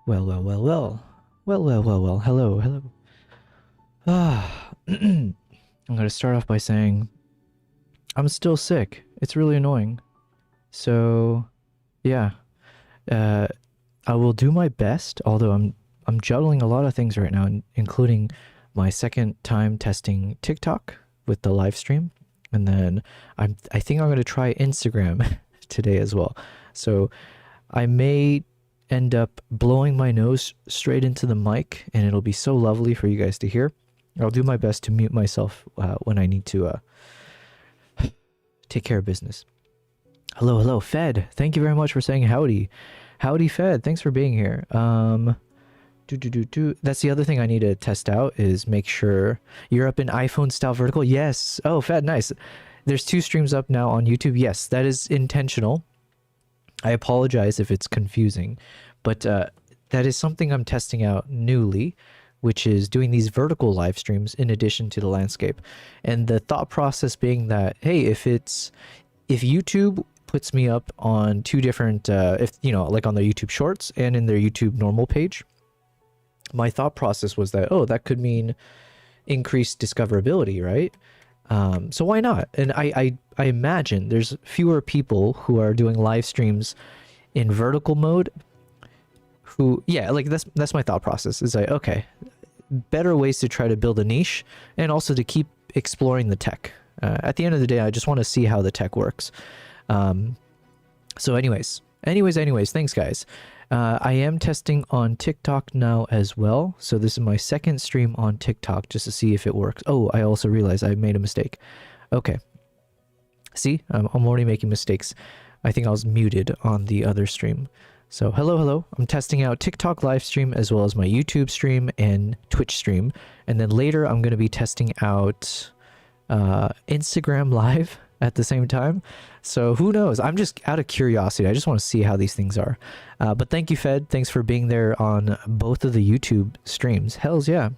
Well, well, well, well. Well, well, well, well. Hello, hello. I'm gonna start off by saying I'm still sick. It's really annoying. So, yeah. Uh, I will do my best, although I'm juggling a lot of things right now, including my second time testing TikTok with the live stream. And then I think I'm gonna try Instagram today as well. So I may end up blowing my nose straight into the mic, and it'll be so lovely for you guys to hear. I'll do my best to mute myself when I need to take care of business. Hello, hello, Fed. Thank you very much for saying howdy. Howdy, Fed. Thanks for being here. That's the other thing I need to test out is make sure you're up in iPhone style vertical. Yes. Oh, Fed, nice. There's 2 streams up now on YouTube. Yes, that is intentional. I apologize if it's confusing, but that is something I'm testing out newly, which is doing these vertical live streams in addition to the landscape. And the thought process being that, hey, if YouTube puts me up on 2 different, like on their YouTube Shorts and in their YouTube normal page, my thought process was that, oh, that could mean increased discoverability, right? So why not? And I imagine there's fewer people who are doing live streams in vertical mode who, yeah, like that's my thought process. Is like, okay, better ways to try to build a niche and also to keep exploring the tech. At the end of the day, I just want to see how the tech works. So anyways, thanks guys. I am testing on TikTok now as well. So this is my second stream on TikTok just to see if it works. Oh, I also realized I made a mistake. Okay. See, I'm already making mistakes. I think I was muted on the other stream. So hello, hello. I'm testing out TikTok live stream as well as my YouTube stream and Twitch stream. And then later I'm going to be testing out Instagram live at the same time. So who knows? I'm just out of curiosity. I just want to see how these things are. But thank you, Fed. Thanks for being there on both of the YouTube streams. Hells yeah.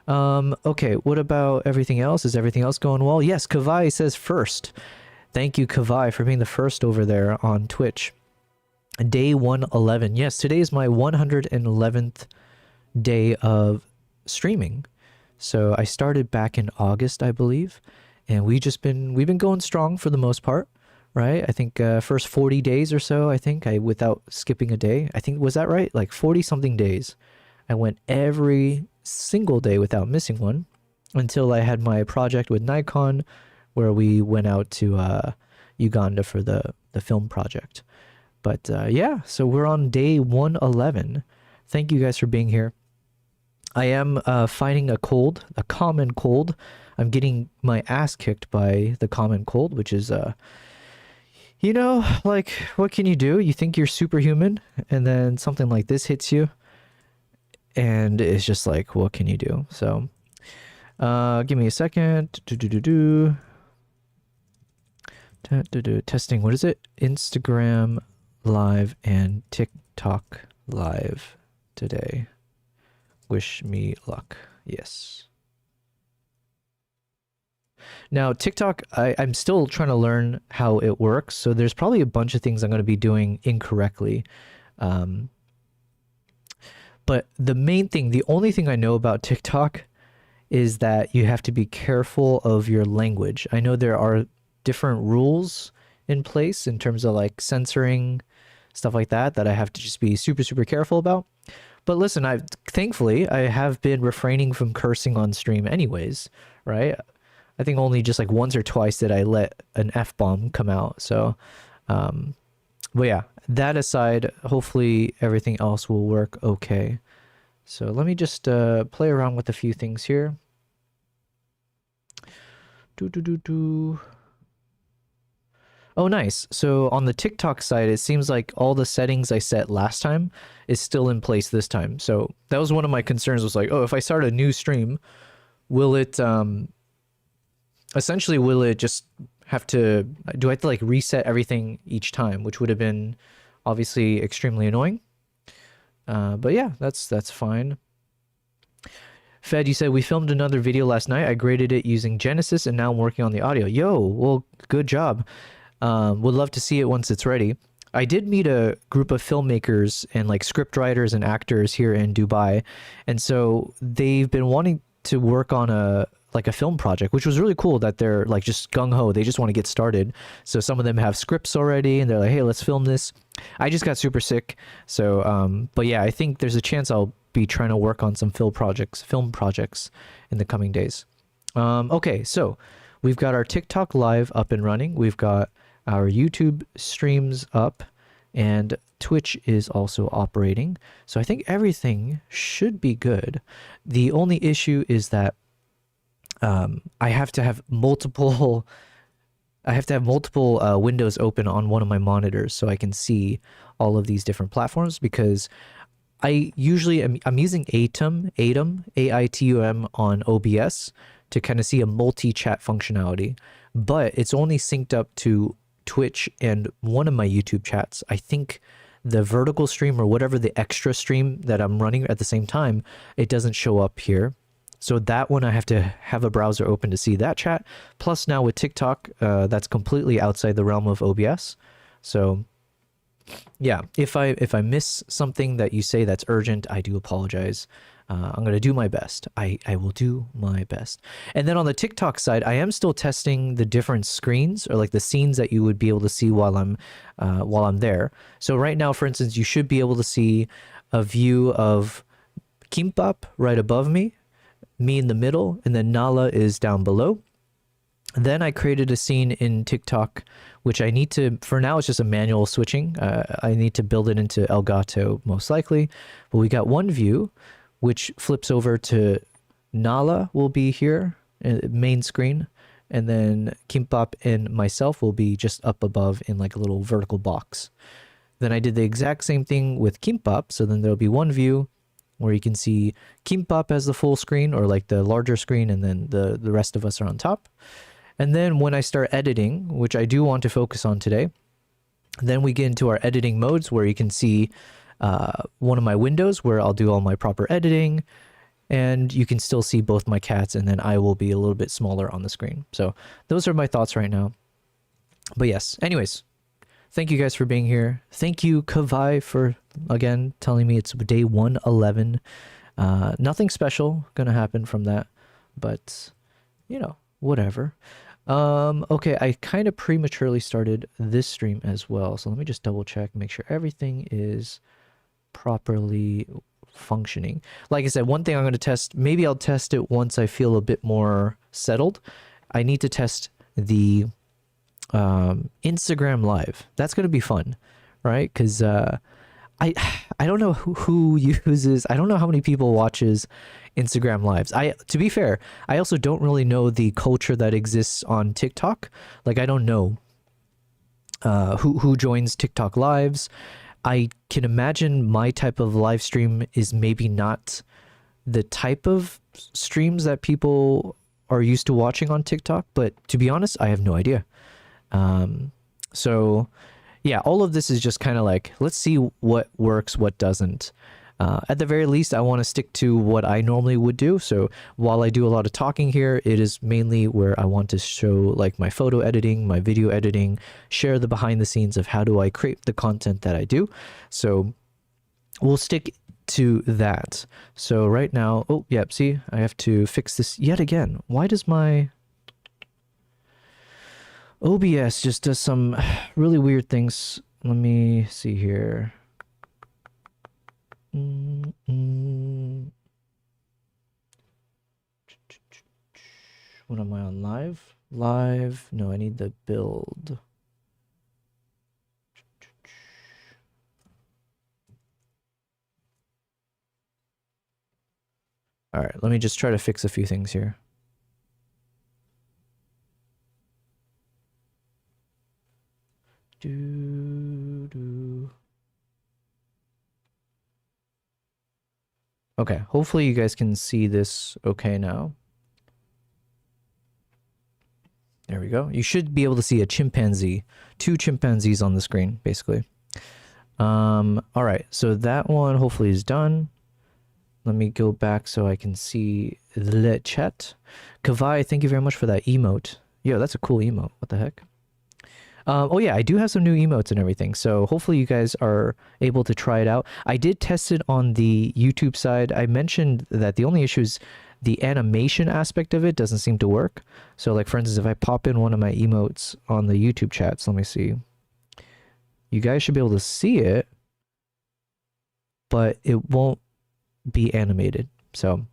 Okay, what about everything else? Is everything else going well? Yes, Kavai says first. Thank you, Kavai, for being the first over there on Twitch. Day 111. Yes, today is my 111th day of streaming. So I started back in August, I believe. And we've been going strong for the most part, right? I think first 40 days or so, without skipping a day. I think, was that right? Like 40 something days. I went every single day without missing one until I had my project with Nikon where we went out to Uganda for the film project. But yeah, so we're on day 111. Thank you guys for being here. I am fighting a common cold. I'm getting my ass kicked by the common cold, which is, like, what can you do? You think you're superhuman, and then something like this hits you, and it's just like, what can you do? So, give me a second. Testing, what is it? Instagram live and TikTok live today. Wish me luck. Yes. Now, TikTok, I'm still trying to learn how it works, so there's probably a bunch of things I'm going to be doing incorrectly. But the only thing I know about TikTok is that you have to be careful of your language. I know there are different rules in place in terms of like censoring, stuff like that I have to just be super, super careful about. But listen, thankfully, I have been refraining from cursing on stream anyways, right? I think only just like once or twice did I let an F-bomb come out. So, but yeah, that aside, hopefully everything else will work okay. So let me just play around with a few things here. Oh, nice. So on the TikTok side, it seems like all the settings I set last time is still in place this time. So that was one of my concerns, was like, oh, if I start a new stream, will it essentially just have to, do I have to like reset everything each time, which would have been obviously extremely annoying. But yeah, that's fine. Fed, you said we filmed another video last night. I graded it using Genesis and now I'm working on the audio. Yo, well, good job. Would love to see it once it's ready. I did meet a group of filmmakers and like script writers and actors here in Dubai, and so they've been wanting to work on a film project, which was really cool that they're like just gung ho. They just want to get started. So some of them have scripts already, and they're like, "Hey, let's film this." I just got super sick, so but yeah, I think there's a chance I'll be trying to work on some film projects in the coming days. Okay, so we've got our TikTok live up and running. We've got our YouTube streams up, and Twitch is also operating. So I think everything should be good. The only issue is that I have to have multiple windows open on one of my monitors so I can see all of these different platforms, because I'm using Atom AITUM on OBS to kind of see a multi-chat functionality, but it's only synced up to Twitch and one of my YouTube chats. I think the vertical stream or whatever the extra stream that I'm running at the same time, it doesn't show up here. So that one I have to have a browser open to see that chat. Plus now with TikTok, that's completely outside the realm of OBS. So yeah, if I miss something that you say that's urgent, I do apologize. I'm going to do my best. I will do my best. And then on the TikTok side, I am still testing the different screens, or like the scenes that you would be able to see while I'm there. So right now, for instance, you should be able to see a view of Kimbap right above me in the middle, and then Nala is down below. Then I created a scene in TikTok, which I need to, for now it's just a manual switching. I need to build it into Elgato most likely. But we got one view, which flips over to Nala will be here, main screen. And then Kimbap and myself will be just up above in like a little vertical box. Then I did the exact same thing with Kimbap. So then there'll be one view where you can see Kimbap as the full screen, or like the larger screen, and then the rest of us are on top. And then when I start editing, which I do want to focus on today, then we get into our editing modes where you can see one of my windows where I'll do all my proper editing, and you can still see both my cats, and then I will be a little bit smaller on the screen. So those are my thoughts right now. But yes, anyways, thank you guys for being here. Thank you, Kavai, for, again, telling me it's day 111. Nothing special gonna happen from that, but, you know, whatever. Okay, I kind of prematurely started this stream as well, so let me just double check, make sure everything is properly functioning. Like I said, one thing I'm going to test, maybe I'll test it once I feel a bit more settled. I need to test the Instagram live. That's going to be fun, right? Because I don't know who uses, I don't know how many people watches Instagram lives. To be fair, I also don't really know the culture that exists on TikTok. Like, I don't know who joins TikTok lives. I can imagine my type of live stream is maybe not the type of streams that people are used to watching on TikTok, but to be honest, I have no idea. So yeah, all of this is just kind of like, let's see what works, what doesn't. At the very least, I want to stick to what I normally would do. So while I do a lot of talking here, it is mainly where I want to show like my photo editing, my video editing, share the behind the scenes of how do I create the content that I do. So we'll stick to that. So right now, oh, yep, see, I have to fix this yet again. Why does my OBS just does some really weird things? Let me see here. When am I on live? Live? No, I need the build. All right, let me just try to fix a few things here. Okay, hopefully you guys can see this okay now. There we go. You should be able to see a chimpanzee, 2 chimpanzees on the screen, basically. All right, so that one hopefully is done. Let me go back so I can see the chat. Kavai, thank you very much for that emote. Yo, that's a cool emote. What the heck? Oh yeah, I do have some new emotes and everything. So hopefully you guys are able to try it out. I did test it on the YouTube side. I mentioned that the only issue is the animation aspect of it doesn't seem to work. So like for instance, if I pop in one of my emotes on the YouTube chats, let me see. You guys should be able to see it, but it won't be animated. So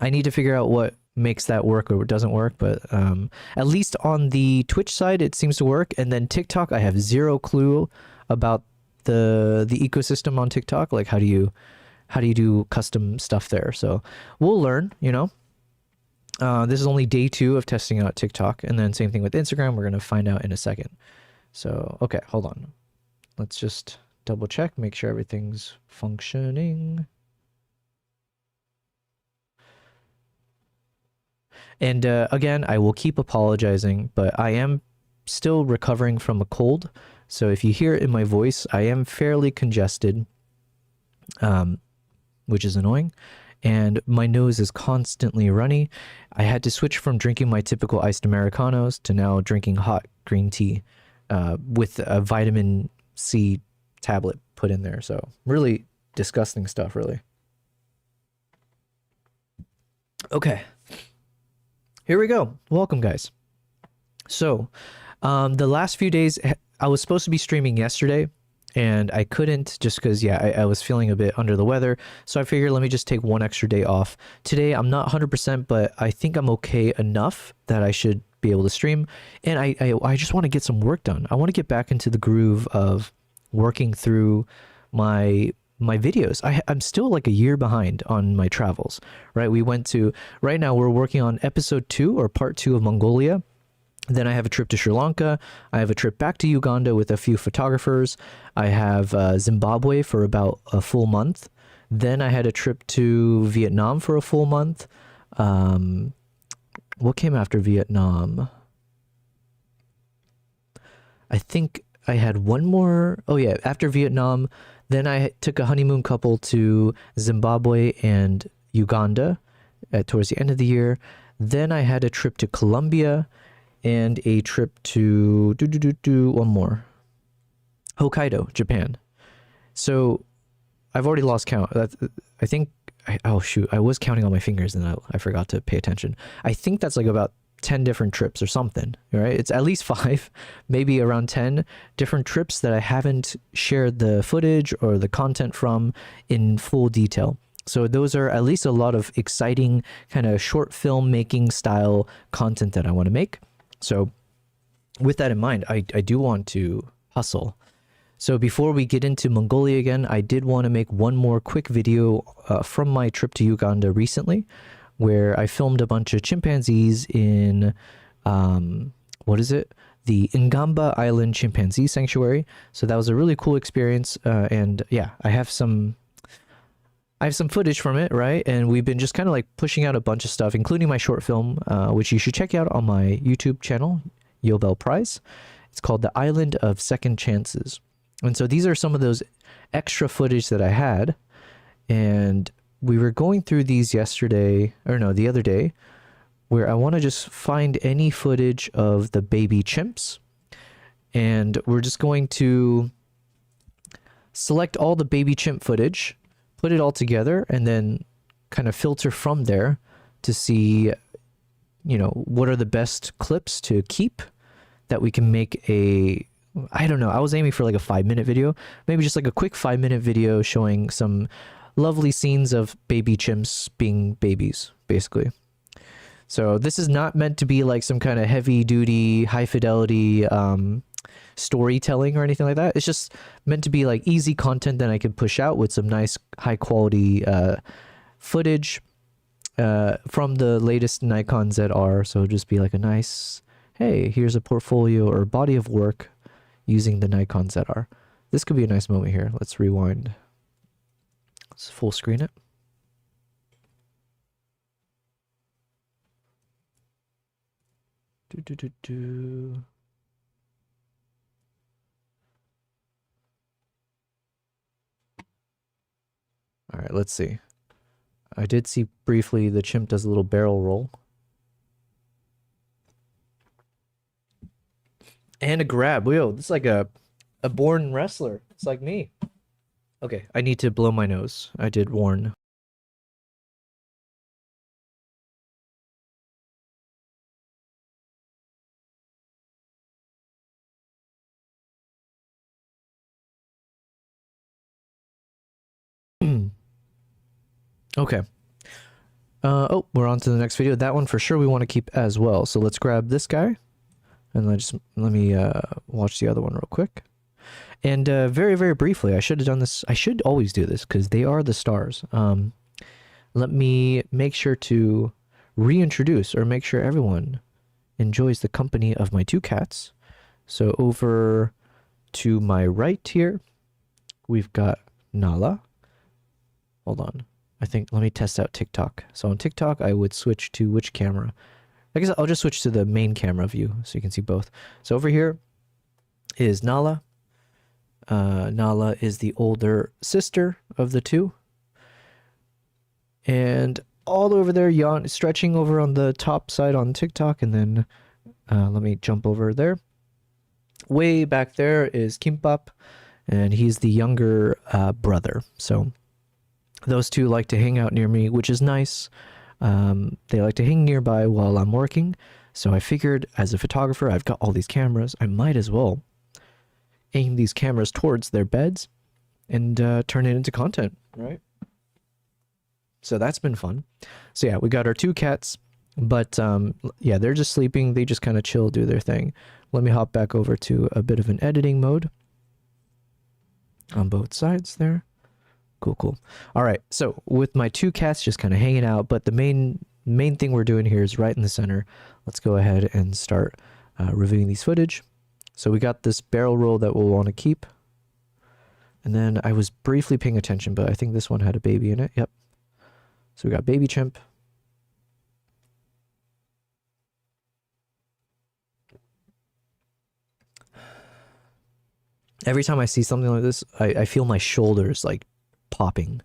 I need to figure out what makes that work or doesn't work, but at least on the Twitch side it seems to work. And then TikTok, I have zero clue about the ecosystem on TikTok. Like how do you do custom stuff there? So we'll learn, you know. This is only day 2 of testing out TikTok, and then same thing with Instagram. We're gonna find out in a second. So okay, hold on, let's just double check, make sure everything's functioning. And again, I will keep apologizing, but I am still recovering from a cold. So if you hear it in my voice, I am fairly congested, which is annoying. And my nose is constantly runny. I had to switch from drinking my typical iced Americanos to now drinking hot green tea with a vitamin C tablet put in there. So really disgusting stuff, really. Okay. Here we go. Welcome, guys. So, the last few days, I was supposed to be streaming yesterday, and I couldn't just because, yeah, I was feeling a bit under the weather. So I figured let me just take one extra day off. Today, I'm not 100%, but I think I'm okay enough that I should be able to stream. And I just want to get some work done. I want to get back into the groove of working through my videos. I'm still like a year behind on my travels, right? Right now we're working on episode 2 or part 2 of Mongolia. Then I have a trip to Sri Lanka. I have a trip back to Uganda with a few photographers. I have Zimbabwe for about a full month. Then I had a trip to Vietnam for a full month. What came after Vietnam? I think I had one more. Oh yeah, after Vietnam, then I took a honeymoon couple to Zimbabwe and Uganda towards the end of the year. Then I had a trip to Colombia and a trip to one more, Hokkaido, Japan. So I've already lost count. I think. Oh shoot! I was counting on my fingers and I forgot to pay attention. I think that's like about 10 different trips or something, right? It's at least 5, maybe around 10 different trips that I haven't shared the footage or the content from in full detail. So those are at least a lot of exciting kind of short film making style content that I want to make. So with that in mind, I do want to hustle. So before we get into Mongolia again, I did want to make one more quick video from my trip to Uganda recently, where I filmed a bunch of chimpanzees in, what is it? The Ngamba Island Chimpanzee Sanctuary. So that was a really cool experience. And yeah, I have some footage from it, right? And we've been just kind of like pushing out a bunch of stuff, including my short film, which you should check out on my YouTube channel, Yobel Prize. It's called The Island of Second Chances. And so these are some of those extra footage that I had. And we were going through these the other day, where I want to just find any footage of the baby chimps. And we're just going to select all the baby chimp footage, put it all together, and then kind of filter from there to see, you know, what are the best clips to keep that we can make I don't know, I was aiming for like a 5-minute video, maybe just like a quick 5-minute video showing some lovely scenes of baby chimps being babies, basically. So this is not meant to be like some kind of heavy duty, high fidelity storytelling or anything like that. It's just meant to be like easy content that I can push out with some nice high quality footage from the latest Nikon ZR. So just be like a nice, hey, here's a portfolio or body of work using the Nikon ZR. This could be a nice moment here. Let's rewind. Let's full screen it. All right, let's see. I did see briefly the chimp does a little barrel roll. And a grab. Whoa, this is like a born wrestler. It's like me. Okay, I need to blow my nose. I did warn. Okay. Oh, we're on to the next video. That one for sure we want to keep as well. So let's grab this guy. And let me watch the other one real quick. And very, very briefly, I should have done this. I should always do this because they are the stars. Let me make sure to reintroduce or make sure everyone enjoys the company of my two cats. So over to my right here, we've got Nala. Hold on. Let me test out TikTok. So on TikTok, I would switch to which camera? I guess I'll just switch to the main camera view so you can see both. So over here is Nala. Nala is the older sister of the two. And all over there, stretching over on the top side on TikTok. And then let me jump over there. Way back there is Kimbap, and he's the younger brother. So those two like to hang out near me, which is nice. They like to hang nearby while I'm working. So I figured as a photographer, I've got all these cameras. I might as well aim these cameras towards their beds and turn it into content, right? So that's been fun. So yeah, we got our two cats, but yeah, they're just sleeping. They just kind of chill, do their thing. Let me hop back over to a bit of an editing mode on both sides there. Cool, cool. All right, so with my two cats just kind of hanging out, but the main thing we're doing here is right in the center. Let's go ahead and start reviewing these footage. So we got this barrel roll that we'll want to keep. And then I was briefly paying attention, but I think this one had a baby in it. Yep. So we got baby chimp. Every time I see something like this, I feel my shoulders like popping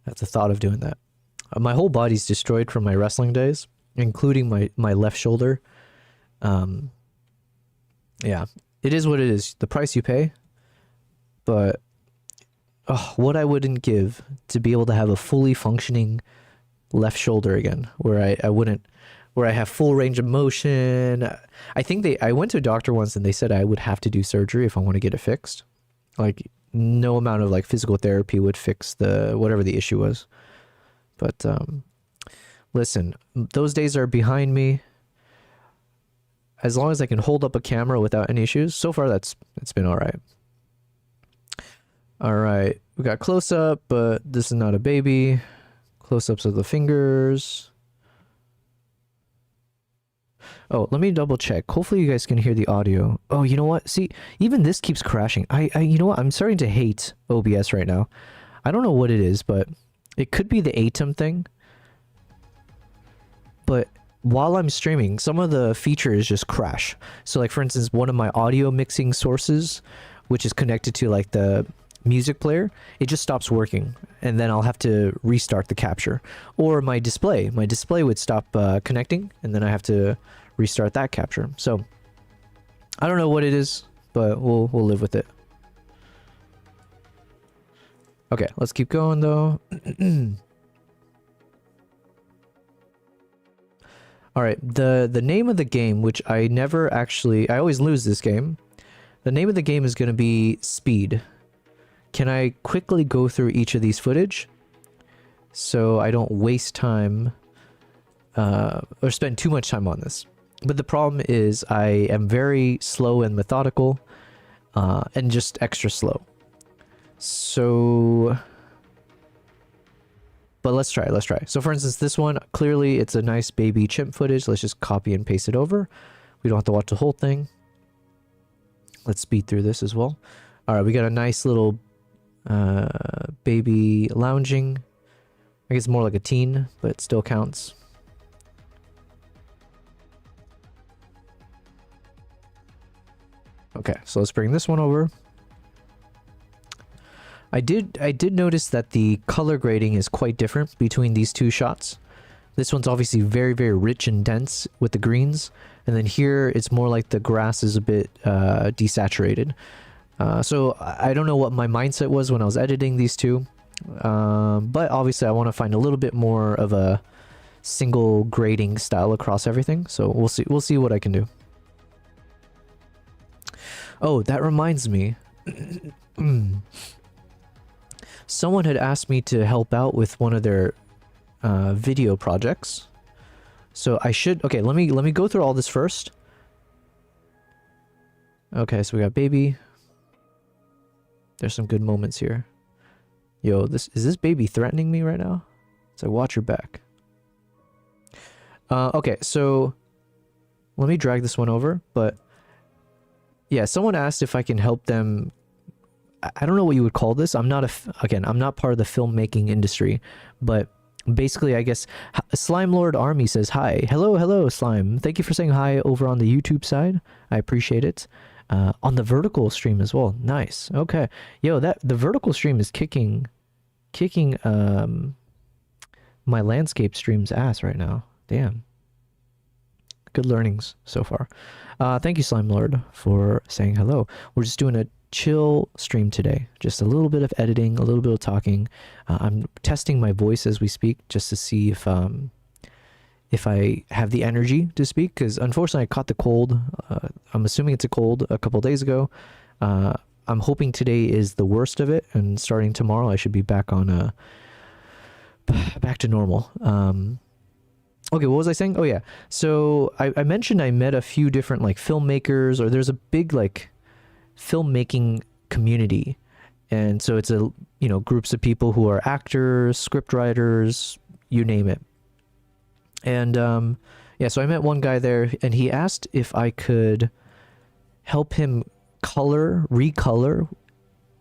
at the thought of doing that. My whole body's destroyed from my wrestling days, including my left shoulder. Yeah, it is what it is. The price you pay. But what I wouldn't give to be able to have a fully functioning left shoulder again, where I have full range of motion. I think I went to a doctor once and they said I would have to do surgery if I want to get it fixed. Like no amount of like physical therapy would fix whatever the issue was. But listen, those days are behind me. As long as I can hold up a camera without any issues, so far it's been all right. All right, we got close up, but this is not a baby. Close-ups of the fingers. Oh, let me double check. Hopefully you guys can hear the audio. Oh, you know what? See, even this keeps crashing. You know what? I'm starting to hate OBS right now. I don't know what it is, but it could be the ATEM thing. But while I'm streaming, some of the features just crash. So like, for instance, one of my audio mixing sources, which is connected to like the music player, it just stops working, and then I'll have to restart the capture. Or my display would stop connecting, and then I have to restart that capture. So I don't know what it is, but we'll live with it. Okay, let's keep going though. All right, the name of the game, which I always lose this game. The name of the game is going to be Speed. Can I quickly go through each of these footage so I don't waste time or spend too much time on this? But the problem is I am very slow and methodical and just extra slow. So, but let's try. So for instance, this one, clearly it's a nice baby chimp footage. Let's just copy and paste it over. We don't have to watch the whole thing. Let's speed through this as well. All right, we got a nice little baby lounging. I guess more like a teen, but it still counts. Okay, so let's bring this one over. I did notice that the color grading is quite different between these two shots. This one's obviously very, very rich and dense with the greens. And then here, it's more like the grass is a bit desaturated. So I don't know what my mindset was when I was editing these two. But obviously I want to find a little bit more of a single grading style across everything. So we'll see what I can do. Oh, that reminds me. Someone had asked me to help out with one of their video projects. So I should, okay, let me go through all this first. Okay, so we got baby. There's some good moments here. Yo, is this baby threatening me right now? It's like, watch your back. Okay, so let me drag this one over, but yeah, someone asked if I can help them. I don't know what you would call this. I'm not I'm not part of the filmmaking industry, but basically, I guess Slime Lord Army says hi. Hello, Slime. Thank you for saying hi over on the YouTube side. I appreciate it. On the vertical stream as well. Nice. Okay. Yo, the vertical stream is kicking my landscape stream's ass right now. Damn. Good learnings so far. Thank you, Slime Lord, for saying hello. We're just doing a chill stream today. Just a little bit of editing, a little bit of talking. I'm testing my voice as we speak just to see if I have the energy to speak, because unfortunately I caught the cold. I'm assuming it's a cold a couple days ago. I'm hoping today is the worst of it, and starting tomorrow I should be back on back to normal. Okay, what was I saying? Oh yeah, so I mentioned I met a few different like filmmakers, or there's a big like filmmaking community, and so it's a groups of people who are actors, script writers, you name it. And yeah, so I met one guy there, and he asked if I could help him recolor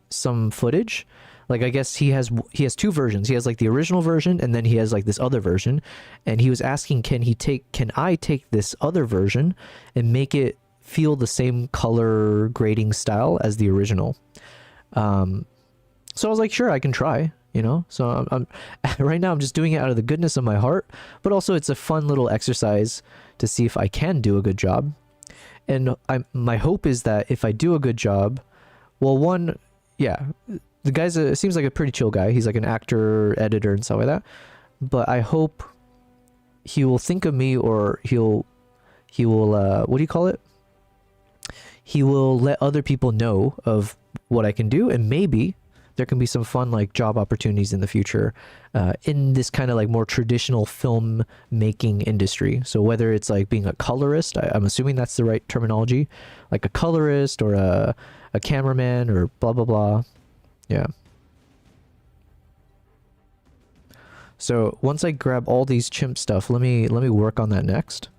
some footage. Like, I guess he has two versions. He has like the original version, and then he has like this other version. And he was asking, can I take this other version and make it feel the same color grading style as the original? So I was like, sure, I can try. So I'm right now I'm just doing it out of the goodness of my heart, but also it's a fun little exercise to see if I can do a good job. And my hope is that if I do a good job, well, one, yeah, the guy's seems like a pretty chill guy. He's like an actor, editor, and stuff like that. But I hope he will think of me, or he will what do you call it? He will let other people know of what I can do, and maybe there can be some fun like job opportunities in the future in this kind of like more traditional film making industry. So whether it's like being a colorist, I'm assuming that's the right terminology, like a colorist or a cameraman or blah blah blah. Yeah. So once I grab all these chimp stuff, let me work on that next,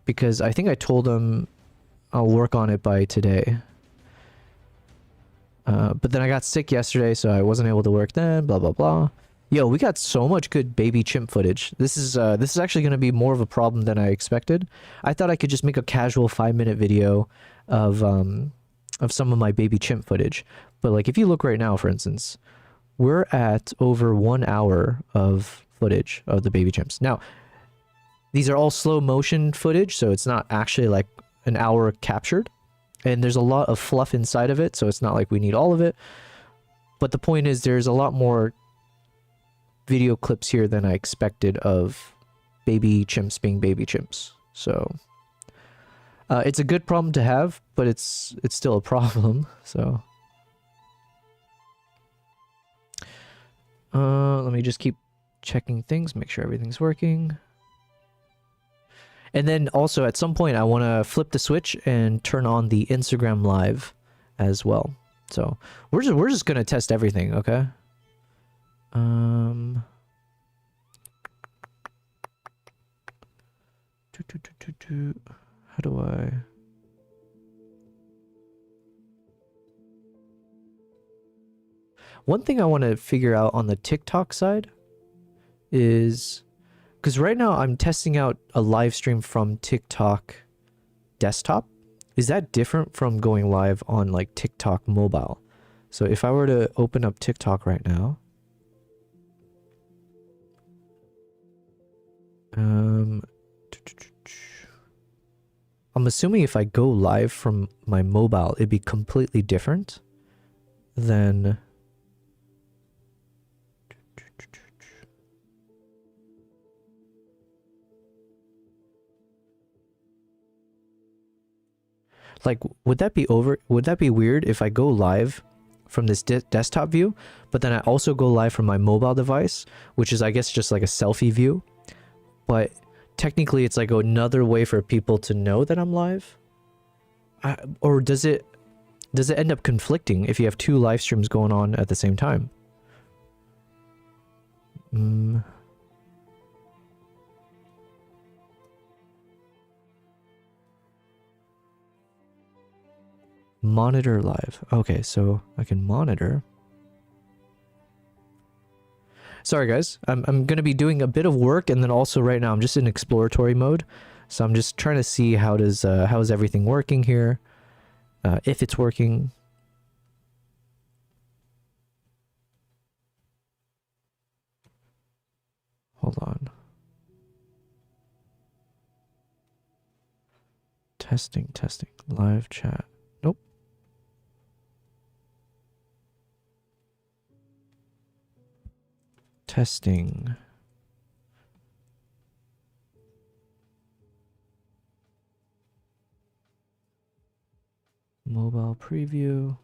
because I think I told him I'll work on it by today. But then I got sick yesterday, so I wasn't able to work then, blah, blah, blah. Yo, we got so much good baby chimp footage. This is actually going to be more of a problem than I expected. I thought I could just make a casual 5-minute video of some of my baby chimp footage. But like, if you look right now, for instance, we're at over 1 hour of footage of the baby chimps. Now, these are all slow motion footage, so it's not actually like an hour captured. And there's a lot of fluff inside of it, so it's not like we need all of it. But the point is, there's a lot more video clips here than I expected of baby chimps being baby chimps. So it's a good problem to have, but it's still a problem. So let me just keep checking things, make sure everything's working. And then also at some point I want to flip the switch and turn on the Instagram live as well. So we're just going to test everything, okay? How do I... One thing I want to figure out on the TikTok side is, because right now I'm testing out a live stream from TikTok desktop. Is that different from going live on like TikTok mobile? So if I were to open up TikTok right now, I'm assuming if I go live from my mobile, it'd be completely different than... Like, would that be weird if I go live from this desktop view, but then I also go live from my mobile device, which is, I guess, just like a selfie view, but technically it's like another way for people to know that I'm live? Or does it end up conflicting if you have two live streams going on at the same time? Monitor live. Okay, so I can monitor. Sorry guys, I'm gonna be doing a bit of work, and then also right now I'm just in exploratory mode, so I'm just trying to see how is everything working here, if it's working. Hold on. Testing, live chat. Nope. Testing. Mobile preview.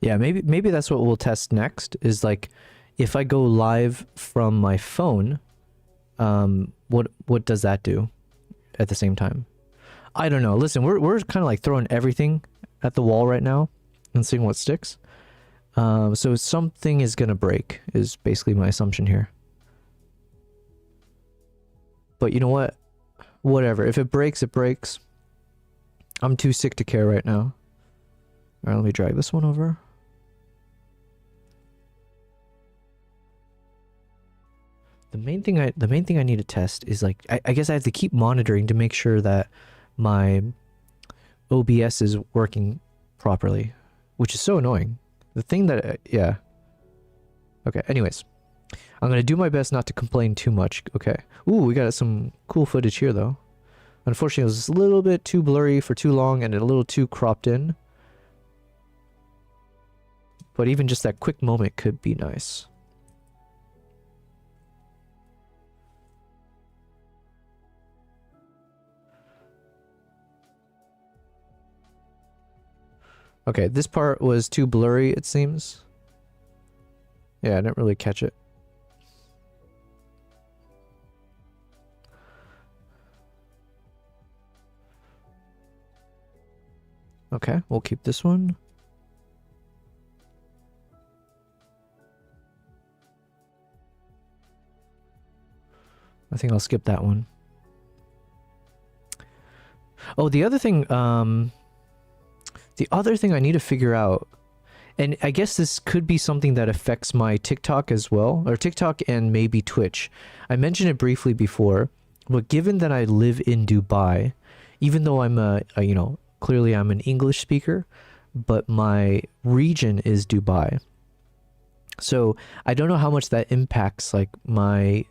Yeah, maybe that's what we'll test next, is like if I go live from my phone, what does that do at the same time? I don't know. Listen, we're kind of like throwing everything at the wall right now and seeing what sticks. So something is gonna break is basically my assumption here. But you know what? Whatever. If it breaks, it breaks. I'm too sick to care right now. All right, let me drag this one over. The main thing I need to test is like I guess I have to keep monitoring to make sure that my OBS is working properly, which is so annoying. The thing that yeah. Okay, anyways. I'm going to do my best not to complain too much. Okay. Ooh, we got some cool footage here though. Unfortunately, it was a little bit too blurry for too long and a little too cropped in. But even just that quick moment could be nice. Okay, this part was too blurry, it seems. Yeah, I didn't really catch it. Okay, we'll keep this one. I think I'll skip that one. Oh, the other thing I need to figure out, and I guess this could be something that affects my TikTok as well, or TikTok and maybe Twitch. I mentioned it briefly before, but given that I live in Dubai, even though I'm clearly I'm an English speaker, but my region is Dubai. So I don't know how much that impacts like my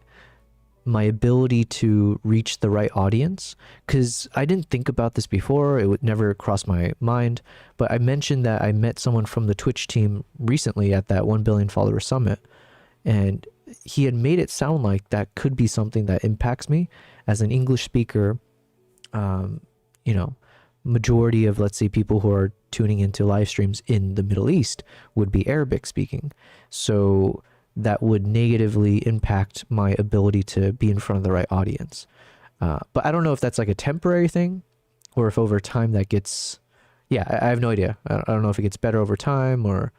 ability to reach the right audience, because I didn't think about this before. It would never cross my mind, but I mentioned that I met someone from the Twitch team recently at that 1 billion follower summit, and he had made it sound like that could be something that impacts me as an English speaker. Majority of, let's say, people who are tuning into live streams in the Middle East would be Arabic speaking, so that would negatively impact my ability to be in front of the right audience. But I don't know if that's like a temporary thing, or if over time that gets... Yeah, I have no idea. I don't know if it gets better over time, or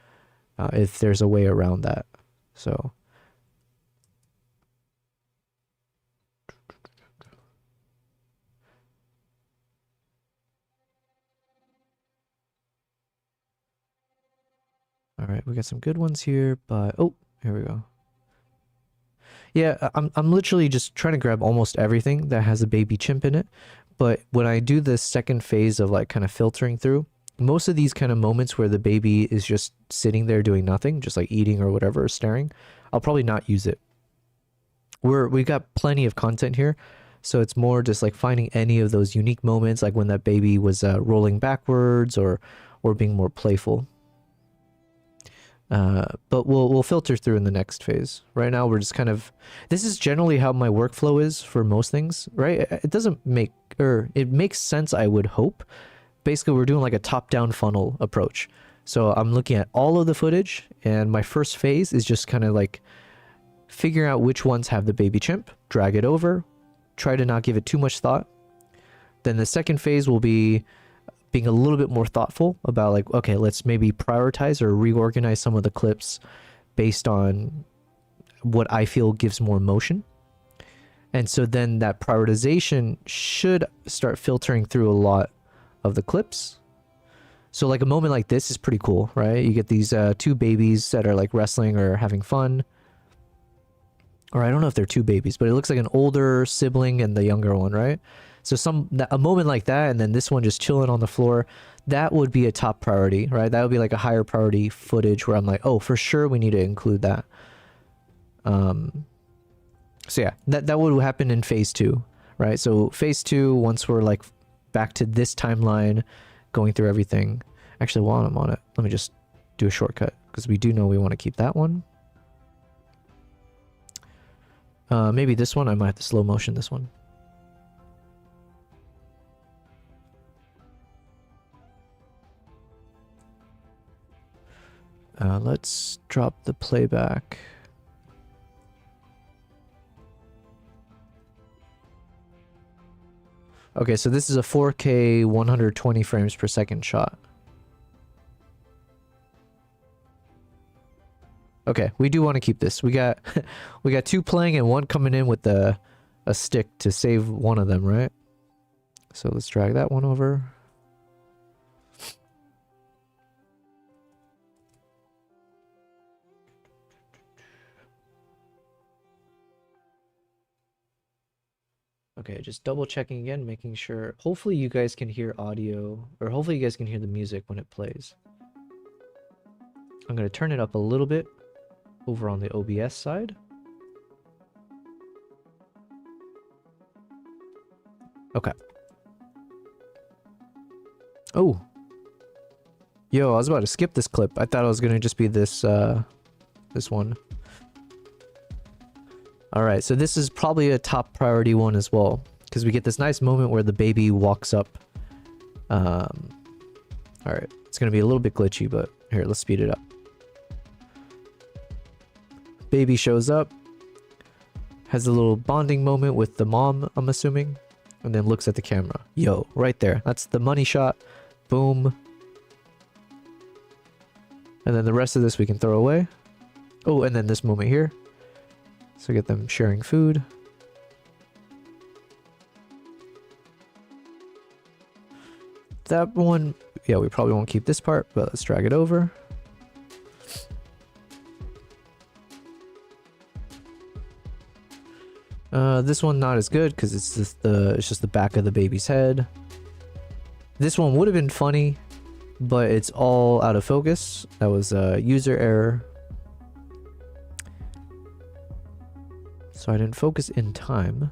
if there's a way around that. So... All right, we got some good ones here, but... Oh, here we go. Yeah, I'm literally just trying to grab almost everything that has a baby chimp in it. But when I do the second phase of like kind of filtering through, most of these kind of moments where the baby is just sitting there doing nothing, just like eating or whatever, or staring, I'll probably not use it. We've got plenty of content here, so it's more just like finding any of those unique moments, like when that baby was rolling backwards or being more playful. But we'll filter through in the next phase. Right now, we're just kind of, this is generally how my workflow is for most things, right? It doesn't make, or it makes sense, I would hope. Basically, we're doing like a top-down funnel approach. So I'm looking at all of the footage, and my first phase is just kind of like figuring out which ones have the baby chimp, drag it over, try to not give it too much thought. Then the second phase will be being a little bit more thoughtful about like, okay, let's maybe prioritize or reorganize some of the clips based on what I feel gives more motion. And so then that prioritization should start filtering through a lot of the clips. So like a moment like this is pretty cool, right? You get these two babies that are like wrestling or having fun. Or I don't know if they're two babies, but it looks like an older sibling and the younger one, right? So a moment like that, and then this one just chilling on the floor, that would be a top priority, right? That would be like a higher priority footage where I'm like, oh, for sure we need to include that. So yeah, that would happen in phase 2, right? So phase 2, once we're like back to this timeline, going through everything. Actually, while I'm on it, let me just do a shortcut because we do know we want to keep that one. Maybe this one, I might have to slow motion this one. Let's drop the playback. Okay, so this is a 4K 120 frames per second shot. Okay, we do want to keep this. We got we got 2 playing and 1 coming in with a stick to save one of them, right? So let's drag that one over. Okay, just double checking again, making sure. Hopefully you guys can hear audio, or hopefully you guys can hear the music when it plays. I'm going to turn it up a little bit over on the OBS side. Okay. Oh. Yo, I was about to skip this clip. I thought it was going to just be this, this one. Alright, so this is probably a top priority one as well, because we get this nice moment where the baby walks up. Alright, it's going to be a little bit glitchy, but here, let's speed it up. Baby shows up, has a little bonding moment with the mom, I'm assuming, and then looks at the camera. Yo, right there. That's the money shot. Boom. And then the rest of this we can throw away. Oh, and then this moment here. So get them sharing food. That one, yeah, we probably won't keep this part, but let's drag it over. This one not as good because it's just the back of the baby's head. This one would have been funny, but it's all out of focus. That was a user error. So I didn't focus in time.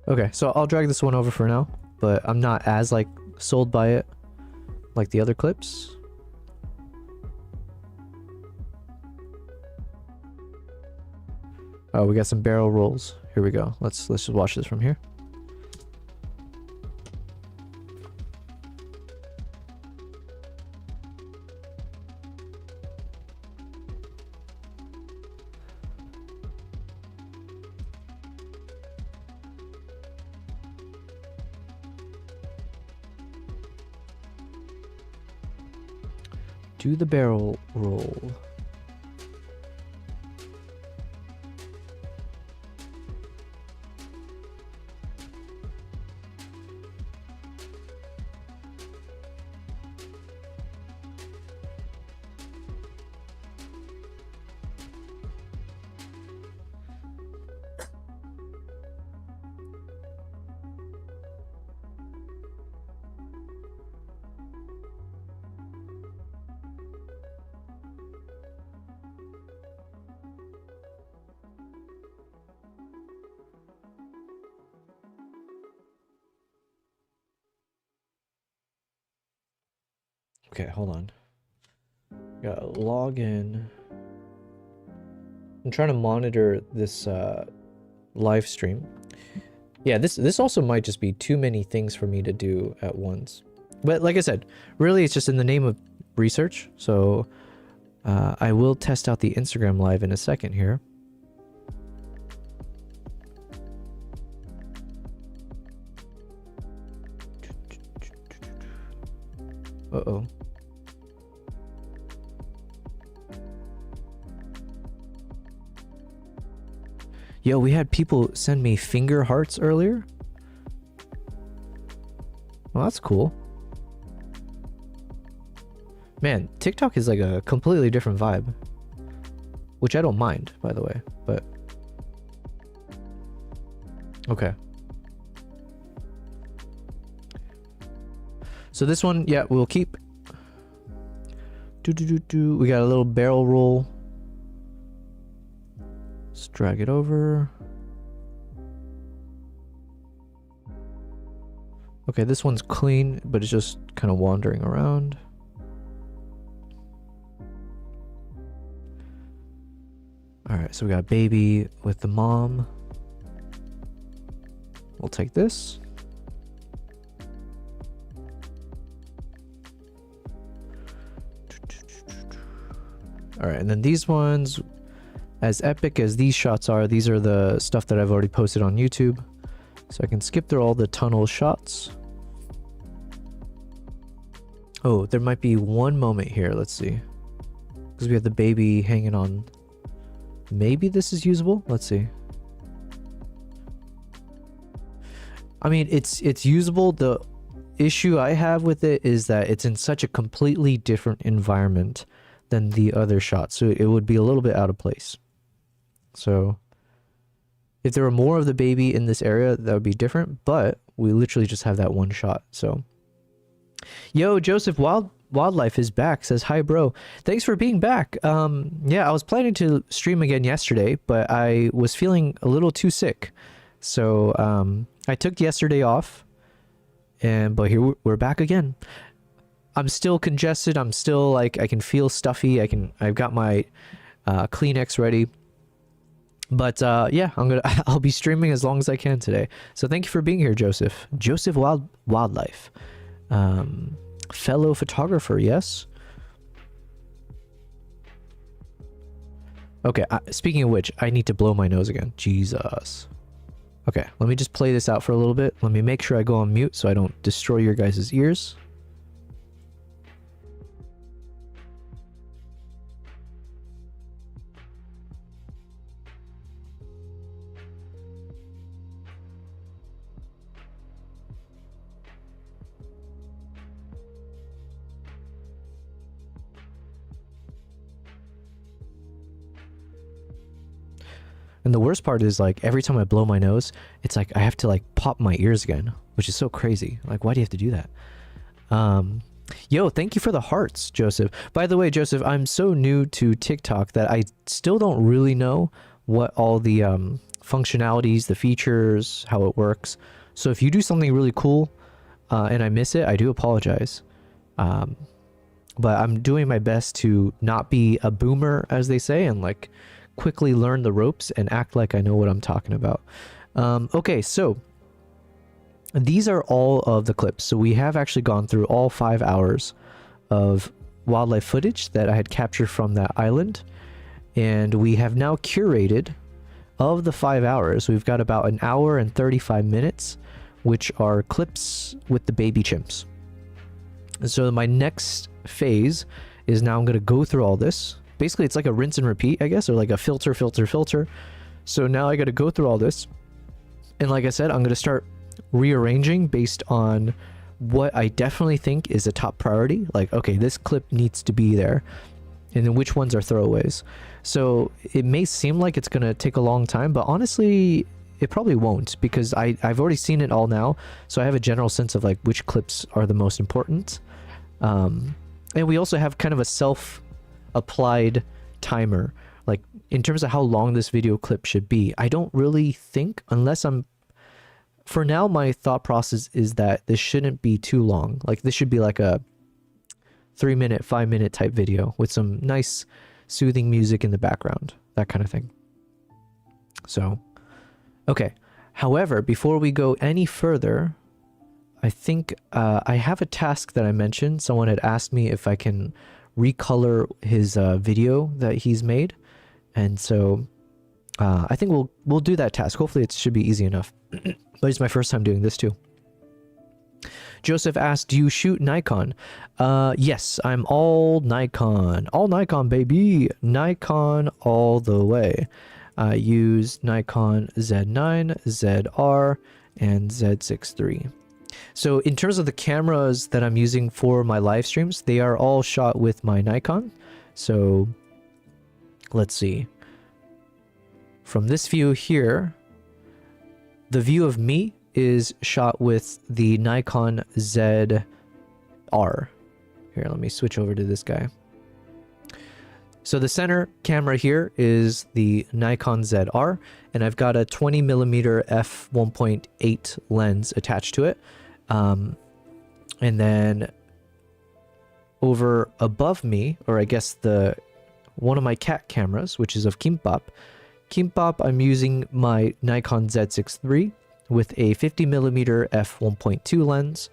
Okay, so I'll drag this one over for now, but I'm not as like sold by it like the other clips. Oh, we got some barrel rolls. Here we go. Let's just watch this from here. Do the barrel roll. Okay, hold on. Gotta log in. I'm trying to monitor this live stream. Yeah, this also might just be too many things for me to do at once. But like I said, really it's just in the name of research. So I will test out the Instagram live in a second here. Uh-oh. Yo, we had people send me finger hearts earlier. Well, that's cool. Man, TikTok is like a completely different vibe. Which I don't mind, by the way, but... Okay. So this one, yeah, we'll keep. We got a little barrel roll. Let's drag it over. Okay, this one's clean, but it's just kind of wandering around. Alright, so we got baby with the mom. We'll take this. Alright, and then these ones, as epic as these shots are, these are the stuff that I've already posted on YouTube. So I can skip through all the tunnel shots. Oh, there might be one moment here, let's see. Because we have the baby hanging on. Maybe this is usable? Let's see. I mean, it's usable. The issue I have with it is that it's in such a completely different environment than the other shots, so it would be a little bit out of place. So if there were more of the baby in this area, that would be different, but we literally just have that one shot. So yo, Joseph Wildlife is back, says hi bro, thanks for being back. Yeah, I was planning to stream again yesterday, but I was feeling a little too sick, so I took yesterday off, but here we're back again. I'm still congested. I'm still like, I can feel stuffy. I've got my Kleenex ready. But yeah, I'll be streaming as long as I can today. So thank you for being here, Joseph. Joseph Wildlife. Fellow photographer, yes? Okay, speaking of which, I need to blow my nose again. Jesus. Okay, let me just play this out for a little bit. Let me make sure I go on mute so I don't destroy your guys' ears. And the worst part is, like, every time I blow my nose, it's like I have to like pop my ears again, which is so crazy. Like, why do you have to do that? Yo, thank you for the hearts, Joseph. By the way, Joseph, I'm so new to TikTok that I still don't really know what all the functionalities, the features, how it works. So if you do something really cool and I miss it, I do apologize. But I'm doing my best to not be a boomer, as they say, and like quickly learn the ropes and act like I know what I'm talking about. Okay, so these are all of the clips. So we have actually gone through all 5 hours of wildlife footage that I had captured from that island. And we have now curated, of the 5 hours, we've got about 1 hour and 35 minutes, which are clips with the baby chimps. And so my next phase is now I'm going to go through all this. Basically, it's like a rinse and repeat, I guess, or like a filter. So now I got to go through all this. And like I said, I'm going to start rearranging based on what I definitely think is a top priority. Like, okay, this clip needs to be there. And then which ones are throwaways. So it may seem like it's going to take a long time, but honestly, it probably won't, because I've already seen it all now. So I have a general sense of like which clips are the most important. And we also have kind of a self-applied timer, like in terms of how long this video clip should be. I don't really think, unless for now, my thought process is that this shouldn't be too long. Like this should be like a 3-minute, 5-minute type video with some nice soothing music in the background, that kind of thing. So, okay. However, before we go any further, I think I have a task that I mentioned. Someone had asked me if I can recolor his video that he's made. And so I think we'll do that task. Hopefully it should be easy enough. But it's my first time doing this too. Joseph asked, do you shoot Nikon? Yes, I'm all Nikon. All Nikon, baby. Nikon all the way. I use Nikon Z9, ZR, and Z6 III. So in terms of the cameras that I'm using for my live streams, they are all shot with my Nikon. So let's see. From this view here, the view of me is shot with the Nikon ZR. Here, let me switch over to this guy. So the center camera here is the Nikon ZR, and I've got a 20mm f1.8 lens attached to it. And then over above me, or I guess one of my cat cameras, which is of Kimbap, I'm using my Nikon Z6 III with a 50mm f1.2 lens.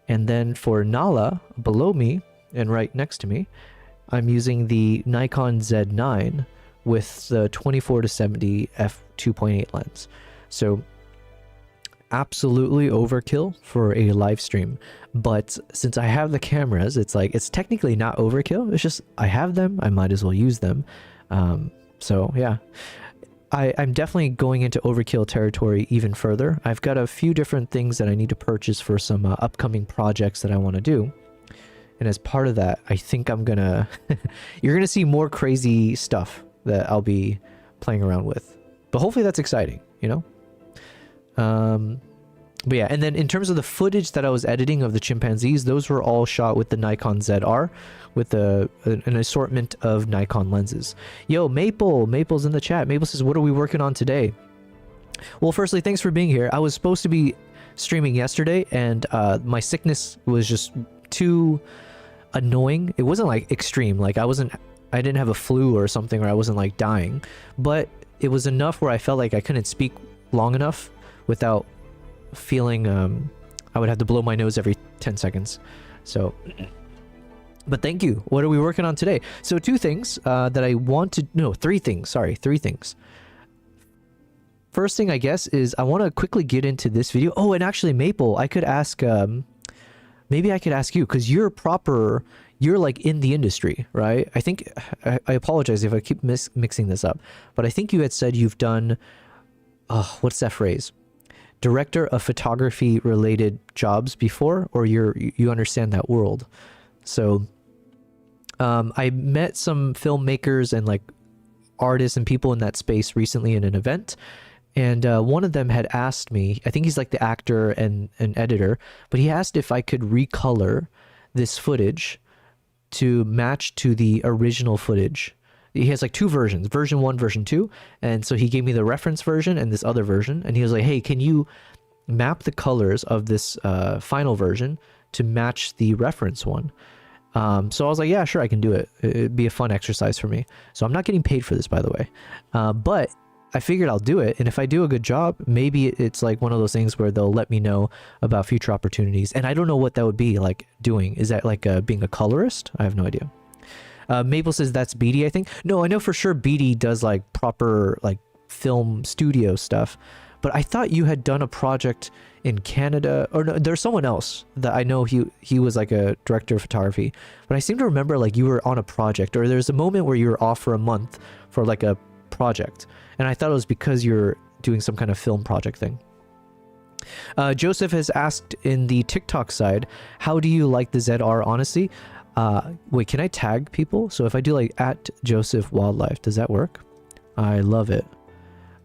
And then for Nala, below me and right next to me, I'm using the Nikon Z9 with the 24-70 f2.8 lens. So absolutely overkill for a live stream, but since I have the cameras, it's like, it's technically not overkill. It's just I have them, I might as well use them. So yeah, I'm definitely going into overkill territory even further. I've got a few different things that I need to purchase for some upcoming projects that I want to do. And as part of that, I think I'm gonna you're gonna see more crazy stuff that I'll be playing around with. But hopefully that's exciting, you know? But yeah, and then in terms of the footage that I was editing of the chimpanzees, those were all shot with the Nikon ZR with an assortment of Nikon lenses. Yo, Maple's in the chat. Maple says, what are we working on today? Well, firstly, thanks for being here. I was supposed to be streaming yesterday, and my sickness was just too annoying. It wasn't like extreme, like I didn't have a flu or something, or I wasn't like dying, but it was enough where I felt like I couldn't speak long enough without feeling I would have to blow my nose every 10 seconds. So but thank you. What are we working on today? So two things that I want to, no, three things. Sorry, three things. First thing, I guess, is I want to quickly get into this video. Oh, and actually, Maple, I could ask, maybe I could ask you, because you're like in the industry, right? I think, I apologize if I keep mixing this up, but I think you had said you've done, what's that phrase? Director of photography related jobs before, or you understand that world. So I met some filmmakers and like artists and people in that space recently in an event, and one of them had asked me, I think he's like the actor and an editor, but he asked if I could recolor this footage to match to the original footage. He has like two versions, version 1, version 2, and so he gave me the reference version and this other version, and he was like, hey, can you map the colors of this final version to match the reference one? So I was like, yeah, sure, I can do it. It'd be a fun exercise for me. So I'm not getting paid for this, by the way, but I figured I'll do it, and if I do a good job, maybe it's like one of those things where they'll let me know about future opportunities, and I don't know what that would be like doing. Is that like being a colorist? I have no idea. Maple says that's BD, I think. No, I know for sure BD does like proper like film studio stuff, but I thought you had done a project in Canada, or no, there's someone else that I know he was like a director of photography, but I seem to remember like you were on a project, or there's a moment where you were off for a month for like a project, and I thought it was because you're doing some kind of film project thing. Joseph has asked in the TikTok side, how do you like the ZR, honestly? Wait, can I tag people? So if I do like @JosephWildlife, does that work? I love it.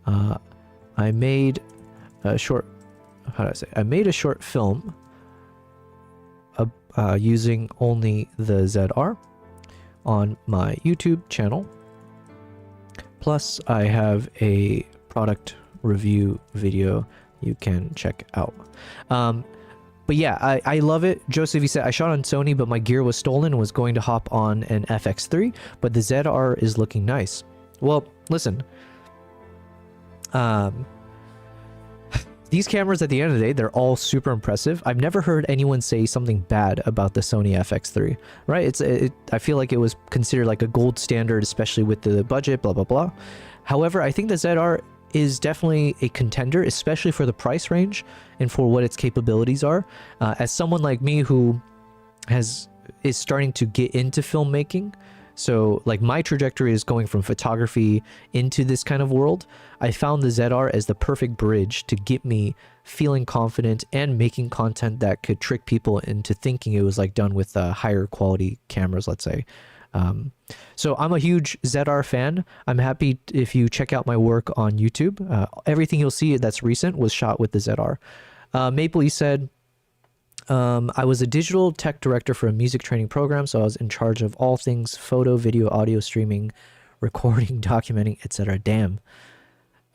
I made a short, I made a short film using only the ZR on my YouTube channel. Plus I have a product review video you can check out. But yeah, I love it. Joseph, he said, I shot on Sony, but my gear was stolen and was going to hop on an FX3, but the ZR is looking nice. Well, listen, these cameras at the end of the day, they're all super impressive. I've never heard anyone say something bad about the Sony FX3, right? I feel like it was considered like a gold standard, especially with the budget, blah, blah, blah. However, I think the ZR is definitely a contender, especially for the price range and for what its capabilities are. As someone like me who is starting to get into filmmaking, so like my trajectory is going from photography into this kind of world, I found the ZR as the perfect bridge to get me feeling confident and making content that could trick people into thinking it was like done with higher quality cameras, let's say. So I'm a huge ZR fan. I'm happy if you check out my work on YouTube. Everything you'll see that's recent was shot with the ZR. Maple, you said, I was a digital tech director for a music training program, so I was in charge of all things photo, video, audio streaming, recording, documenting, etc. Damn.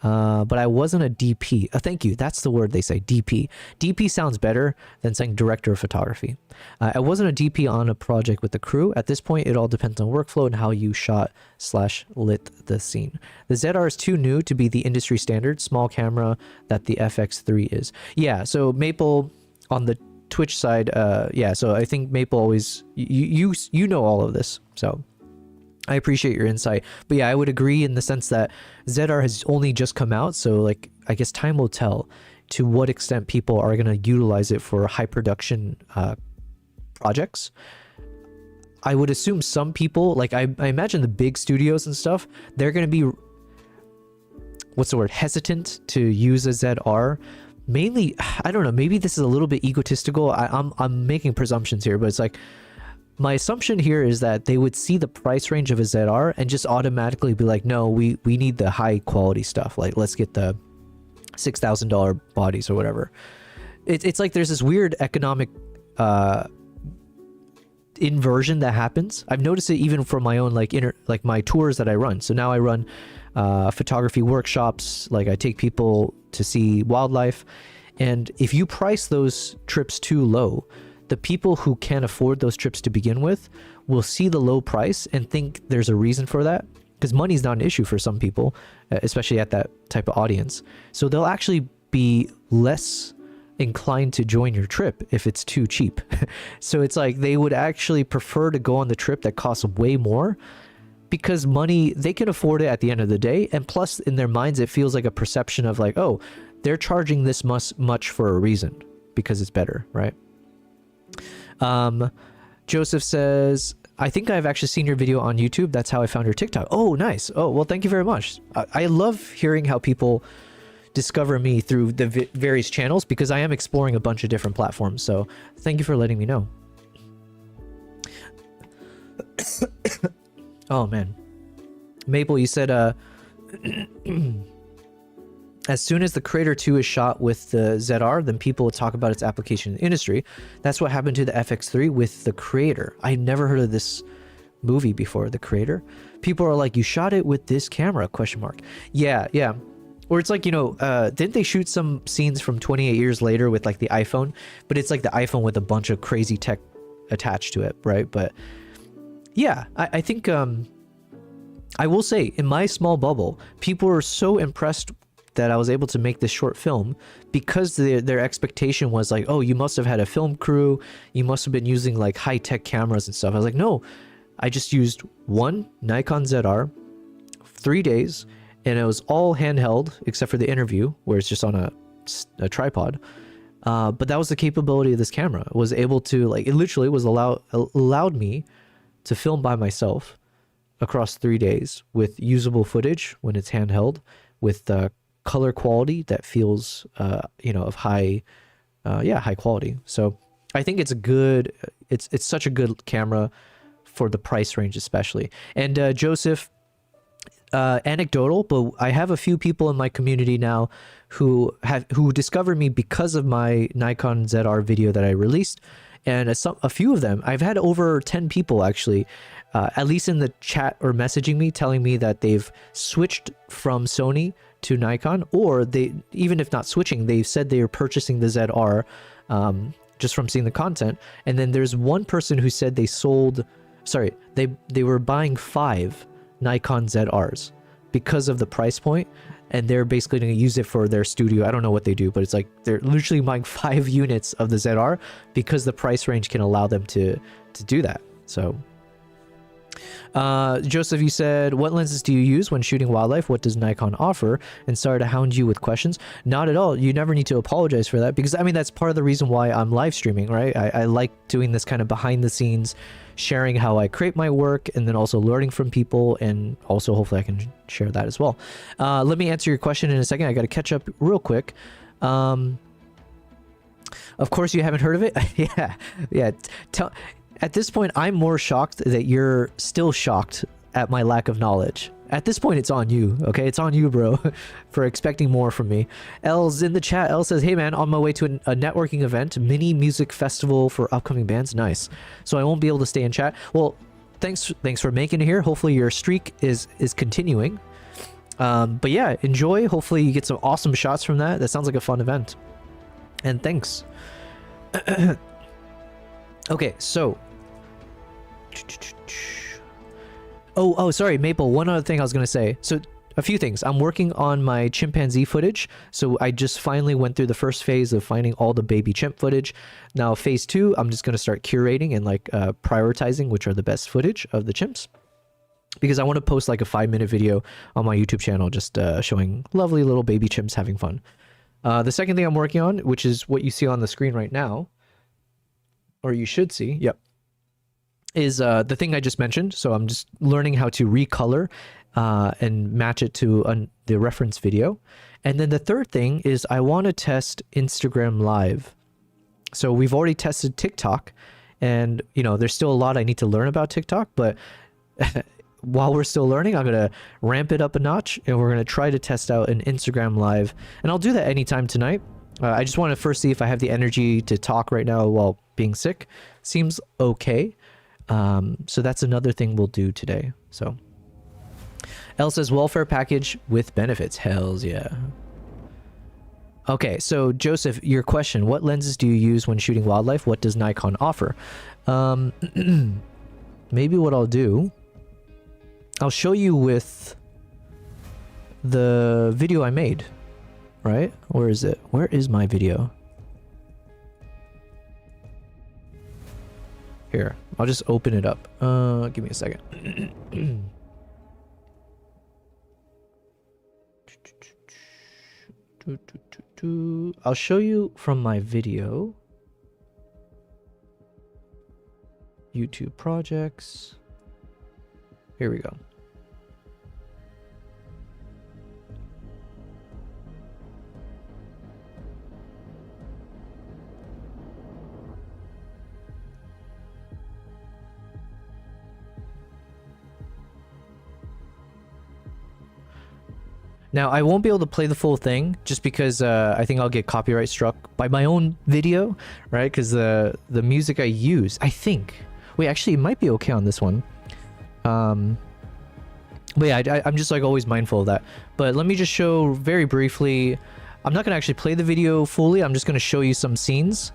But I wasn't a DP. Thank you. That's the word they say, DP. DP sounds better than saying director of photography. I wasn't a DP on a project with the crew. At this point, it all depends on workflow and how you shot/lit the scene. The ZR is too new to be the industry standard small camera that the FX3 is. Yeah, so Maple on the Twitch side, yeah, so I think Maple always, you know all of this, so I appreciate your insight. But yeah, I would agree in the sense that ZR has only just come out, so like I guess time will tell to what extent people are going to utilize it for high production projects. I would assume some people, like I imagine the big studios and stuff, they're going to be, what's the word, hesitant to use a ZR. Mainly, I don't know, maybe this is a little bit egotistical. I'm making presumptions here, but it's like, my assumption here is that they would see the price range of a ZR and just automatically be like, no, we need the high quality stuff. Like, let's get the $6,000 bodies or whatever. It's like there's this weird economic inversion that happens. I've noticed it even from my own like my tours that I run. So now I run photography workshops. Like I take people to see wildlife, and if you price those trips too low, the people who can't afford those trips to begin with will see the low price and think there's a reason for that, because money's not an issue for some people, especially at that type of audience. So they'll actually be less inclined to join your trip if it's too cheap. So it's like they would actually prefer to go on the trip that costs way more, because money, they can afford it at the end of the day. And plus in their minds, it feels like a perception of like, oh, they're charging this much for a reason, because it's better, right? Joseph says, I think I've actually seen your video on YouTube. That's how I found your TikTok. Oh, nice. Oh, well, thank you very much. I love hearing how people discover me through the various channels, because I am exploring a bunch of different platforms. So thank you for letting me know. Oh, man. Maple, you said, as soon as the Creator 2 is shot with the ZR, then people will talk about its application in the industry. That's what happened to the FX3 with the Creator. I never heard of this movie before, the Creator. People are like, you shot it with this camera, question mark. Yeah. Or it's like, you know, didn't they shoot some scenes from 28 years later with like the iPhone? But it's like the iPhone with a bunch of crazy tech attached to it, right? But yeah, I think, I will say, in my small bubble, people were so impressed that I was able to make this short film, because their expectation was like, oh, you must have had a film crew, you must have been using like high-tech cameras and stuff. I was like, no, I just used one Nikon ZR, 3 days, and it was all handheld except for the interview where it's just on a tripod. But that was the capability of this camera. It was able to, like, it literally was allowed me to film by myself across 3 days with usable footage when it's handheld, with color quality that feels you know, of high quality. So I think it's a good, it's such a good camera for the price range especially. And Joseph, anecdotal, but I have a few people in my community now who discovered me because of my Nikon ZR video that I released. And a few of them, I've had over 10 people actually, at least in the chat or messaging me, telling me that they've switched from Sony to Nikon, or they, even if not switching, they've said they are purchasing the ZR just from seeing the content. And then there's one person who said they sold, sorry, they were buying 5 Nikon ZRs because of the price point, and they're basically going to use it for their studio. I don't know what they do, but it's like they're literally buying 5 units of the ZR because the price range can allow them to do that. So Joseph, you said, what lenses do you use when shooting wildlife? What does Nikon offer? And sorry to hound you with questions. Not at all. You never need to apologize for that, because I mean, that's part of the reason why I'm live streaming, right? I like doing this kind of behind the scenes, sharing how I create my work, and then also learning from people, and also hopefully I can share that as well. Let me answer your question in a second. I got to catch up real quick. Of course you haven't heard of it. yeah. At this point, I'm more shocked that you're still shocked at my lack of knowledge. At this point, it's on you, okay? It's on you, bro, for expecting more from me. Elle's in the chat. Elle says, hey, man, on my way to a networking event, mini music festival for upcoming bands. Nice. So I won't be able to stay in chat. Well, thanks for making it here. Hopefully your streak is continuing. But yeah, enjoy. Hopefully you get some awesome shots from that. That sounds like a fun event. And thanks. Okay, so... Oh, sorry, Maple. One other thing I was going to say. So, a few things. I'm working on my chimpanzee footage. So, I just finally went through the first phase of finding all the baby chimp footage. Now, phase 2, I'm just going to start curating and like prioritizing which are the best footage of the chimps. Because I want to post like a 5-minute video on my YouTube channel just showing lovely little baby chimps having fun. The second thing I'm working on, which is what you see on the screen right now, or you should see, yep, is the thing I just mentioned. So I'm just learning how to recolor and match it to the reference video. And then the third thing is I want to test Instagram Live. So we've already tested TikTok, and you know, there's still a lot I need to learn about TikTok, but while we're still learning, I'm going to ramp it up a notch, and we're going to try to test out an Instagram Live. And I'll do that anytime tonight. I just want to first see if I have the energy to talk right now while being sick. Seems okay. So that's another thing we'll do today. So Elle says welfare package with benefits. Hells yeah. Okay, so Joseph, your question, what lenses do you use when shooting wildlife? What does Nikon offer? Maybe what I'll do, I'll show you with the video I made, right? Where is it? Where is my video? Here, I'll just open it up. Give me a second. I'll show you from my video. YouTube projects. Here we go. Now, I won't be able to play the full thing just because I think I'll get copyright struck by my own video, right? Because the music I use, I think... Wait, actually, it might be okay on this one. But yeah, I'm just like always mindful of that. But let me just show very briefly. I'm not going to actually play the video fully. I'm just going to show you some scenes.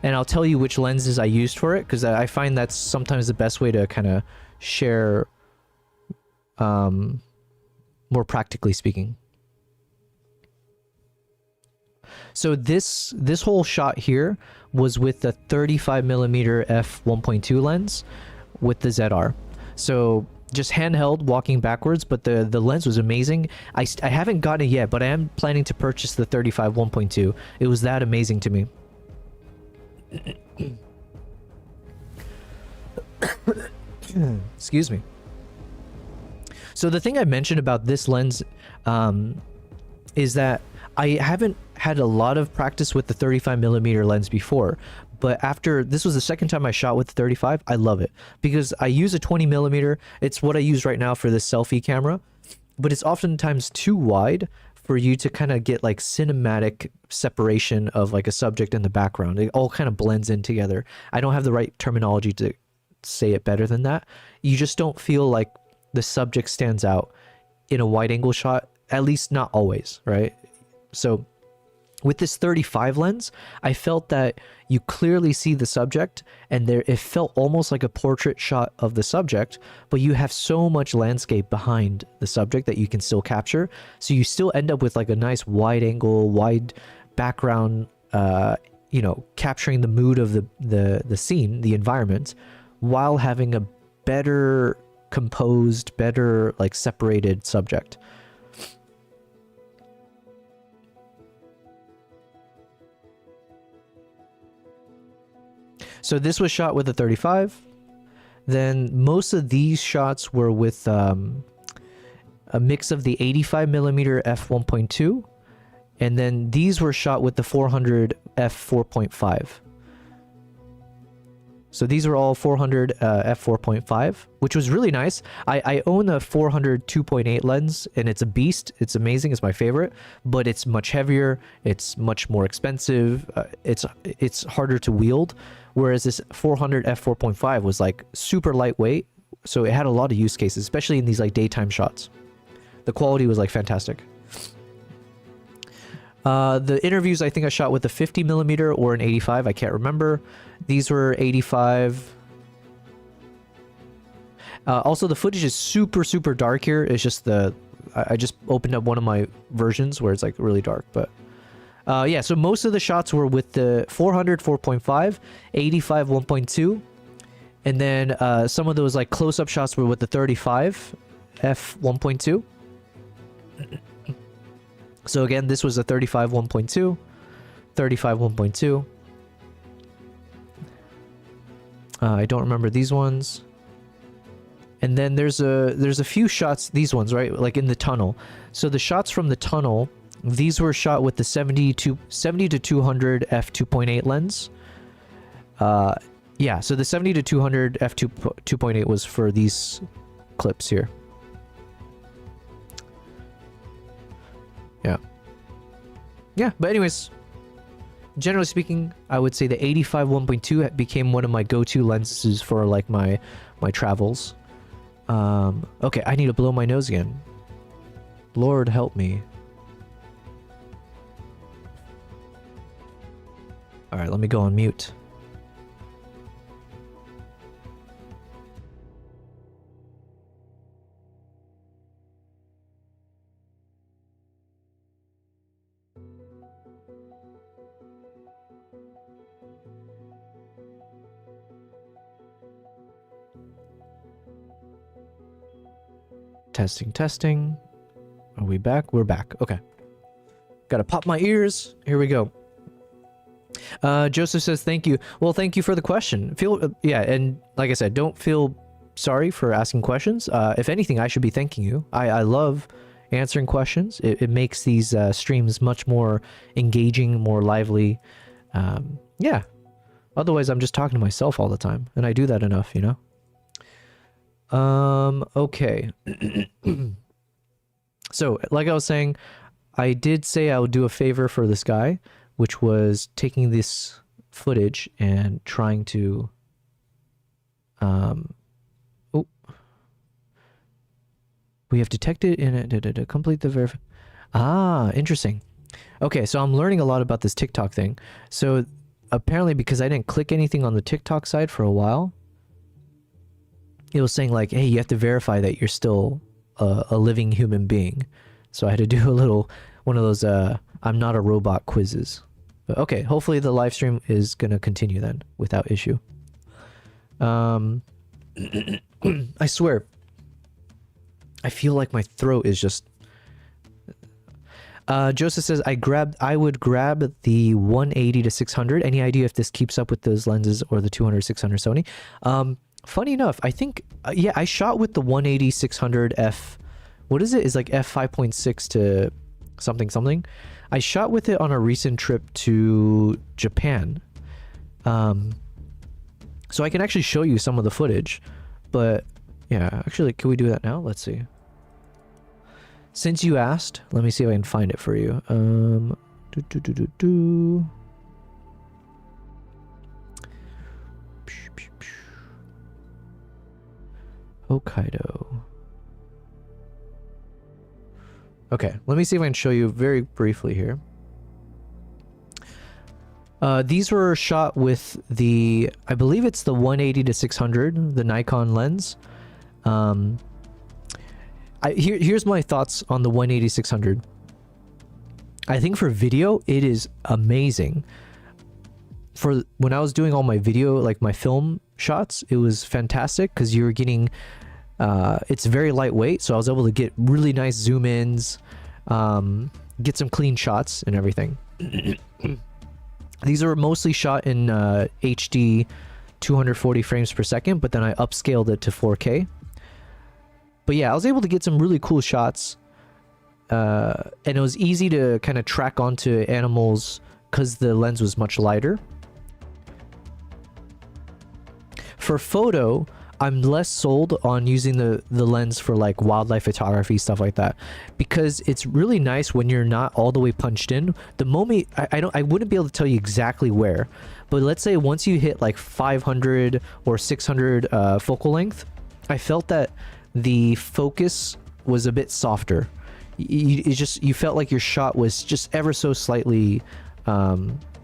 And I'll tell you which lenses I used for it, because I find that's sometimes the best way to kind of share more practically speaking. So this whole shot here was with the 35mm f1.2 lens with the ZR. So just handheld walking backwards, but the lens was amazing. I haven't gotten it yet, but I am planning to purchase the 35 1.2. It was that amazing to me. Excuse me. So the thing I mentioned about this lens is that I haven't had a lot of practice with the 35mm lens before, but after this was the second time I shot with the 35, I love it because I use a 20mm. It's what I use right now for this selfie camera, but it's oftentimes too wide for you to kind of get like cinematic separation of like a subject in the background. It all kind of blends in together. I don't have the right terminology to say it better than that. You just don't feel like the subject stands out in a wide angle shot, at least not always, right? So With this 35 lens, I felt that you clearly see the subject, and there it felt almost like a portrait shot of the subject, but you have so much landscape behind the subject that you can still capture. So you still end up with like a nice wide angle, wide background, you know, capturing the mood of the scene, the environment, while having a better composed, better like separated subject. So this was shot with a 35. Then most of these shots were with a mix of the 85mm f1.2, and then these were shot with the 400 f4.5. So these were all 400 f4.5, which was really nice. I own a 400 2.8 lens, and it's a beast. It's amazing. It's my favorite, but it's much heavier. It's much more expensive. It's harder to wield. Whereas this 400 f4.5 was like super lightweight, so it had a lot of use cases, especially in these like daytime shots. The quality was like fantastic. The interviews I think I shot with a 50mm or an 85, I can't remember. These were 85. Also, the footage is super dark here. It's just I just opened up one of my versions where it's like really dark, but yeah, so most of the shots were with the 400 4.5, 85 1.2, and then some of those like close-up shots were with the 35 f 1.2. So again, this was a 35 1.2, 35 1.2. I don't remember these ones. And then there's a few shots, these ones, right? Like in the tunnel. So the shots from the tunnel, these were shot with the 70 to 200 f2.8 lens. Yeah, so the 70 to 200 f2.8 was for these clips here. Yeah, but anyways, generally speaking, I would say the 85 1.2 became one of my go-to lenses for like my travels. Okay, I need to blow my nose again. Lord help me. All right, let me go on mute. Testing. Are we back? We're back. Okay. Gotta pop my ears. Here we go. Joseph says, thank you. Well, thank you for the question. Yeah, and like I said, don't feel sorry for asking questions. If anything, I should be thanking you. I love answering questions. It makes these streams much more engaging, more lively. Yeah. Otherwise, I'm just talking to myself all the time, and I do that enough, you know? Okay. So, like I was saying, I did say I would do a favor for this guy, which was taking this footage and trying to, oh, we have detected in it, complete the verify. Ah, interesting. Okay, so I'm learning a lot about this TikTok thing. So apparently, because I didn't click anything on the TikTok side for a while, it was saying like, hey, you have to verify that you're still a living human being. So I had to do a little, one of those I'm not a robot quizzes. But okay, hopefully the live stream is going to continue then without issue. I swear, I feel like my throat is just... Joseph says, I would grab the 180 to 600. Any idea if this keeps up with those lenses or the 200 600 Sony? Funny enough, I think, yeah, I shot with the 180 600 f. What is it? It's like f5.6 to something. I shot with it on a recent trip to Japan. So I can actually show you some of the footage. But yeah, actually, can we do that now? Let's see. Since you asked, let me see if I can find it for you. Hokkaido. Okay, let me see if I can show you very briefly here. These were shot with the, I believe it's the 180 to 600, the Nikon lens. Here's my thoughts on the 180 600. I think for video, it is amazing. For when I was doing all my video, like my film shots, it was fantastic because you were getting, it's very lightweight, so I was able to get really nice zoom ins, get some clean shots and everything. These are mostly shot in HD 240 frames per second, but then I upscaled it to 4K. But yeah, I was able to get some really cool shots, and it was easy to kind of track onto animals because the lens was much lighter. For photo, I'm less sold on using the lens for like wildlife photography, stuff like that, because it's really nice when you're not all the way punched in. The moment I wouldn't be able to tell you exactly where, but let's say once you hit like 500 or 600 focal length, I felt that the focus was a bit softer. You felt like your shot was just ever so slightly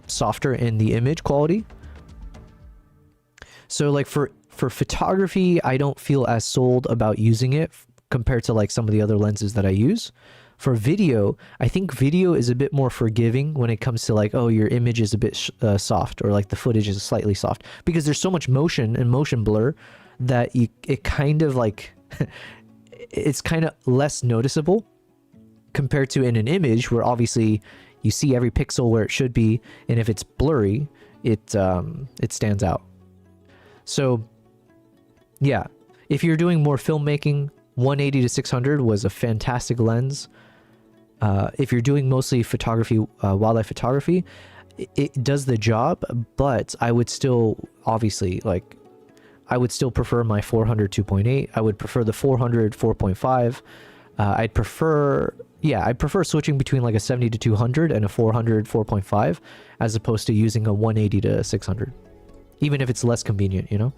softer in the image quality. So like for photography, I don't feel as sold about using it compared to like some of the other lenses that I use. For video, I think video is a bit more forgiving when it comes to like, oh, your image is a bit soft, or like the footage is slightly soft, because there's so much motion and motion blur that it kind of like it's kind of less noticeable compared to in an image where obviously you see every pixel where it should be, and if it's blurry, it stands out. So yeah, if you're doing more filmmaking, 180 to 600 was a fantastic lens. If you're doing mostly photography, wildlife photography, it does the job, but I would still obviously I would still prefer my 400 2.8. I would prefer the 400 4.5. I'd prefer switching between like a 70 to 200 and a 400 4.5 as opposed to using a 180 to 600, even if it's less convenient, you know.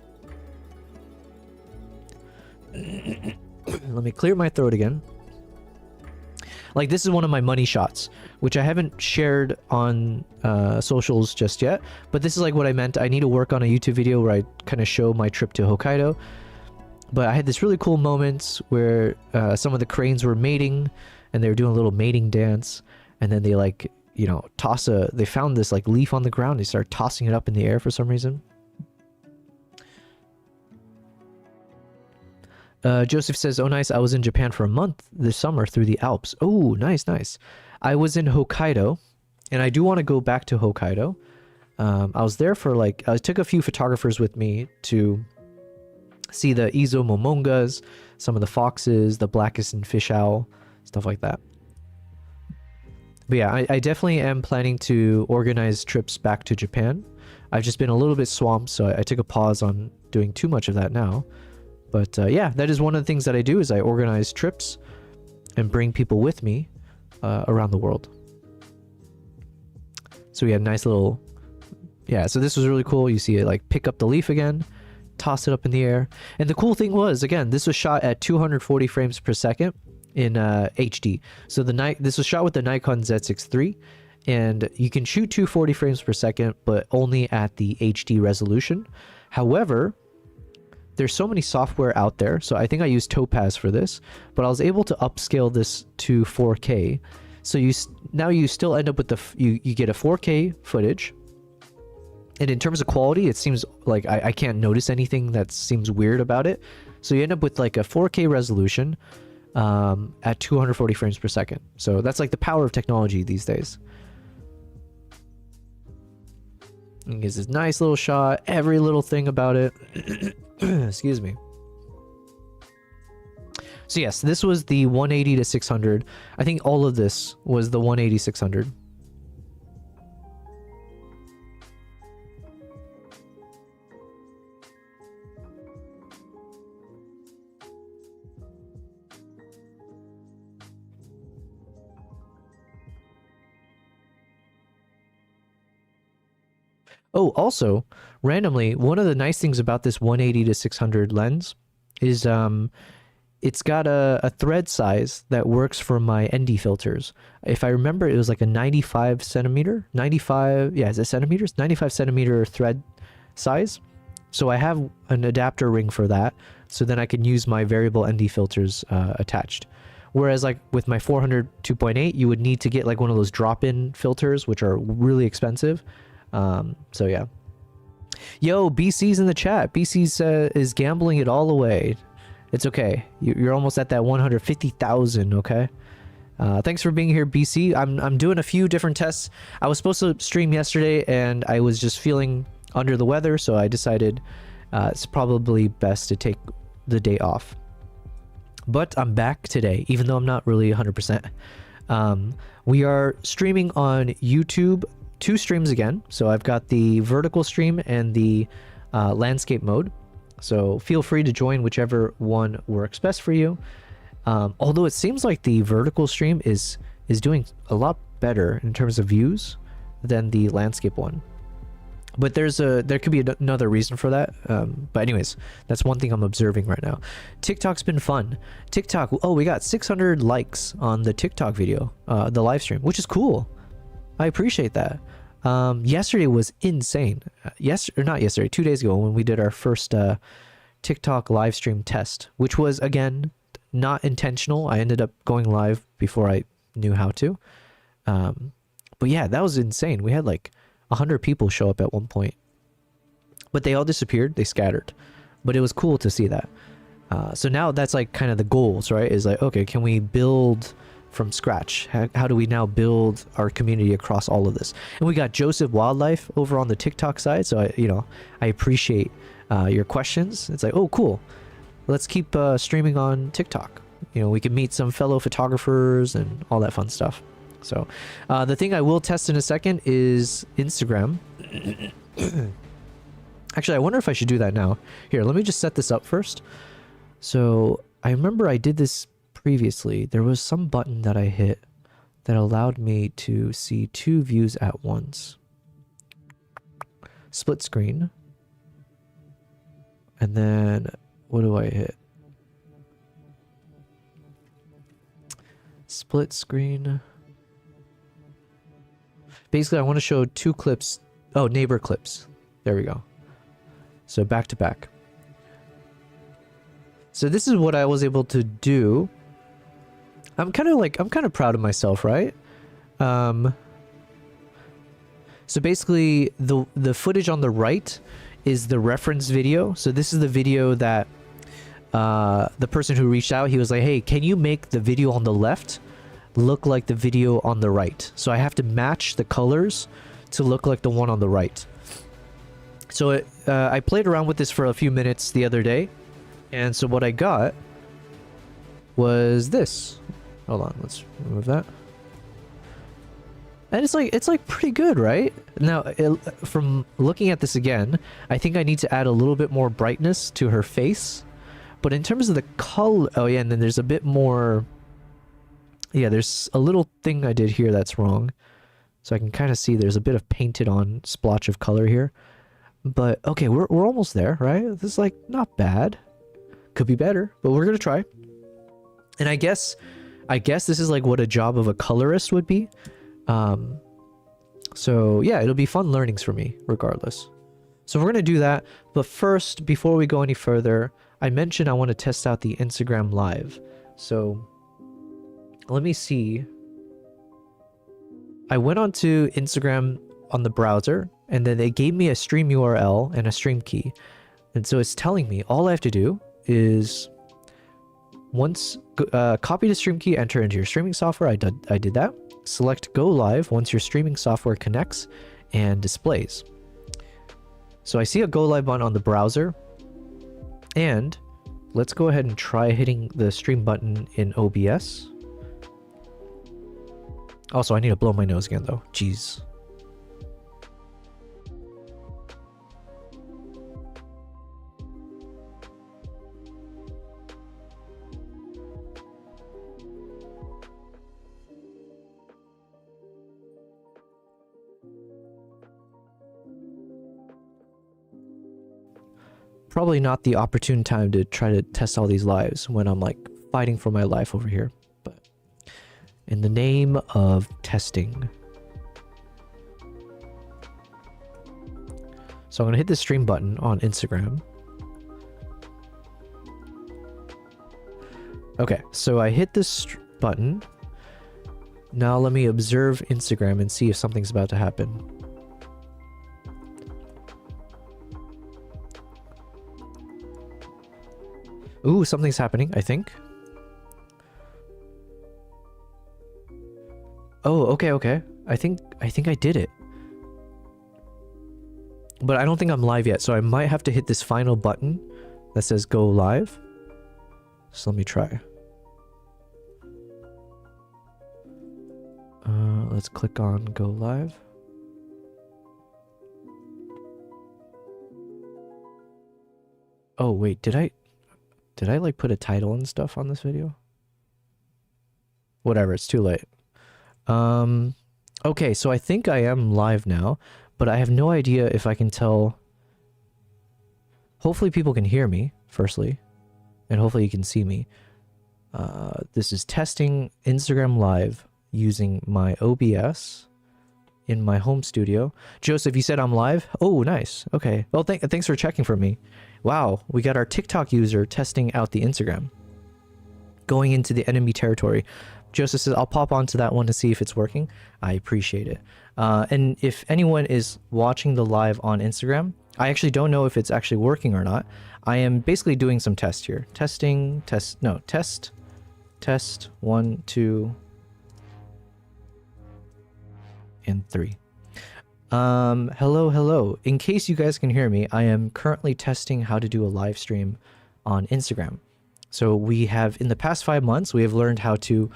Let me clear my throat again. Like, this is one of my money shots, which I haven't shared on socials just yet, but this is like what I meant. I need to work on a YouTube video where I kind of show my trip to Hokkaido. But I had this really cool moment where some of the cranes were mating, and they were doing a little mating dance, and then they like, you know, they found this like leaf on the ground. They started tossing it up in the air for some reason. Joseph says, oh nice, I was in Japan for a month this summer through the Alps. Oh, nice, nice. I was in Hokkaido, and I do want to go back to Hokkaido. I was there for like, I took a few photographers with me to see the Izo momongas, some of the foxes, the black-kissed fish owl, stuff like that. But yeah, I definitely am planning to organize trips back to Japan. I've just been a little bit swamped, so I took a pause on doing too much of that now. But yeah, that is one of the things that I do, is I organize trips and bring people with me around the world. So we had a nice little, yeah, so this was really cool. You see it like pick up the leaf again, toss it up in the air. And the cool thing was, again, this was shot at 240 frames per second in HD. So this was shot with the Nikon Z6 III, and you can shoot 240 frames per second, but only at the HD resolution. However, there's so many software out there, so I think I used Topaz for this, but I was able to upscale this to 4K. So now you still end up with you get a 4K footage, and in terms of quality, it seems like I can't notice anything that seems weird about it. So you end up with like a 4K resolution at 240 frames per second. So that's like the power of technology these days. And gives this nice little shot, every little thing about it. Excuse me. So yes, this was the 180 to 600. I think all of this was the 180 600. Oh, also, randomly, one of the nice things about this 180 to 600 lens is it's got a thread size that works for my ND filters. If I remember, it was like a 95 centimeter, 95, yeah, is it centimeters? 95 centimeter thread size. So I have an adapter ring for that. So then I can use my variable ND filters attached. Whereas like with my 400 2.8, you would need to get like one of those drop-in filters, which are really expensive. So yeah. Yo, BC's in the chat. BC's is gambling it all away. It's okay. You're almost at that 150,000, okay? Thanks for being here, BC. I'm doing a few different tests. I was supposed to stream yesterday, and I was just feeling under the weather, so I decided it's probably best to take the day off. But I'm back today, even though I'm not really 100%. We are streaming on YouTube, 2 streams again. So I've got the vertical stream and the landscape mode. So feel free to join whichever one works best for you. Although it seems like the vertical stream is doing a lot better in terms of views than the landscape one. But there could be another reason for that. But anyways, that's one thing I'm observing right now. TikTok's been fun. TikTok, oh, we got 600 likes on the TikTok video, the live stream, which is cool. I appreciate that. Yesterday was insane. Not yesterday, 2 days ago when we did our first TikTok live stream test, which was, again, not intentional. I ended up going live before I knew how to. But yeah, that was insane. We had like 100 people show up at one point. But they all disappeared. They scattered. But it was cool to see that. So now that's like kind of the goals, right? Is like, okay, can we build from scratch? How do we now build our community across all of this? And we got Joseph Wildlife over on the TikTok side. So I appreciate your questions. It's like, oh, cool. Let's keep streaming on TikTok. We can meet some fellow photographers and all that fun stuff. So the thing I will test in a second is Instagram. Actually, I wonder if I should do that now. Here, let me just set this up first. So I remember I did this previously. There was some button that I hit that allowed me to see 2 views at once. Split screen. And then what do I hit? Split screen. Basically, I want to show 2 clips. Oh, neighbor clips. There we go. So back to back. So this is what I was able to do. I'm kind of proud of myself, right? So basically, the footage on the right is the reference video. So this is the video that the person who reached out, he was like, hey, can you make the video on the left look like the video on the right? So I have to match the colors to look like the one on the right. So I played around with this for a few minutes the other day, and so what I got was this. Hold on, let's remove that. And it's like pretty good, right? Now, from looking at this again, I think I need to add a little bit more brightness to her face. But in terms of the color, oh yeah, and then there's a bit more. Yeah, there's a little thing I did here that's wrong. So I can kind of see there's a bit of painted on splotch of color here. But okay, we're almost there, right? This is like not bad. Could be better, but we're gonna try. And I guess this is like what a job of a colorist would be. So yeah, it'll be fun learnings for me regardless. So we're gonna do that. But first, before we go any further, I mentioned I want to test out the Instagram Live. So let me see. I went onto Instagram on the browser, and then they gave me a stream URL and a stream key. And so it's telling me all I have to do is copy the stream key, enter into your streaming software. I did that. Select go live once your streaming software connects and displays. So I see a go live button on the browser, and let's go ahead and try hitting the stream button in OBS. Also, I need to blow my nose again though. Jeez. Probably not the opportune time to try to test all these lives when I'm like fighting for my life over here. But in the name of testing. So I'm going to hit the stream button on Instagram. Okay, so I hit this button. Now let me observe Instagram and see if something's about to happen. Ooh, something's happening, I think. Oh, okay. I think I did it. But I don't think I'm live yet, so I might have to hit this final button that says go live. So let me try. Let's click on go live. Oh wait, did I like put a title and stuff on this video? Whatever, it's too late. Okay, so I think I am live now, but I have no idea if I can tell. Hopefully people can hear me, firstly, and hopefully you can see me. This is testing Instagram Live using my OBS in my home studio. Joseph, you said I'm live? Oh, nice. Okay. Well, thanks for checking for me. Wow, we got our TikTok user testing out the Instagram. Going into the enemy territory. Joseph says, I'll pop onto that one to see if it's working. I appreciate it. And if anyone is watching the live on Instagram, I actually don't know if it's actually working or not. I am basically doing some tests here. Test, 1, 2, and 3. Hello. In case you guys can hear me, I am currently testing how to do a live stream on Instagram. So we have, in the past 5 months, we have learned how to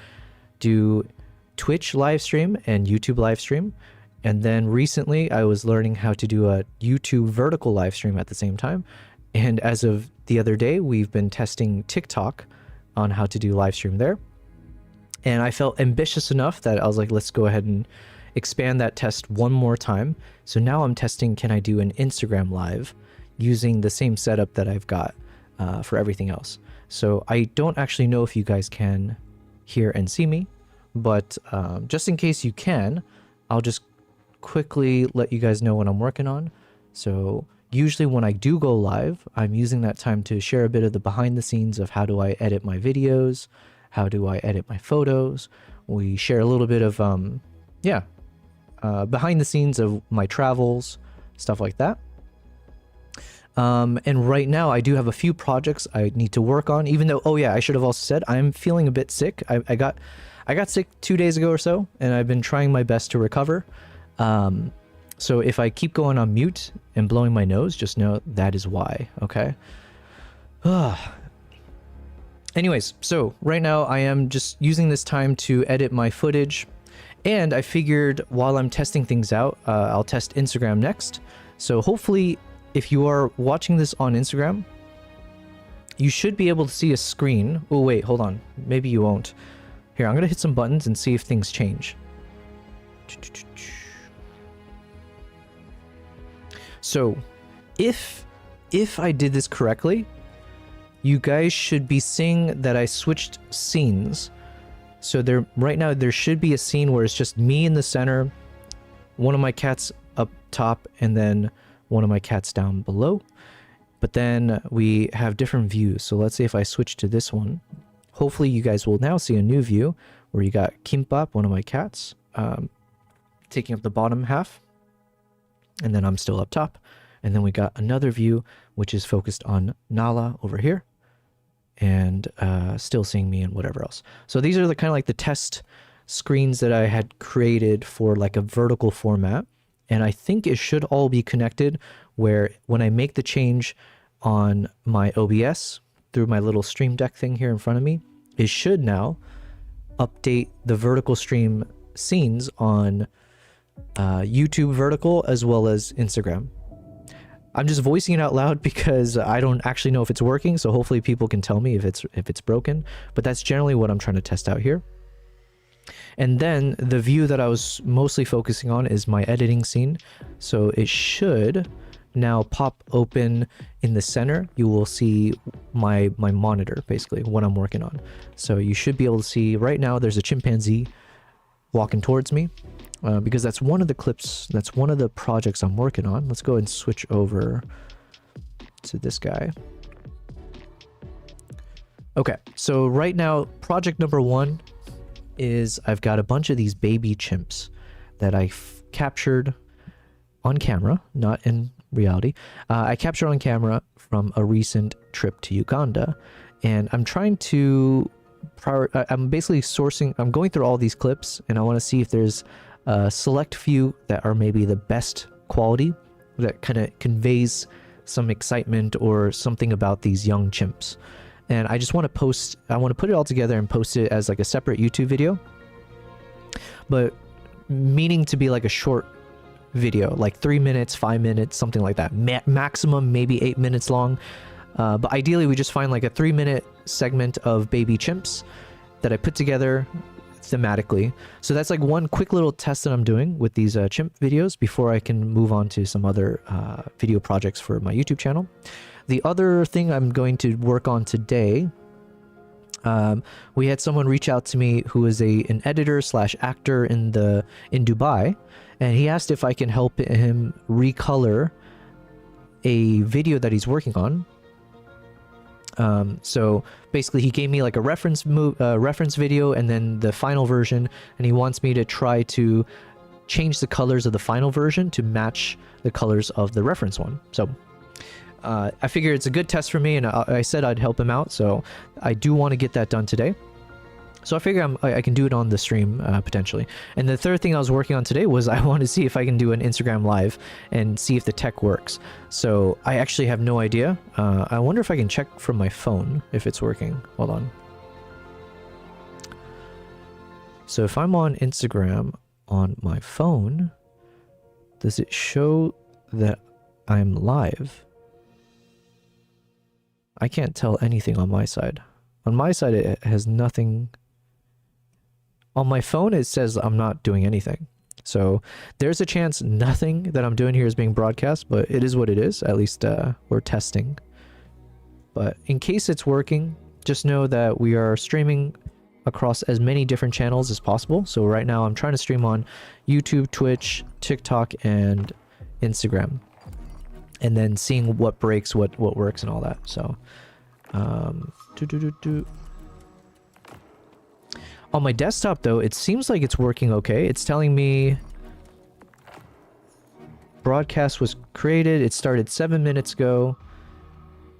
do Twitch live stream and YouTube live stream. And then recently I was learning how to do a YouTube vertical live stream at the same time. And as of the other day, we've been testing TikTok on how to do live stream there. And I felt ambitious enough that I was like, let's go ahead and expand that test one more time. So now I'm testing, can I do an Instagram live using the same setup that I've got for everything else. So I don't actually know if you guys can hear and see me, but just in case you can, I'll just quickly let you guys know what I'm working on. So usually when I do go live, I'm using that time to share a bit of the behind the scenes of how do I edit my videos, how do I edit my photos. We share a little bit of behind the scenes of my travels, stuff like that. And right now I do have a few projects I need to work on, even though, oh yeah, I should have also said I'm feeling a bit sick. I got sick 2 days ago or so, and I've been trying my best to recover. So if I keep going on mute and blowing my nose, just know that is why, okay? Anyways, so right now I am just using this time to edit my footage, and I figured while I'm testing things out, I'll test Instagram next. So hopefully, if you are watching this on Instagram, you should be able to see a screen. Oh wait, hold on. Maybe you won't. Here, I'm gonna hit some buttons and see if things change. So, if I did this correctly, you guys should be seeing that I switched scenes. So right now there should be a scene where it's just me in the center, one of my cats up top, and then one of my cats down below. But then we have different views. So let's say if I switch to this one, hopefully you guys will now see a new view where you got Kimbap, one of my cats, taking up the bottom half. And then I'm still up top. And then we got another view, which is focused on Nala over here. And still seeing me and whatever else. So these are the kind of like the test screens that I had created for like a vertical format. And I think it should all be connected, where when I make the change on my OBS through my little stream deck thing here in front of me, it should now update the vertical stream scenes on YouTube vertical as well as Instagram. I'm just voicing it out loud because I don't actually know if it's working, so hopefully people can tell me if it's broken. But that's generally what I'm trying to test out here. And then the view that I was mostly focusing on is my editing scene. So it should now pop open in the center, you will see my monitor, basically what I'm working on. So you should be able to see right now there's a chimpanzee walking towards me, because that's one of the clips, that's one of the projects I'm working on. Let's go and switch over to this guy. Okay, so right now project number 1 is I've got a bunch of these baby chimps that I captured on camera, not in reality. I captured on camera from a recent trip to Uganda, and I'm trying to I'm basically sourcing, I'm going through all these clips, and I want to see if there's a select few that are maybe the best quality that kind of conveys some excitement or something about these young chimps. And I just want to post, I want to put it all together and post it as like a separate YouTube video, but meaning to be like a short video, like 3 minutes, 5 minutes, something like that. Maximum maybe 8 minutes long. But ideally we just find like a 3-minute segment of baby chimps that I put together thematically. So that's like one quick little test that I'm doing with these chimp videos before I can move on to some other video projects for my YouTube channel. The other thing I'm going to work on today, we had someone reach out to me who is an editor slash actor in Dubai, and he asked if I can help him recolor a video that he's working on. So basically he gave me like a reference video and then the final version, and he wants me to try to change the colors of the final version to match the colors of the reference one. So I figure it's a good test for me, and I said I'd help him out, so I do want to get that done today. So I figure I can do it on the stream, potentially. And the third thing I was working on today was I want to see if I can do an Instagram live and see if the tech works. So I actually have no idea. I wonder if I can check from my phone if it's working. Hold on. So if I'm on Instagram on my phone, does it show that I'm live? I can't tell anything on my side. On my side, it has nothing. On my phone, it says I'm not doing anything. So there's a chance nothing that I'm doing here is being broadcast, but it is what it is. At least we're testing. But in case it's working, just know that we are streaming across as many different channels as possible. So right now I'm trying to stream on YouTube, Twitch, TikTok, and Instagram. And then seeing what breaks, what works, and all that. So, on my desktop though, it seems like it's working okay. It's telling me broadcast was created. It started 7 minutes ago,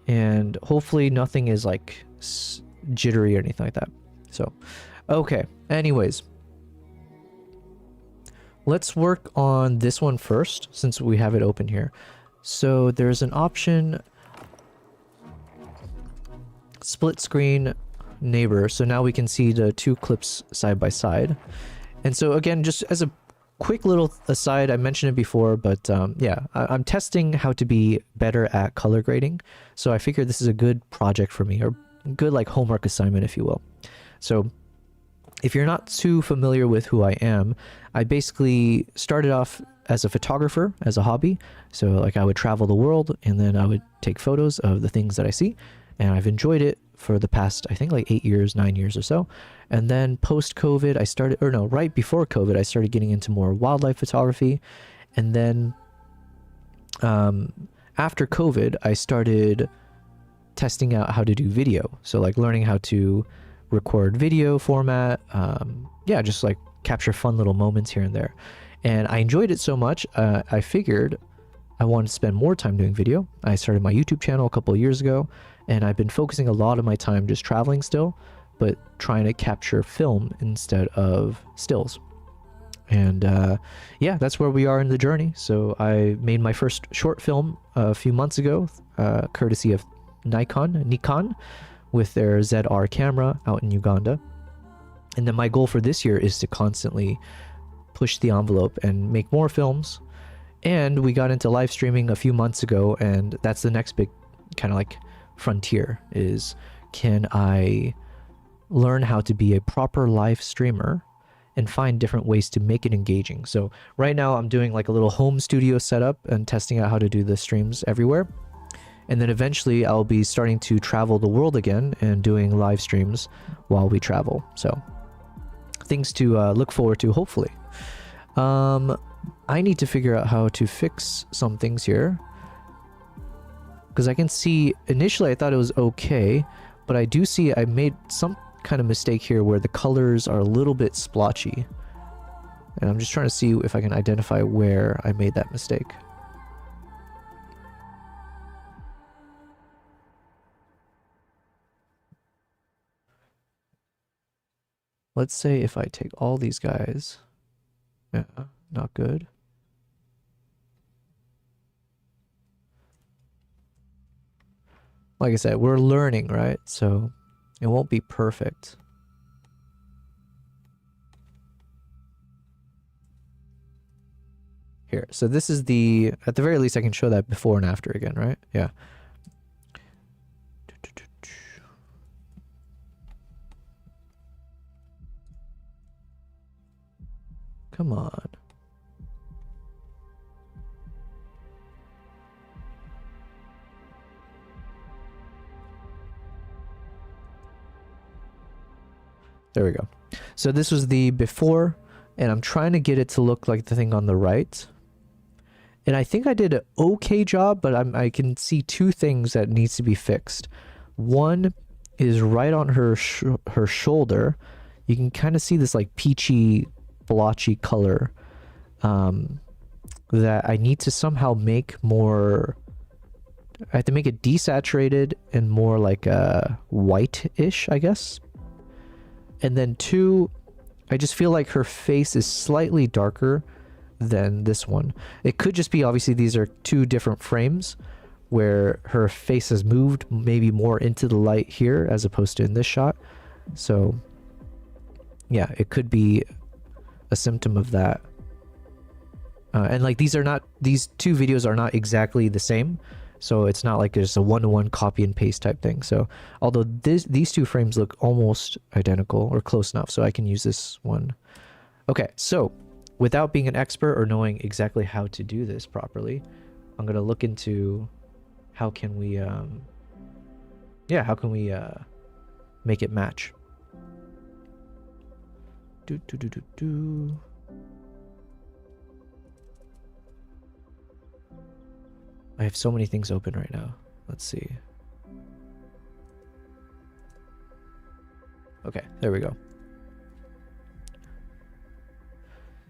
and hopefully nothing is like jittery or anything like that. So, okay. Anyways, let's work on this one first since we have it open here. So there's an option, split screen neighbor. So now we can see the two clips side by side. And so again, just as a quick little aside, I mentioned it before, but yeah, I'm testing how to be better at color grading. So I figured this is a good project for me, or good like homework assignment, if you will. So if you're not too familiar with who I am, I basically started off as a photographer, as a hobby. So like I would travel the world and then I would take photos of the things that I see. And I've enjoyed it for the past, I think like 8 years, 9 years or so. And then post-COVID, I started, or no, right before COVID, I started getting into more wildlife photography. And then after COVID, I started testing out how to do video. So like learning how to record video format. Yeah, just like capture fun little moments here and there. And I enjoyed it so much, I figured I wanted to spend more time doing video. I started my YouTube channel a couple of years ago, and I've been focusing a lot of my time just traveling still, but trying to capture film instead of stills. And yeah, that's where we are in the journey. So I made my first short film a few months ago, courtesy of Nikon, with their ZR camera out in Uganda. And then my goal for this year is to constantly push the envelope and make more films. And we got into live streaming a few months ago, and that's the next big kind of like frontier, is can I learn how to be a proper live streamer and find different ways to make it engaging. So right now I'm doing like a little home studio setup and testing out how to do the streams everywhere. And then eventually I'll be starting to travel the world again and doing live streams while we travel. So things to look forward to, hopefully. I need to figure out how to fix some things here. Because I can see, initially I thought it was okay, but I do see I made some kind of mistake here where the colors are a little bit splotchy. And I'm just trying to see if I can identify where I made that mistake. Let's say if I take all these guys. Yeah, not good. Like I said, we're learning, right? So it won't be perfect. Here, so this is the, at the very least I can show that before and after again, right? Yeah. Come on. There we go. So this was the before, and I'm trying to get it to look like the thing on the right. And I think I did an okay job, but I can see two things that needs to be fixed. One is right on her her shoulder. You can kind of see this like peachy, blotchy color that I need to somehow make more. I have to make it desaturated and more like white-ish, I guess. And then two, I just feel like her face is slightly darker than this one. It could just be, obviously these are two different frames where her face has moved maybe more into the light here as opposed to in this shot. So yeah, it could be a symptom of that. And like these two videos are not exactly the same. So it's not like there's a one-to-one copy and paste type thing. So although these two frames look almost identical or close enough, so I can use this one. Okay, so without being an expert or knowing exactly how to do this properly, I'm going to look into how can we, how can we make it match? I have so many things open right now. Let's see. Okay, there we go.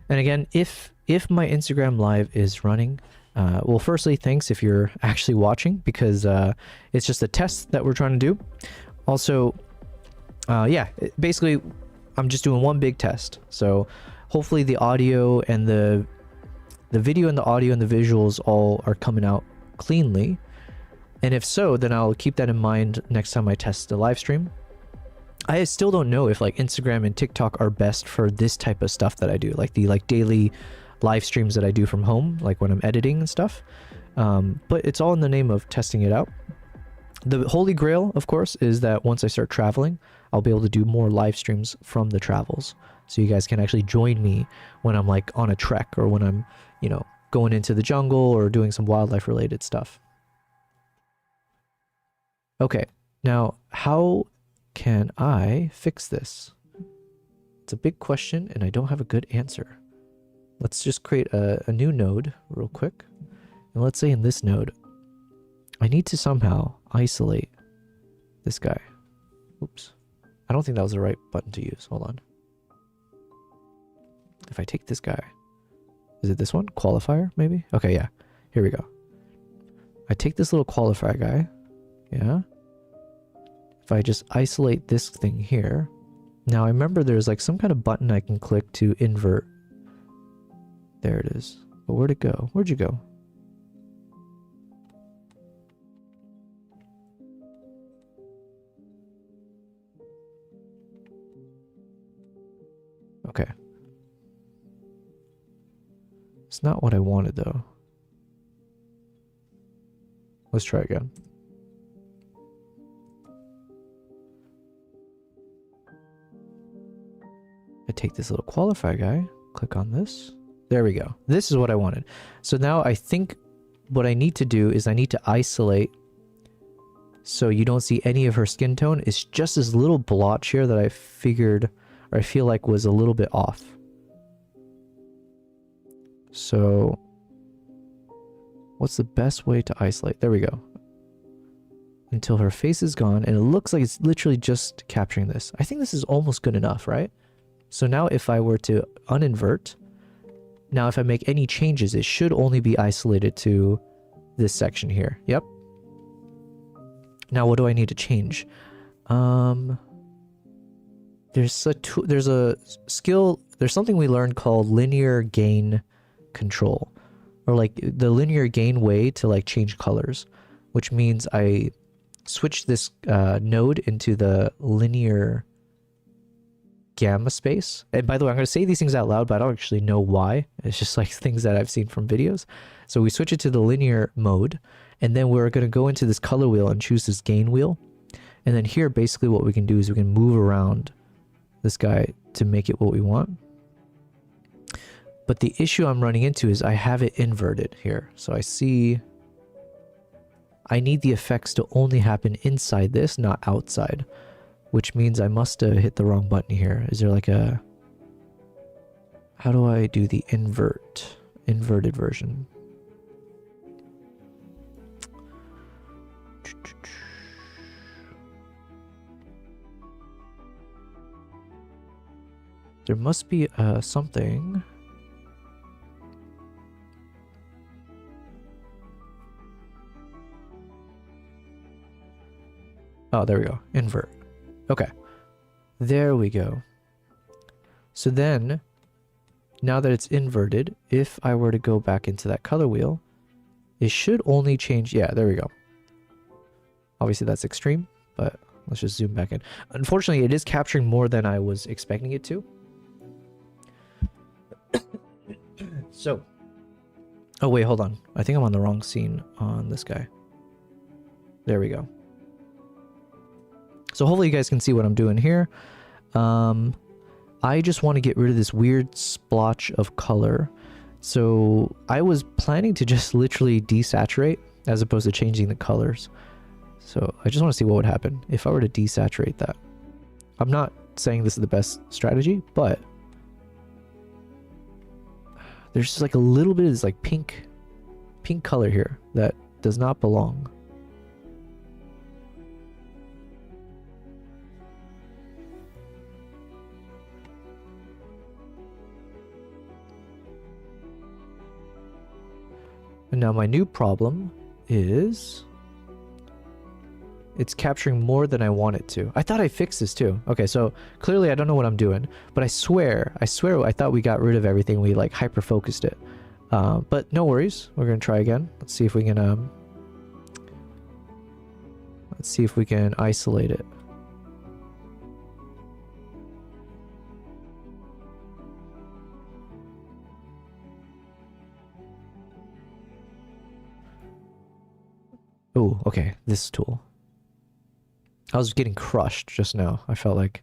And again, if my Instagram live is running, well, firstly, thanks if you're actually watching, because it's just a test that we're trying to do. Also, yeah, basically, I'm just doing one big test. So hopefully the audio and the video and the audio and the visuals all are coming out cleanly. And if so, then I'll keep that in mind next time I test the live stream. I still don't know if like Instagram and TikTok are best for this type of stuff that I do, like the daily live streams that I do from home, like when I'm editing and stuff. But it's all in the name of testing it out. The holy grail, of course, is that once I start traveling, I'll be able to do more live streams from the travels. So you guys can actually join me when I'm like on a trek or when I'm, you know, going into the jungle or doing some wildlife related stuff. Okay, now how can I fix this? It's a big question and I don't have a good answer. Let's just create a new node real quick. And let's say in this node, I need to somehow isolate this guy. Oops. I don't think that was the right button to use. Hold on. If I take this guy, is it this one? Qualifier, maybe? Okay, yeah. Here we go. I take this little qualifier guy. Yeah. If I just isolate this thing here. Now I remember there's like some kind of button I can click to invert. There it is. But where'd it go? Where'd you go? Okay. It's not what I wanted though. Let's try again. I take this little qualifier guy, click on this. There we go. This is what I wanted. So now I think what I need to do is I need to isolate so you don't see any of her skin tone. It's just this little blotch here that I figured, or I feel like was a little bit off. So what's the best way to isolate? There we go. Until her face is gone, and it looks like it's literally just capturing this. I think this is almost good enough, right? So now if I were to uninvert, now if I make any changes, it should only be isolated to this section here. Yep. Now what do I need to change? There's a skill, there's something we learned called linear gain control, or like the linear gain way to like change colors, which means I switch this node into the linear gamma space. And by the way, I'm going to say these things out loud, but I don't actually know why. It's just like things that I've seen from videos. So we switch it to the linear mode, and then we're going to go into this color wheel and choose this gain wheel. And then here, basically what we can do is we can move around this guy to make it what we want. But the issue I'm running into is I have it inverted here. So I see I need the effects to only happen inside this, not outside, which means I must have hit the wrong button here. Is there like a... How do I do the inverted version? There must be something. Oh, there we go. Invert. Okay. There we go. So then, now that it's inverted, if I were to go back into that color wheel, it should only change... Yeah, there we go. Obviously, that's extreme, but let's just zoom back in. Unfortunately, it is capturing more than I was expecting it to. So... Oh, wait, hold on. I think I'm on the wrong scene on this guy. There we go. So hopefully you guys can see what I'm doing here. I just want to get rid of this weird splotch of color. So I was planning to just literally desaturate as opposed to changing the colors. So I just want to see what would happen if I were to desaturate that. I'm not saying this is the best strategy, but there's just like a little bit of this like pink color here that does not belong. And now my new problem is it's capturing more than I want it to. I thought I fixed this too. Okay, so clearly I don't know what I'm doing, but I swear I thought we got rid of everything. We like hyper focused it. But no worries. We're going to try again. Let's see if we can isolate it. Oh, okay, this tool. I was getting crushed just now. I felt like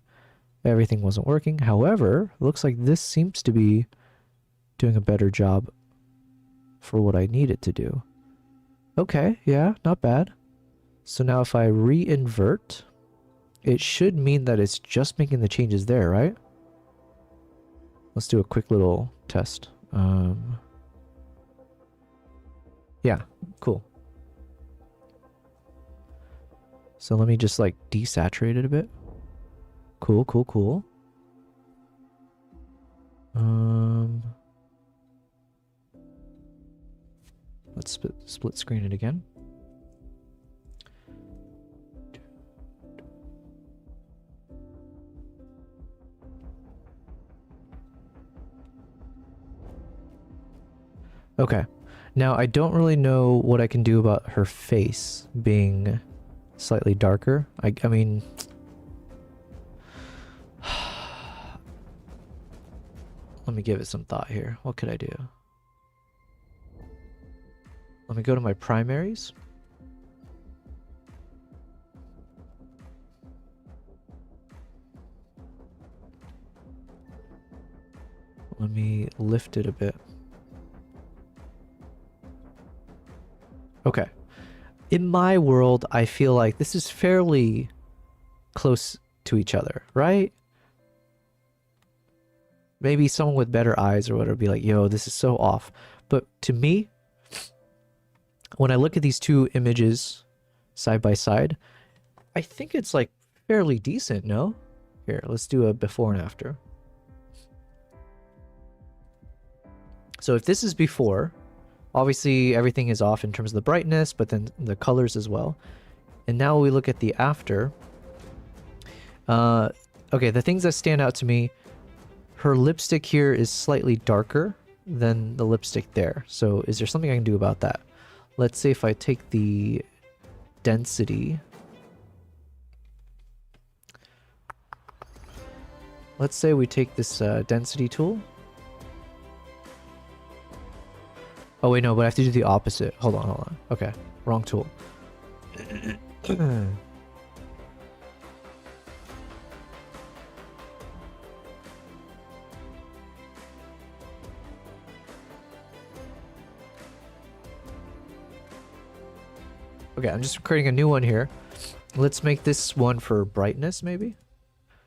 everything wasn't working. However, it looks like this seems to be doing a better job for what I need it to do. Okay, yeah, not bad. So now if I re-invert, it should mean that it's just making the changes there, right? Let's do a quick little test. Yeah, cool. So let me just like desaturate it a bit. Cool, cool, cool. Let's split screen it again. Okay. Now I don't really know what I can do about her face being slightly darker. I mean, let me give it some thought here. What could I do? Let me go to my primaries. Let me lift it a bit. Okay. In my world, I feel like this is fairly close to each other, right? Maybe someone with better eyes or whatever be like, yo, this is so off. But to me, when I look at these two images side by side, I think it's like fairly decent, no? Here, let's do a before and after. So if this is before, obviously everything is off in terms of the brightness, but then the colors as well. And now we look at the after. Okay, the things that stand out to me, her lipstick here is slightly darker than the lipstick there. So is there something I can do about that? Let's say if I take the density. Let's say we take this density tool. Oh wait, no, but I have to do the opposite. Hold on. Okay, wrong tool. Okay, I'm just creating a new one here. Let's make this one for brightness, maybe?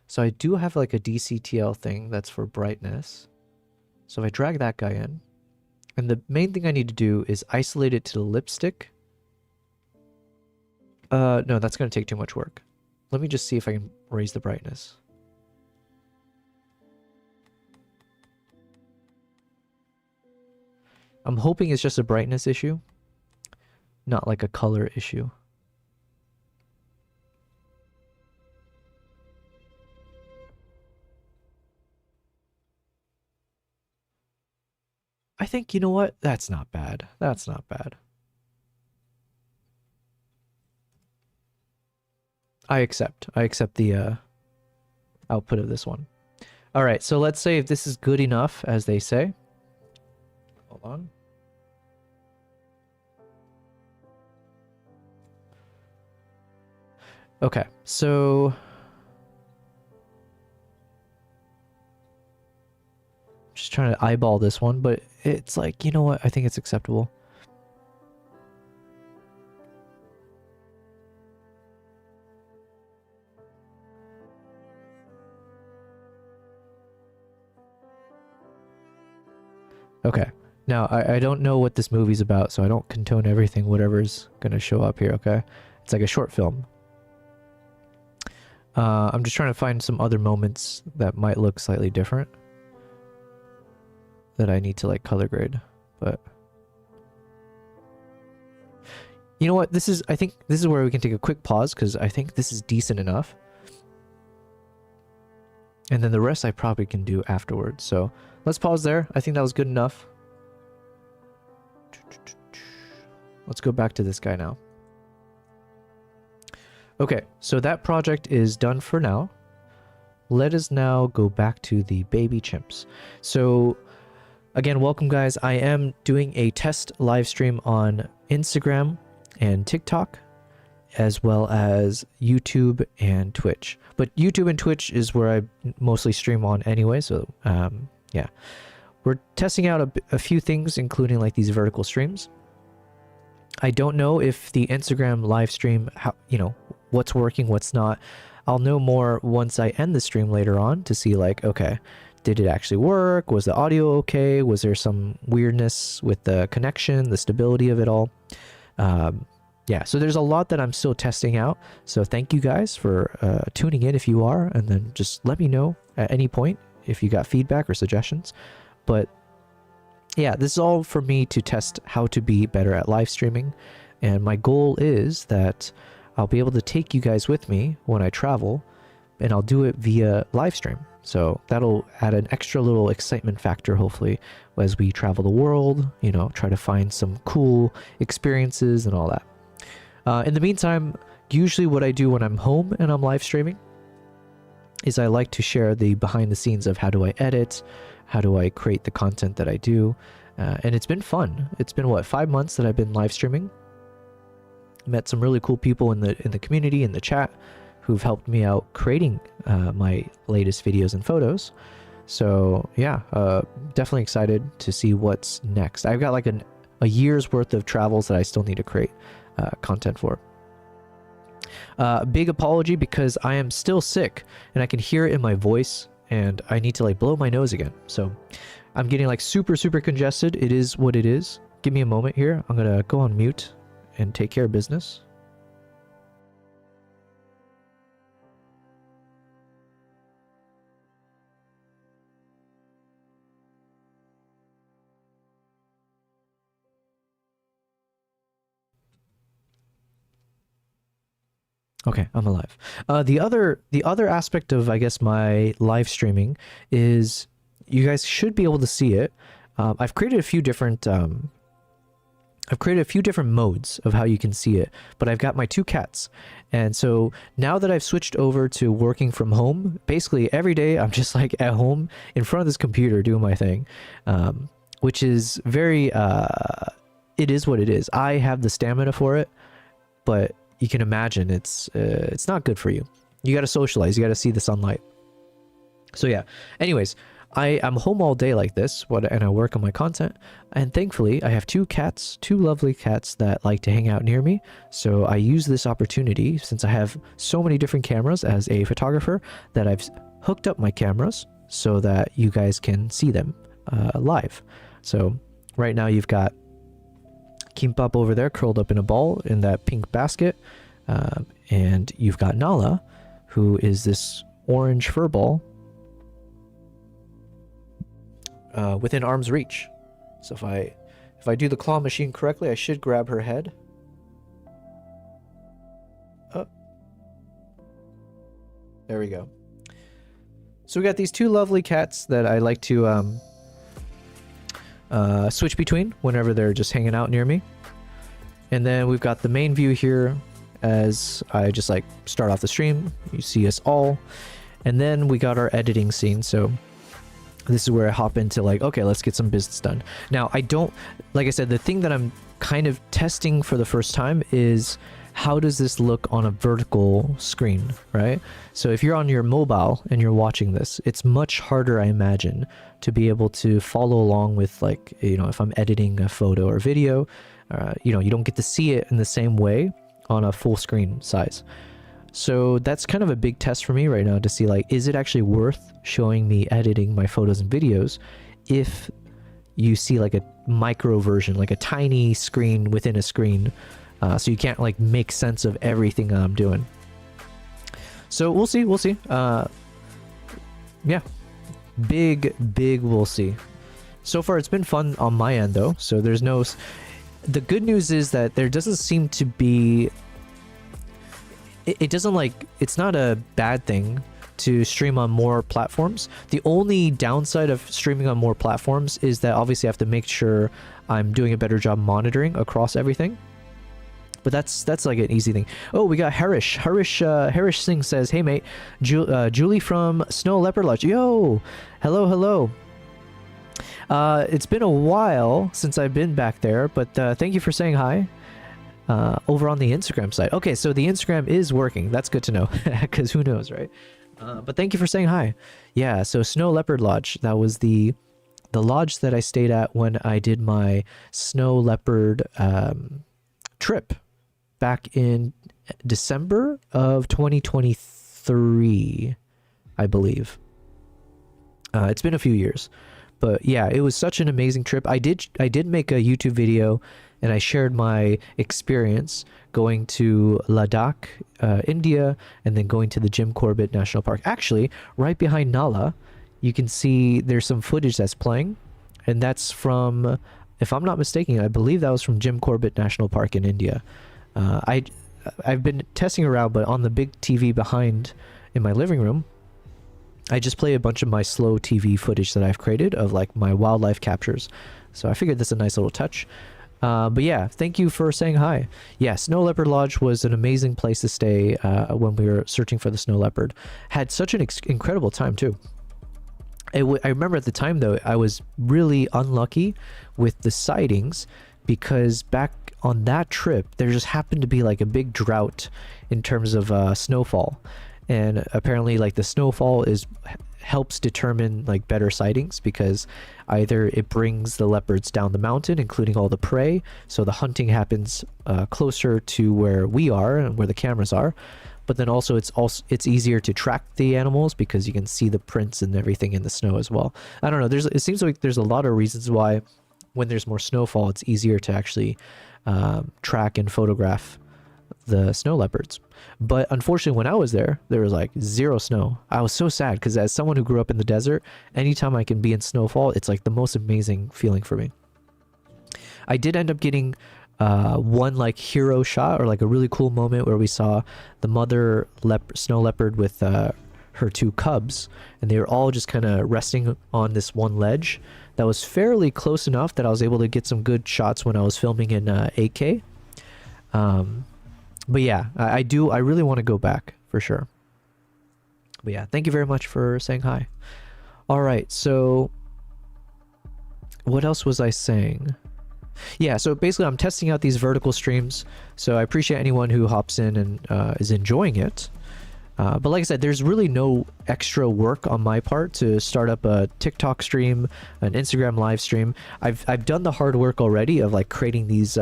So I do have like a DCTL thing that's for brightness. So if I drag that guy in, and the main thing I need to do is isolate it to the lipstick. No, that's going to take too much work. Let me just see if I can raise the brightness. I'm hoping it's just a brightness issue, not like a color issue. I think, you know what? That's not bad. That's not bad. I accept the output of this one. All right, so let's say if this is good enough, as they say. Hold on. Okay, so just trying to eyeball this one, but it's like, you know what? I think it's acceptable. Okay. Now, I don't know what this movie's about, so I don't condone everything, whatever's gonna show up here, okay? It's like a short film. I'm just trying to find some other moments that might look slightly different that I need to like color grade, but you know what? I think this is where we can take a quick pause because I think this is decent enough. And then the rest I probably can do afterwards. So let's pause there. I think that was good enough. Let's go back to this guy now. Okay, so that project is done for now. Let us now go back to the baby chimps. So again, welcome guys. I am doing a test live stream on Instagram and TikTok, as well as YouTube and Twitch. But YouTube and Twitch is where I mostly stream on anyway, so yeah. We're testing out a few things, including like these vertical streams. I don't know if the Instagram live stream, what's working, what's not. I'll know more once I end the stream later on to see like, okay, did it actually work? Was the audio okay? Was there some weirdness with the connection, the stability of it all? Yeah, so there's a lot that I'm still testing out. So thank you guys for tuning in if you are, and then just let me know at any point if you got feedback or suggestions. But yeah, this is all for me to test how to be better at live streaming. And my goal is that I'll be able to take you guys with me when I travel, and I'll do it via live stream. So that'll add an extra little excitement factor, hopefully, as we travel the world, try to find some cool experiences and all that. In the meantime, usually what I do when I'm home and I'm live streaming is I like to share the behind the scenes of how do I edit, how do I create the content that I do, and it's been fun. It's been, what, 5 months that I've been live streaming. Met some really cool people in the community, in the chat, who've helped me out creating my latest videos and photos. So yeah, definitely excited to see what's next. I've got like a year's worth of travels that I still need to create content for. Big apology because I am still sick and I can hear it in my voice and I need to like blow my nose again. So I'm getting like super congested. It is what it is. Give me a moment here. I'm gonna go on mute and take care of business. Okay, I'm alive. The other aspect of, I guess, my live streaming is you guys should be able to see it. I've created a few different modes of how you can see it, but I've got my two cats. And so now that I've switched over to working from home, basically every day I'm just like at home in front of this computer doing my thing, which is very, it is what it is. I have the stamina for it, but you can imagine it's not good for you. You got to socialize. You got to see the sunlight. So yeah. Anyways, I'm home all day like this, and I work on my content. And thankfully, I have two lovely cats that like to hang out near me. So I use this opportunity, since I have so many different cameras as a photographer, that I've hooked up my cameras so that you guys can see them live. So right now you've got Kimbap over there curled up in a ball in that pink basket, and you've got Nala, who is this orange fur ball within arm's reach. So if I do the claw machine correctly, I should grab her head. Oh, there we go. So we got these two lovely cats that I like to switch between whenever they're just hanging out near me. And then we've got the main view here as I just like start off the stream. You see us all. And then we got our editing scene. So this is where I hop into like, okay, let's get some business done. Now, like I said, the thing that I'm kind of testing for the first time is how does this look on a vertical screen, right? So if you're on your mobile and you're watching this, it's much harder, I imagine, to be able to follow along with, like, you know, if I'm editing a photo or video, you know, you don't get to see it in the same way on a full screen size. So that's kind of a big test for me right now to see, like, is it actually worth showing me editing my photos and videos if you see like a micro version, like a tiny screen within a screen, so you can't like make sense of everything I'm doing. So we'll see. Yeah, big we'll see. So far it's been fun on my end though, so there's no... The good news is that there doesn't seem to be... It doesn't, like, it's not a bad thing to stream on more platforms. The only downside of streaming on more platforms is that obviously I have to make sure I'm doing a better job monitoring across everything. But that's like an easy thing. Oh, we got Harish. Harish Singh says, "Hey mate, Julie from Snow Leopard Lodge. Yo, hello. It's been a while since I've been back there, but thank you for saying hi." Over on the Instagram side. Okay, so the Instagram is working. That's good to know, because who knows, right? But thank you for saying hi. Yeah, so Snow Leopard Lodge. That was the lodge that I stayed at when I did my Snow Leopard trip back in December of 2023, I believe. It's been a few years, but yeah, it was such an amazing trip. I did make a YouTube video, and I shared my experience going to Ladakh, India, and then going to the Jim Corbett National Park. Actually, right behind Nala, you can see there's some footage that's playing, and that's from, if I'm not mistaken, I believe that was from Jim Corbett National Park in India. I've been testing around, but on the big TV behind in my living room, I just play a bunch of my slow TV footage that I've created of like my wildlife captures. So I figured that's a nice little touch. But yeah, thank you for saying hi. Yeah, Snow Leopard Lodge was an amazing place to stay when we were searching for the snow leopard. Had such an incredible time too. I remember at the time though, I was really unlucky with the sightings because back on that trip, there just happened to be like a big drought in terms of snowfall. And apparently like the snowfall helps determine like better sightings, because either it brings the leopards down the mountain, including all the prey, so the hunting happens closer to where we are and where the cameras are, but then also it's easier to track the animals because you can see the prints and everything in the snow as well. I don't know, it seems like there's a lot of reasons why when there's more snowfall it's easier to actually track and photograph the snow leopards. But unfortunately, when I was there was like zero snow. I was so sad because as someone who grew up in the desert, anytime I can be in snowfall, it's like the most amazing feeling for me. I did end up getting one like hero shot, or like a really cool moment where we saw the mother snow leopard with her two cubs, and they were all just kind of resting on this one ledge that was fairly close enough that I was able to get some good shots when I was filming in 8K. But yeah, I really want to go back for sure. But yeah, thank you very much for saying hi. All right, so what else was I saying? Yeah, so basically I'm testing out these vertical streams, so I appreciate anyone who hops in and is enjoying it. But like I said, there's really no extra work on my part to start up a TikTok stream, an Instagram live stream. I've done the hard work already of like creating these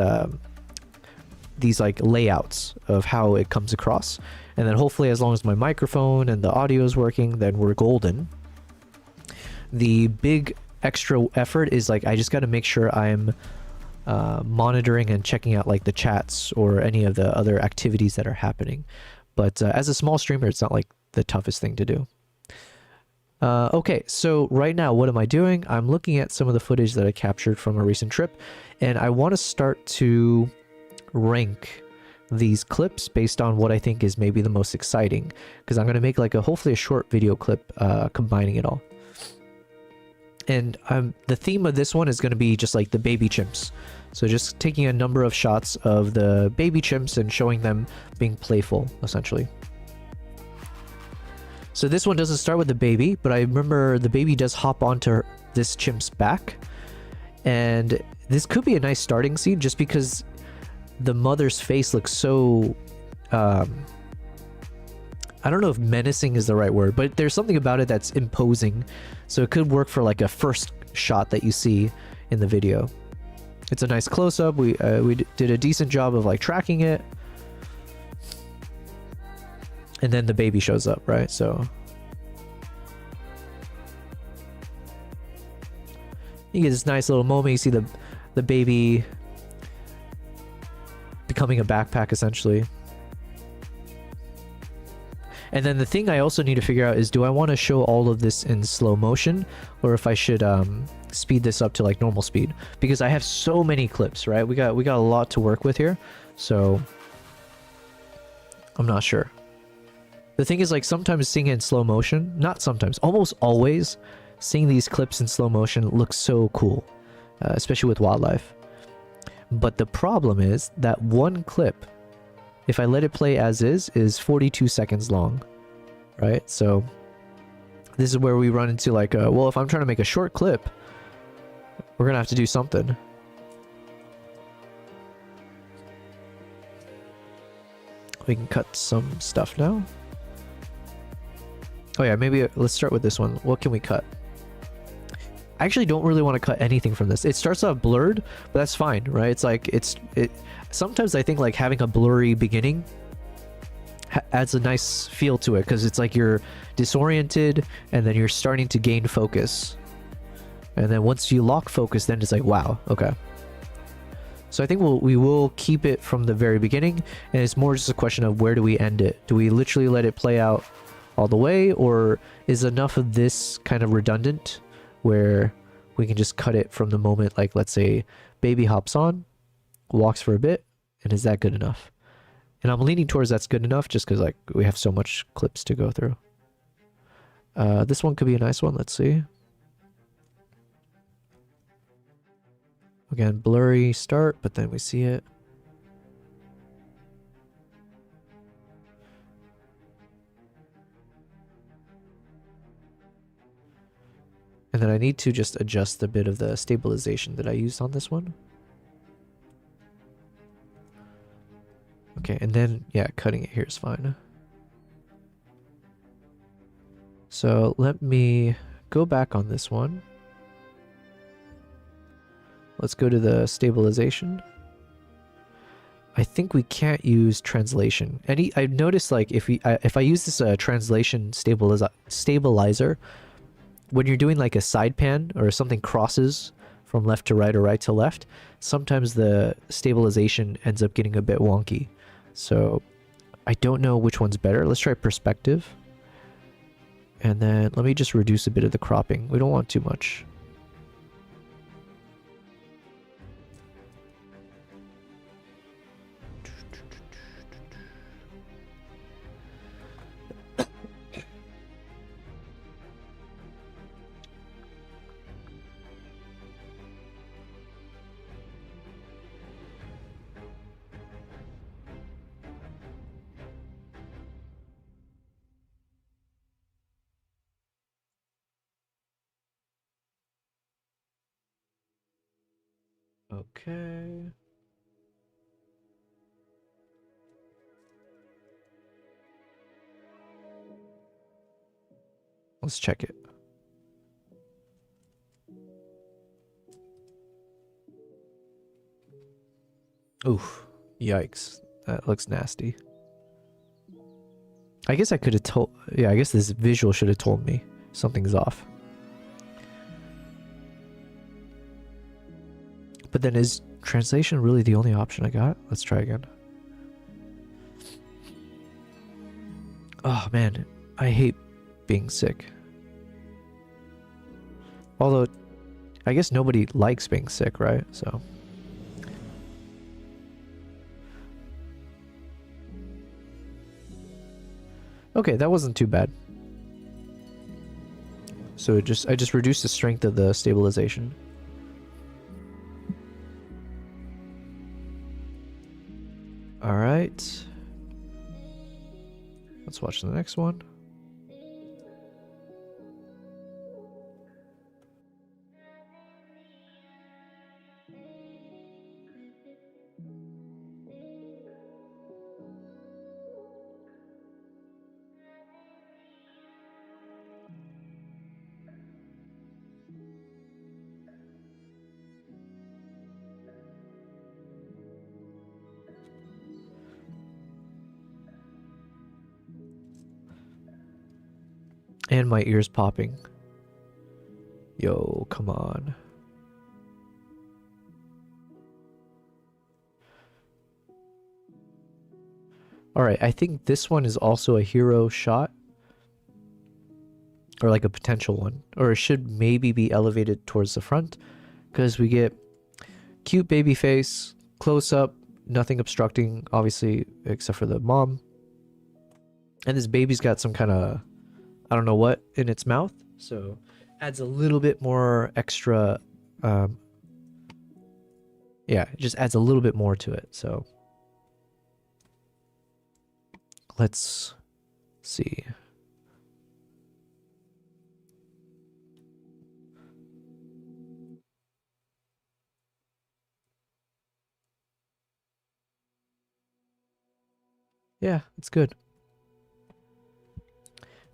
like layouts of how it comes across, and then hopefully as long as my microphone and the audio is working, then we're golden. The big extra effort is like I just got to make sure I'm monitoring and checking out like the chats or any of the other activities that are happening. But as a small streamer, it's not like the toughest thing to do. Okay, so right now, what am I doing? I'm looking at some of the footage that I captured from a recent trip, and I want to start to rank these clips based on what I think is maybe the most exciting, because I'm going to make like hopefully a short video clip combining it all. And the theme of this one is going to be just like the baby chimps. So just taking a number of shots of the baby chimps and showing them being playful, essentially. So this one doesn't start with the baby, but I remember the baby does hop onto this chimp's back. And this could be a nice starting scene just because the mother's face looks so... I don't know if menacing is the right word, but there's something about it that's imposing. So it could work for like a first shot that you see in the video. It's a nice close-up. We did a decent job of like tracking it. And then the baby shows up, right? So you get this nice little moment. You see the baby becoming a backpack, essentially. And then the thing I also need to figure out is, do I want to show all of this in slow motion, or if I should speed this up to like normal speed? Because I have so many clips, right? We got a lot to work with here, so I'm not sure. The thing is, like, sometimes seeing it in slow motion, not sometimes, almost always seeing these clips in slow motion looks so cool, especially with wildlife. But the problem is that one clip, if I let it play as is 42 seconds long, right? So this is where we run into like, well, if I'm trying to make a short clip, we're gonna have to do something. We can cut some stuff now. Oh yeah, maybe let's start with this one. What can we cut? I actually don't really want to cut anything from this. It starts off blurred, but that's fine, right? It's like sometimes I think like having a blurry beginning adds a nice feel to it, because it's like you're disoriented and then you're starting to gain focus. And then once you lock focus, then it's like, wow, okay. So I think we will keep it from the very beginning, and it's more just a question of where do we end it? Do we literally let it play out all the way, or is enough of this kind of redundant where we can just cut it from the moment, like let's say baby hops on, walks for a bit, and is that good enough? And I'm leaning towards that's good enough just because like we have so much clips to go through. This one could be a nice one. Let's see. Again, blurry start, but then we see it. And then I need to just adjust a bit of the stabilization that I used on this one. Okay, and then, yeah, cutting it here is fine. So let me go back on this one. Let's go to the stabilization. I think we can't use translation. I've noticed like if I use this translation stabilizer, when you're doing like a side pan or something crosses from left to right or right to left, sometimes the stabilization ends up getting a bit wonky. So I don't know which one's better. Let's try perspective. And then let me just reduce a bit of the cropping. We don't want too much. Okay. Let's check it. Oof. Yikes. That looks nasty. I guess I could have told... Yeah, I guess this visual should have told me something's off. But then is translation really the only option I got? Let's try again. Oh, man. I hate being sick. Although, I guess nobody likes being sick, right? So... Okay, that wasn't too bad. So I just reduced the strength of the stabilization. All right. Let's watch the next one. And my ears popping. Yo, come on. Alright, I think this one is also a hero shot. Or like a potential one. Or it should maybe be elevated towards the front. Because we get cute baby face, close up, nothing obstructing, obviously, except for the mom. And this baby's got some kind of... I don't know what in its mouth, so adds a little bit more extra. Yeah, it just adds a little bit more to it. So let's see. Yeah, it's good.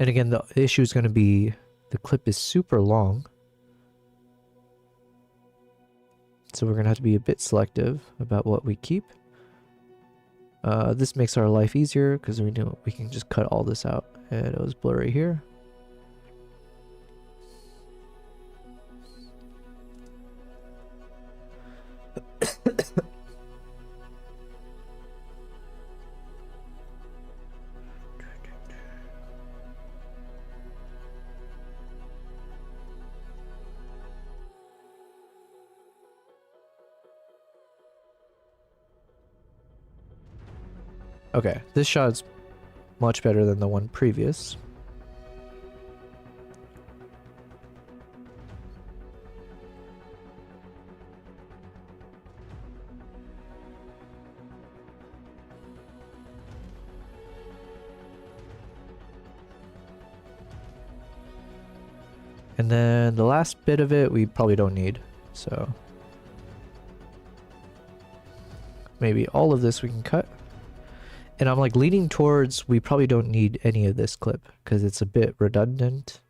And again, the issue is going to be the clip is super long. So we're going to have to be a bit selective about what we keep. This makes our life easier because we know we can just cut all this out. And it was blurry here. Okay, this shot's much better than the one previous. And then the last bit of it we probably don't need, so maybe all of this we can cut. And I'm like leaning towards we probably don't need any of this clip because it's a bit redundant.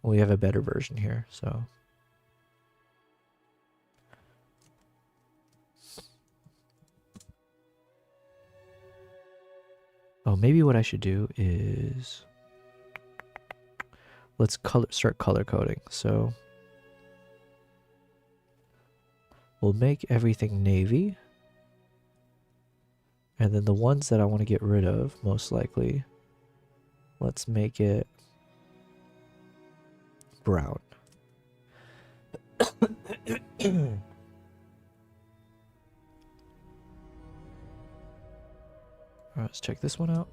We have a better version here, so. Oh, maybe what I should do is let's start color coding. So we'll make everything navy. And then the ones that I want to get rid of, most likely, let's make it brown. Alright, let's check this one out.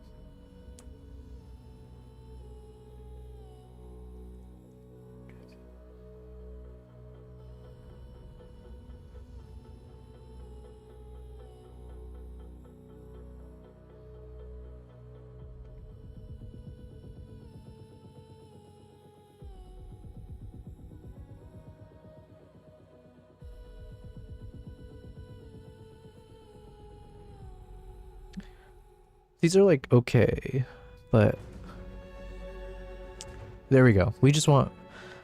These are like okay, but there we go. We just want,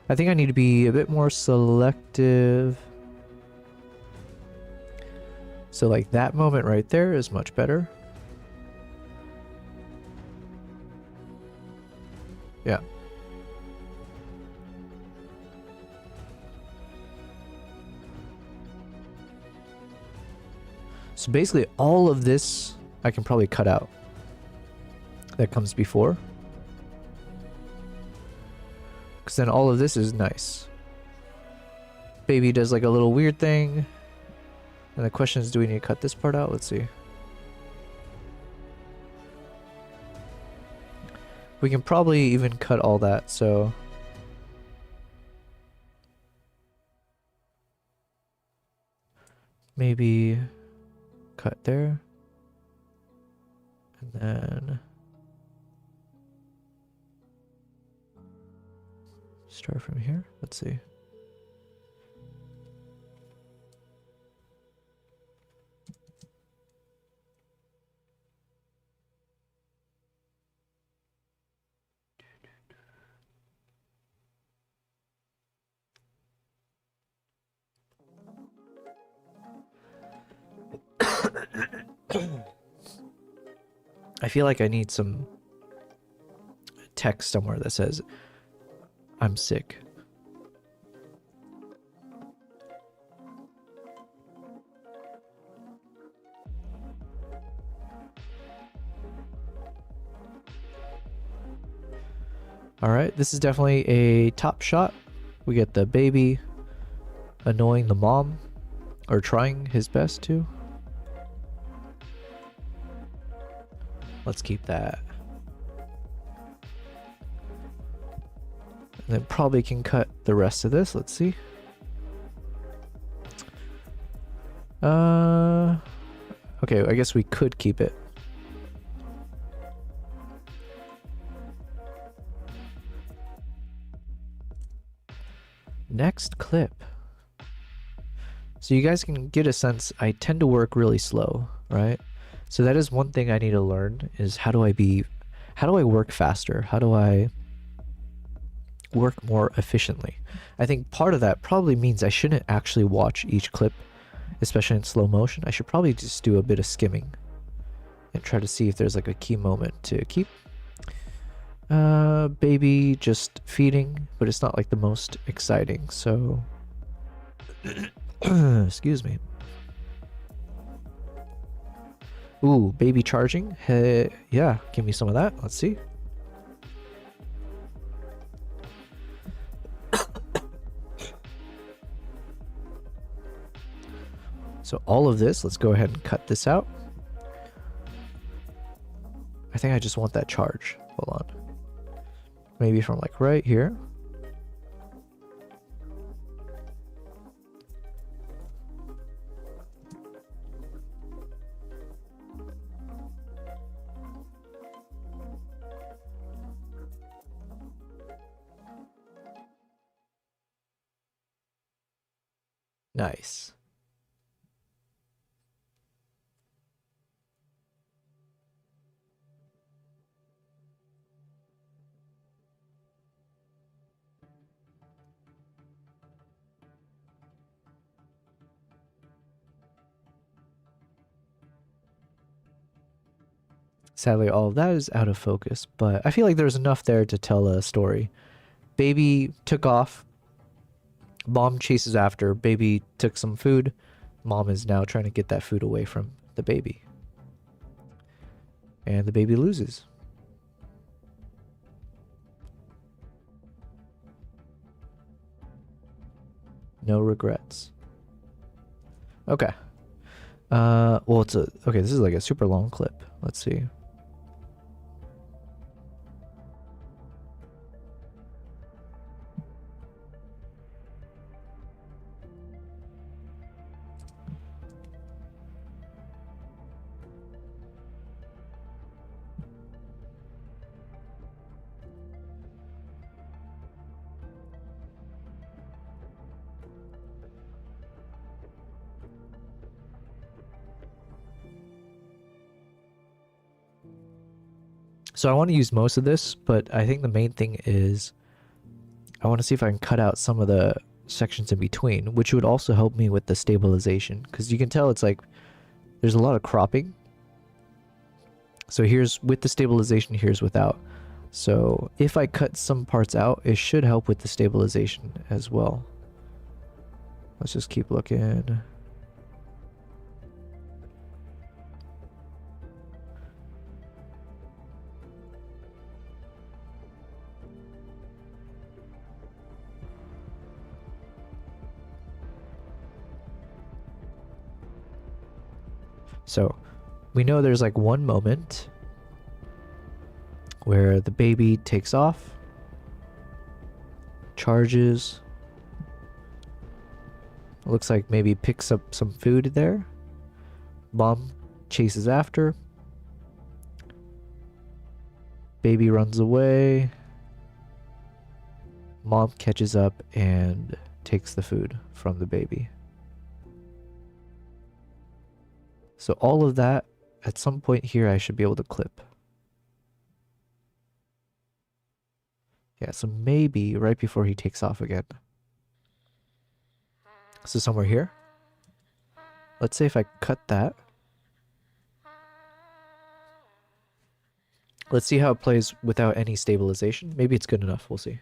I think I need to be a bit more selective. So like that moment right there is much better. Yeah. So basically all of this I can probably cut out. That comes before. Because then all of this is nice. Baby does like a little weird thing. And the question is, do we need to cut this part out? Let's see. We can probably even cut all that, so... maybe cut there. And then... start from here. Let's see. I feel like I need some text somewhere that says, I'm sick. Alright, this is definitely a top shot. We get the baby annoying the mom, or trying his best to. Let's keep that. And then probably can cut the rest of this. Let's see. Okay, I guess we could keep it. Next clip. So you guys can get a sense, I tend to work really slow, right? So that is one thing I need to learn, is how do I work faster? How do I work more efficiently? I think part of that probably means I shouldn't actually watch each clip, especially in slow motion. I should probably just do a bit of skimming and try to see if there's like a key moment to keep. Baby just feeding, but it's not like the most exciting, so excuse me. Ooh, baby charging. Hey, yeah, give me some of that. Let's see. So all of this, let's go ahead and cut this out. I think I just want that charge. Hold on. Maybe from like right here. Nice. Sadly, all of that is out of focus, but I feel like there's enough there to tell a story. Baby took off. Mom chases after. Baby took some food. Mom is now trying to get that food away from the baby. And the baby loses. No regrets. Okay. Well, okay, this is like a super long clip. Let's see. So I want to use most of this, but I think the main thing is I want to see if I can cut out some of the sections in between, which would also help me with the stabilization, because you can tell it's like there's a lot of cropping. So here's with the stabilization, here's without. So if I cut some parts out, it should help with the stabilization as well. Let's just keep looking. So we know there's like one moment where the baby takes off, charges, looks like maybe picks up some food there. Mom chases after. Baby runs away. Mom catches up and takes the food from the baby. So all of that, at some point here, I should be able to clip. Yeah, so maybe right before he takes off again. So somewhere here. Let's say if I cut that. Let's see how it plays without any stabilization. Maybe it's good enough. We'll see.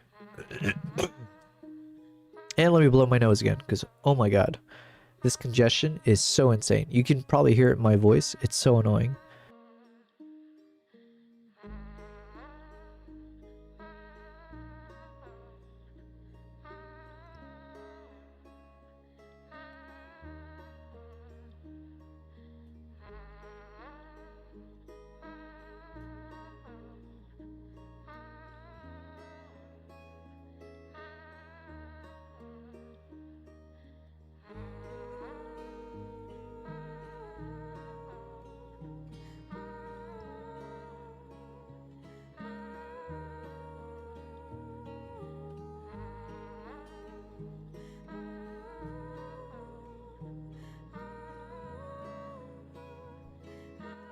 And let me blow my nose again, because oh my god. This congestion is so insane. You can probably hear it in my voice. It's so annoying.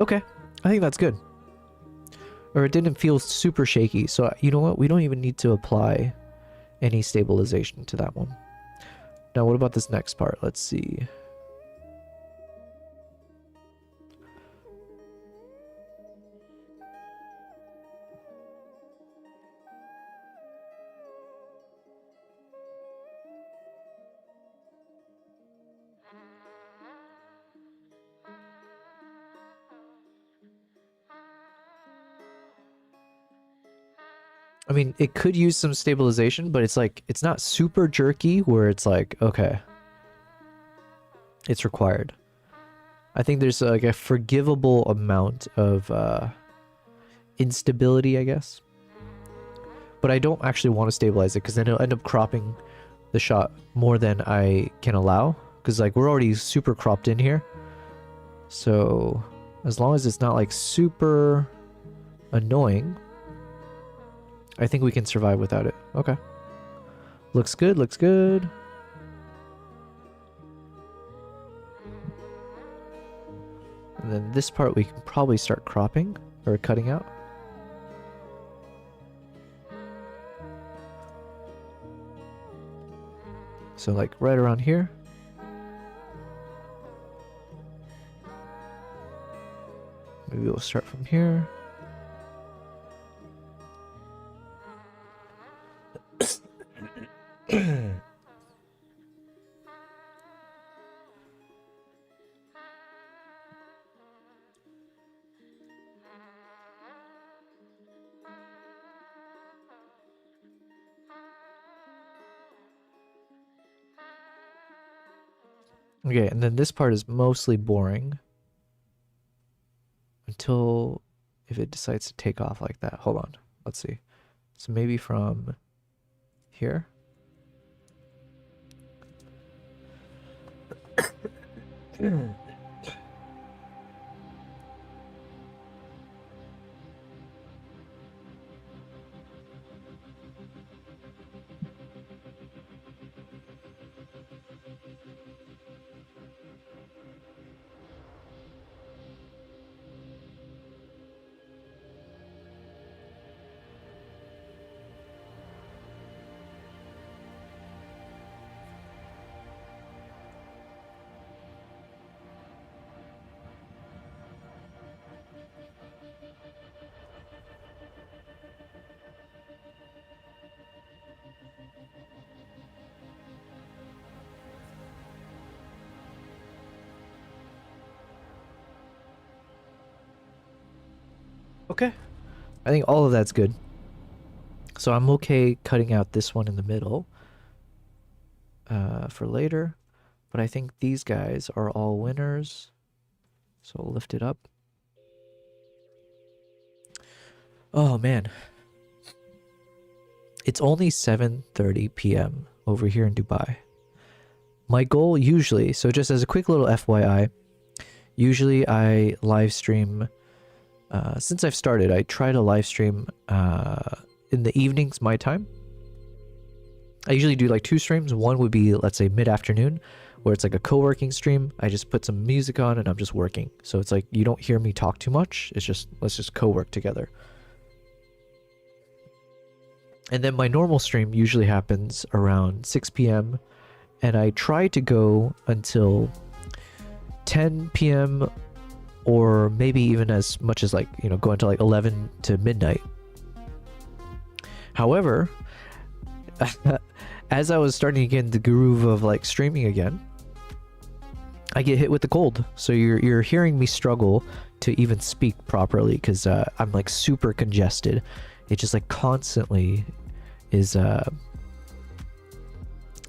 Okay, I think that's good. Or it didn't feel super shaky, so you know what? We don't even need to apply any stabilization to that one. Now, what about this next part? Let's see. I mean, it could use some stabilization, but it's like, it's not super jerky where it's like, okay, it's required. I think there's like a forgivable amount of instability, I guess. But I don't actually want to stabilize it because then it'll end up cropping the shot more than I can allow. Because like we're already super cropped in here. So as long as it's not like super annoying, I think we can survive without it. Okay. Looks good, looks good. And then this part we can probably start cropping or cutting out. So like right around here. Maybe we'll start from here. Okay, and then this part is mostly boring until if it decides to take off like that. Hold on. Let's see. So maybe from here. Okay. I think all of that's good. So I'm okay cutting out this one in the middle for later. But I think these guys are all winners. So I'll lift it up. Oh man. It's only 7:30 p.m. over here in Dubai. My goal usually, so just as a quick little FYI, usually I live stream, since I've started, I try to live stream in the evenings, my time. I usually do like 2 streams. One would be, let's say, mid-afternoon, where it's like a co-working stream. I just put some music on and I'm just working. So it's like you don't hear me talk too much. It's just, let's just co-work together. And then my normal stream usually happens around 6 p.m. and I try to go until 10 p.m. or maybe even as much as, like, you know, go until like 11 to midnight. However, as I was starting to get in the groove of like streaming again, I get hit with the cold. So you're hearing me struggle to even speak properly because I'm like super congested. It just like constantly is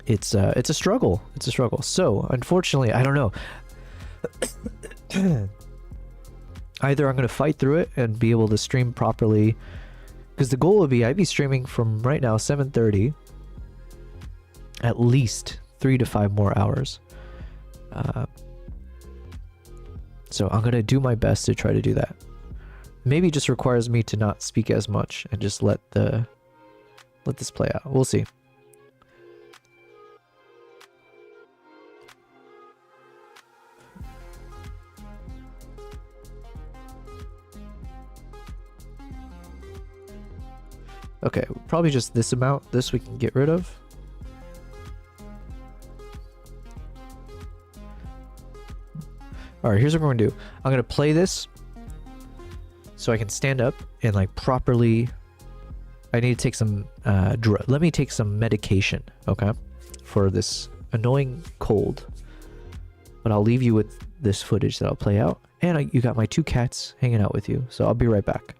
it's a struggle. It's a struggle. So unfortunately, I don't know. Either I'm gonna fight through it and be able to stream properly, because the goal would be I'd be streaming from right now 7:30 at least 3 to 5 more hours. So I'm gonna do my best to try to do that. Maybe it just requires me to not speak as much and just let this play out. We'll see. Okay, probably just this amount. This we can get rid of. All right, here's what we're gonna do. I'm gonna play this so I can stand up and like properly. I need to take some let me take some medication, okay, for this annoying cold. But I'll leave you with this footage that I'll play out. And you got my 2 cats hanging out with you, so I'll be right back.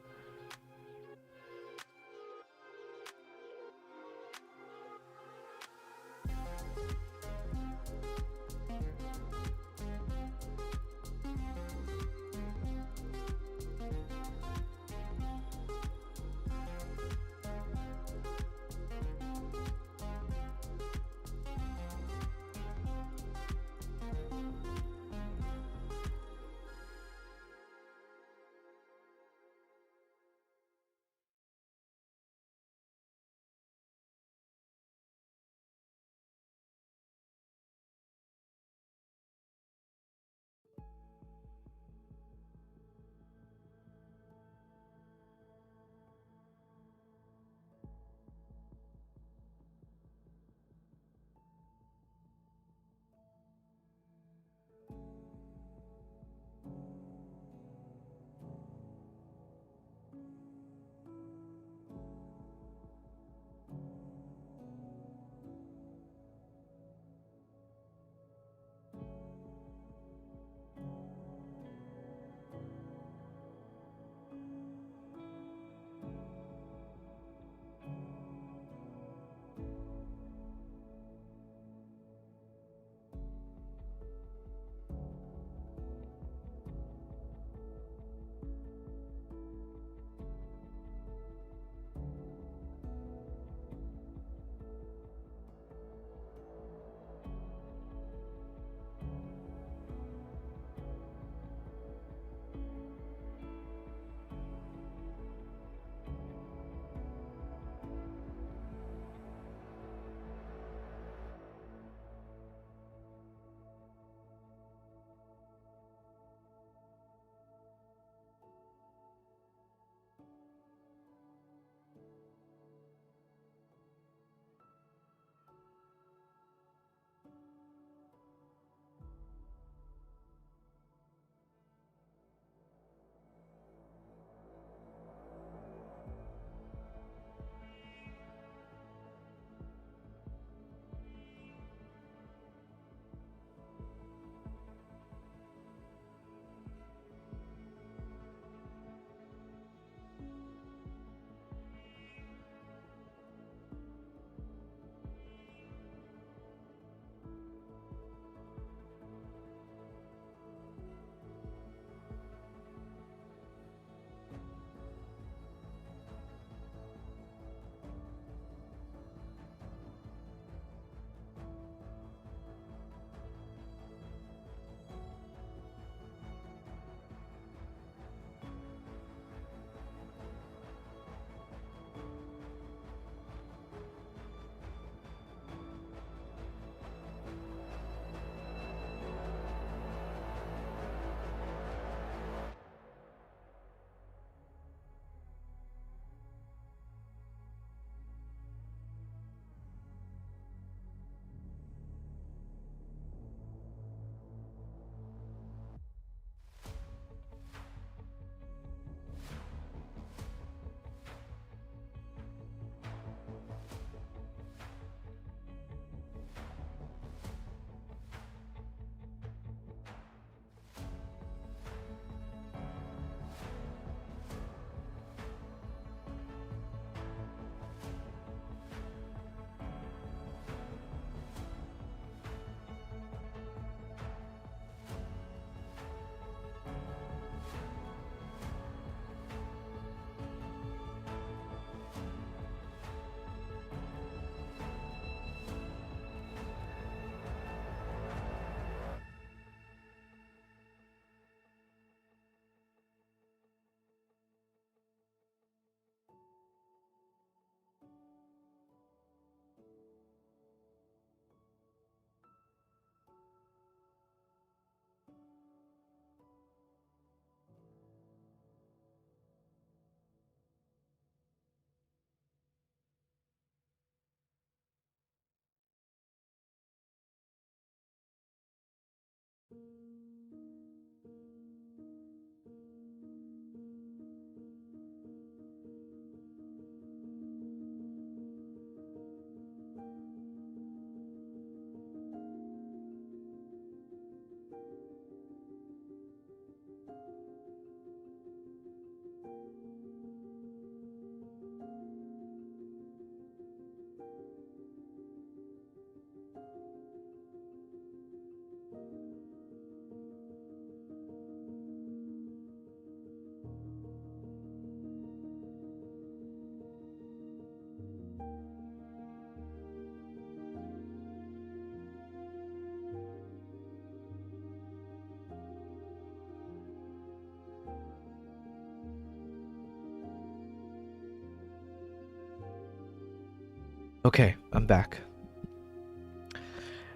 Okay, I'm back.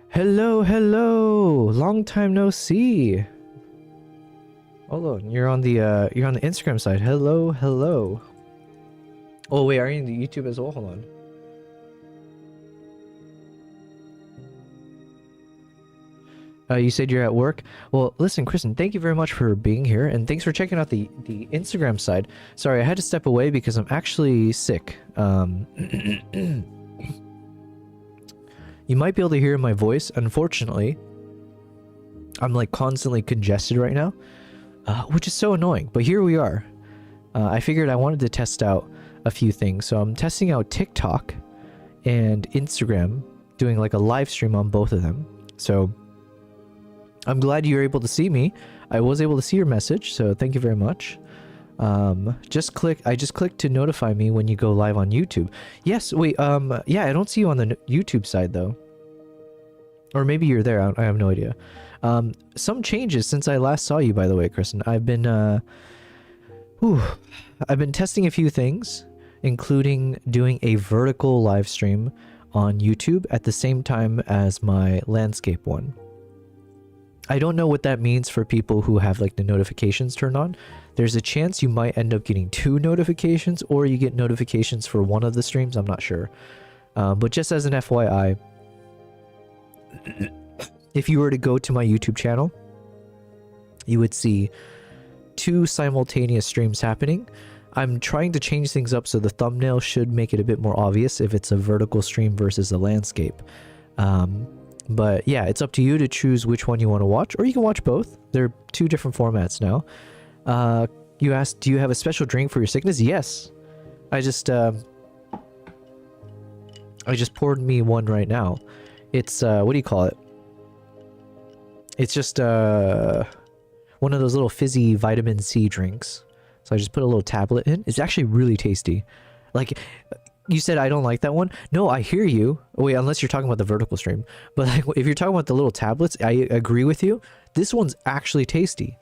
Hello, hello. Long time no see. Hold on, you're on the Instagram side. Hello, hello. Oh wait, are you in the YouTube as well? Hold on. You said you're at work. Well, listen, Kristen, thank you very much for being here, and thanks for checking out the Instagram side. Sorry, I had to step away because I'm actually sick. You might be able to hear my voice. Unfortunately, I'm like constantly congested right now, which is so annoying. But here we are. I figured I wanted to test out a few things. So I'm testing out TikTok and Instagram, doing like a live stream on both of them. So I'm glad you're able to see me. I was able to see your message, so thank you very much. I just clicked to notify me when you go live on YouTube. Yes, wait, yeah, I don't see you on the YouTube side though. Or maybe you're there, I have no idea. Some changes since I last saw you, by the way, Kristen. I've been testing a few things, including doing a vertical live stream on YouTube at the same time as my landscape one. I don't know what that means for people who have like the notifications turned on. There's a chance you might end up getting 2 notifications, or you get notifications for one of the streams. I'm not sure. But just as an FYI, if you were to go to my YouTube channel, you would see 2 simultaneous streams happening. I'm trying to change things up so the thumbnail should make it a bit more obvious if it's a vertical stream versus a landscape. But yeah, it's up to you to choose which one you want to watch, or you can watch both. They're 2 different formats now. You asked, do you have a special drink for your sickness? Yes. I just poured me one right now. It's, what do you call it? It's just, one of those little fizzy vitamin C drinks. So I just put a little tablet in. It's actually really tasty. Like, you said I don't like that one. No, I hear you. Wait, unless you're talking about the vertical stream. But like, if you're talking about the little tablets, I agree with you. This one's actually tasty.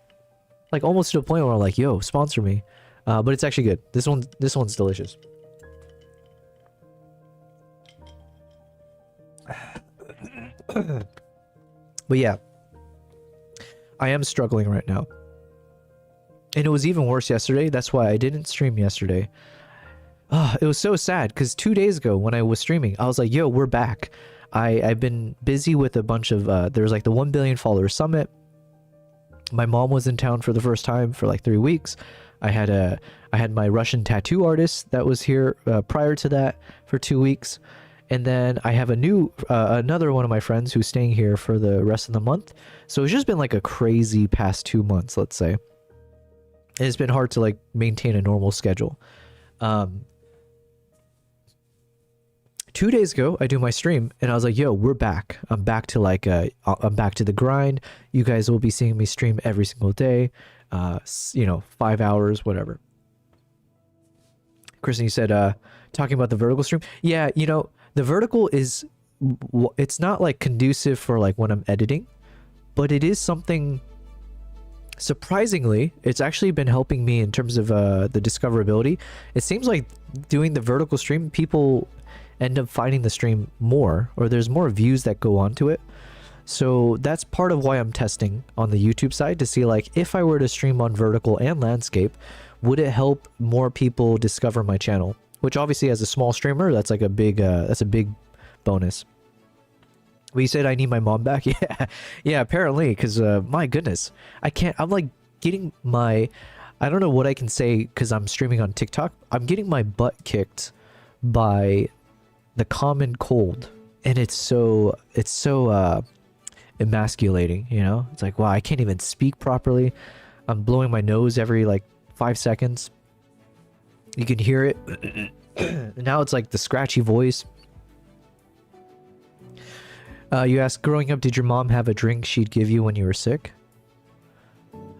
Like almost to a point where I'm like, yo, sponsor me. But it's actually good. This one's delicious. But yeah, I am struggling right now. And it was even worse yesterday. That's why I didn't stream yesterday. It was so sad because 2 days ago when I was streaming, I was like, yo, we're back. I've been busy with a bunch of, there's like the 1 billion follower summit. My mom was in town for the first time for like 3 weeks. I had my Russian tattoo artist that was here prior to that for 2 weeks. And then I have another one of my friends who's staying here for the rest of the month. So it's just been like a crazy past 2 months, let's say. And it's been hard to like maintain a normal schedule. 2 days ago, I do my stream and I was like, yo, we're back. I'm back to like, I'm back to the grind. You guys will be seeing me stream every single day. 5 hours, whatever. Kristen, you said, talking about the vertical stream. Yeah, the vertical is, it's not like conducive for like when I'm editing, but it is something, surprisingly, it's actually been helping me in terms of the discoverability. It seems like doing the vertical stream, people end up finding the stream more, or there's more views that go onto it. So that's part of why I'm testing on the YouTube side to see like if I were to stream on vertical and landscape, would it help more people discover my channel? Which obviously as a small streamer, that's like a big bonus. Well, you said I need my mom back? Yeah, apparently, because my goodness, I'm like getting my, I don't know what I can say because I'm streaming on TikTok. I'm getting my butt kicked by the common cold, and it's so emasculating, it's like, wow, I can't even speak properly. I'm blowing my nose every like 5 seconds. You can hear it. Now it's like the scratchy voice. You asked, growing up, did your mom have a drink she'd give you when you were sick?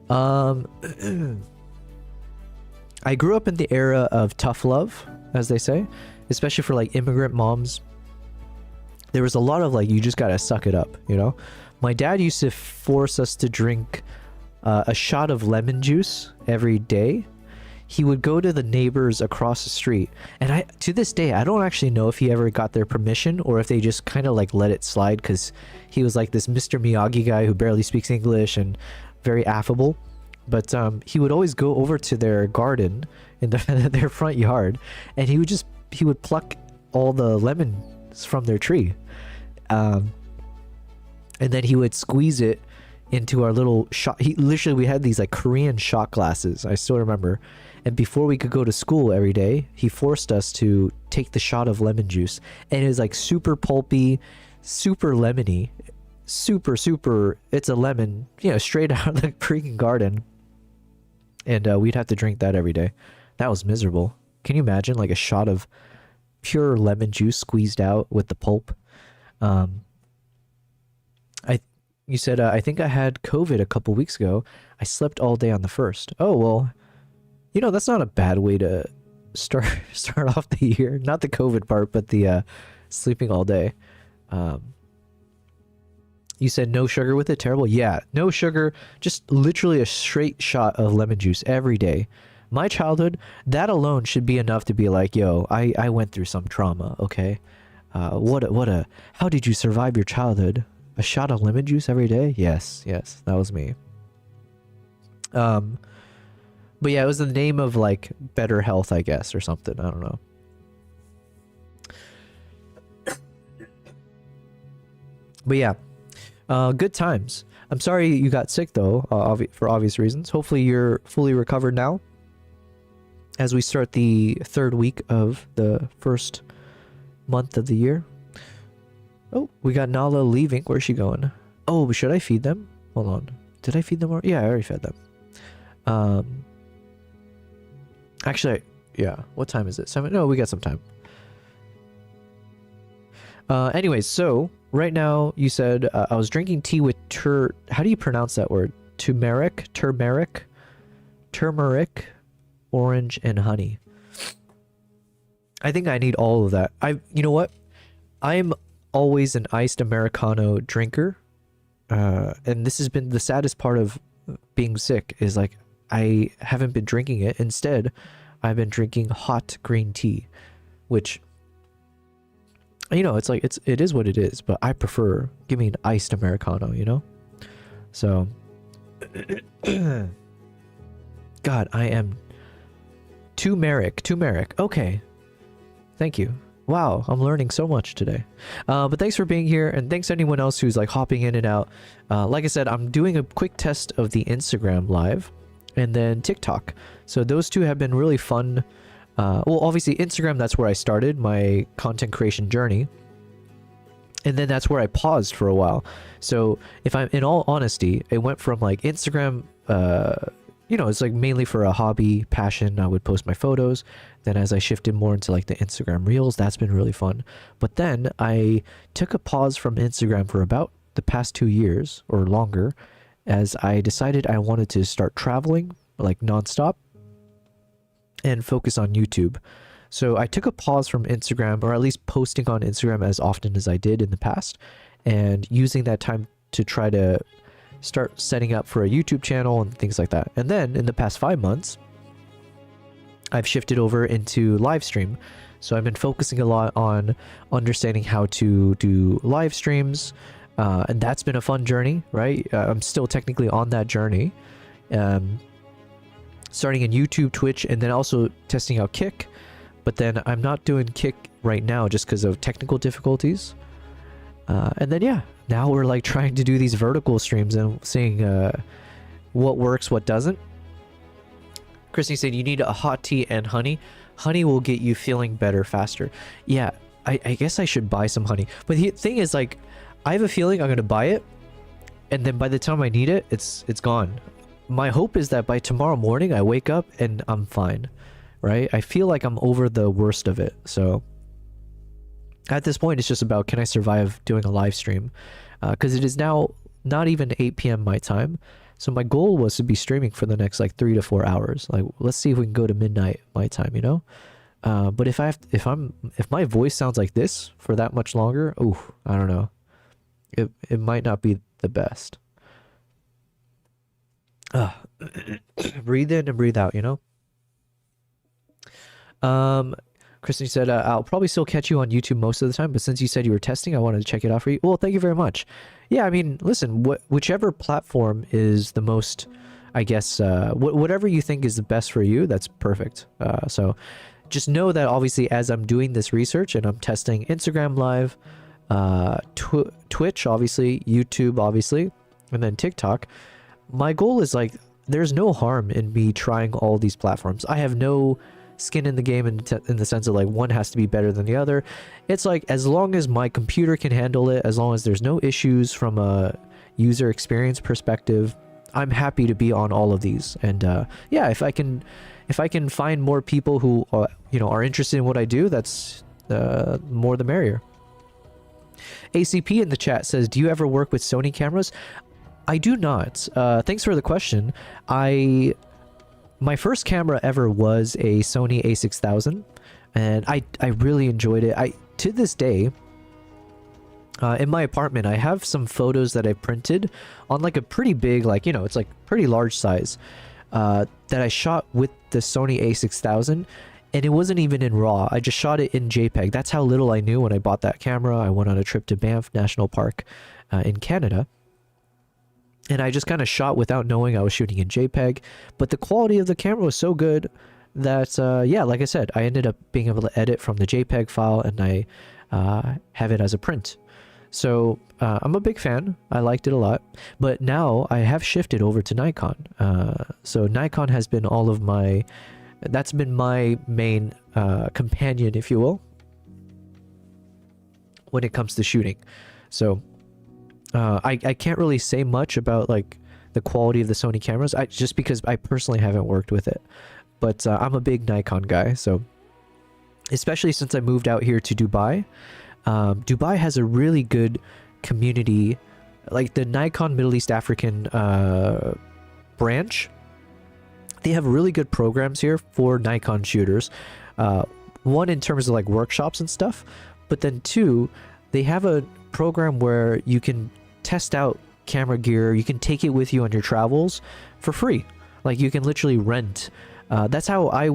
I grew up in the era of tough love, as they say, especially for like immigrant moms. There was a lot of like, you just gotta suck it up, My dad used to force us to drink a shot of lemon juice every day. he would go to the neighbors across the street, and I to this day I don't actually know if he ever got their permission or if they just kind of like let it slide, because he was like this Mr. Miyagi guy who barely speaks English and very affable. But he would always go over to their garden in their front yard, and he would pluck all the lemons from their tree, and then he would squeeze it into our little shot. We had these like Korean shot glasses, I still remember. And before we could go to school every day, he forced us to take the shot of lemon juice. And it was like super pulpy, super lemony, super, it's a lemon, straight out of the freaking garden. And we'd have to drink that every day. That was miserable. Can you imagine like a shot of pure lemon juice squeezed out with the pulp? You said, I think I had COVID a couple weeks ago. I slept all day on the 1st. Oh, well, that's not a bad way to start off the year. Not the COVID part, but the sleeping all day. You said no sugar with it? Terrible? Yeah, no sugar. Just literally a straight shot of lemon juice every day. My childhood, that alone should be enough to be like, yo, I went through some trauma, okay? How did you survive your childhood? A shot of lemon juice every day? Yes, that was me. But yeah, it was the name of like better health, I guess, or something. I don't know. But yeah, good times. I'm sorry you got sick though, for obvious reasons. Hopefully you're fully recovered now, as we start the 3rd week of the 1st month of the year. Oh, we got Nala leaving. Where's she going? Oh, should I feed them? Hold on. Did I feed them? Yeah, I already fed them. Actually, yeah. What time is it? 7? No, we got some time. Anyways, so right now you said I was drinking tea with how do you pronounce that word? Turmeric, orange, and honey. I think I need all of that. You know what? I'm always an iced Americano drinker. And this has been the saddest part of being sick, is like I haven't been drinking it. Instead, I've been drinking hot green tea, which, it's like it is what it is, but I prefer give me an iced Americano, So God, I am turmeric. Okay. Thank you. Wow, I'm learning so much today. But thanks for being here, and thanks to anyone else who's like hopping in and out. Like I said, I'm doing a quick test of the Instagram live and then TikTok. So those two have been really fun. Well, obviously Instagram, that's where I started my content creation journey. And then that's where I paused for a while. So if I'm in all honesty, it went from like Instagram, it's like mainly for a hobby, passion. I would post my photos. Then as I shifted more into like the Instagram Reels, that's been really fun. But then I took a pause from Instagram for about the past 2 years or longer, as I decided I wanted to start traveling like nonstop and focus on YouTube. So I took a pause from Instagram, or at least posting on Instagram as often as I did in the past, and using that time to try to start setting up for a YouTube channel and things like that. And then in the past 5 months, I've shifted over into live stream. So I've been focusing a lot on understanding how to do live streams, and that's been a fun journey, right? I'm still technically on that journey, starting in YouTube, Twitch, and then also testing out Kick. But then I'm not doing Kick right now just because of technical difficulties. And then yeah, now we're like trying to do these vertical streams and seeing what works, what doesn't. Christy said you need a hot tea and honey. Honey will get you feeling better faster. Yeah, I guess I should buy some honey. But the thing is, like, I have a feeling I'm gonna buy it, and then by the time I need it, it's gone. My hope is that by tomorrow morning I wake up and I'm fine, right? I feel like I'm over the worst of it. So at this point, it's just about, can I survive doing a live stream? Because it is now not even 8 p.m. my time. So my goal was to be streaming for the next like 3 to 4 hours. Like, let's see if we can go to midnight my time, But if my voice sounds like this for that much longer, I don't know. It might not be the best. Breathe in and breathe out, Um, Kristen said, I'll probably still catch you on YouTube most of the time, but since you said you were testing, I wanted to check it out for you. Well, thank you very much. Yeah, I mean, listen, whichever platform is the most, I guess, whatever you think is the best for you, that's perfect. So just know that obviously as I'm doing this research and I'm testing Instagram Live, Twitch, obviously, YouTube, obviously, and then TikTok, my goal is like, there's no harm in me trying all these platforms. I have no skin in the game in the sense of like one has to be better than the other. It's like as long as my computer can handle it, as long as there's no issues from a user experience perspective, I'm happy to be on all of these. And yeah, if I can find more people who are interested in what I do, that's more the merrier. ACP in the chat says, do you ever work with Sony cameras? I do not. Thanks for the question. My first camera ever was a Sony a6000, and I really enjoyed it. To this day, in my apartment, I have some photos that I printed on like a pretty big, like, it's like pretty large size, that I shot with the Sony a6000, and it wasn't even in RAW. I just shot it in JPEG. That's how little I knew when I bought that camera. I went on a trip to Banff National Park in Canada. And I just kind of shot without knowing I was shooting in JPEG. But the quality of the camera was so good that, yeah, like I said, I ended up being able to edit from the JPEG file and I have it as a print. So I'm a big fan. I liked it a lot. But now I have shifted over to Nikon. So Nikon has been that's been my main companion, if you will, when it comes to shooting. So I can't really say much about like the quality of the Sony cameras, just because I personally haven't worked with it. But I'm a big Nikon guy, so especially since I moved out here to Dubai. Dubai has a really good community, like the Nikon Middle East African branch. They have really good programs here for Nikon shooters. One, in terms of like workshops and stuff, but then two, they have a program where you can test out camera gear. You can take it with you on your travels for free. Like you can literally rent. That's how I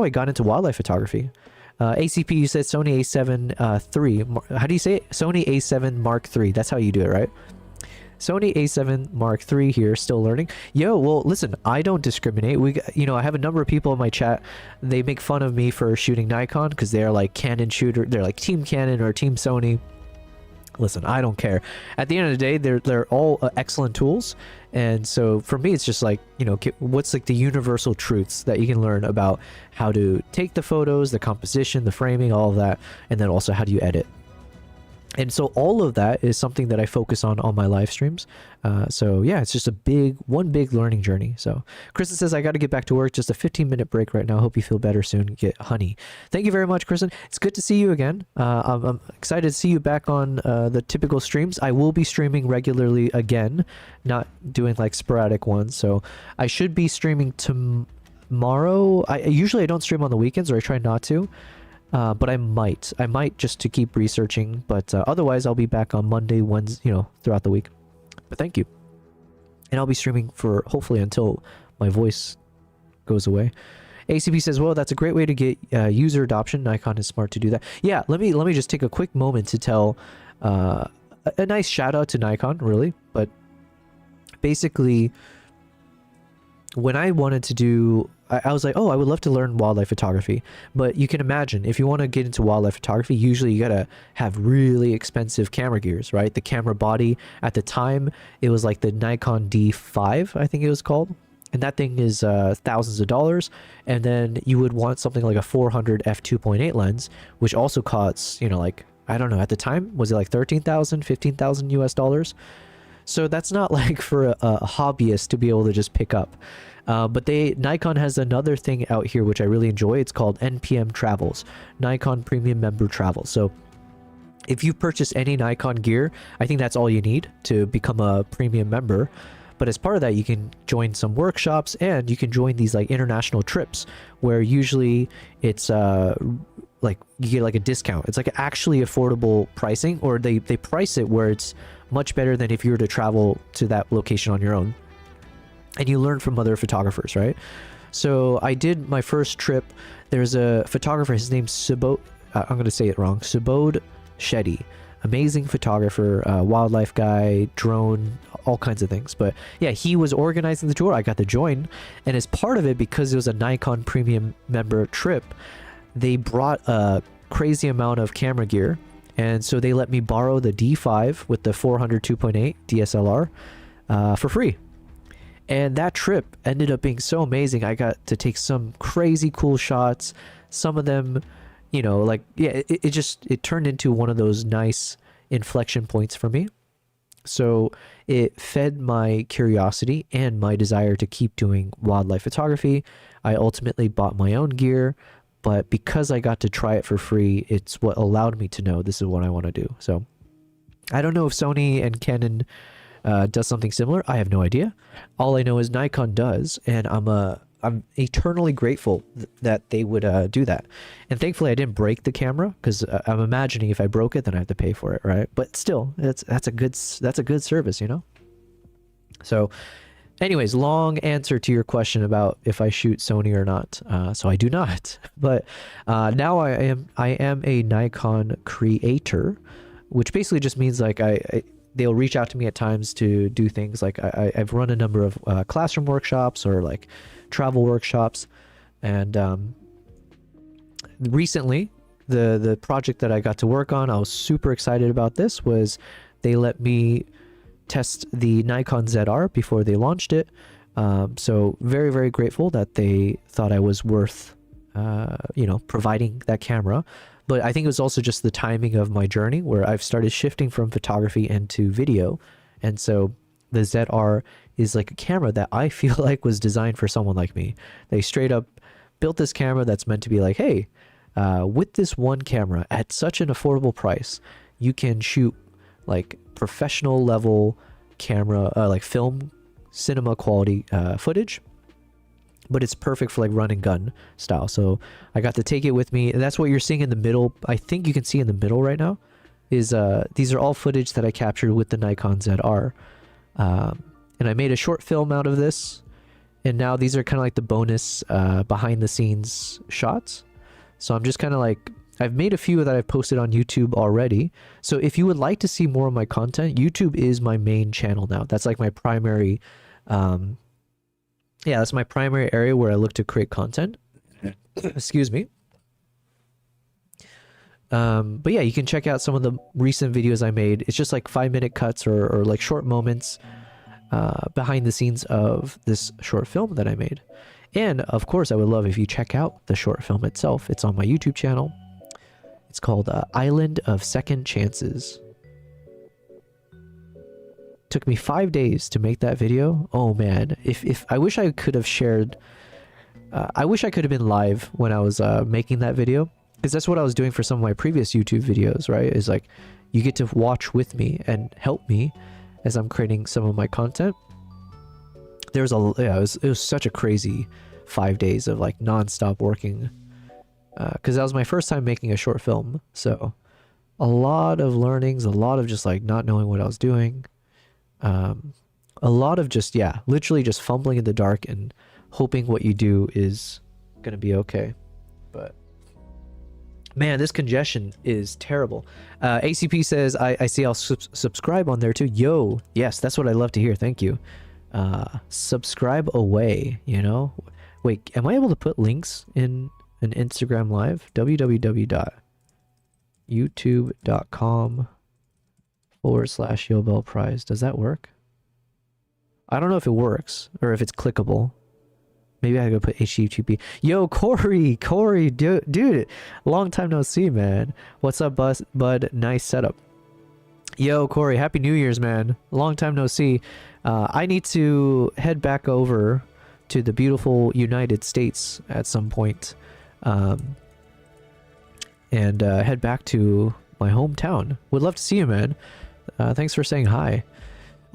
got into wildlife photography. ACP, you said Sony A7 III. How do you say it? Sony A7 Mark III. That's how you do it, right? Sony A7 Mark III here, still learning. Yo, well, listen, I don't discriminate. I have a number of people in my chat. They make fun of me for shooting Nikon because they're like Canon shooter. They're like Team Canon or Team Sony. Listen, I don't care. At the end of the day, they're all excellent tools. And so for me, it's just like, what's like the universal truths that you can learn about how to take the photos, the composition, the framing, all of that, and then also how do you edit. And so all of that is something that I focus on my live streams. So yeah, it's just one big learning journey. So Kristen says, I got to get back to work. Just a 15-minute break right now. Hope you feel better soon. Get honey. Thank you very much, Kristen. It's good to see you again. I'm excited to see you back on the typical streams. I will be streaming regularly again, not doing like sporadic ones. So I should be streaming tomorrow. Usually I don't stream on the weekends, or I try not to. But I might just to keep researching, but otherwise I'll be back on Monday, Wednesday, throughout the week. But thank you. And I'll be streaming for hopefully until my voice goes away. ACP says, well, that's a great way to get user adoption. Nikon is smart to do that. Yeah, let me just take a quick moment to tell a nice shout out to Nikon, really. But basically, when I wanted to do, I was like, oh, I would love to learn wildlife photography. But you can imagine, if you want to get into wildlife photography, usually you gotta have really expensive camera gears, right? The camera body, at the time, it was like the Nikon D5, I think it was called. And that thing is thousands of dollars. And then you would want something like a 400 f2.8 lens, which also costs, like, I don't know, at the time, was it like 13,000, 15,000 US dollars? So that's not like for a hobbyist to be able to just pick up. But Nikon has another thing out here which I really enjoy. It's called NPM Travels, Nikon Premium Member Travel. So if you purchase any Nikon gear, I think that's all you need to become a premium member. But as part of that, you can join some workshops and you can join these like international trips where usually it's like you get like a discount. It's like actually affordable pricing, or they price it where it's much better than if you were to travel to that location on your own. And you learn from other photographers, right? So I did my first trip. There's a photographer, his name's Subodh, I'm going to say it wrong, Subodh Shetty. Amazing photographer, wildlife guy, drone, all kinds of things. But yeah, he was organizing the tour. I got to join. And as part of it, because it was a Nikon premium member trip, they brought a crazy amount of camera gear. And so they let me borrow the D5 with the 400 2.8 DSLR for free. And that trip ended up being so amazing. I got to take some crazy cool shots. Some of them, you know, like, yeah, it turned into one of those nice inflection points for me. So it fed my curiosity and my desire to keep doing wildlife photography. I ultimately bought my own gear, but because I got to try it for free, it's what allowed me to know this is what I want to do. So I don't know if Sony and Canon does something similar. I have no idea. All I know is Nikon does, and I'm eternally grateful that they would do that. And thankfully I didn't break the camera, because I'm imagining if I broke it, then I have to pay for it, right? But still, that's a good service, you know? So anyways, long answer to your question about if I shoot Sony or not. So I do not. But now I am a Nikon creator, which basically just means like they'll reach out to me at times to do things like I've run a number of classroom workshops or like travel workshops. And recently the project that I got to work on, I was super excited about. This was they let me test the Nikon ZR before they launched it. So very, very grateful that they thought I was worth you know, providing that camera. But I think it was also just the timing of my journey where I've started shifting from photography into video. And so the ZR is like a camera that I feel like was designed for someone like me. They straight up built this camera that's meant to be like, hey, with this one camera at such an affordable price, you can shoot like professional level camera, like film cinema quality footage. But it's perfect for like run and gun style. So I got to take it with me. And that's what you're seeing in the middle. I think you can see in the middle right now is these are all footage that I captured with the Nikon ZR. And I made a short film out of this. And now these are kind of like the bonus behind the scenes shots. So I'm just kind of like, I've made a few that I've posted on YouTube already. So if you would like to see more of my content, YouTube is my main channel now. That's like my primary yeah, that's my primary area where I look to create content. Excuse me. But yeah, you can check out some of the recent videos I made. It's just like 5-minute cuts or like short moments behind the scenes of this short film that I made. And of course, I would love if you check out the short film itself. It's on my YouTube channel. It's called Island of Second Chances. Took me 5 days to make that video. Oh man, if I wish I could have shared, I wish I could have been live when I was making that video, because that's what I was doing for some of my previous YouTube videos, right? Is like, you get to watch with me and help me as I'm creating some of my content. There's yeah, it was such a crazy 5 days of like non-stop working, because that was my first time making a short film. So a lot of learnings, a lot of just like not knowing what I was doing. A lot of just, yeah, literally just fumbling in the dark and hoping what you do is gonna be okay. But man, this congestion is terrible. ACP says, I see I'll subscribe on there too. Yo, yes, that's what I love to hear. Thank you. Subscribe away, you know? Wait, am I able to put links in an Instagram live? www.youtube.com/Yobel Prize. Does that work? I don't know if it works or if it's clickable. Maybe I gotta put HTTP. Yo, Corey, dude, long time no see, man. What's up, bud? Nice setup. Yo, Corey, happy New Year's, man. Long time no see. I need to head back over to the beautiful United States at some point, and head back to my hometown. Would love to see you, man. Thanks for saying hi.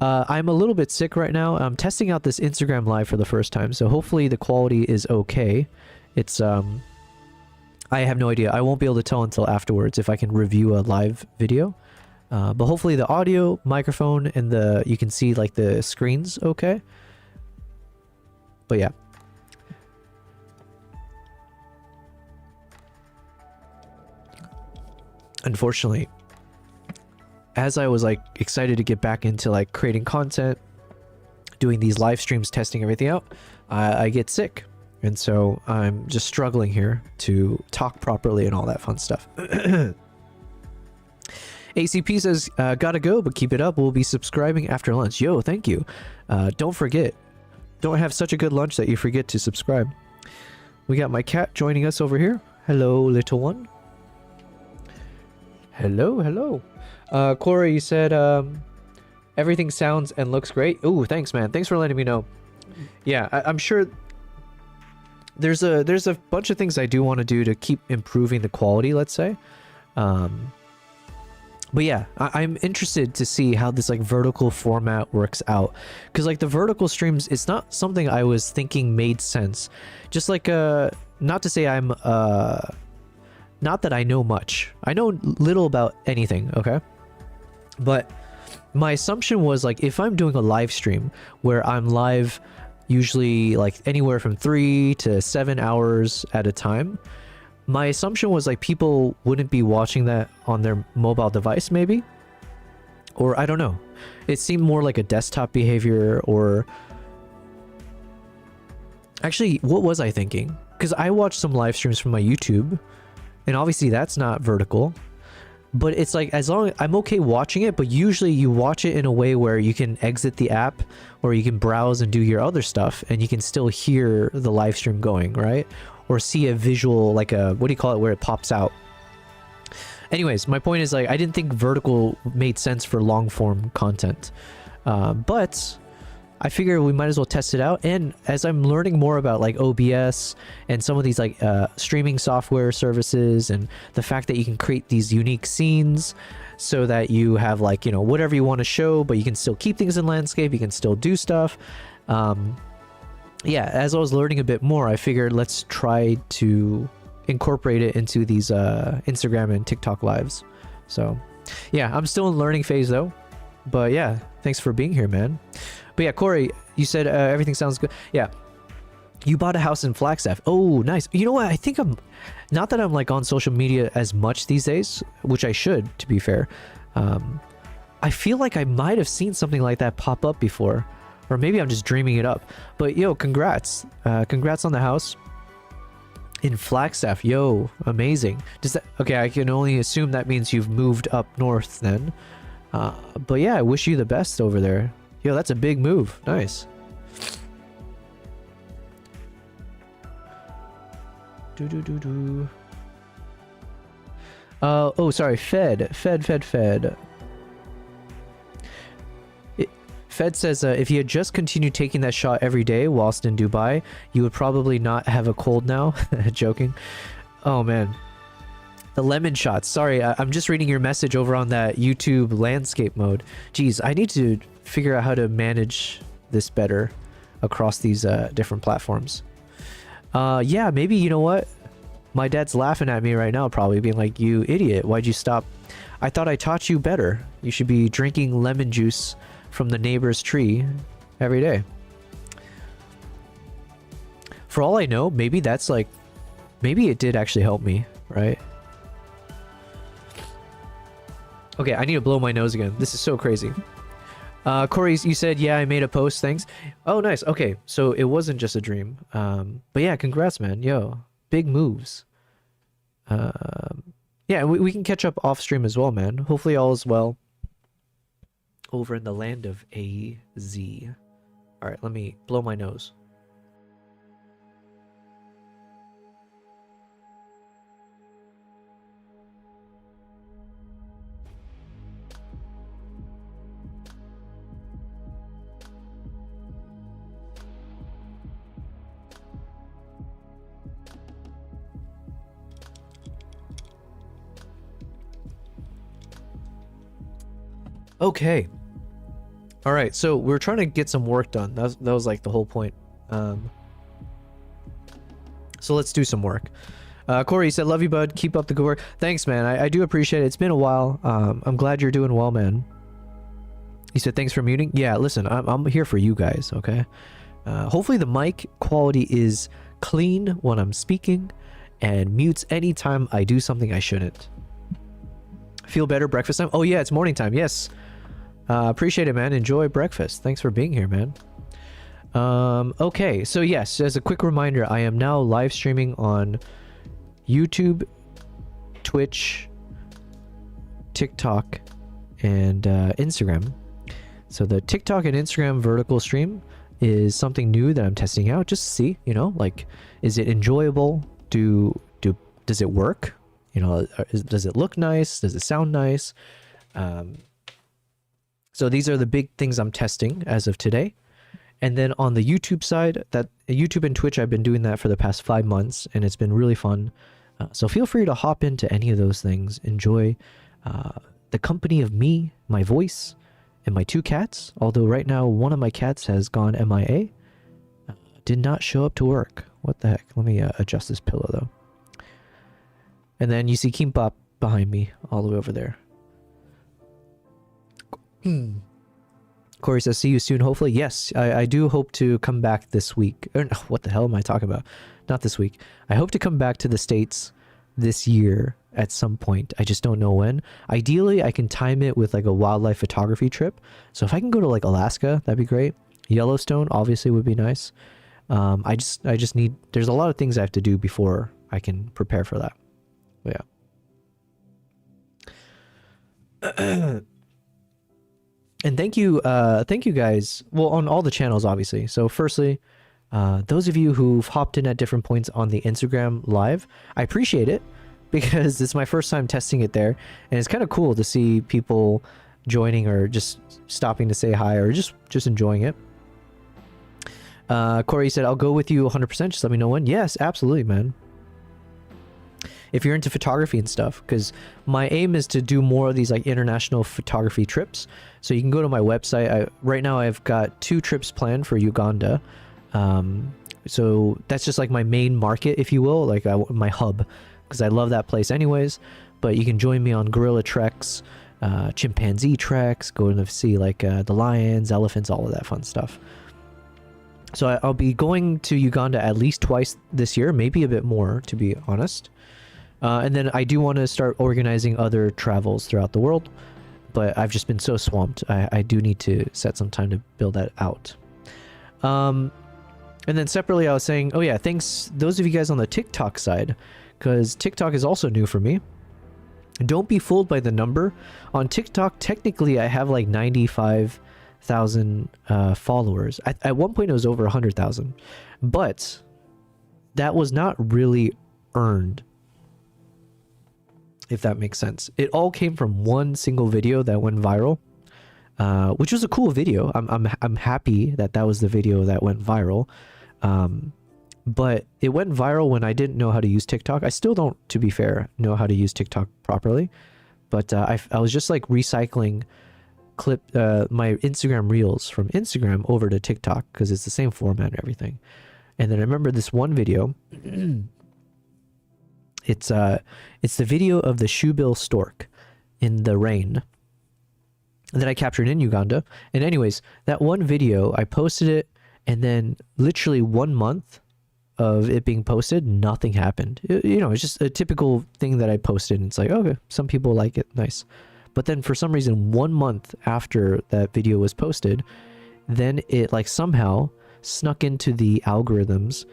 I'm a little bit sick right now. I'm testing out this Instagram live for the first time, so hopefully the quality is okay. It's I have no idea. I won't be able to tell until afterwards if I can review a live video. But hopefully the audio, microphone, and you can see like the screens okay. But yeah. unfortunately, as I was like excited to get back into like creating content, doing these live streams, testing everything out, I get sick. And so I'm just struggling here to talk properly and all that fun stuff. ACP says, gotta go, but keep it up. We'll be subscribing after lunch. Yo, thank you. Don't forget. Don't have such a good lunch that you forget to subscribe. We got my cat joining us over here. Hello, little one. Hello, hello. Corey, you said everything sounds and looks great. Ooh, thanks, man. Thanks for letting me know. Yeah, I'm sure there's a bunch of things I do want to do to keep improving the quality, let's say. But yeah, I'm interested to see how this like vertical format works out, because like the vertical streams, it's not something I was thinking made sense. Just like not to say I'm not that I know much. I know little about anything, okay? But my assumption was like if I'm doing a live stream where I'm live usually like anywhere from 3 to 7 hours at a time, my assumption was like people wouldn't be watching that on their mobile device maybe, or I don't know. It seemed more like a desktop behavior. Or actually, what was I thinking? Because I watched some live streams from my YouTube, and obviously that's not vertical, but it's like as long I'm okay watching it, but usually you watch it in a way where you can exit the app or you can browse and do your other stuff and you can still hear the live stream going, right? Or see a visual, like a, what do you call it, where it pops out. Anyways, my point is like I didn't think vertical made sense for long form content, but I figure we might as well test it out. And as I'm learning more about like OBS and some of these like streaming software services, and the fact that you can create these unique scenes so that you have like, you know, whatever you want to show, but you can still keep things in landscape, you can still do stuff. Yeah, as I was learning a bit more, I figured let's try to incorporate it into these Instagram and TikTok lives. So yeah, I'm still in learning phase though. But yeah, thanks for being here, man. But yeah, Corey, you said everything sounds good. Yeah, you bought a house in Flagstaff. Oh, nice. You know what? I think I'm, not that I'm like on social media as much these days, which I should, to be fair. I feel like I might have seen something like that pop up before. Or maybe I'm just dreaming it up. But yo, congrats. Congrats on the house in Flagstaff. Yo, amazing. Does that, okay, I can only assume that means you've moved up north then. But yeah, I wish you the best over there. Yo, that's a big move. Nice. Oh, sorry. Fed. Fed says if you had just continued taking that shot every day whilst in Dubai, you would probably not have a cold now. Joking. Oh man, the lemon shots. Sorry, I'm just reading your message over on that YouTube landscape mode. Jeez, I need to figure out how to manage this better across these different platforms. Yeah, maybe, you know what? My dad's laughing at me right now, probably being like, you idiot, why'd you stop? I thought I taught you better. You should be drinking lemon juice from the neighbor's tree every day. For all I know, maybe that's like, maybe it did actually help me, right? Okay, I need to blow my nose again. This is so crazy. Corey, you said, yeah, I made a post, thanks. Oh, nice. Okay, so it wasn't just a dream. But yeah, congrats, man. Yo, big moves. Yeah, we can catch up off stream as well, man. Hopefully all is well over in the land of AZ. All right, let me blow my nose. Okay. All right, so we're trying to get some work done. That was like the whole point. So let's do some work. Corey said, love you, bud. Keep up the good work. Thanks, man. I do appreciate it. It's been a while. I'm glad you're doing well, man. He said, thanks for muting. Yeah, listen, I'm here for you guys, okay? Hopefully the mic quality is clean when I'm speaking and mutes anytime I do something I shouldn't. Feel better breakfast time? Oh yeah, it's morning time. Yes. Appreciate it, man. Enjoy breakfast. Thanks for being here, man. Okay, so yes, as a quick reminder, I am now live streaming on YouTube, Twitch, TikTok, and Instagram. So the TikTok and Instagram vertical stream is something new that I'm testing out just to see, you know, like, is it enjoyable? Does it work? You know, does it look nice? Does it sound nice? So these are the big things I'm testing as of today. And then on the YouTube side, that YouTube and Twitch, I've been doing that for the past 5 months, and it's been really fun. So feel free to hop into any of those things. Enjoy the company of me, my voice, and my 2 cats. Although right now, one of my cats has gone MIA. Did not show up to work. What the heck? Let me adjust this pillow, though. And then you see Kimbap behind me, all the way over there. Corey says, see you soon, hopefully. Yes, I do hope to come back this week. Or, no, what the hell am I talking about? Not this week. I hope to come back to the States this year at some point. I just don't know when. Ideally, I can time it with like a wildlife photography trip. So if I can go to like Alaska, that'd be great. Yellowstone, obviously, would be nice. I just need... There's a lot of things I have to do before I can prepare for that. But yeah. And thank you guys, well, on all the channels, obviously. So firstly, those of you who've hopped in at different points on the Instagram live, I appreciate it, because it's my first time testing it there, and it's kind of cool to see people joining or just stopping to say hi or just enjoying it. Corey said, I'll go with you 100%, just let me know when. Yes, absolutely, man. If you're into photography and stuff, because my aim is to do more of these like international photography trips. So you can go to my website. Right now I've got 2 trips planned for Uganda. So that's just like my main market, if you will, like my hub, because I love that place anyways. But you can join me on gorilla treks, chimpanzee treks, going to see like the lions, elephants, all of that fun stuff. So I'll be going to Uganda at least twice this year, maybe a bit more, to be honest. And then I do want to start organizing other travels throughout the world, but I've just been so swamped. I do need to set some time to build that out. And then separately, I was saying, oh yeah, thanks those of you guys on the TikTok side, because TikTok is also new for me. Don't be fooled by the number. On TikTok, technically, I have like 95,000 followers. At one point, it was over 100,000, but that was not really earned, if that makes sense. It all came from one single video that went viral, which was a cool video. I'm happy that that was the video that went viral. But it went viral when I didn't know how to use TikTok. I still don't, to be fair, know how to use TikTok properly. But I was just like recycling my Instagram reels from Instagram over to TikTok because it's the same format and everything. And then I remember this one video. It's the video of the shoebill stork in the rain that I captured in Uganda. And anyways, that one video, I posted it, and then literally 1 month of it being posted, nothing happened. You know, it's just a typical thing that I posted, and it's like, okay, some people like it, nice. But then for some reason, 1 month after that video was posted, then it like somehow snuck into the algorithms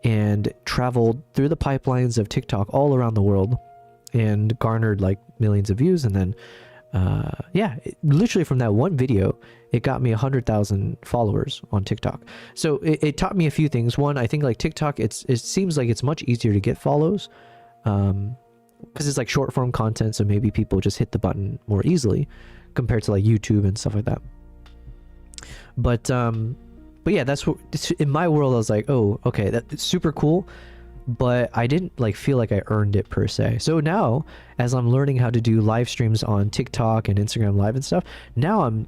and traveled through the pipelines of TikTok all around the world and garnered like millions of views. And then, literally from that one video, it got me 100,000 followers on TikTok. So it taught me a few things. One, I think like TikTok, it seems like it's much easier to get follows because it's like short form content. So maybe people just hit the button more easily compared to like YouTube and stuff like that. But yeah, that's what in my world I was like, oh, okay, that's super cool, but I didn't like feel like I earned it per se. So now, as I'm learning how to do live streams on TikTok and Instagram Live and stuff, now I'm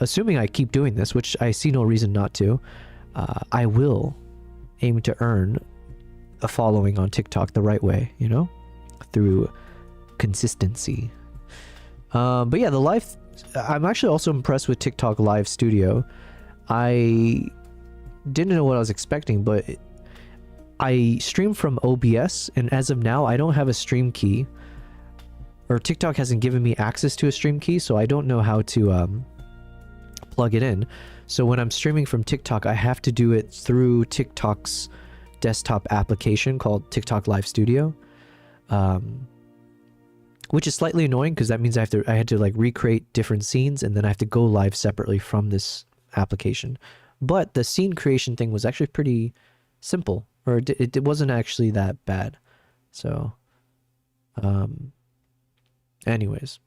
assuming I keep doing this, which I see no reason not to. I will aim to earn a following on TikTok the right way, you know, through consistency. But yeah, the live, I'm actually also impressed with TikTok Live Studio. I didn't know what I was expecting, but I stream from OBS, and as of now, I don't have a stream key or TikTok hasn't given me access to a stream key, so I don't know how to plug it in. So when I'm streaming from TikTok, I have to do it through TikTok's desktop application called TikTok Live Studio, which is slightly annoying because that means I had to like recreate different scenes, and then I have to go live separately from this application. But the scene creation thing was actually pretty simple, or it wasn't actually that bad. So, anyways.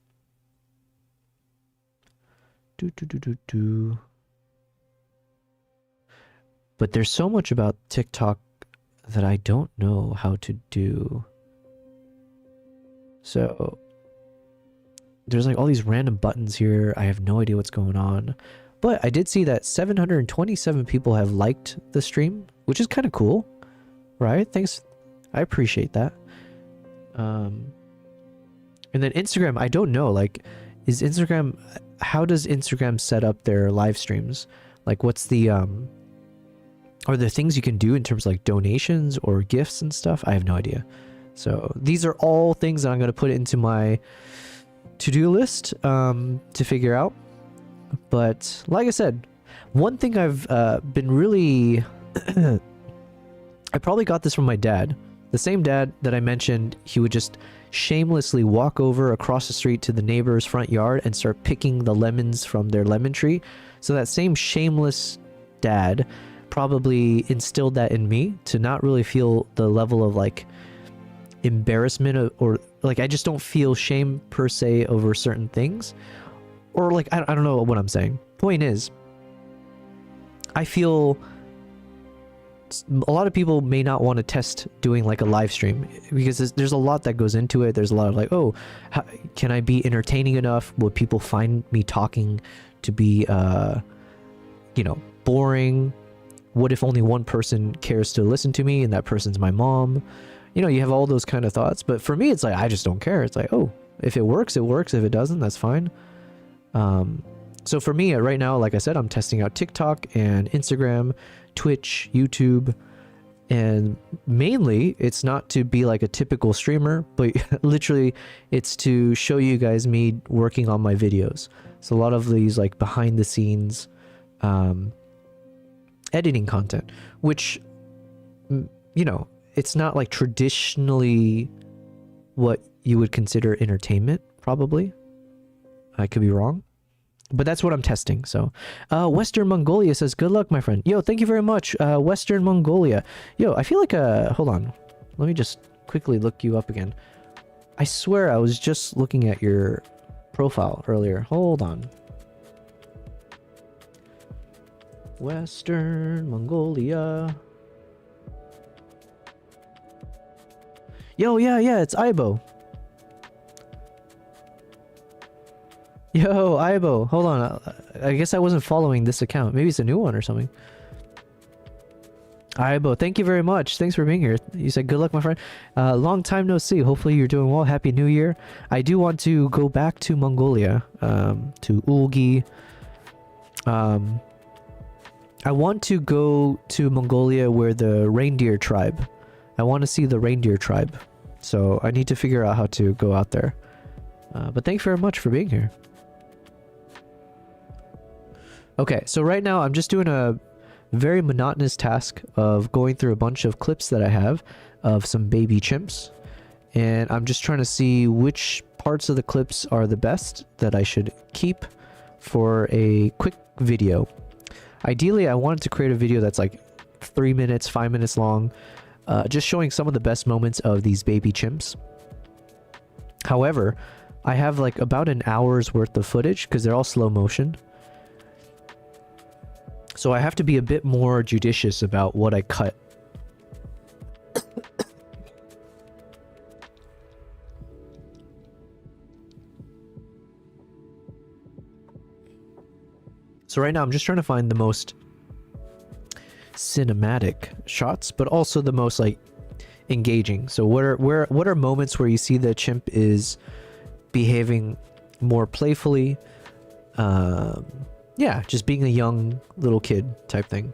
But there's so much about TikTok that I don't know how to do. So there's like all these random buttons here. I have no idea what's going on. But I did see that 727 people have liked the stream, which is kind of cool, right? Thanks. I appreciate that. And then Instagram, I don't know, like, is Instagram, how does Instagram set up their live streams? Like, what's the, are there things you can do in terms of like donations or gifts and stuff? I have no idea. So these are all things that I'm going to put into my to-do list to figure out. But like I said, one thing I've been really... I probably got this from my dad. The same dad that I mentioned, he would just shamelessly walk over across the street to the neighbor's front yard and start picking the lemons from their lemon tree. So that same shameless dad probably instilled that in me to not really feel the level of like embarrassment or like I just don't feel shame per se over certain things, or like I don't know what I'm saying. Point is, I feel a lot of people may not want to test doing like a live stream because there's a lot that goes into it. There's a lot of like, oh, can I be entertaining enough? Will people find me talking to be you know, boring? What if only one person cares to listen to me and that person's my mom? You know, you have all those kind of thoughts. But for me, it's like, I just don't care. It's like, oh, if it works, it works. If it doesn't, that's fine. So for me right now, like I said, I'm testing out TikTok and Instagram, Twitch, YouTube, and mainly it's not to be like a typical streamer, but literally it's to show you guys me working on my videos. So a lot of these like behind the scenes editing content, which, you know, it's not like traditionally what you would consider entertainment, probably. I could be wrong, but that's what I'm testing. So Western Mongolia says, good luck, my friend. Yo, thank you very much, Western Mongolia. Yo, I feel like hold on, let me just quickly look you up again. I swear I was just looking at your profile earlier. Hold on. Western Mongolia. Yo, yeah, it's Aibo. Yo, Aibo, hold on. I guess I wasn't following this account. Maybe it's a new one or something. Aibo, thank you very much. Thanks for being here. You said good luck, my friend. Long time no see. Hopefully you're doing well. Happy New Year. I do want to go back to Mongolia, to Ulgi. I want to go to Mongolia where the reindeer tribe. I want to see the reindeer tribe. So I need to figure out how to go out there. But thanks very much for being here. Okay, so right now I'm just doing a very monotonous task of going through a bunch of clips that I have of some baby chimps. And I'm just trying to see which parts of the clips are the best that I should keep for a quick video. Ideally, I wanted to create a video that's like 3 minutes, 5 minutes long, just showing some of the best moments of these baby chimps. However, I have like about an hour's worth of footage because they're all slow motion. So I have to be a bit more judicious about what I cut. So right now I'm just trying to find the most cinematic shots, but also the most like engaging. So what are moments where you see the chimp is behaving more playfully, yeah, just being a young little kid type thing.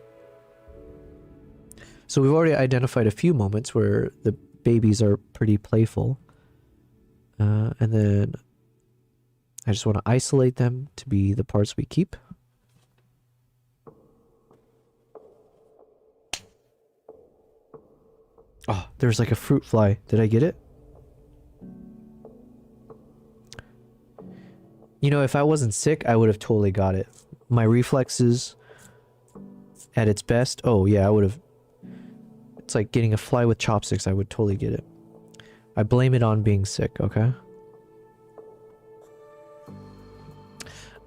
So we've already identified a few moments where the babies are pretty playful. And then I just want to isolate them to be the parts we keep. Oh, there's like a fruit fly. Did I get it? You know, if I wasn't sick, I would have totally got it. My reflexes at its best. Oh, yeah, I would have. It's like getting a fly with chopsticks. I would totally get it. I blame it on being sick, okay?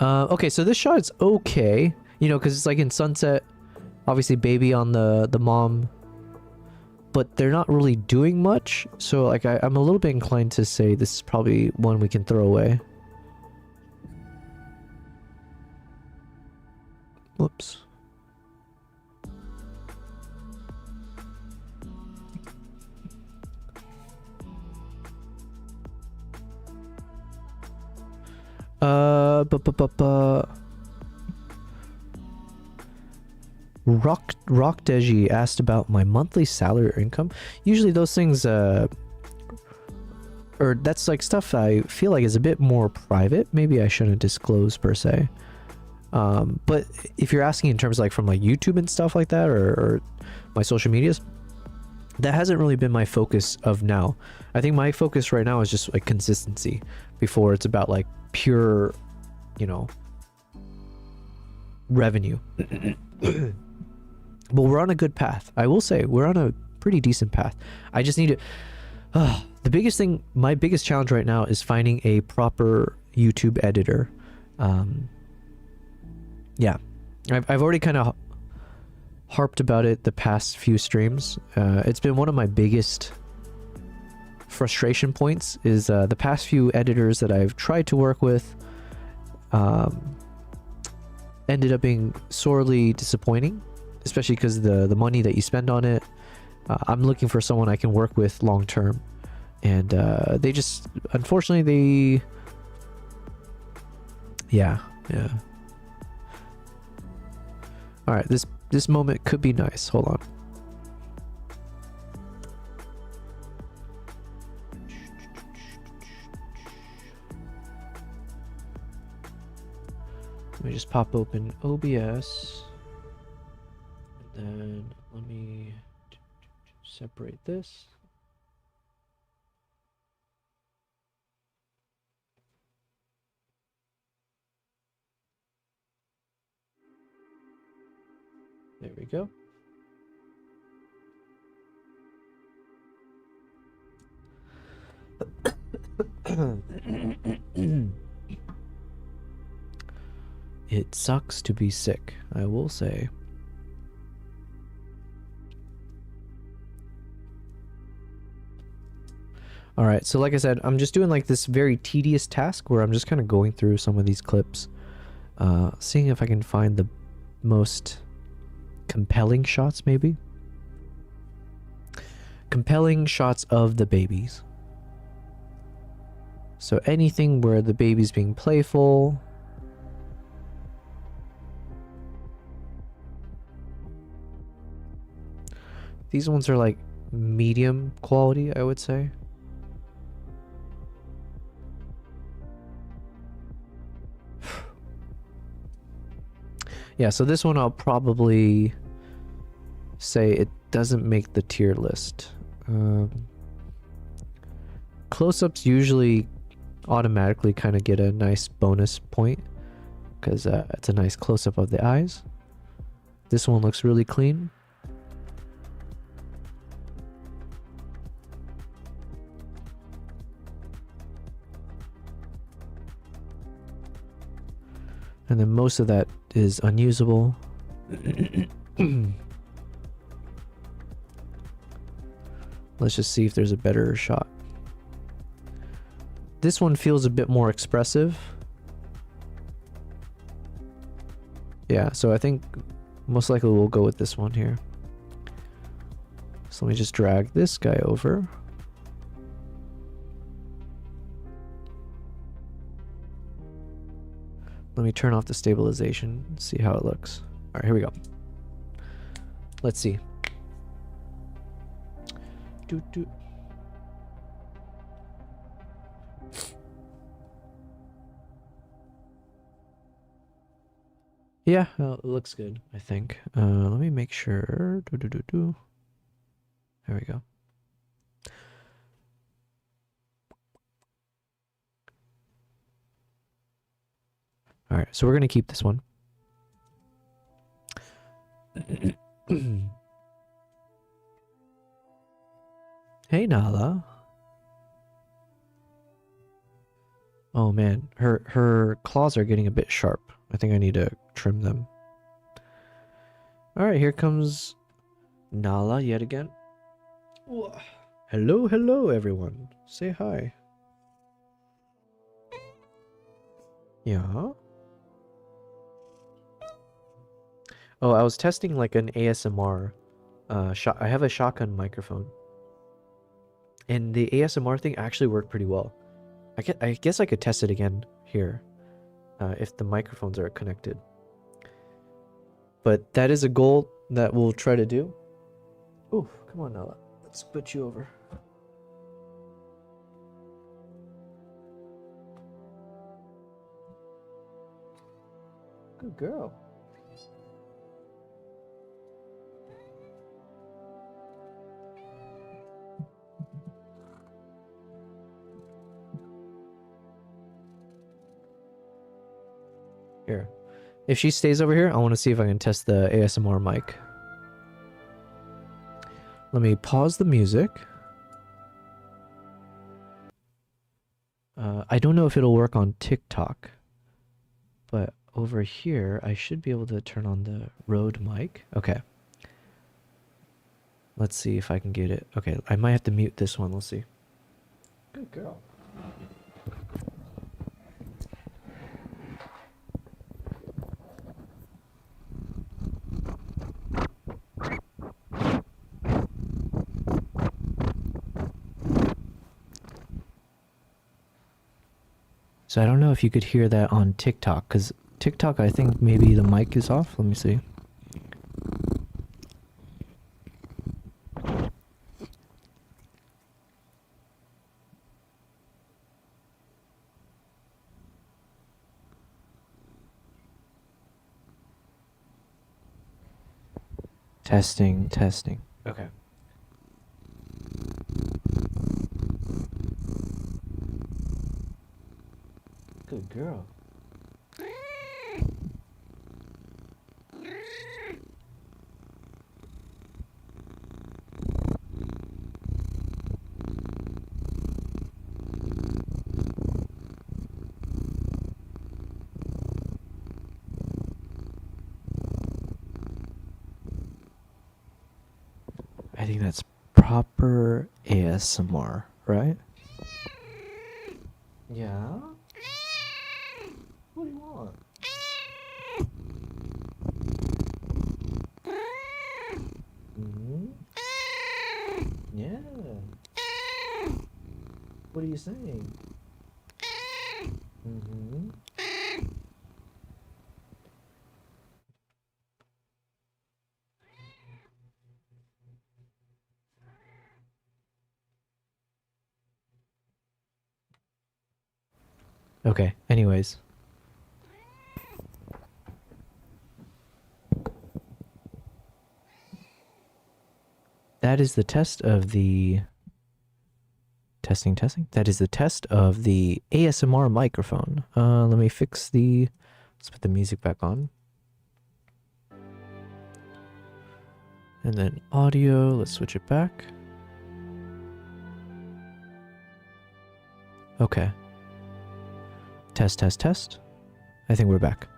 Okay, so this shot is okay. You know, because it's like in sunset. Obviously, baby on the mom. But they're not really doing much. So, like, I'm a little bit inclined to say this is probably one we can throw away. Whoops. Rock Deji asked about my monthly salary or income. Usually those things, or that's like stuff I feel like is a bit more private. Maybe I shouldn't disclose per se. But if you're asking in terms of like from like YouTube and stuff like that, or my social medias, that hasn't really been my focus of now. I think my focus right now is just like consistency before it's about like pure, you know, revenue. But we're on a good path. I will say we're on a pretty decent path. I just need to, the biggest thing, my biggest challenge right now is finding a proper YouTube editor. Yeah, I've already kind of harped about it the past few streams. It's been one of my biggest frustration points is the past few editors that I've tried to work with ended up being sorely disappointing, especially because the money that you spend on it. I'm looking for someone I can work with long term, and they just, unfortunately, yeah. All right, this moment could be nice. Hold on. Let me just pop open OBS. And then let me separate this. There we go. It sucks to be sick, I will say. Alright, so like I said, I'm just doing like this very tedious task where I'm just kind of going through some of these clips, seeing if I can find the most compelling shots, maybe? Compelling shots of the babies. So anything where the baby's being playful. These ones are like medium quality, I would say. Yeah, so this one I'll probably say it doesn't make the tier list. Close-ups usually automatically kind of get a nice bonus point because it's a nice close-up of the eyes. This one looks really clean. And then most of that is unusable. Let's just see if there's a better shot. This one feels a bit more expressive. Yeah, so I think most likely we'll go with this one here. So let me just drag this guy over. Let me turn off the stabilization, see how it looks. All right, here we go. Let's see. Yeah, it looks good, I think. Let me make sure. There we go. All right, so we're gonna keep this one. Hey, Nala. Oh man, her claws are getting a bit sharp. I think I need to trim them. All right, here comes Nala yet again. Hello, hello, everyone. Say hi. Yeah. Oh, I was testing like an ASMR. I have a shotgun microphone, and the ASMR thing actually worked pretty well. I guess I could test it again here, if the microphones are connected. But that is a goal that we'll try to do. Oh, come on, Nala. Let's put you over. Good girl. Here. If she stays over here, I want to see if I can test the ASMR mic. Let me pause the music. I don't know if it'll work on TikTok, but over here, I should be able to turn on the Rode mic. Okay. Let's see if I can get it. Okay, I might have to mute this one. Let's see. Good girl. So I don't know if you could hear that on TikTok, because TikTok, I think maybe the mic is off. Let me see. Testing, testing. Okay. Good girl. I think that's proper ASMR, right? Yeah? What do you want? Mm-hmm. Yeah. What are you saying? Mm-hmm. Okay, anyways. That is the test of the... Testing, testing. That is the test of the ASMR microphone. Let me fix the... Let's put the music back on. And then audio, let's switch it back. Okay. Test, test, test. I think we're back.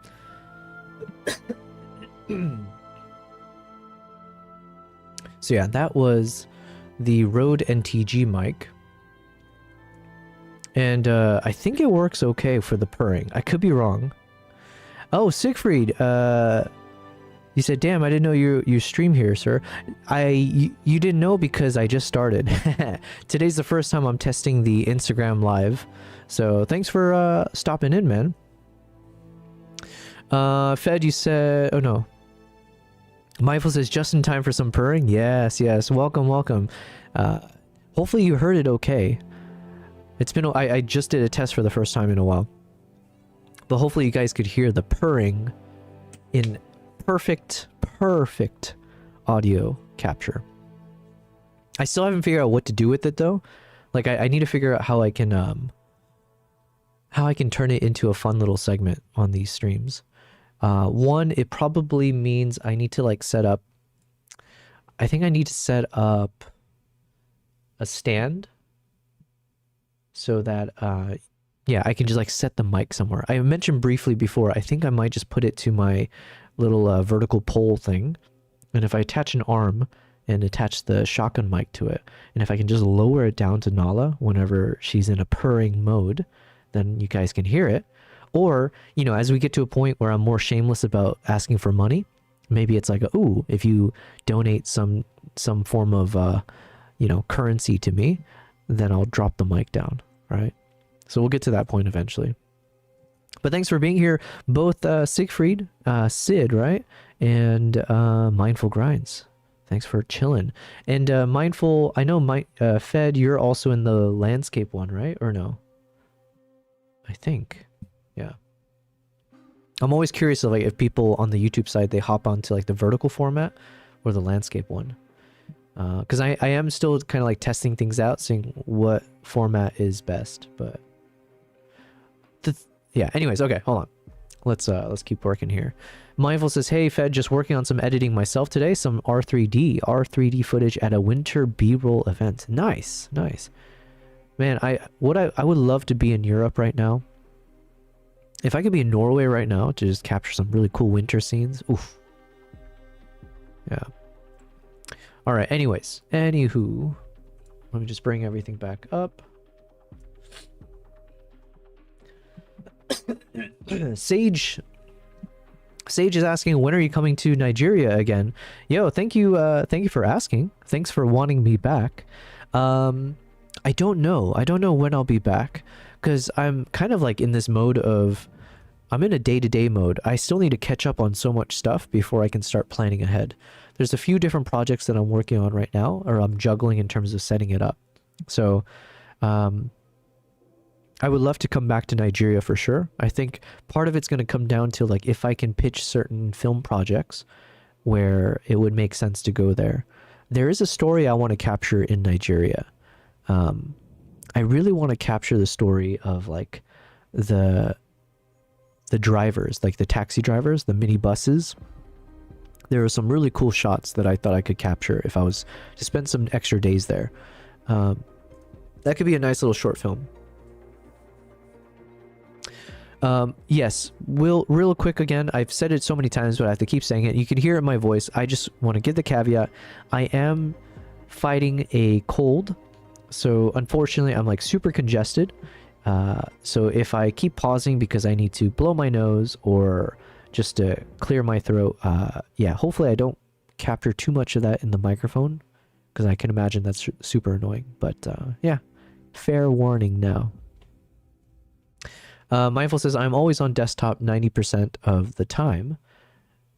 So yeah, that was the Rode NTG mic. And I think it works okay for the purring. I could be wrong. Oh, Siegfried, you said, damn, I didn't know you stream here, sir. You didn't know because I just started. Today's the first time I'm testing the Instagram live. So thanks for stopping in, man. Fed, you said... Oh, no. Mindful says, just in time for some purring. Yes, yes. Welcome, welcome. Hopefully you heard it okay. It's been... I just did a test for the first time in a while. But hopefully you guys could hear the purring in perfect audio capture. I still haven't figured out what to do with it though. Like I need to figure out how I can turn it into a fun little segment on these streams. One, it probably means I need to like set up, I think I need to set up a stand so that yeah, I can just like set the mic somewhere. I mentioned briefly before, I think I might just put it to my little vertical pole thing, and if I attach an arm and attach the shotgun mic to it, and if I can just lower it down to Nala whenever she's in a purring mode, then you guys can hear it. Or, you know, as we get to a point where I'm more shameless about asking for money, maybe it's like, ooh, if you donate some form of you know, currency to me, then I'll drop the mic down, right? So we'll get to that point eventually. But thanks for being here, both Siegfried, Sid, right? And Mindful Grinds. Thanks for chilling. And Mindful, I know Fed, you're also in the landscape one, right? Or no? I think. Yeah. I'm always curious of like if people on the YouTube side, they hop onto like the vertical format or the landscape one. Because I am still kind of like testing things out, seeing what format is best. But yeah, anyways, okay, hold on. Let's keep working here. Mindful says, hey Fed, just working on some editing myself today, some R3D footage at a winter B-roll event. Nice, nice. Man, I would love to be in Europe right now. If I could be in Norway right now to just capture some really cool winter scenes. Oof. Yeah. All right, anyways, anywho, let me just bring everything back up. Sage is asking, when are you coming to Nigeria again? Yo, thank you for asking. Thanks for wanting me back. I don't know when I'll be back, because I'm kind of like in this mode of, I'm in a day-to-day mode. I still need to catch up on so much stuff before I can start planning ahead. There's a few different projects that I'm working on right now, or I'm juggling in terms of setting it up. So I would love to come back to Nigeria for sure. I think part of it's going to come down to like if I can pitch certain film projects where it would make sense to go there. There is a story I want to capture in Nigeria. I really want to capture the story of like the drivers, like the taxi drivers, the minibuses. There are some really cool shots that I thought I could capture if I was to spend some extra days there. That could be a nice little short film. Yes, real quick again, I've said it so many times, but I have to keep saying it. You can hear it in my voice. I just want to give the caveat. I am fighting a cold, so unfortunately I'm like super congested. So if I keep pausing because I need to blow my nose or just to clear my throat, yeah, hopefully I don't capture too much of that in the microphone, because I can imagine that's super annoying. But yeah, fair warning now. Mindful says, I'm always on desktop 90% of the time,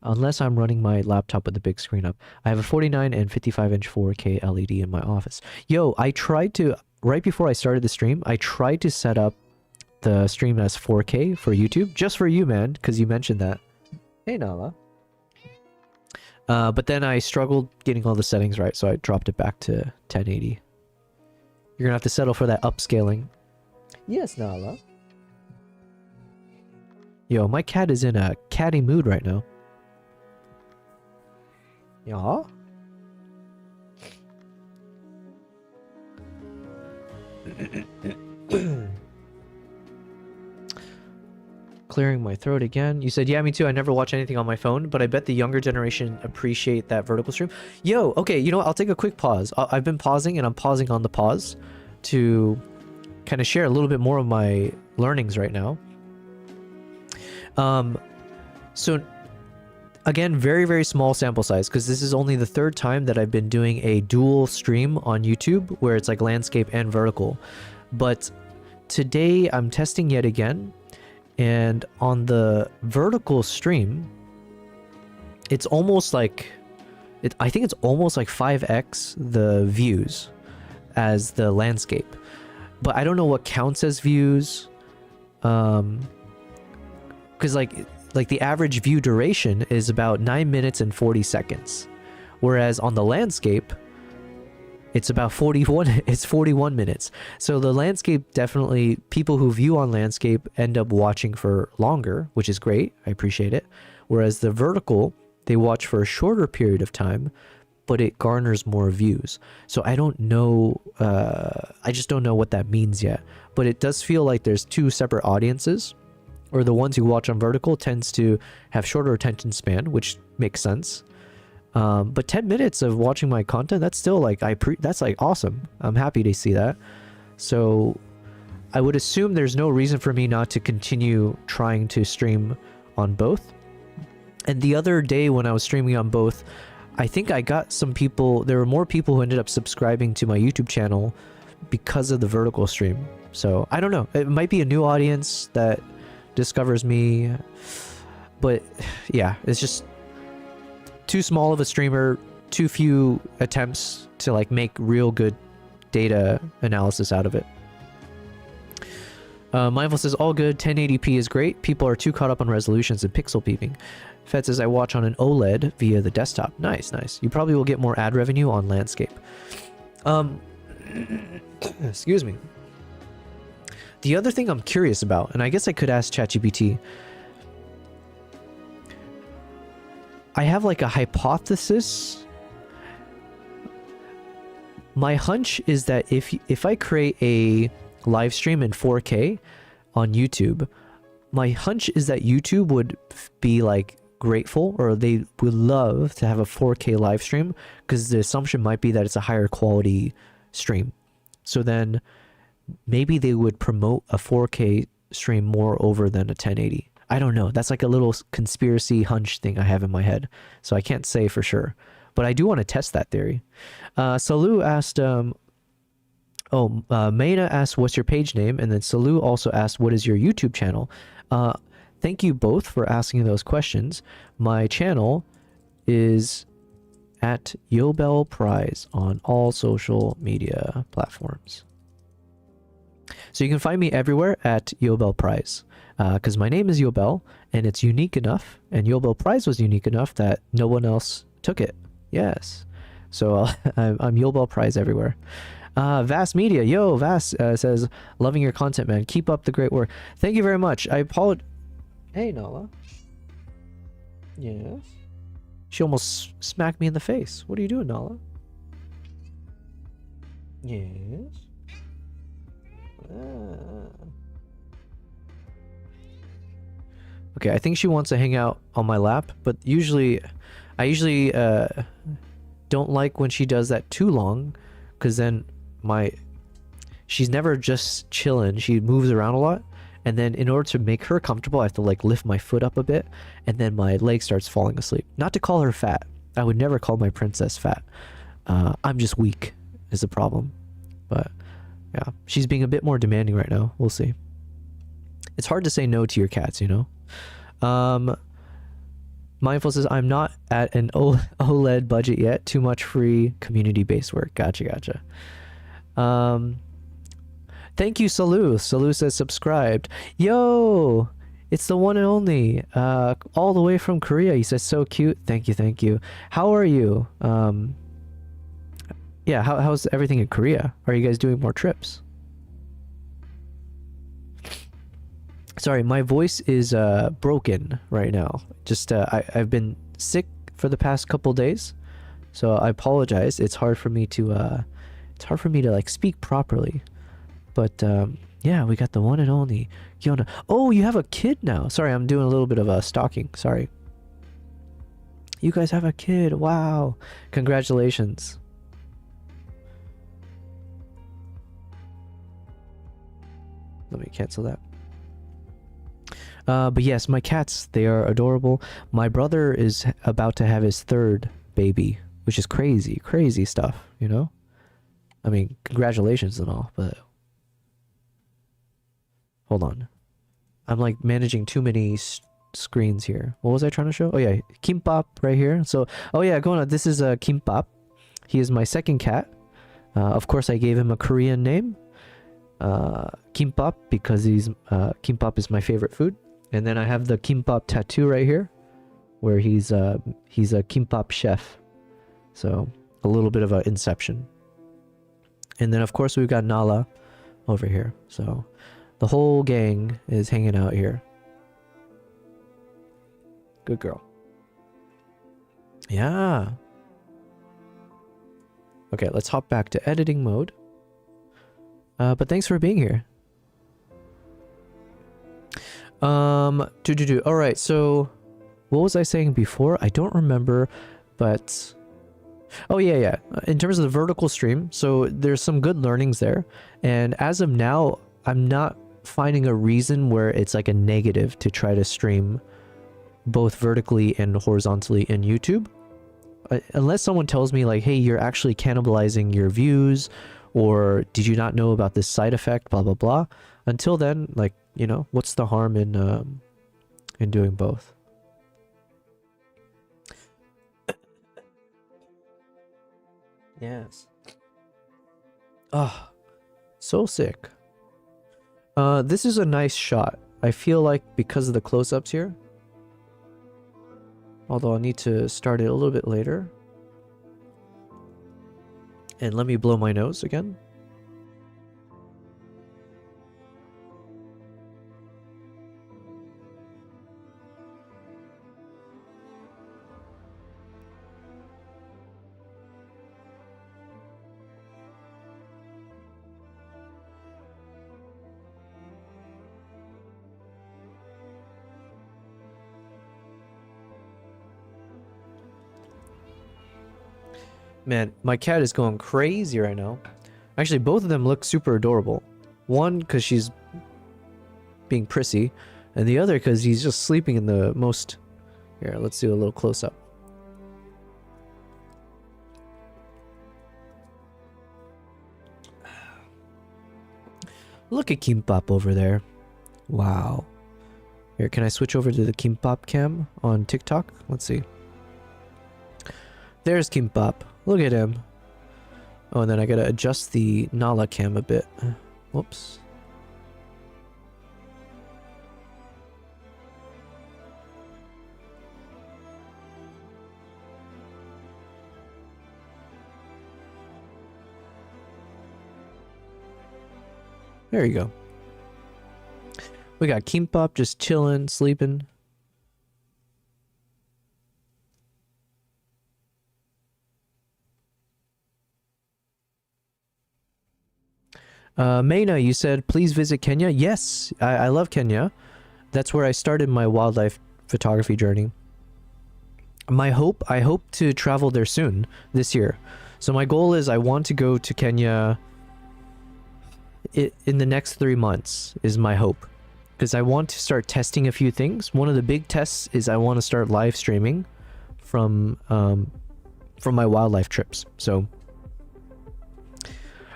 unless I'm running my laptop with the big screen up. I have a 49 and 55-inch 4K LED in my office. Yo, I tried to, right before I started the stream, I tried to set up the stream as 4K for YouTube, just for you, man, because you mentioned that. Hey, Nala. But then I struggled getting all the settings right, so I dropped it back to 1080. You're gonna have to settle for that upscaling. Yes, Nala. Yo, my cat is in a catty mood right now. Yeah. Clearing my throat again. You said, yeah, me too. I never watch anything on my phone, but I bet the younger generation appreciate that vertical stream. Yo, okay, you know what? I'll take a quick pause. I've been pausing, and I'm pausing on the pause to kind of share a little bit more of my learnings right now. So again, very, very small sample size, because this is only the third time that I've been doing a dual stream on YouTube where it's like landscape and vertical. But today I'm testing yet again, and on the vertical stream, it's almost like, I think it's almost like 5x the views as the landscape. But I don't know what counts as views. Because like like the average view duration is about 9 minutes and 40 seconds. Whereas on the landscape, it's about 41 minutes. So the landscape, definitely people who view on landscape end up watching for longer, which is great. I appreciate it. Whereas the vertical, they watch for a shorter period of time, but it garners more views. So I don't know, I just don't know what that means yet. But it does feel like there's two separate audiences, or the ones who watch on vertical tends to have shorter attention span, which makes sense. But 10 minutes of watching my content, that's still like, that's like awesome. I'm happy to see that. So I would assume there's no reason for me not to continue trying to stream on both. And the other day when I was streaming on both, I think I got some people, there were more people who ended up subscribing to my YouTube channel because of the vertical stream. So I don't know, it might be a new audience that discovers me, but yeah, it's just too small of a streamer, too few attempts to like make real good data analysis out of it. Mindful says, all good, 1080p is great. People are too caught up on resolutions and pixel peeping. Fed says, I watch on an OLED via the desktop. Nice, nice. You probably will get more ad revenue on landscape. Excuse me. The other thing I'm curious about, and I guess I could ask ChatGPT, I have like a hypothesis. My hunch is that if I create a live stream in 4K on YouTube, my hunch is that YouTube would be like grateful, or they would love to have a 4K live stream, because the assumption might be that it's a higher quality stream. So then maybe they would promote a 4K stream more over than a 1080. I don't know. That's like a little conspiracy hunch thing I have in my head. So I can't say for sure. But I do want to test that theory. Salu asked, Maina asked, what's your page name? And then Salu also asked, what is your YouTube channel? Thank you both for asking those questions. My channel is at Yobel Prize on all social media platforms. So you can find me everywhere at Yobel Prize, because my name is Yobel and it's unique enough, and Yobel Prize was unique enough that no one else took it. Yes. So I'm Yobel Prize everywhere. Vast Media, yo, Vast says, loving your content, man. Keep up the great work. Thank you very much. I apologize. Hey, Nala. Yes. She almost smacked me in the face. What are you doing, Nala? Yes. Okay, I think she wants to hang out on my lap, but I usually don't like when she does that too long, because then she's never just chilling. She moves around a lot, and then in order to make her comfortable, I have to like lift my foot up a bit, and then my leg starts falling asleep. Not to call her fat. I would never call my princess fat. I'm just weak is the problem. But yeah, she's being a bit more demanding right now. We'll see. It's hard to say no to your cats, you know? Mindful says, I'm not at an OLED budget yet. Too much free community-based work. Gotcha. Thank you, Salu. Salu says subscribed. Yo, it's the one and only. All the way from Korea. He says so cute. Thank you. How are you? Yeah, how's everything in Korea? Are you guys doing more trips? Sorry, my voice is broken right now. Just I've been sick for the past couple days, so I apologize. It's hard for me to like speak properly. But yeah, we got the one and only Yona. Oh, you have a kid now. Sorry, I'm doing a little bit of stalking. Sorry. You guys have a kid. Wow. Congratulations. Let me cancel that. But yes, my cats, they are adorable. My brother is about to have his third baby, which is crazy stuff, you know? I mean, congratulations and all, but... Hold on. I'm like managing too many screens here. What was I trying to show? Oh yeah, Kimbap right here. So, oh yeah, going on. This is Kimbap. He is my second cat. Of course, I gave him a Korean name. Kimbap, because Kimbap is my favorite food. And then I have the kimbap tattoo right here, where he's a kimbap chef. So a little bit of an inception. And then of course we've got Nala over here. So the whole gang is hanging out here. Good girl. Yeah. Okay, let's hop back to editing mode. But thanks for being here. All right, so what was I saying before? I don't remember, but oh yeah. In terms of the vertical stream, so there's some good learnings there. And as of now, I'm not finding a reason where it's like a negative to try to stream both vertically and horizontally in YouTube. Unless someone tells me like, hey, you're actually cannibalizing your views, or did you not know about this side effect, blah, blah, blah. Until then, like, you know, what's the harm in doing both? Yes. Ah, so sick. This is a nice shot. I feel like because of the close-ups here. Although I'll need to start it a little bit later. And let me blow my nose again. Man, my cat is going crazy right now. Actually, both of them look super adorable. One, because she's being prissy, and the other, because he's just sleeping in the most... Here, let's do a little close-up. Look at Kimbap over there. Wow. Here, can I switch over to the Kimbap cam on TikTok? Let's see. There's Kimbap. Look at him. Oh, and then I gotta adjust the Nala cam a bit. Whoops. There you go. We got Kimbap just chilling, sleeping. Mayna, you said, please visit Kenya. Yes, I love Kenya. That's where I started my wildlife photography journey. I hope to travel there soon, this year. So my goal is I want to go to Kenya in the next 3 months is my hope. Because I want to start testing a few things. One of the big tests is I want to start live streaming from my wildlife trips. So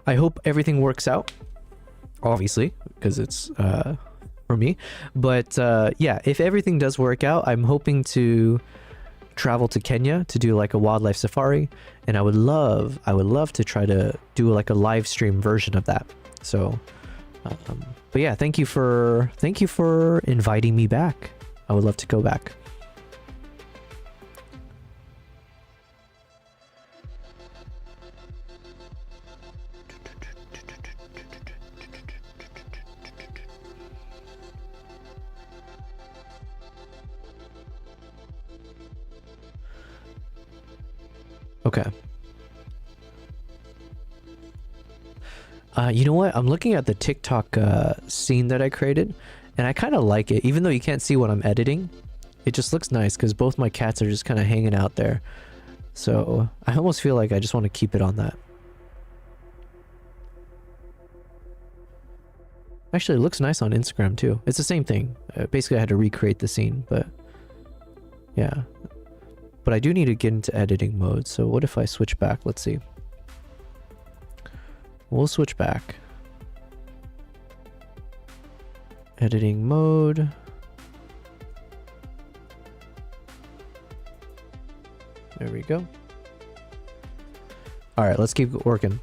I hope everything works out, obviously, because it's for me. But yeah, if everything does work out, I'm hoping to travel to Kenya to do like a wildlife safari, and I would love to try to do like a live stream version of that. So, but yeah, thank you for inviting me back. I would love to go back. Okay. You know what? I'm looking at the TikTok scene that I created, and I kind of like it. Even though you can't see what I'm editing, it just looks nice because both my cats are just kind of hanging out there. So I almost feel like I just want to keep it on that. Actually, it looks nice on Instagram too. It's the same thing. Basically, I had to recreate the scene, but yeah. But I do need to get into editing mode. So what if I switch back? Let's see. We'll switch back. Editing mode. There we go. All right, let's keep working.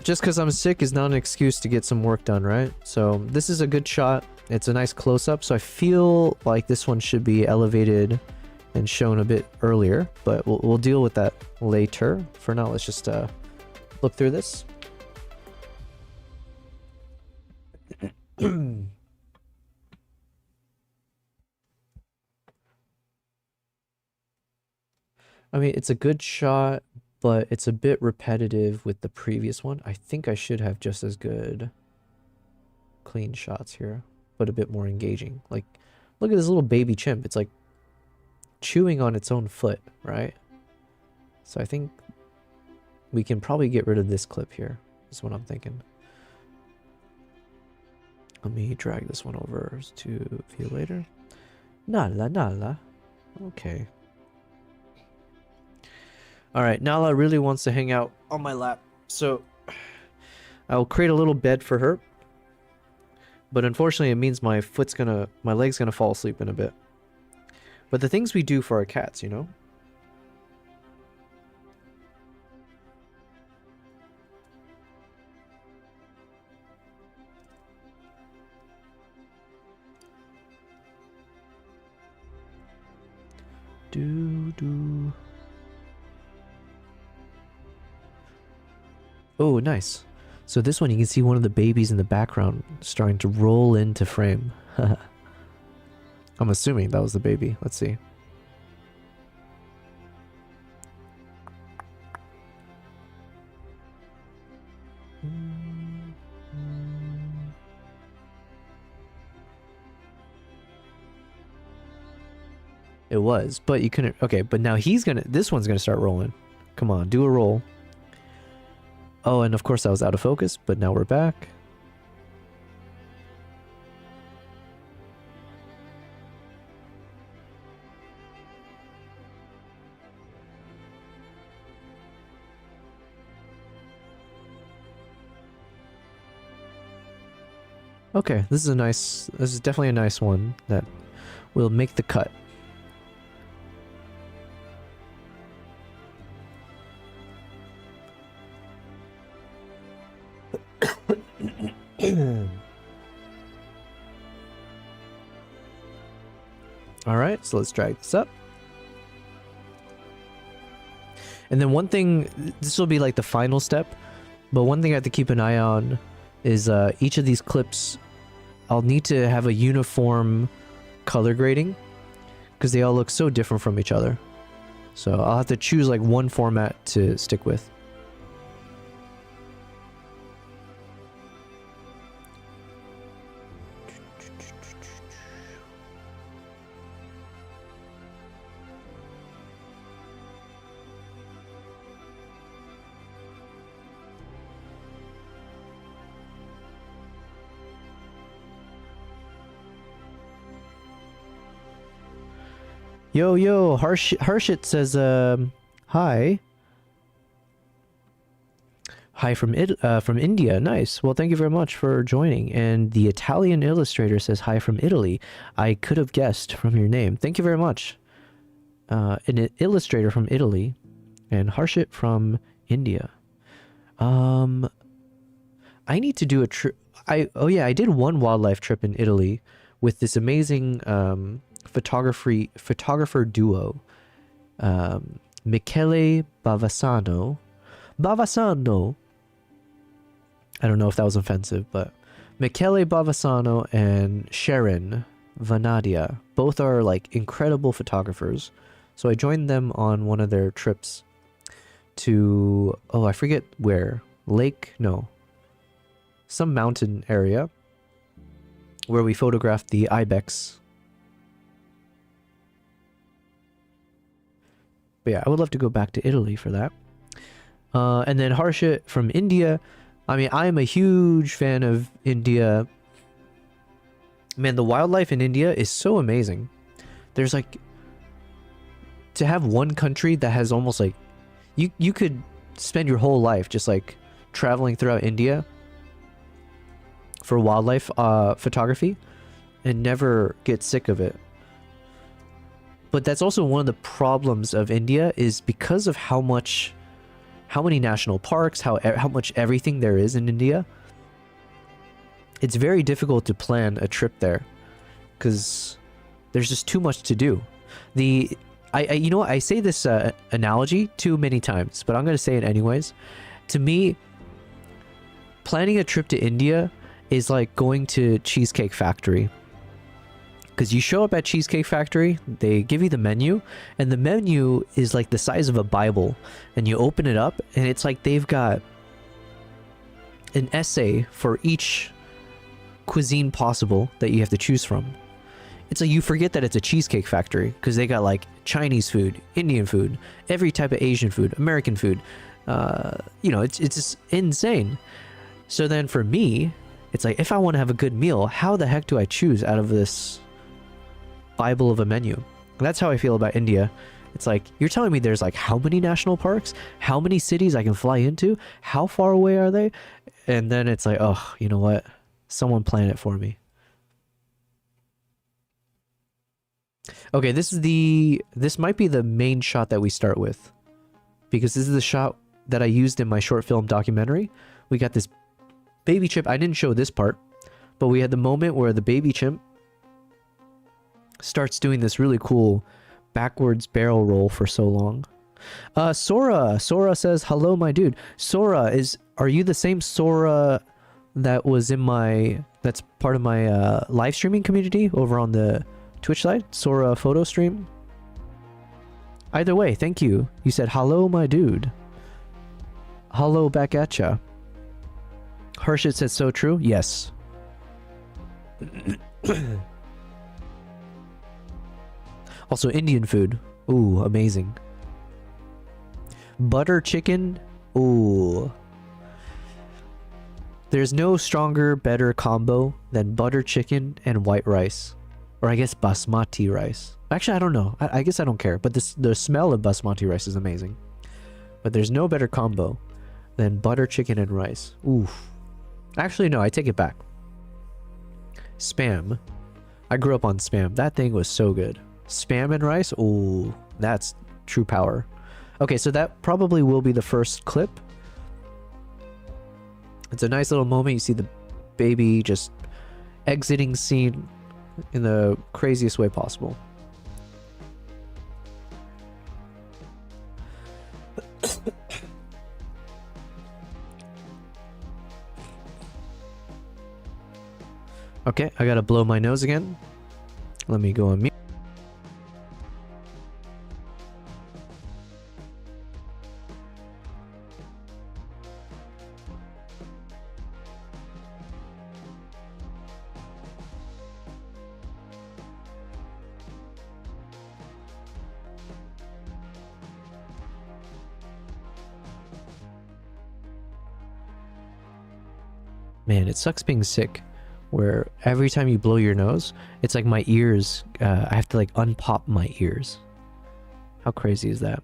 Just because I'm sick is not an excuse to get some work done, right? So this is a good shot. It's a nice close-up, so I feel like this one should be elevated and shown a bit earlier, but we'll deal with that later. For now, let's just look through this. I mean, it's a good shot, but it's a bit repetitive with the previous one. I think I should have just as good clean shots here, but a bit more engaging. Like, look at this little baby chimp. It's like chewing on its own foot, right? So I think we can probably get rid of this clip here, is what I'm thinking. Let me drag this one over to view later. Nala, Nala. Okay. Alright, Nala really wants to hang out on my lap, so I'll create a little bed for her. But unfortunately, it means my leg's gonna fall asleep in a bit. But the things we do for our cats, you know? Do. Oh, nice. So this one, you can see one of the babies in the background starting to roll into frame. I'm assuming that was the baby. Let's see. It was, but you couldn't. Okay, but now this one's gonna start rolling. Come on, do a roll. Oh, and of course I was out of focus, but now we're back. Okay, this is definitely a nice one that will make the cut. Alright, so let's drag this up. And then one thing, this will be like the final step, but one thing I have to keep an eye on is each of these clips, I'll need to have a uniform color grading because they all look so different from each other. So I'll have to choose like one format to stick with. Yo, Harshit says, hi. Hi from India. Nice. Well, thank you very much for joining. And the Italian illustrator says hi from Italy. I could have guessed from your name. Thank you very much. An illustrator from Italy and Harshit from India. I need to do a trip. I did one wildlife trip in Italy with this amazing photographer duo, Michele Bavassano. I don't know if that was offensive, but Michele Bavassano and Sharon Vanadia, both are like incredible photographers. So I joined them on one of their trips to, I forget where, some mountain area where we photographed the ibex. But yeah, I would love to go back to Italy for that. And then Harshit from India. I mean, I am a huge fan of India. Man, the wildlife in India is so amazing. There's like, to have one country that has almost like, you could spend your whole life just like traveling throughout India for wildlife photography and never get sick of it. But that's also one of the problems of India, is because of how many national parks, how much everything there is in India. it's very difficult to plan a trip there because there's just too much to do. You know what, I say this analogy too many times, but I'm going to say it anyways. To me, planning a trip to India is like going to Cheesecake Factory. Because you show up at Cheesecake Factory, they give you the menu, and the menu is like the size of a Bible. And you open it up, and it's like they've got an essay for each cuisine possible that you have to choose from. It's like you forget that it's a Cheesecake Factory, because they got like Chinese food, Indian food, every type of Asian food, American food. You know, it's just insane. So then for me, it's like, if I want to have a good meal, how the heck do I choose out of this Bible of a menu? That's how I feel about India. It's like, you're telling me there's like how many national parks, how many cities I can fly into, how far away are they? And then it's like, oh, you know what? Someone plan it for me. Okay, this might be the main shot that we start with, because this is the shot that I used in my short film documentary. We got this baby chimp. I didn't show this part, but we had the moment where the baby chimp starts doing this really cool backwards barrel roll for so long. Sora says, hello, my dude. Sora, are you the same Sora that was that's part of my live streaming community over on the Twitch side? Sora photo stream? Either way, thank you. You said, hello, my dude. Hello back at ya. Harshit said, so true? Yes. Also, Indian food. Ooh, amazing. Butter chicken. Ooh. There's no stronger, better combo than butter chicken and white rice. Or I guess basmati rice. Actually, I don't know. I guess I don't care. But the smell of basmati rice is amazing. But there's no better combo than butter chicken and rice. Oof. Actually, no, I take it back. Spam. I grew up on Spam. That thing was so good. Spam and rice? Ooh, that's true power. Okay, so that probably will be the first clip. It's a nice little moment. You see the baby just exiting scene in the craziest way possible. Okay, I gotta blow my nose again. Let me go on mute. Man, it sucks being sick, where every time you blow your nose, it's like my ears, I have to like unpop my ears. How crazy is that?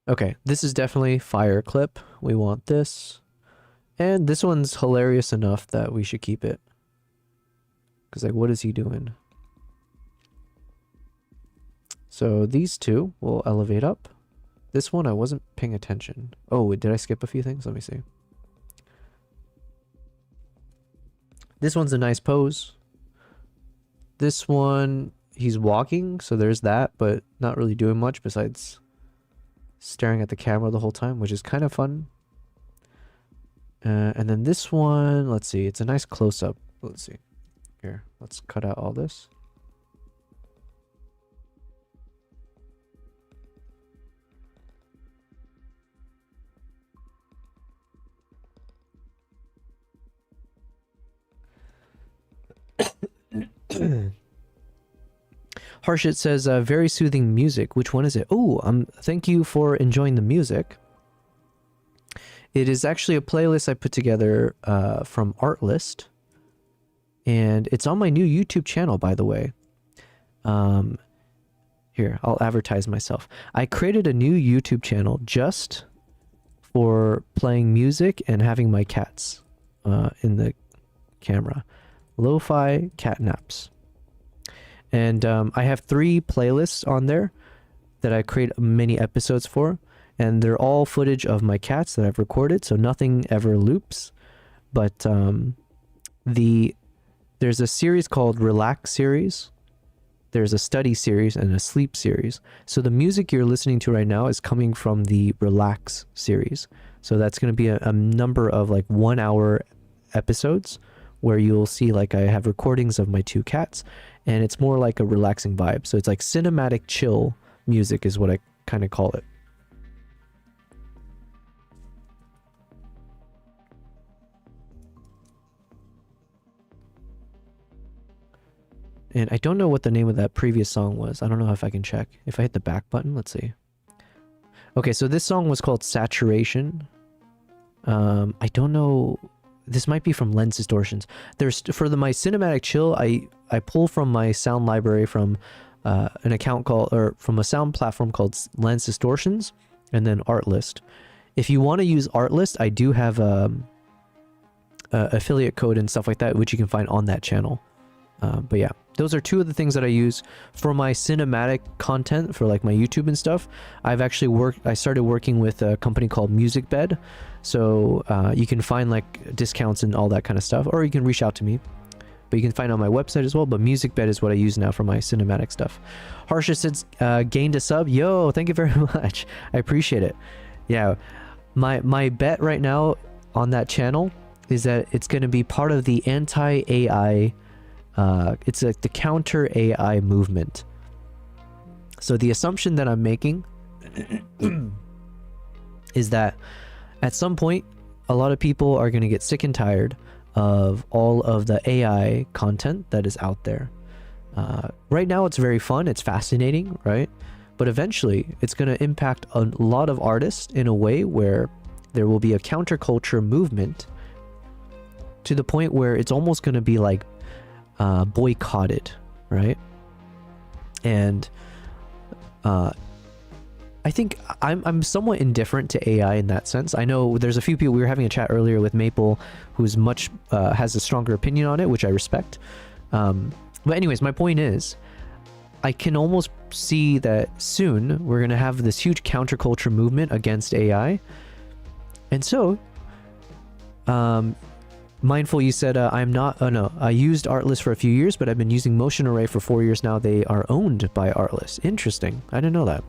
Okay, this is definitely fire clip. We want this. And this one's hilarious enough that we should keep it. Because like, what is he doing? So these two will elevate up. This one I wasn't paying attention. Oh, did I skip a few things? Let me see. This one's a nice pose. This one, he's walking, so there's that, but not really doing much besides staring at the camera the whole time, which is kind of fun. And then this one, let's see, it's a nice close-up. Let's see. Here, let's cut out all this. Harshit says, very soothing music. Which one is it? Oh, thank you for enjoying the music. It is actually a playlist I put together from Artlist. And it's on my new YouTube channel, by the way. Here, I'll advertise myself. I created a new YouTube channel just for playing music and having my cats in the camera. Lo-fi cat naps. And I have 3 playlists on there. that I create many episodes for, and they're all footage of my cats that I've recorded, so nothing ever loops. But there's a series called Relax series, there's a study series, and a sleep series. So the music you're listening to right now is coming from the Relax series. So that's going to be a number of like 1 hour episodes where you'll see like I have recordings of my 2 cats, and it's more like a relaxing vibe. So it's like cinematic chill music is what I kind of call it. And I don't know what the name of that previous song was. I don't know if I can check. If I hit the back button, let's see. Okay, so this song was called Saturation. I don't know. This might be from Lens Distortions. There's for my cinematic chill, I pull from my sound library from an account called, or from a sound platform called Lens Distortions, and then Artlist. If you want to use Artlist, I do have a affiliate code and stuff like that, which you can find on that channel. But yeah, those are 2 of the things that I use for my cinematic content for like my YouTube and stuff. I started working with a company called MusicBed. So you can find like discounts and all that kind of stuff, or you can reach out to me. But you can find it on my website as well. But MusicBed is what I use now for my cinematic stuff. Harsha says, gained a sub. Yo, thank you very much. I appreciate it. Yeah, my bet right now on that channel is that it's going to be part of the anti-AI it's like the counter AI movement. So the assumption that I'm making is that at some point, a lot of people are going to get sick and tired of all of the AI content that is out there. Right now, it's very fun. It's fascinating, right? But eventually, it's going to impact a lot of artists in a way where there will be a counterculture movement to the point where it's almost going to be like boycotted, right? And I think I'm somewhat indifferent to AI in that sense. I know there's a few people, we were having a chat earlier with Maple, who's much has a stronger opinion on it, which I respect. But anyways, my point is, I can almost see that soon we're gonna have this huge counterculture movement against AI. And so Mindful, you said, I'm not, oh no, I used Artlist for a few years, but I've been using Motion Array for 4 years now. They are owned by Artlist. Interesting. I didn't know that.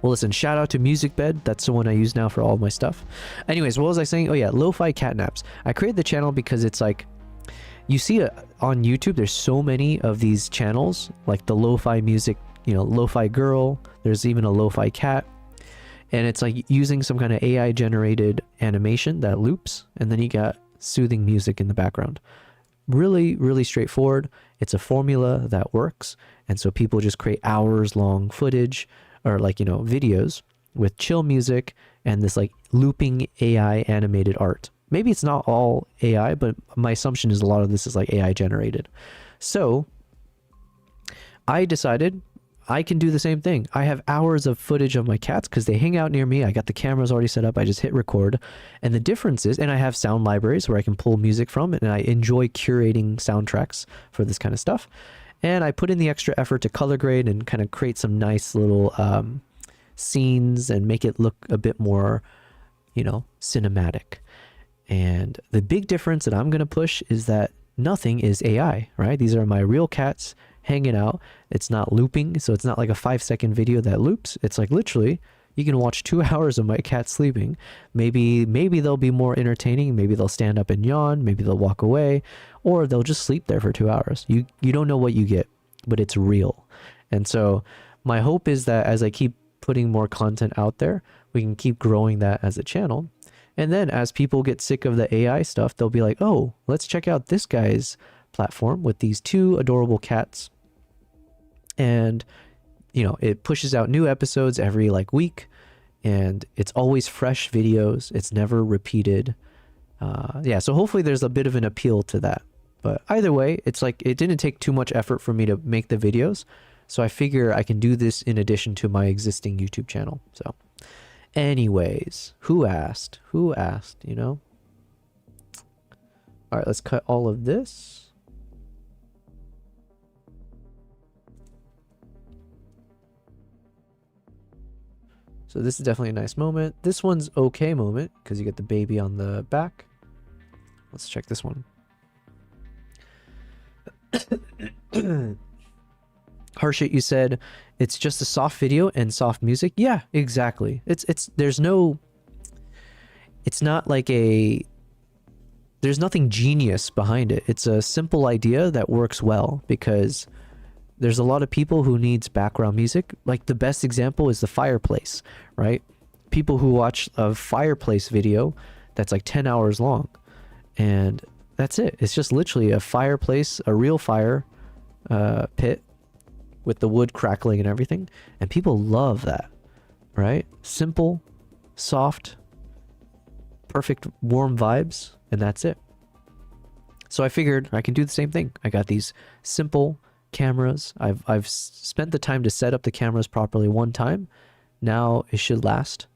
Well, listen, shout out to MusicBed. That's the one I use now for all of my stuff. Anyways, what was I saying? Oh yeah, lo-fi catnaps. I created the channel because it's like, you see on YouTube, there's so many of these channels, like the lo-fi music, you know, lo-fi girl. There's even a lo-fi cat. And it's like using some kind of AI generated animation that loops, and then you got soothing music in the background. Really, really straightforward. It's a formula that works. And so people just create hours long footage or like, you know, videos with chill music and this like looping AI animated art. Maybe it's not all AI, but my assumption is a lot of this is like AI generated. So I decided I can do the same thing. I have hours of footage of my cats because they hang out near me. I got the cameras already set up. I just hit record. And the difference is, and I have sound libraries where I can pull music from, and I enjoy curating soundtracks for this kind of stuff. And I put in the extra effort to color grade and kind of create some nice little scenes and make it look a bit more, you know, cinematic. And the big difference that I'm going to push is that nothing is AI, right? These are my real cats hanging out. It's not looping, so it's not like a 5-second video that loops. It's like literally you can watch 2 hours of my cat sleeping. Maybe they'll be more entertaining. Maybe they'll stand up and yawn. Maybe they'll walk away, or they'll just sleep there for 2 hours. You don't know what you get, but it's real. And so my hope is that as I keep putting more content out there, we can keep growing that as a channel. And then as people get sick of the AI stuff, they'll be like, oh, let's check out this guy's platform with these 2 adorable cats. And, you know, it pushes out new episodes every like week, and it's always fresh videos. It's never repeated. Yeah, so hopefully there's a bit of an appeal to that. But either way, it's like it didn't take too much effort for me to make the videos. So I figure I can do this in addition to my existing YouTube channel. So anyways, who asked, you know? All right, let's cut all of this. So this is definitely a nice moment. This one's okay moment because you get the baby on the back. Let's check this one. Harshit, you said it's just a soft video and soft music. Yeah, exactly. There's not like there's nothing genius behind it. It's a simple idea that works well because there's a lot of people who needs background music. Like the best example is the fireplace, right? People who watch a fireplace video that's like 10 hours long, and that's it. It's just literally a fireplace, a real fire pit with the wood crackling and everything, and people love that, right? Simple, soft, perfect warm vibes, and that's it. So I figured I can do the same thing. I got these simple cameras. I've spent the time to set up the cameras properly one time. Now it should last.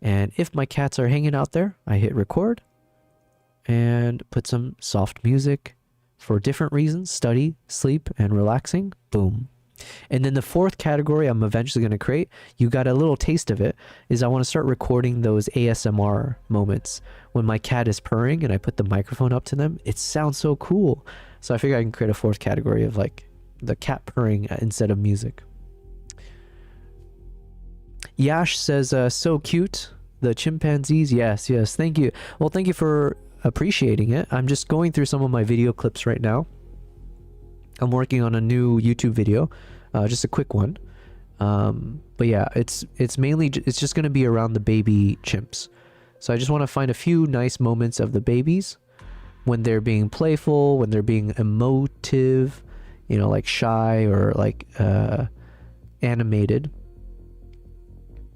And if my cats are hanging out there, I hit record and put some soft music for different reasons: study, sleep, and relaxing. Boom. And then the fourth category I'm eventually going to create, you got a little taste of it, is I want to start recording those ASMR moments when my cat is purring and I put the microphone up to them. It sounds so cool. So I figure I can create a fourth category of like the cat purring instead of music. Yash says, so cute. The chimpanzees. Yes, yes. Thank you. Well, thank you for appreciating it. I'm just going through some of my video clips right now. I'm working on a new YouTube video, just a quick one. But yeah, it's mainly, it's just going to be around the baby chimps. So I just want to find a few nice moments of the babies when they're being playful, when they're being emotive, you know, like shy or like animated.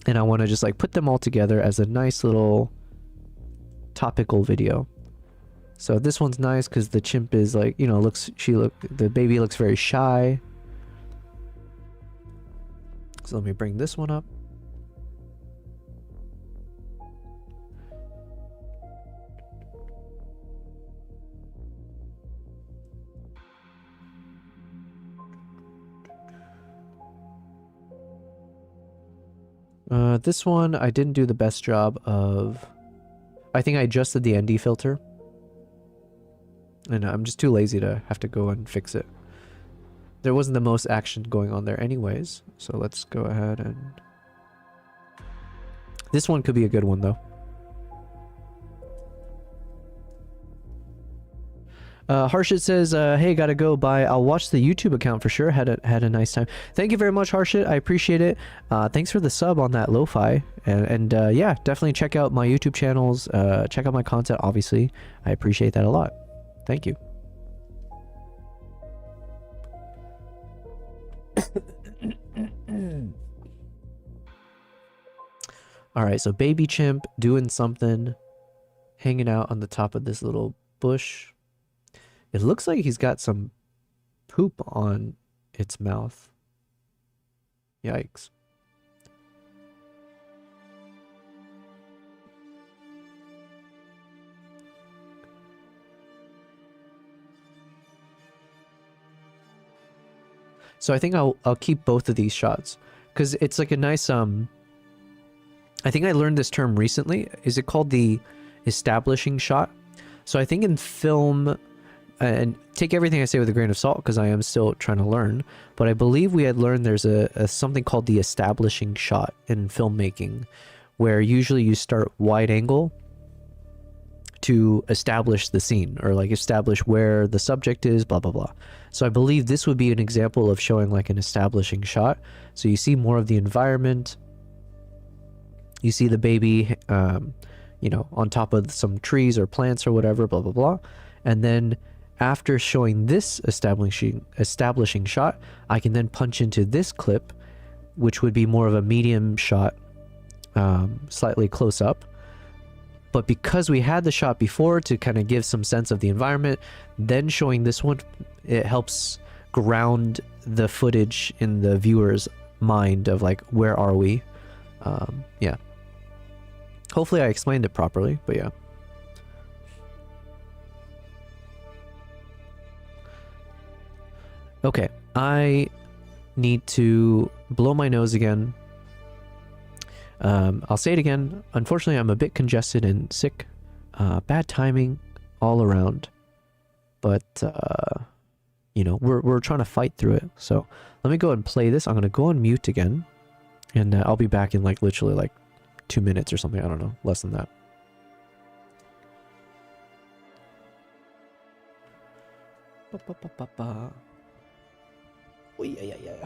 And I want to just like put them all together as a nice little topical video. So this one's nice because the chimp is like, you know, the baby looks very shy. So let me bring this one up. This one, I didn't do the best job of... I think I adjusted the ND filter. And I'm just too lazy to have to go and fix it. There wasn't the most action going on there anyways. So let's go ahead and... This one could be a good one though. Harshit says, hey, gotta go. Bye. I'll watch the YouTube account for sure. Had a nice time. Thank you very much, Harshit. I appreciate it. Thanks for the sub on that lo-fi. And yeah, definitely check out my YouTube channels. Check out my content, obviously. I appreciate that a lot. Thank you. All right, so baby chimp doing something, hanging out on the top of this little bush. It looks like he's got some poop on its mouth. Yikes. So I think I'll keep both of these shots because it's like a nice I think I learned this term recently. Is it called the establishing shot? So I think in film, and take everything I say with a grain of salt because I am still trying to learn, but I believe we had learned there's a something called the establishing shot in filmmaking, where usually you start wide angle to establish the scene or like establish where the subject is, blah blah blah. So I believe this would be an example of showing like an establishing shot. So you see more of the environment, you see the baby you know, on top of some trees or plants or whatever, blah blah blah, and then after showing this establishing shot, I can then punch into this clip, which would be more of a medium shot, slightly close up. But because we had the shot before to kind of give some sense of the environment, then showing this one, it helps ground the footage in the viewer's mind of like, where are we? Yeah. Hopefully I explained it properly, but yeah. Okay, I need to blow my nose again. I'll say it again. Unfortunately, I'm a bit congested and sick. Bad timing all around. But, you know, we're trying to fight through it. So let me go ahead and play this. I'm going to go on mute again. And I'll be back in like literally like 2 minutes or something. I don't know. Less than that. Oh, yeah.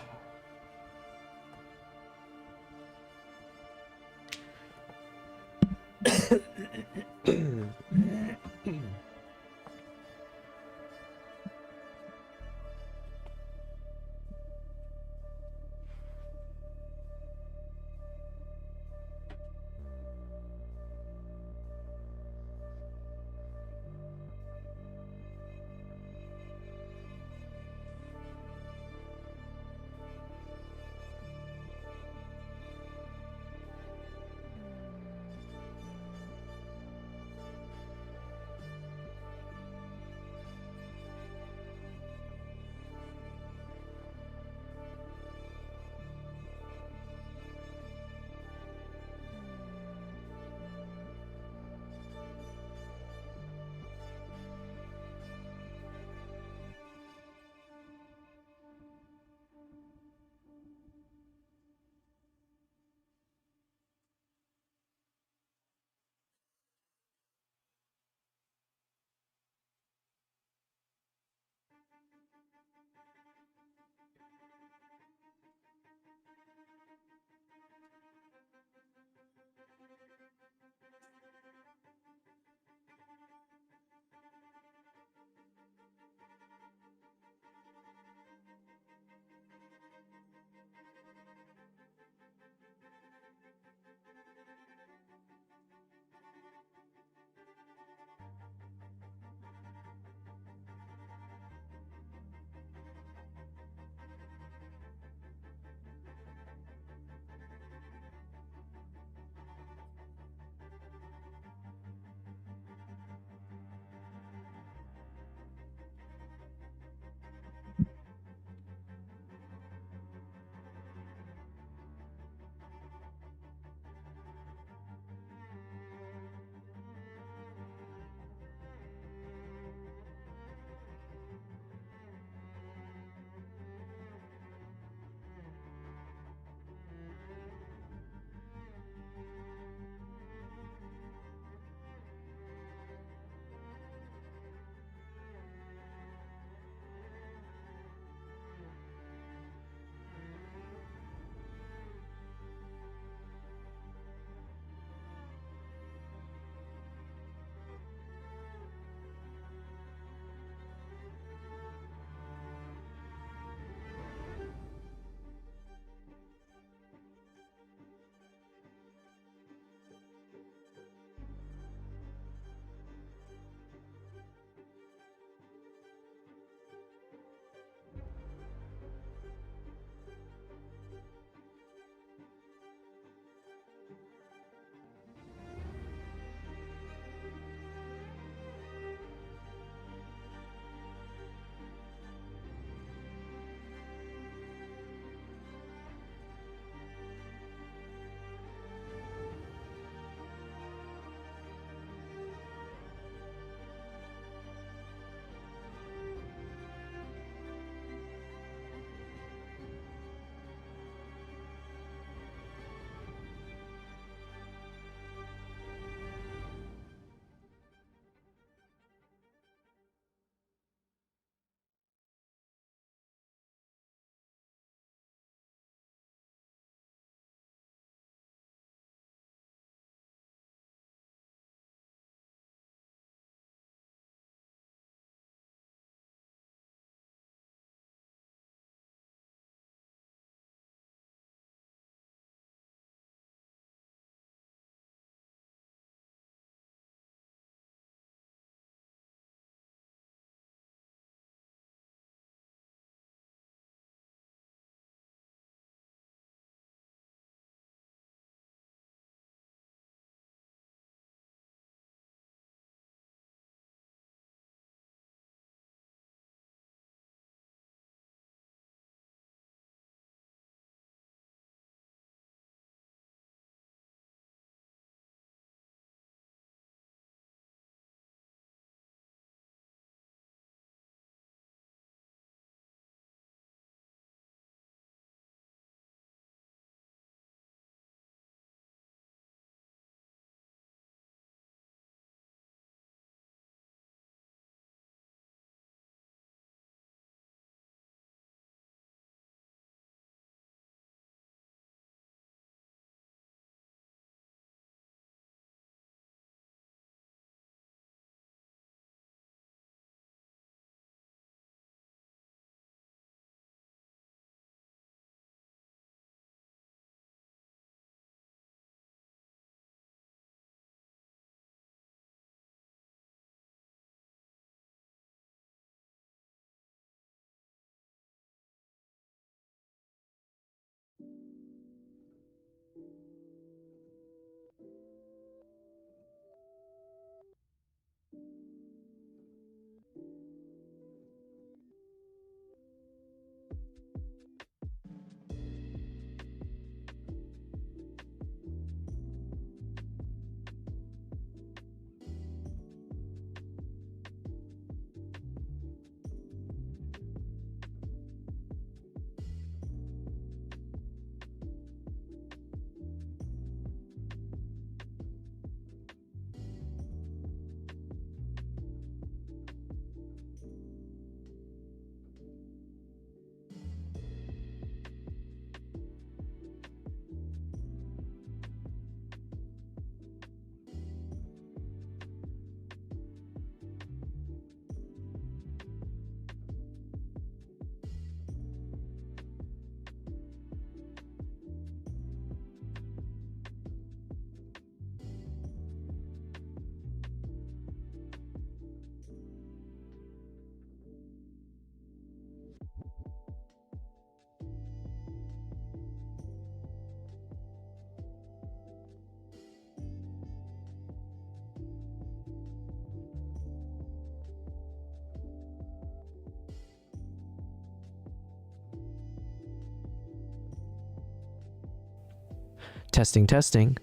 Testing, testing.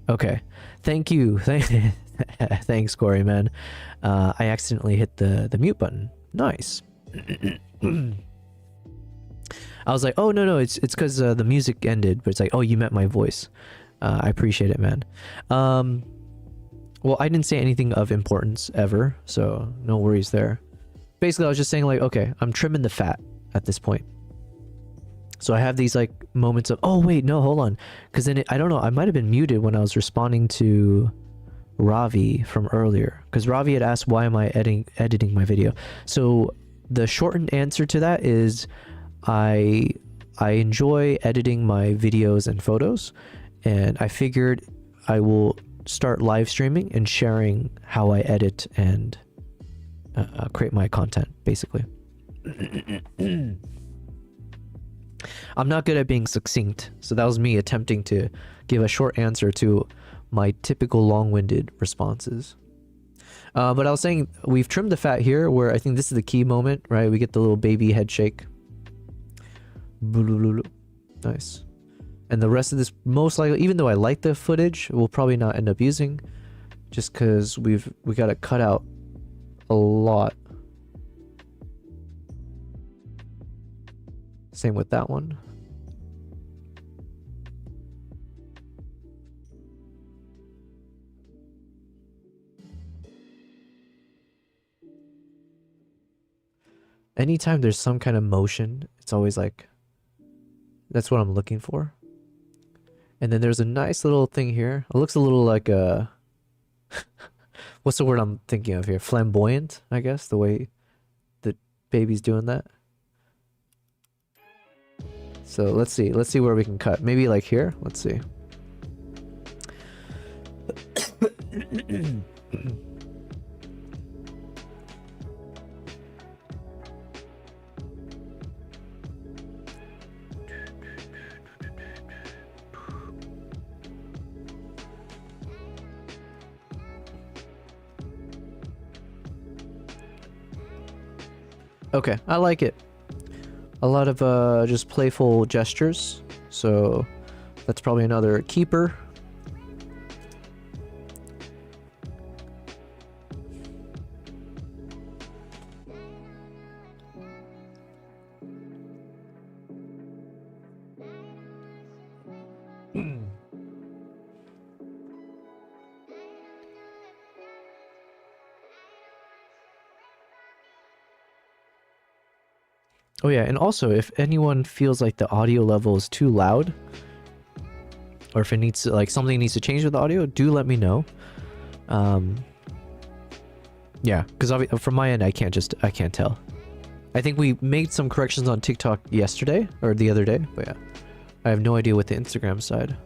Okay. Thank you. Thanks, Corey, man. I accidentally hit the mute button. Nice. I was like, oh, no, it's because the music ended, but it's like, oh, you meant my voice. I appreciate it, man. Well, I didn't say anything of importance ever, so no worries there. Basically, I was just saying like, okay, I'm trimming the fat at this point. So I have these like moments of, oh wait, no, hold on. Because then I don't know, I might have been muted when I was responding to Ravi from earlier. Because Ravi had asked, why am I editing my video? So the shortened answer to that is I enjoy editing my videos and photos. And I figured I will start live streaming and sharing how I edit and create my content, basically. I'm not good at being succinct, so that was me attempting to give a short answer to my typical long-winded responses. But I was saying we've trimmed the fat here, where I think this is the key moment, right? We get the little baby head shake. Nice. And the rest of this, most likely, even though I like the footage, we'll probably not end up using, just because we got to cut out a lot. Same with that one. Anytime there's some kind of motion, it's always like, that's what I'm looking for. And then there's a nice little thing here. It looks a little like a what's the word I'm thinking of here? Flamboyant, I guess, the way the baby's doing that. So let's see where we can cut. Maybe like here. Let's see. Okay, I like it. A lot of just playful gestures, so that's probably another keeper. Oh yeah, and also if anyone feels like the audio level is too loud, or if it needs to, like something needs to change with the audio, do let me know. Yeah, because from my end I can't tell. I think we made some corrections on TikTok yesterday or the other day, but yeah, I have no idea with the Instagram side.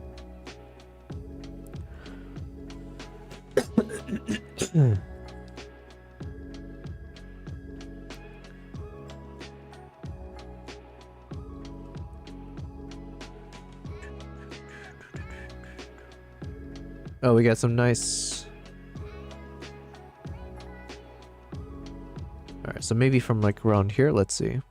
Oh, we got some nice... Alright, so maybe from like around here, let's see.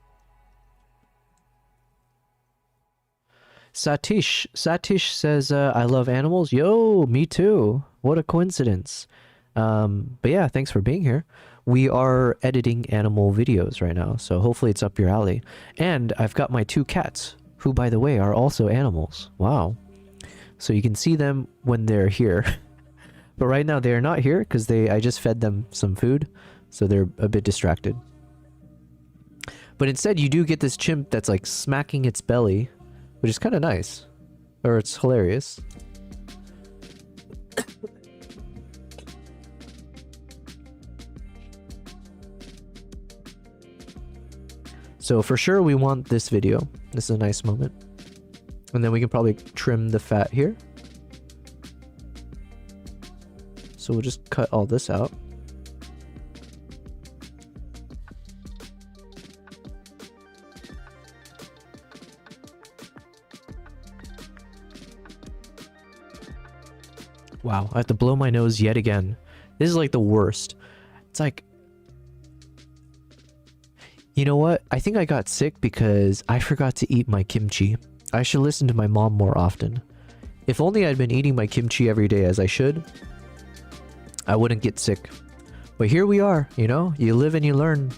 Satish says, I love animals. Yo, me too. What a coincidence. But yeah, thanks for being here. We are editing animal videos right now, so hopefully it's up your alley. And I've got my 2 cats, who by the way are also animals. Wow. So you can see them when they're here. But right now they're not here because I just fed them some food, so they're a bit distracted. But instead you do get this chimp that's like smacking its belly, which is kind of nice. Or it's hilarious. So for sure we want this video. This is a nice moment. And then we can probably trim the fat here. So we'll just cut all this out. Wow, I have to blow my nose yet again. This is like the worst. It's like... You know what? I think I got sick because I forgot to eat my kimchi. I should listen to my mom more often. If only I'd been eating my kimchi every day as I should, I wouldn't get sick. But here we are, you know? You live and you learn.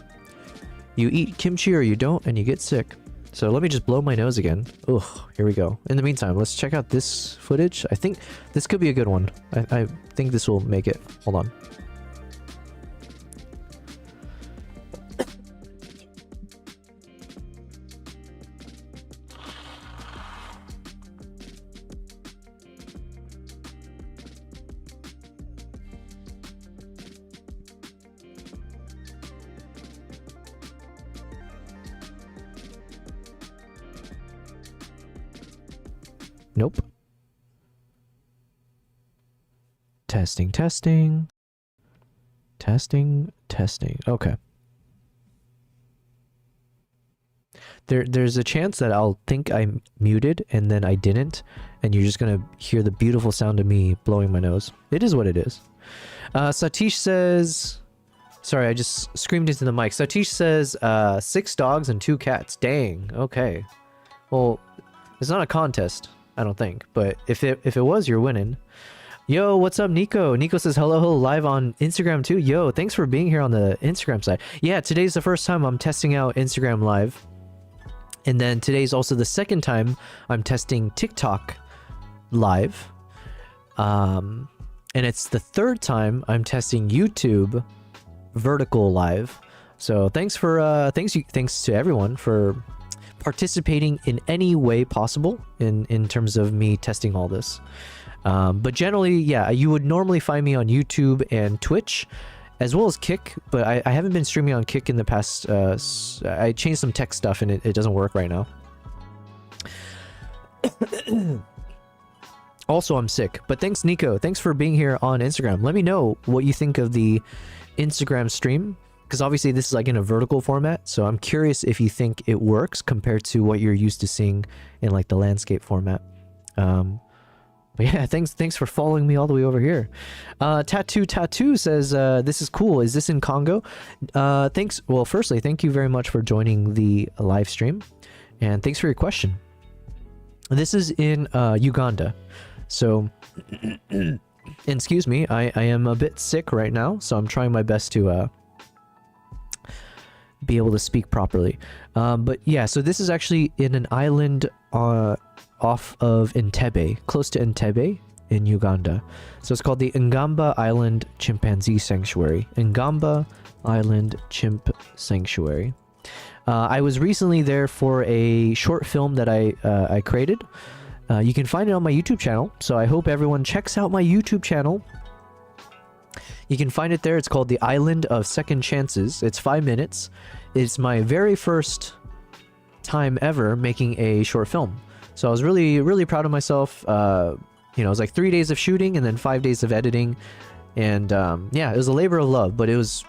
You eat kimchi or you don't, and you get sick. So let me just blow my nose again. Ugh, here we go. In the meantime, let's check out this footage. I think this could be a good one. I think this will make it. Hold on. Nope. Testing, testing. Testing, testing. Okay. There's a chance that I'll think I'm muted and then I didn't, and you're just gonna hear the beautiful sound of me blowing my nose. It is what it is. Satish says... Sorry, I just screamed into the mic. Satish says, 6 dogs and 2 cats. Dang, okay. Well, it's not a contest, I don't think, but if it was, you're winning. Yo, what's up, Nico? Nico says hello live on Instagram too. Yo, thanks for being here on the Instagram side. Yeah, today's the first time I'm testing out Instagram live, and then today's also the second time I'm testing TikTok live, and it's the third time I'm testing YouTube vertical live. So thanks to everyone for participating in any way possible in terms of me testing all this. But generally, yeah, you would normally find me on YouTube and Twitch, as well as Kick, but I haven't been streaming on Kick in the past. I changed some tech stuff and it doesn't work right now. Also, I'm sick, but thanks, Nico. Thanks for being here on Instagram. Let me know what you think of the Instagram stream, because obviously this is like in a vertical format, so I'm curious if you think it works compared to what you're used to seeing in like the landscape format. But yeah, thanks for following me all the way over here. Tattoo says, this is cool. Is this in Congo? Thanks. Well, firstly, thank you very much for joining the live stream, and thanks for your question. This is in Uganda. So, excuse me, I am a bit sick right now, so I'm trying my best to be able to speak properly. But yeah, so this is actually in an island off of Entebbe, close to Entebbe in Uganda. So it's called the Ngamba Island Chimpanzee Sanctuary. Ngamba Island Chimp Sanctuary. I was recently there for a short film that I created. You can find it on my YouTube channel, so I hope everyone checks out my YouTube channel. You can find it there. It's called The Island of Second Chances. It's 5 minutes. It's my very first time ever making a short film. So I was really, really proud of myself. You know, it was like 3 days of shooting and then 5 days of editing. And yeah, it was a labor of love, but it was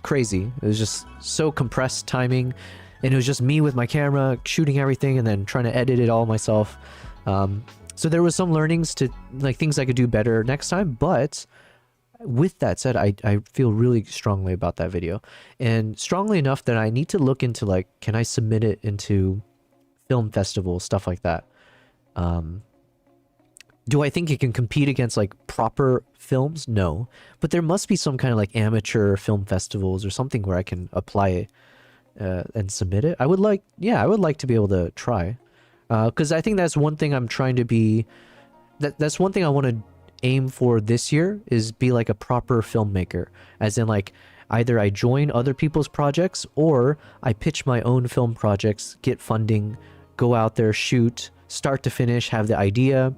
crazy. It was just so compressed timing. And it was just me with my camera shooting everything and then trying to edit it all myself. So there was some learnings to like things I could do better next time, but with that said, I feel really strongly about that video, and strongly enough that I need to look into like, can I submit it into film festivals, stuff like that. Do I think it can compete against like proper films? No, but there must be some kind of like amateur film festivals or something where I can apply it and submit it. I would like to be able to try. Because I think that's one thing I'm trying to be... That's one thing I want to aim for this year, is be like a proper filmmaker. As in like, either I join other people's projects, or I pitch my own film projects, get funding, go out there, shoot, start to finish, have the idea,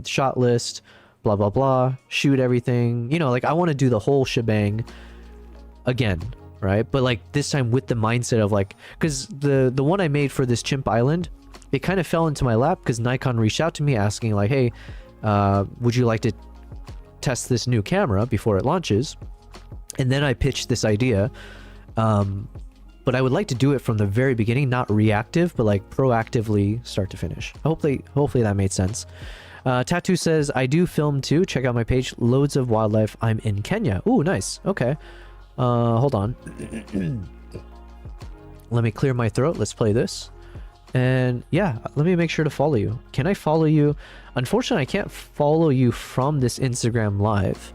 shot list, blah, blah, blah, shoot everything. You know, like I want to do the whole shebang again, right? But like this time with the mindset of like... Because the one I made for this Chimp Island... It kind of fell into my lap because Nikon reached out to me asking like, hey, would you like to test this new camera before it launches? And then I pitched this idea. But I would like to do it from the very beginning, not reactive, but like proactively start to finish. Hopefully that made sense. Tattoo says, I do film too. Check out my page. Loads of wildlife. I'm in Kenya. Ooh, nice. Okay. Hold on. Let me clear my throat. Let's play this. And yeah, let me make sure to follow you. Can I follow you? Unfortunately, I can't follow you from this Instagram live.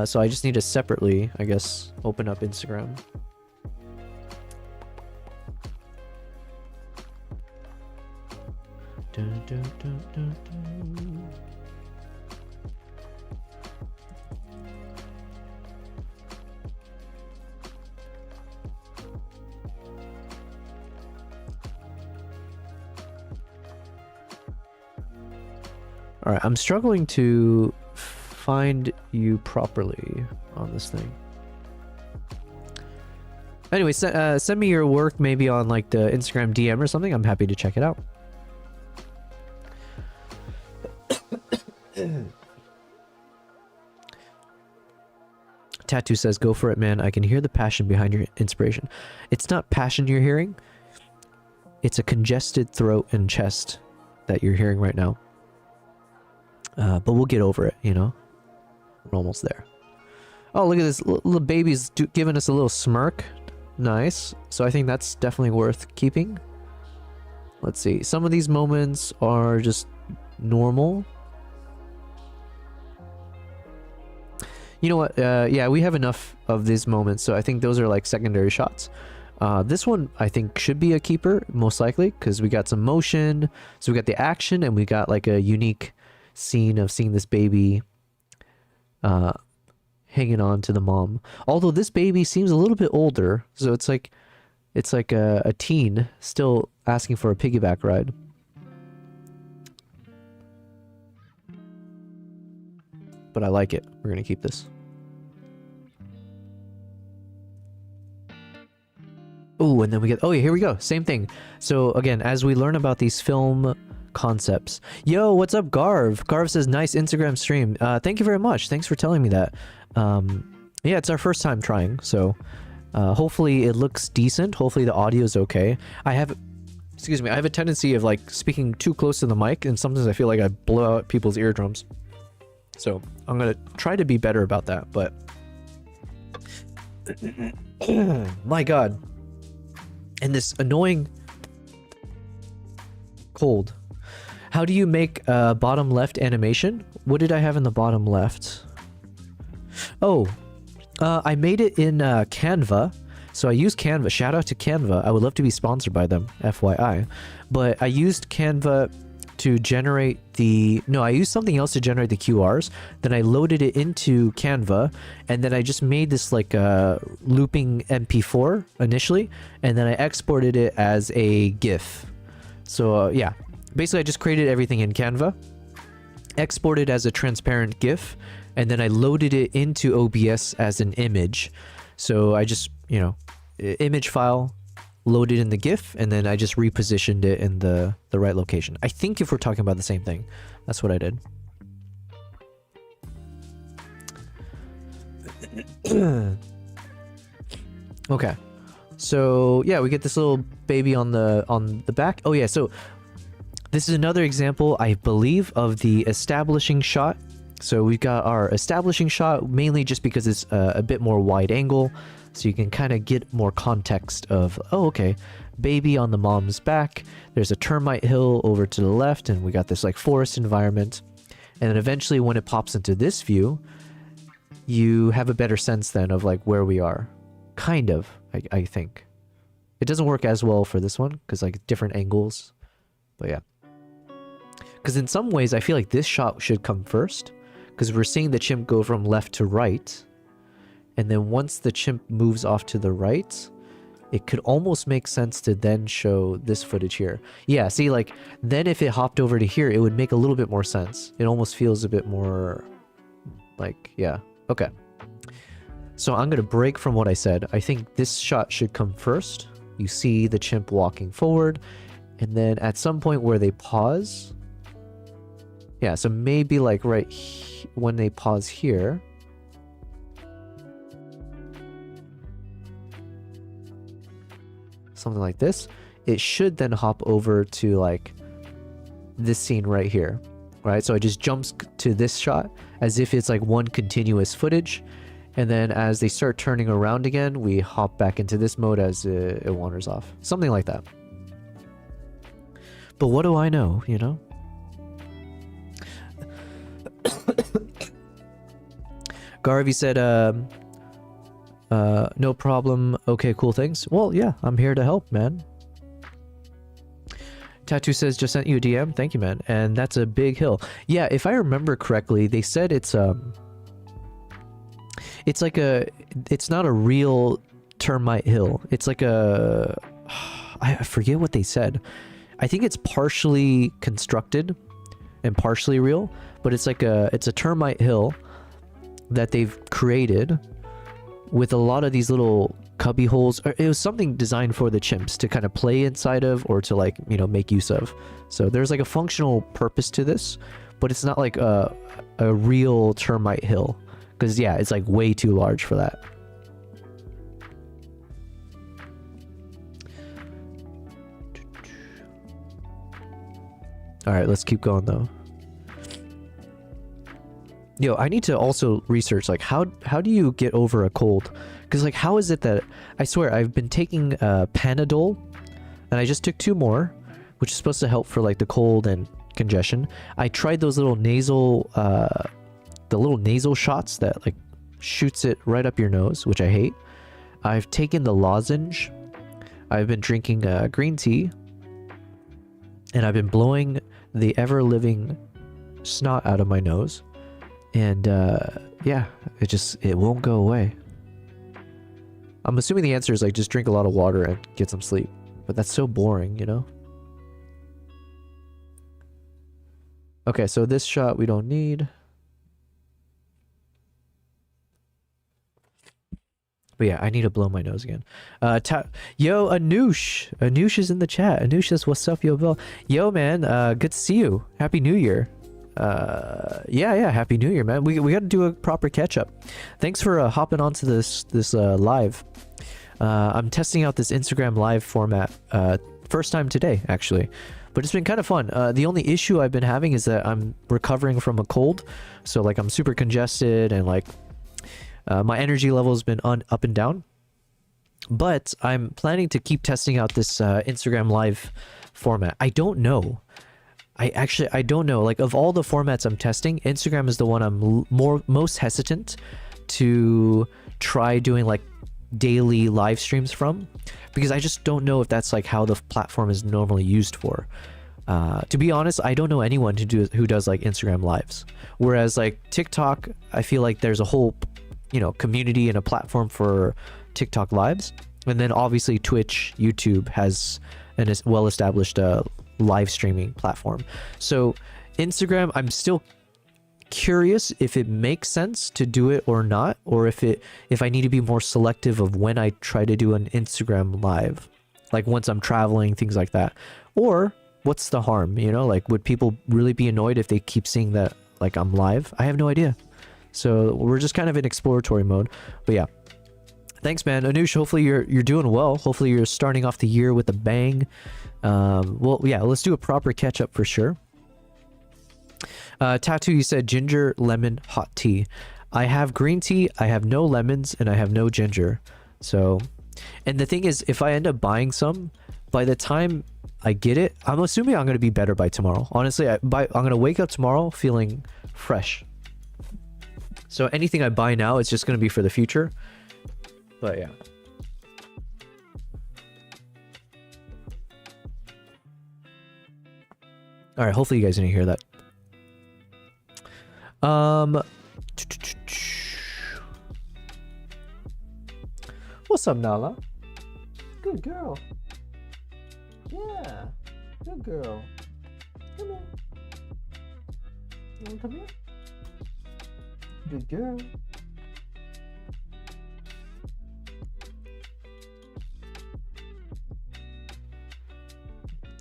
So I just need to separately, I guess, open up Instagram. Dun, dun, dun, dun, dun. All right, I'm struggling to find you properly on this thing. Anyway, send me your work maybe on like the Instagram DM or something. I'm happy to check it out. Tattoo says, go for it, man. I can hear the passion behind your inspiration. It's not passion you're hearing. It's a congested throat and chest that you're hearing right now. But we'll get over it, you know? We're almost there. Oh, look at this. Little baby's giving us a little smirk. Nice. So I think that's definitely worth keeping. Let's see. Some of these moments are just normal. You know what? Yeah, we have enough of these moments, so I think those are like secondary shots. This one, I think, should be a keeper, most likely, because we got some motion. So we got the action, and we got like a unique scene of seeing this baby hanging on to the mom. Although this baby seems a little bit older, so it's like a teen still asking for a piggyback ride. But I like it. We're gonna keep this. Oh, and then we get, oh yeah, here we go. Same thing. So again, as we learn about these film concepts. Yo, what's up, Garv? Garv says, nice Instagram stream. Thank you very much. Thanks for telling me that. Yeah, it's our first time trying, so hopefully it looks decent. Hopefully the audio is okay. I have a tendency of like speaking too close to the mic, and sometimes I feel like I blow out people's eardrums. So I'm gonna try to be better about that, but my God. And this annoying cold. How do you make a bottom left animation? What did I have in the bottom left? Oh, I made it in Canva. So I used Canva. Shout out to Canva. I would love to be sponsored by them, FYI. But I used Canva to generate I used something else to generate the QRs. Then I loaded it into Canva, and then I just made this like looping MP4 initially, and then I exported it as a GIF. So yeah, basically I just created everything in Canva, exported as a transparent GIF, and then I loaded it into OBS as an image. So I just, image file, loaded in the GIF, and then I just repositioned it in the right location. I think if we're talking about the same thing, that's what I did. Okay. So yeah, we get this little baby on the back. Oh yeah, so this is another example, I believe, of the establishing shot. So we've got our establishing shot, mainly just because it's a bit more wide angle, so you can kind of get more context of, oh, okay, baby on the mom's back, there's a termite hill over to the left, and we got this like forest environment. And then eventually when it pops into this view, you have a better sense then of like where we are. Kind of, I think. It doesn't work as well for this one, because like different angles, but yeah. Because in some ways, I feel like this shot should come first, because we're seeing the chimp go from left to right. And then once the chimp moves off to the right, it could almost make sense to then show this footage here. Yeah, see, like, then if it hopped over to here, it would make a little bit more sense. It almost feels a bit more, like, yeah. Okay. So I'm going to break from what I said. I think this shot should come first. You see the chimp walking forward. And then at some point where they pause... Yeah, so maybe like when they pause here. Something like this. It should then hop over to like this scene right here. Right? So it just jumps to this shot as if it's like one continuous footage. And then as they start turning around again, we hop back into this mode as it wanders off. Something like that. But what do I know, you know? Garvey said, no problem. Okay, cool, thanks. Well, yeah, I'm here to help, man. Tattoo says, just sent you a DM. Thank you, man. And that's a big hill. Yeah, if I remember correctly, they said it's like it's not a real termite hill. It's like a, I forget what they said. I think it's partially constructed and partially real, but it's a termite hill that they've created with a lot of these little cubby holes. It was something designed for the chimps to kind of play inside of, or to, like, you know, make use of. So there's like a functional purpose to this, but it's not like a real termite hill, because yeah, it's like way too large for that. All right, let's keep going though. Yo, I need to also research, like, how do you get over a cold? Because, like, how is it that, I swear, I've been taking Panadol, and I just took 2 more, which is supposed to help for, like, the cold and congestion. I tried those little nasal, the little nasal shots that, like, shoots it right up your nose, which I hate. I've taken the lozenge. I've been drinking green tea, and I've been blowing the ever-living snot out of my nose. And yeah, it won't go away. I'm assuming the answer is, like, just drink a lot of water and get some sleep. But that's so boring, you know? Okay, so this shot we don't need. But yeah, I need to blow my nose again. Yo, Anoush. Anoush is in the chat. Anoush says, what's up, yo, Bill? Yo, man, good to see you. Happy New Year. Yeah, Happy New Year, man. We got to do a proper catch-up. Thanks for hopping onto this live. I'm testing out this Instagram live format first time today, actually. But it's been kind of fun. The only issue I've been having is that I'm recovering from a cold. So, like, I'm super congested, and, like, my energy level has been up and down. But I'm planning to keep testing out this Instagram live format. I don't know. I don't know. Like, of all the formats I'm testing, Instagram is the one I'm most hesitant to try doing, like, daily live streams from, because I just don't know if that's, like, how the platform is normally used for. To be honest, I don't know anyone who does like Instagram lives. Whereas, like, TikTok, I feel like there's a whole, you know, community and a platform for TikTok lives. And then obviously Twitch, YouTube has an well-established live streaming platform. So Instagram, I'm still curious if it makes sense to do it or not, or if I need to be more selective of when I try to do an Instagram live, like once I'm traveling, things like that. Or what's the harm, you know? Like, would people really be annoyed if they keep seeing that, like, I'm live? I have no idea. So we're just kind of in exploratory mode. But yeah, thanks, man. Anoush, hopefully you're doing well. Hopefully you're starting off the year with a bang. Well, yeah, let's do a proper catch up for sure. Tattoo, you said ginger, lemon, hot tea. I have green tea, I have no lemons, and I have no ginger. So, and the thing is, if I end up buying some, by the time I get it, I'm assuming I'm going to be better by tomorrow. Honestly, I'm going to wake up tomorrow feeling fresh. So anything I buy now, it's just going to be for the future. But yeah. All right, hopefully you guys didn't hear that. What's up, Nala? Good girl. Yeah, good girl. Come here. You wanna come here? Good girl.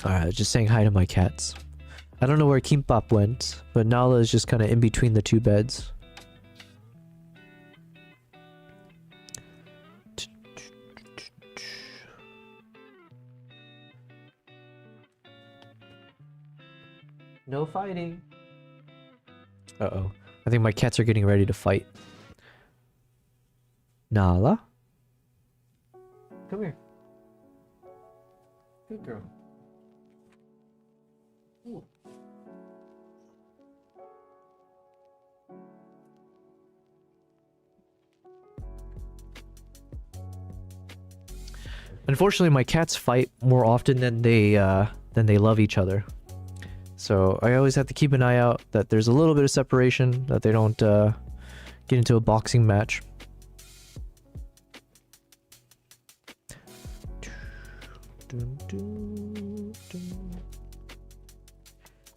Alright, just saying hi to my cats. I don't know where Kimbap went, but Nala is just kind of in between the two beds. No fighting. Uh-oh. I think my cats are getting ready to fight. Nala? Come here. Good girl. Unfortunately, my cats fight more often than they love each other. So I always have to keep an eye out that there's a little bit of separation, that they don't get into a boxing match.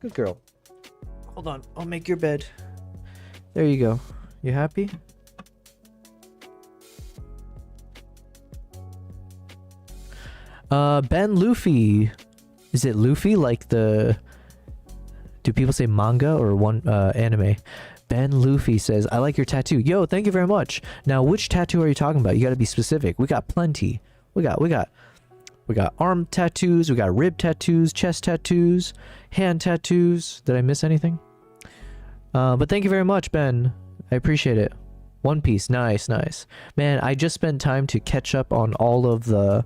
Good girl. Hold on, I'll make your bed. There you go. You happy? Ben Luffy. Is it Luffy like the... Do people say manga or one anime? Ben Luffy says, I like your tattoo. Yo, thank you very much. Now, which tattoo are you talking about? You gotta be specific. We got plenty. We got arm tattoos, we got rib tattoos, chest tattoos, hand tattoos. Did I miss anything? But thank you very much, Ben. I appreciate it. One Piece, nice, nice. Man, I just spent time to catch up on all of the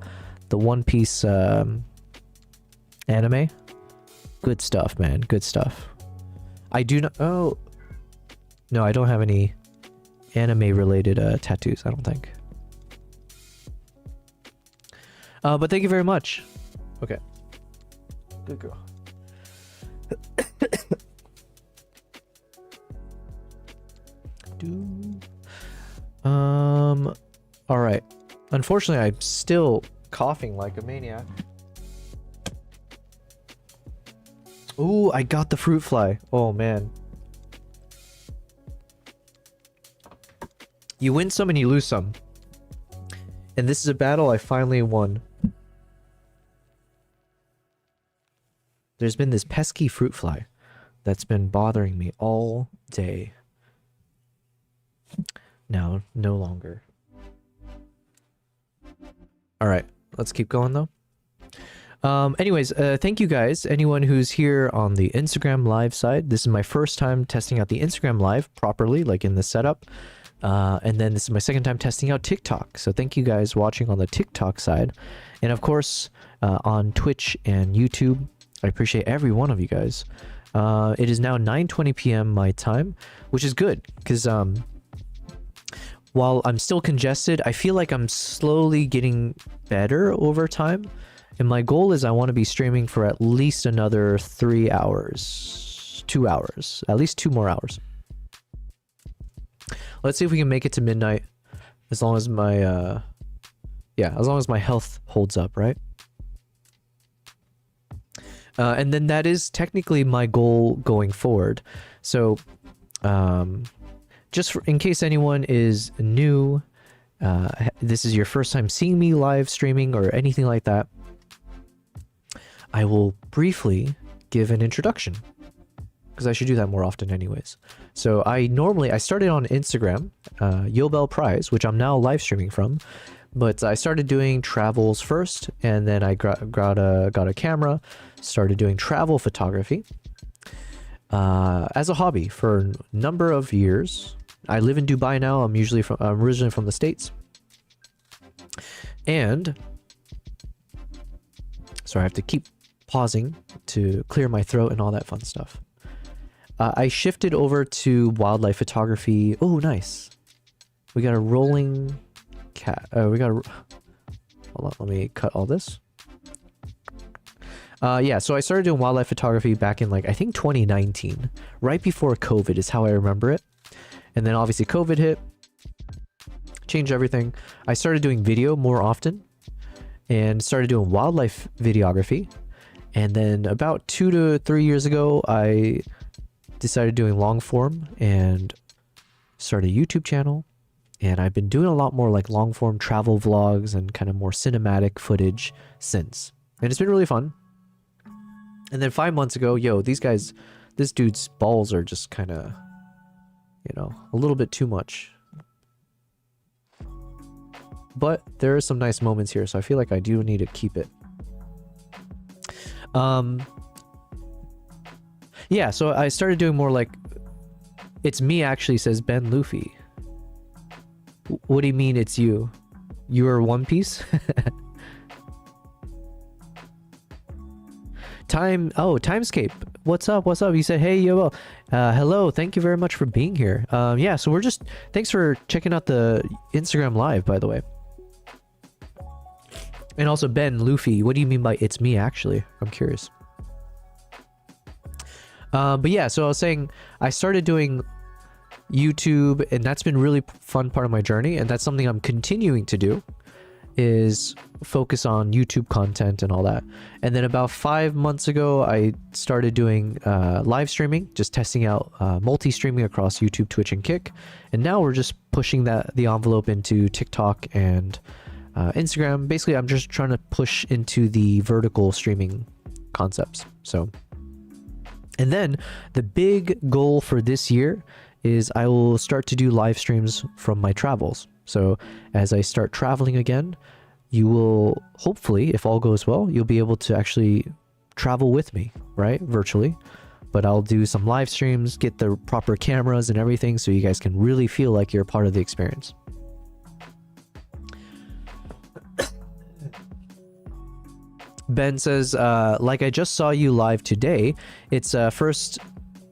One Piece anime. Good stuff, man. Good stuff. I do not... Oh. No, I don't have any anime-related tattoos, I don't think. But thank you very much. Okay. Good girl. Alright. Unfortunately, I'm still coughing like a maniac. Ooh, I got the fruit fly. Oh, man. You win some and you lose some. And this is a battle I finally won. There's been this pesky fruit fly that's been bothering me all day. Now, no longer. Alright, let's keep going though. Anyways, thank you guys. Anyone who's here on the Instagram live side. This is my first time testing out the Instagram live properly, like in the setup. And then this is my second time testing out TikTok. So thank you guys watching on the TikTok side. And of course, on Twitch and YouTube. I appreciate every one of you guys. It is now 9:20 p.m. my time, which is good because while I'm still congested, I feel like I'm slowly getting better over time. And my goal is I want to be streaming for at least another 3 hours, 2 hours, at least 2 more hours. Let's see if we can make it to midnight, as long as my, as long as my health holds up, right? And then that is technically my goal going forward. So, just in case anyone is new, this is your first time seeing me live streaming or anything like that, I will briefly give an introduction. Because I should do that more often anyways. So I started on Instagram, Yobel Prize, which I'm now live streaming from. But I started doing travels first, and then I got a camera, started doing travel photography as a hobby for a number of years. I live in Dubai now. I'm originally from the States. And sorry, I have to keep pausing to clear my throat and all that fun stuff. I shifted over to wildlife photography. Oh, nice. We got a rolling cat. Hold on, let me cut all this. Yeah, so I started doing wildlife photography back in I think 2019, right before COVID is how I remember it. And then obviously COVID hit, changed everything. I started doing video more often and started doing wildlife videography. And then about 2 to 3 years ago, I decided doing long form and started a YouTube channel. And I've been doing a lot more long form travel vlogs and kind of more cinematic footage since. And it's been really fun. And then 5 months ago, this dude's balls are just kind of, a little bit too much. But there are some nice moments here, so I feel like I do need to keep it. Yeah, so I started doing more it's me actually, says Ben Luffy. What do you mean it's you? You are One Piece? Timescape. What's up? What's up? You said, hey, yo, hello. Thank you very much for being here. Yeah, so thanks for checking out the Instagram live, by the way. And also, Ben, Luffy, what do you mean by it's me, actually? I'm curious. But yeah, so I was saying, I started doing YouTube, and that's been really fun part of my journey, and that's something I'm continuing to do, is focus on YouTube content and all that. And then about 5 months ago, I started doing live streaming, just testing out multi-streaming across YouTube, Twitch, and Kick. And now we're just pushing the envelope into TikTok and Instagram. Basically, I'm just trying to push into the vertical streaming concepts. So, and then the big goal for this year is I will start to do live streams from my travels. So as I start traveling again, you will hopefully, if all goes well, you'll be able to actually travel with me, right? Virtually. But I'll do some live streams, get the proper cameras and everything so you guys can really feel like you're a part of the experience. Ben says, like I just saw you live today. It's first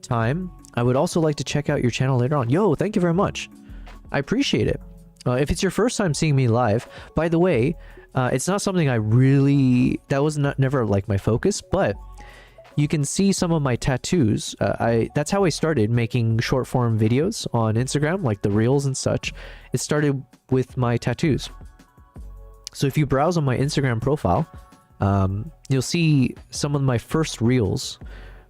time. I would also like to check out your channel later on. Yo, thank you very much. I appreciate it. If it's your first time seeing me live, by the way, it's not something that was never like my focus, but you can see some of my tattoos. That's how I started making short form videos on Instagram, like the reels and such. It started with my tattoos. So if you browse on my Instagram profile, you'll see some of my first reels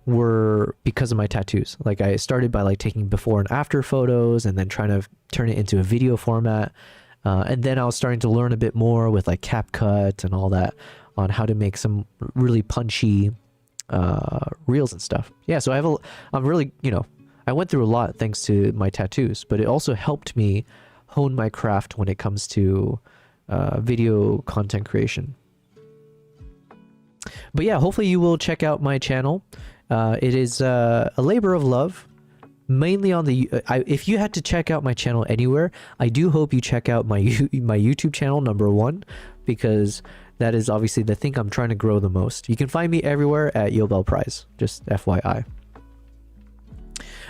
were because of my tattoos. Like I started by like taking before and after photos and then trying to turn it into a video format. And then I was starting to learn a bit more with like CapCut and all that on how to make some really punchy reels and stuff. Yeah, so I'm really, I went through a lot thanks to my tattoos, but it also helped me hone my craft when it comes to video content creation. But yeah, hopefully you will check out my channel. It is a labor of love, mainly on the... if you had to check out my channel anywhere, I do hope you check out my YouTube channel, _1, because that is obviously the thing I'm trying to grow the most. You can find me everywhere at Yobel Prize, just FYI.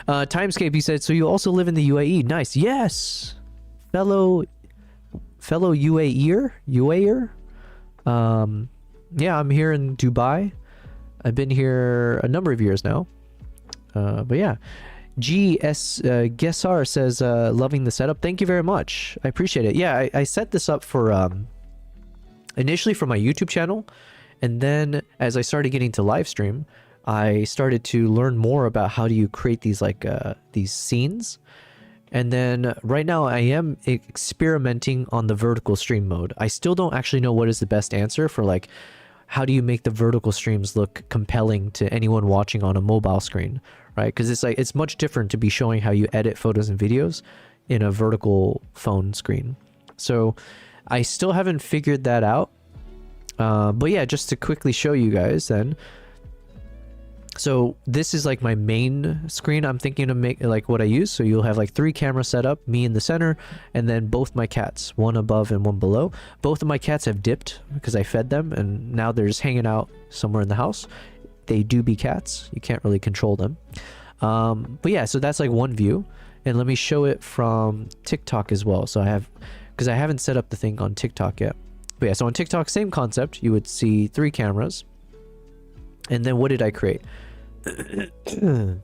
Timescape, he said, so you also live in the UAE. Nice. Yes! Fellow UAEer? Yeah, I'm here in Dubai. I've been here a number of years now. But yeah. Gesar says, loving the setup. Thank you very much. I appreciate it. Yeah, I set this up for initially for my YouTube channel. And then as I started getting to live stream, I started to learn more about how do you create these like these scenes. And then right now I am experimenting on the vertical stream mode. I still don't actually know what is the best answer for like how do you make the vertical streams look compelling to anyone watching on a mobile screen, right? Because it's much different to be showing how you edit photos and videos in a vertical phone screen. So I still haven't figured that out. But yeah, just to quickly show you guys then. So this is like my main screen. I'm thinking to make like what I use. So you'll have like 3 cameras set up, me in the center, and then both my cats, one above and one below. Both of my cats have dipped because I fed them and now they're just hanging out somewhere in the house. They do be cats. You can't really control them. But yeah, so that's like one view. And let me show it from TikTok as well. So because I haven't set up the thing on TikTok yet. But yeah, so on TikTok, same concept. You would see 3 cameras. And then what did I create? Then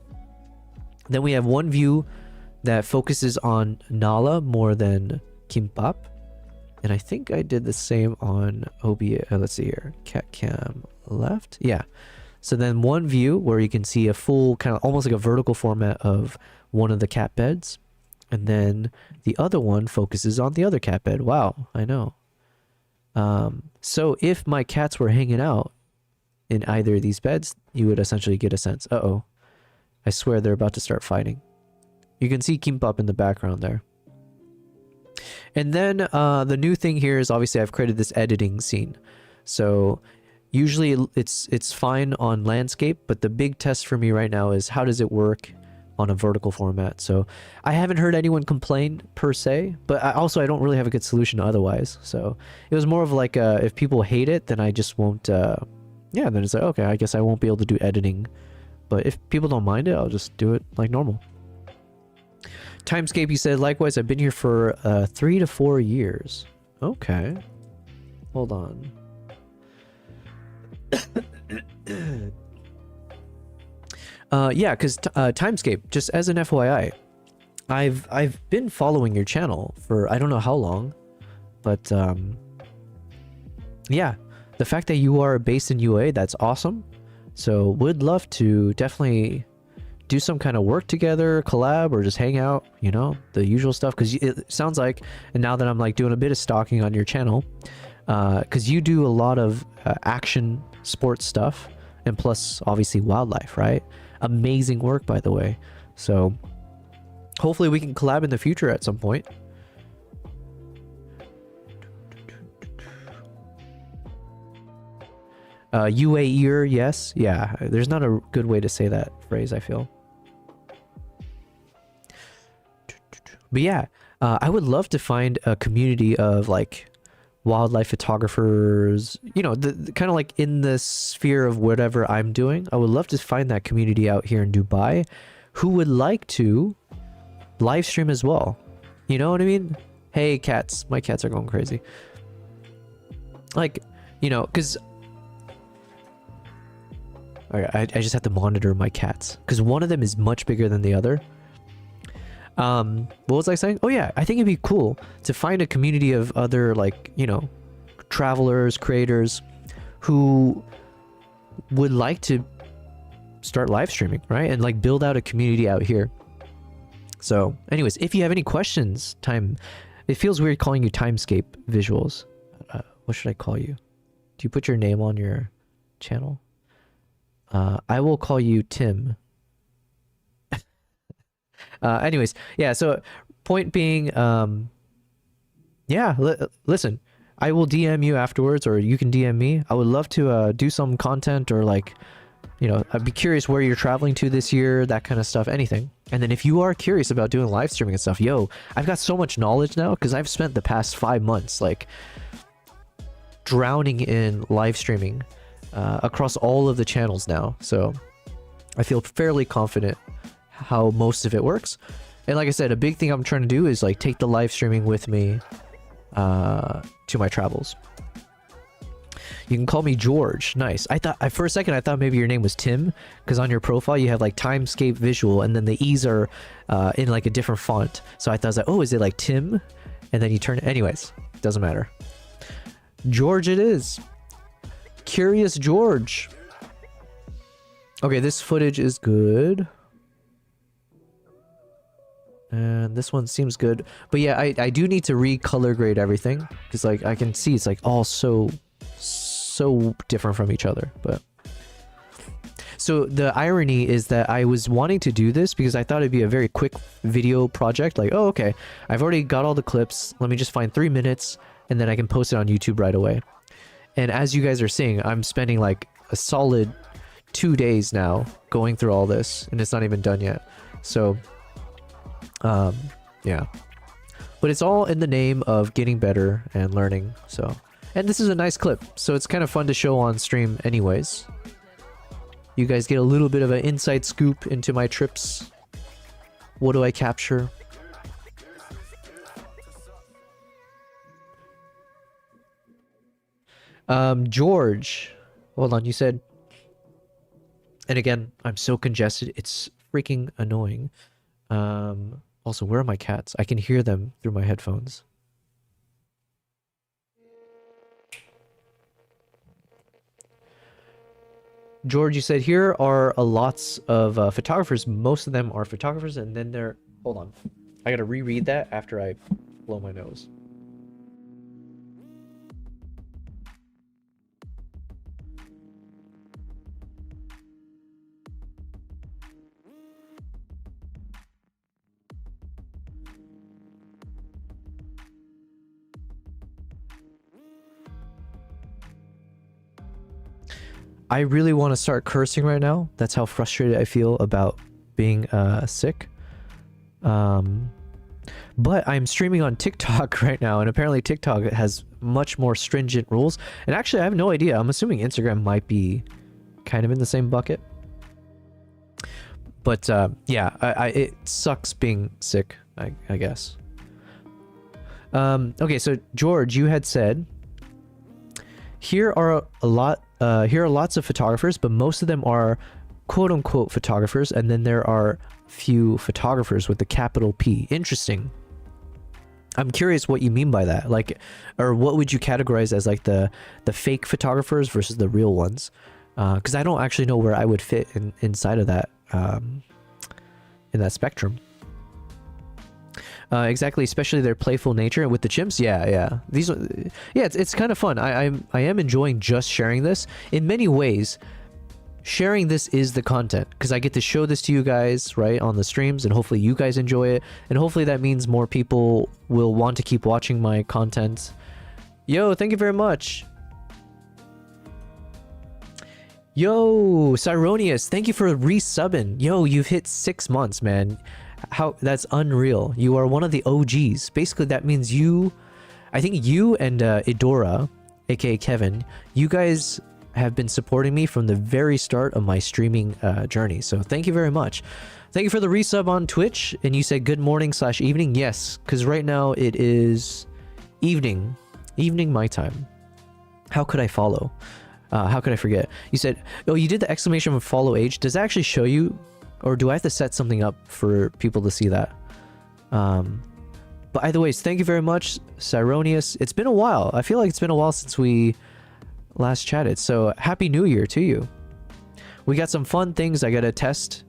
we have one view that focuses on Nala more than Kimbap. And I think I did the same on OBS. Let's see here. Cat cam left. Yeah. So then one view where you can see a full kind of almost like a vertical format of one of the cat beds. And then the other one focuses on the other cat bed. Wow, I know. So if my cats were hanging out in either of these beds, you would essentially get a sense. Uh-oh. I swear they're about to start fighting. You can see Kimbap in the background there. And then the new thing here is obviously I've created this editing scene. So usually it's fine on landscape, but the big test for me right now is how does it work on a vertical format. So I haven't heard anyone complain per se, but I don't really have a good solution otherwise. So it was more of like if people hate it, then I just won't... yeah, then it's like, okay, I guess I won't be able to do editing But if people don't mind it, I'll just do it like normal. Timescape, you said, likewise, I've been here for 3 to 4 years. Okay. Hold on. Yeah, because Timescape, just as an FYI, I've been following your channel for I don't know how long, but yeah, the fact that you are based in UA, that's awesome. So would love to definitely do some kind of work together, collab, or just hang out, you know, the usual stuff. Because it sounds like, and now that I'm like doing a bit of stalking on your channel, because you do a lot of action sports stuff, and plus obviously wildlife, right? Amazing work, by the way. So hopefully we can collab in the future at some point. UA-ear, yes. Yeah, there's not a good way to say that phrase, I feel. But yeah, I would love to find a community of like wildlife photographers, you know, the kind of like in the sphere of whatever I'm doing. I would love to find that community out here in Dubai who would like to live stream as well. You know what I mean? Hey, cats. My cats are going crazy. Like, you know, because... Alright, I just have to monitor my cats. Because one of them is much bigger than the other. What was I saying? Oh yeah, I think it'd be cool to find a community of other, like, you know, travelers, creators who would like to start live streaming, right? And like build out a community out here. So anyways, if you have any questions, it feels weird calling you Timescape Visuals. What should I call you? Do you put your name on your channel? I will call you Tim. Anyways, yeah, so point being, yeah, listen, I will DM you afterwards, or you can DM me. I would love to do some content, or like, you know, I'd be curious where you're traveling to this year, that kind of stuff, anything. And then if you are curious about doing live streaming and stuff, yo, I've got so much knowledge now because I've spent the past 5 months like drowning in live streaming across all of the channels now. So I feel fairly confident how most of it works. And like I said, a big thing I'm trying to do is like take the live streaming with me to my travels. You can call me George. Nice. I thought, for a second, I thought maybe your name was Tim, because on your profile you have like Timescape Visual, and then the E's are in like a different font. So I thought, I was like, oh, is it like Tim? And then you turn it. Anyways, doesn't matter. George it is. Curious George. Okay, this footage is good. And this one seems good. But yeah, I do need to recolor grade everything, because like I can see it's like all so different from each other. But so the irony is that I was wanting to do this because I thought it'd be a very quick video project. Like, oh, okay, I've already got all the clips. Let me just find 3 minutes and then I can post it on YouTube right away. And as you guys are seeing, I'm spending like a solid 2 days now going through all this, and it's not even done yet. So yeah, but it's all in the name of getting better and learning. So, and this is a nice clip, so it's kind of fun to show on stream anyways. You guys get a little bit of an inside scoop into my trips. What do I capture? George, hold on, you said, and again, I'm so congested, it's freaking annoying. Also, where are my cats? I can hear them through my headphones. George, you said here are lots of photographers. Most of them are photographers, and then they're... Hold on. I gotta reread that after I blow my nose. I really want to start cursing right now. That's how frustrated I feel about being sick. But I'm streaming on TikTok right now, and apparently TikTok has much more stringent rules. And actually, I have no idea. I'm assuming Instagram might be kind of in the same bucket. But yeah, it sucks being sick, I guess. Okay, so George, you had said here are lots of photographers, but most of them are quote unquote photographers, and then there are few photographers with the capital P. Interesting. I'm curious what you mean by that, like, or what would you categorize as like the fake photographers versus the real ones? Because I don't actually know where I would fit inside of that, in that spectrum. Exactly, especially their playful nature with the chimps. Yeah. These, yeah, it's kind of fun. I am enjoying just sharing this. In many ways, sharing this is the content, because I get to show this to you guys right on the streams, and hopefully you guys enjoy it, and hopefully that means more people will want to keep watching my content. Yo, thank you very much. Yo, Cyronius, thank you for resubbing. Yo, you've hit 6 months, man. How, that's unreal. You are one of the OGs. Basically, that means you, I think you and Idora, aka Kevin, you guys have been supporting me from the very start of my streaming journey. So thank you very much. Thank you for the resub on Twitch. And you said good morning / evening. Yes, because right now it is evening my time. How could I follow? How could I forget? You said, oh, you did the exclamation of follow age. Does that actually show you, or do I have to set something up for people to see that? But either ways, thank you very much, Cyronius. It's been a while. I feel like it's been a while since we last chatted. So happy new year to you. We got some fun things I gotta test.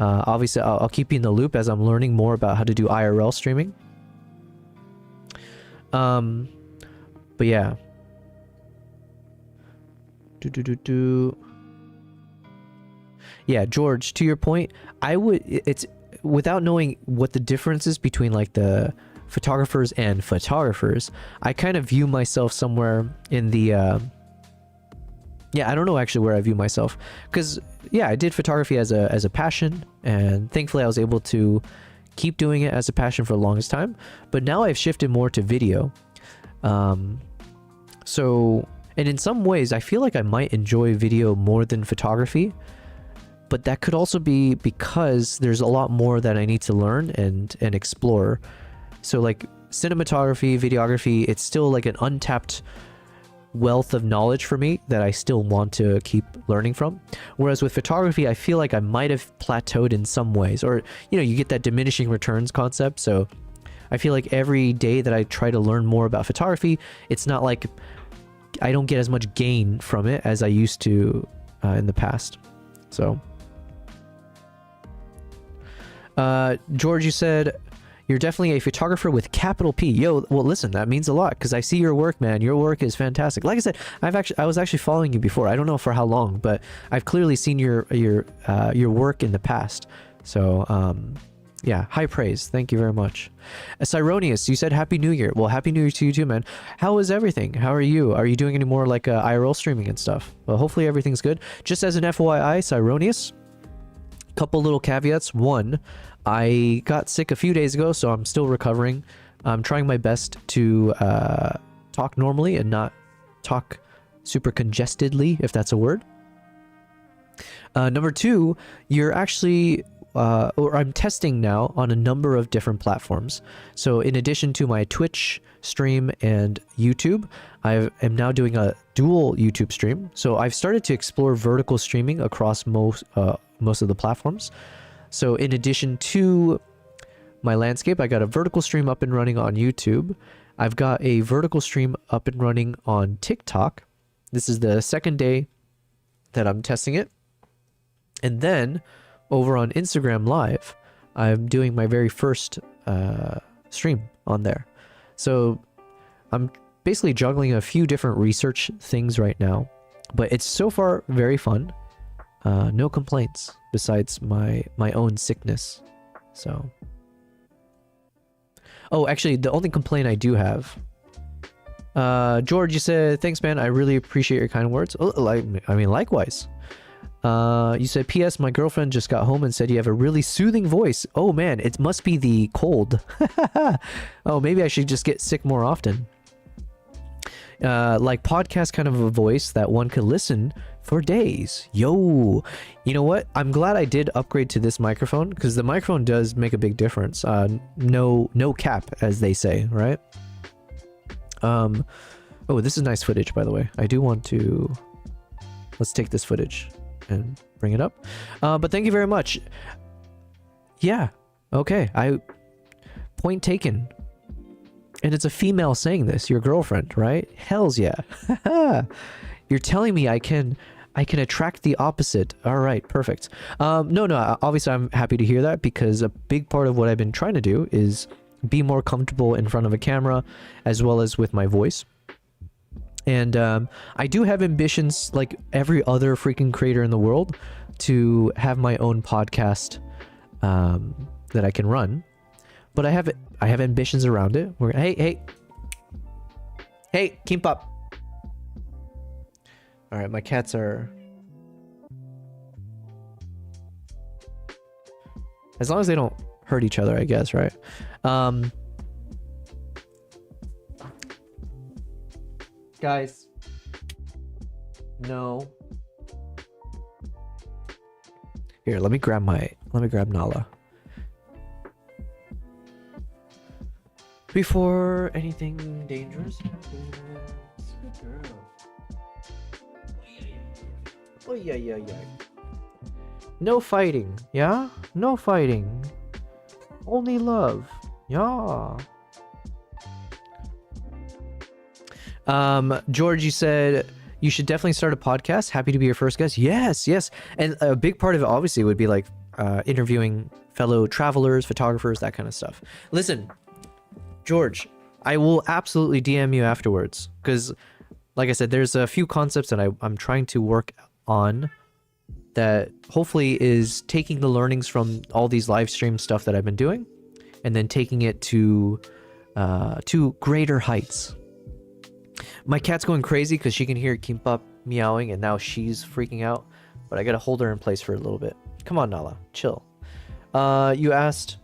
Obviously, I'll keep you in the loop as I'm learning more about how to do IRL streaming. But yeah. Yeah, George, to your point, it's without knowing what the difference is between like the photographers and photographers, I kind of view myself somewhere in the yeah, I don't know actually where I view myself, because yeah, I did photography as a passion, and thankfully I was able to keep doing it as a passion for the longest time. But now I've shifted more to video. So, and in some ways I feel like I might enjoy video more than photography, but that could also be because there's a lot more that I need to learn and explore. So like cinematography, videography, it's still like an untapped wealth of knowledge for me that I still want to keep learning from. Whereas with photography, I feel like I might have plateaued in some ways, or, you know, you get that diminishing returns concept. So I feel like every day that I try to learn more about photography, it's not like I don't get as much gain from it as I used to in the past. So George, you said you're definitely a photographer with capital P. Yo, well, listen, that means a lot, because I see your work, man. Your work is fantastic. Like I said, I was actually following you before. I don't know for how long, but I've clearly seen your work in the past. So yeah, high praise. Thank you very much. Cyronius, you said Happy New Year. Well, Happy New Year to you too, man. How is everything? How are you? Are you doing any more like IRL streaming and stuff? Well, hopefully everything's good. Just as an FYI, Cyronius, couple little caveats. One, I got sick a few days ago, so I'm still recovering. I'm trying my best to talk normally and not talk super congestedly, if that's a word. Number two, you're actually or I'm testing now on a number of different platforms. So in addition to my Twitch stream and YouTube, I am now doing a dual YouTube stream. So I've started to explore vertical streaming across most of the platforms. So in addition to my landscape, I got a vertical stream up and running on YouTube. I've got a vertical stream up and running on TikTok. This is the second day that I'm testing it. And then over on Instagram Live, I'm doing my very first stream on there. So I'm basically juggling a few different research things right now, but it's so far very fun. No complaints besides my own sickness. So, oh, actually, the only complaint I do have, George, you said, thanks, man. I really appreciate your kind words. Oh, likewise. You said, P.S. My girlfriend just got home and said you have a really soothing voice. Oh, man, it must be the cold. Oh, maybe I should just get sick more often. like podcast kind of a voice that one could listen for days. Yo, you know what? I'm glad I did upgrade to this microphone because the microphone does make a big difference. No cap, as they say, right? Oh, this is nice footage, by the way. I do want to... Let's take this footage and bring it up. But thank you very much. Yeah. Okay. Point taken. And it's a female saying this. Your girlfriend, right? Hells yeah. You're telling me I can attract the opposite. All right. Perfect. No. Obviously, I'm happy to hear that because a big part of what I've been trying to do is be more comfortable in front of a camera as well as with my voice. And I do have ambitions like every other freaking creator in the world to have my own podcast that I can run. But I have ambitions around it. Hey, keep up. All right, my cats are... As long as they don't hurt each other, I guess, right? Guys, no. Here, let me grab Nala. Before anything dangerous happens. Good girl. Oh yeah. No fighting, yeah? No fighting. Only love. Yeah. George, you said you should definitely start a podcast. Happy to be your first guest. Yes. And a big part of it obviously would be like interviewing fellow travelers, photographers, that kind of stuff. Listen, George, I will absolutely DM you afterwards because like I said, there's a few concepts that I'm trying to work on that hopefully is taking the learnings from all these live stream stuff that I've been doing and then taking it to greater heights. My cat's going crazy because she can hear Kimbap meowing and now she's freaking out. But I gotta hold her in place for a little bit. Come on, Nala. Chill. You asked,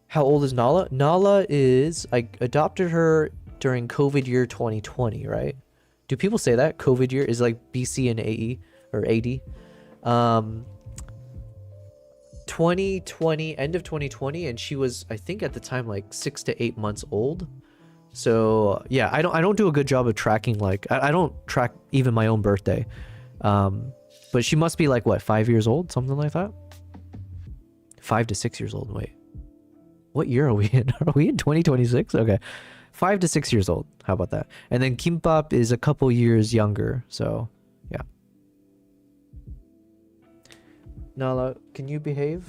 how old is Nala? Nala is... I adopted her during COVID year 2020, right? Do people say that? COVID year is like BC and AE or AD. 2020, end of 2020, and she was, I think at the time, like 6 to 8 months old. So yeah, I don't do a good job of tracking, like I don't track even my own birthday. But she must be like what, 5 years old, something like that. 5 to 6 years old. Wait, what year are we in? Are we in 2026? Okay, 5 to 6 years old. How about that? And then Kimbap is a couple years younger. So yeah. Nala, can you behave?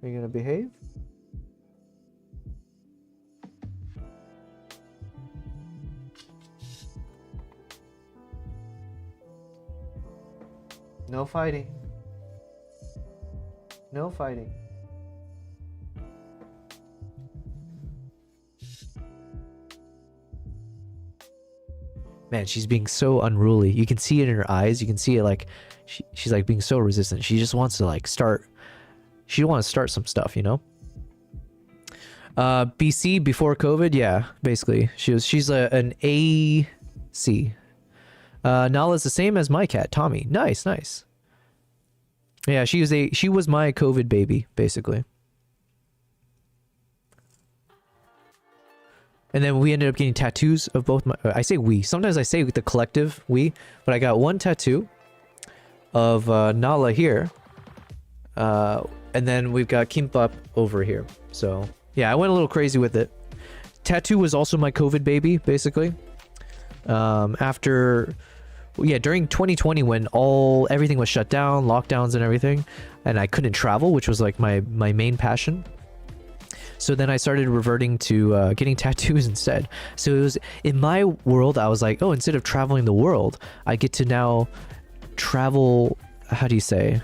Are you gonna behave? No fighting. No fighting. Man, she's being so unruly. You can see it in her eyes. You can see it like she's like being so resistant. She just wants to like start. She wants to start some stuff, you know. BC before COVID, yeah, basically she's an AC. Nala's the same as my cat, Tommy. Nice. Yeah, she was my COVID baby, basically. And then we ended up getting tattoos of both my... I say we. Sometimes I say the collective we. But I got one tattoo of Nala here. And then we've got Kimbap over here. So, yeah, I went a little crazy with it. Tattoo was also my COVID baby, basically. After... Yeah, during 2020 when everything was shut down, lockdowns and everything. And I couldn't travel, which was like my main passion. So then I started reverting to getting tattoos instead. So it was in my world, I was like, oh, instead of traveling the world, I get to now travel, how do you say,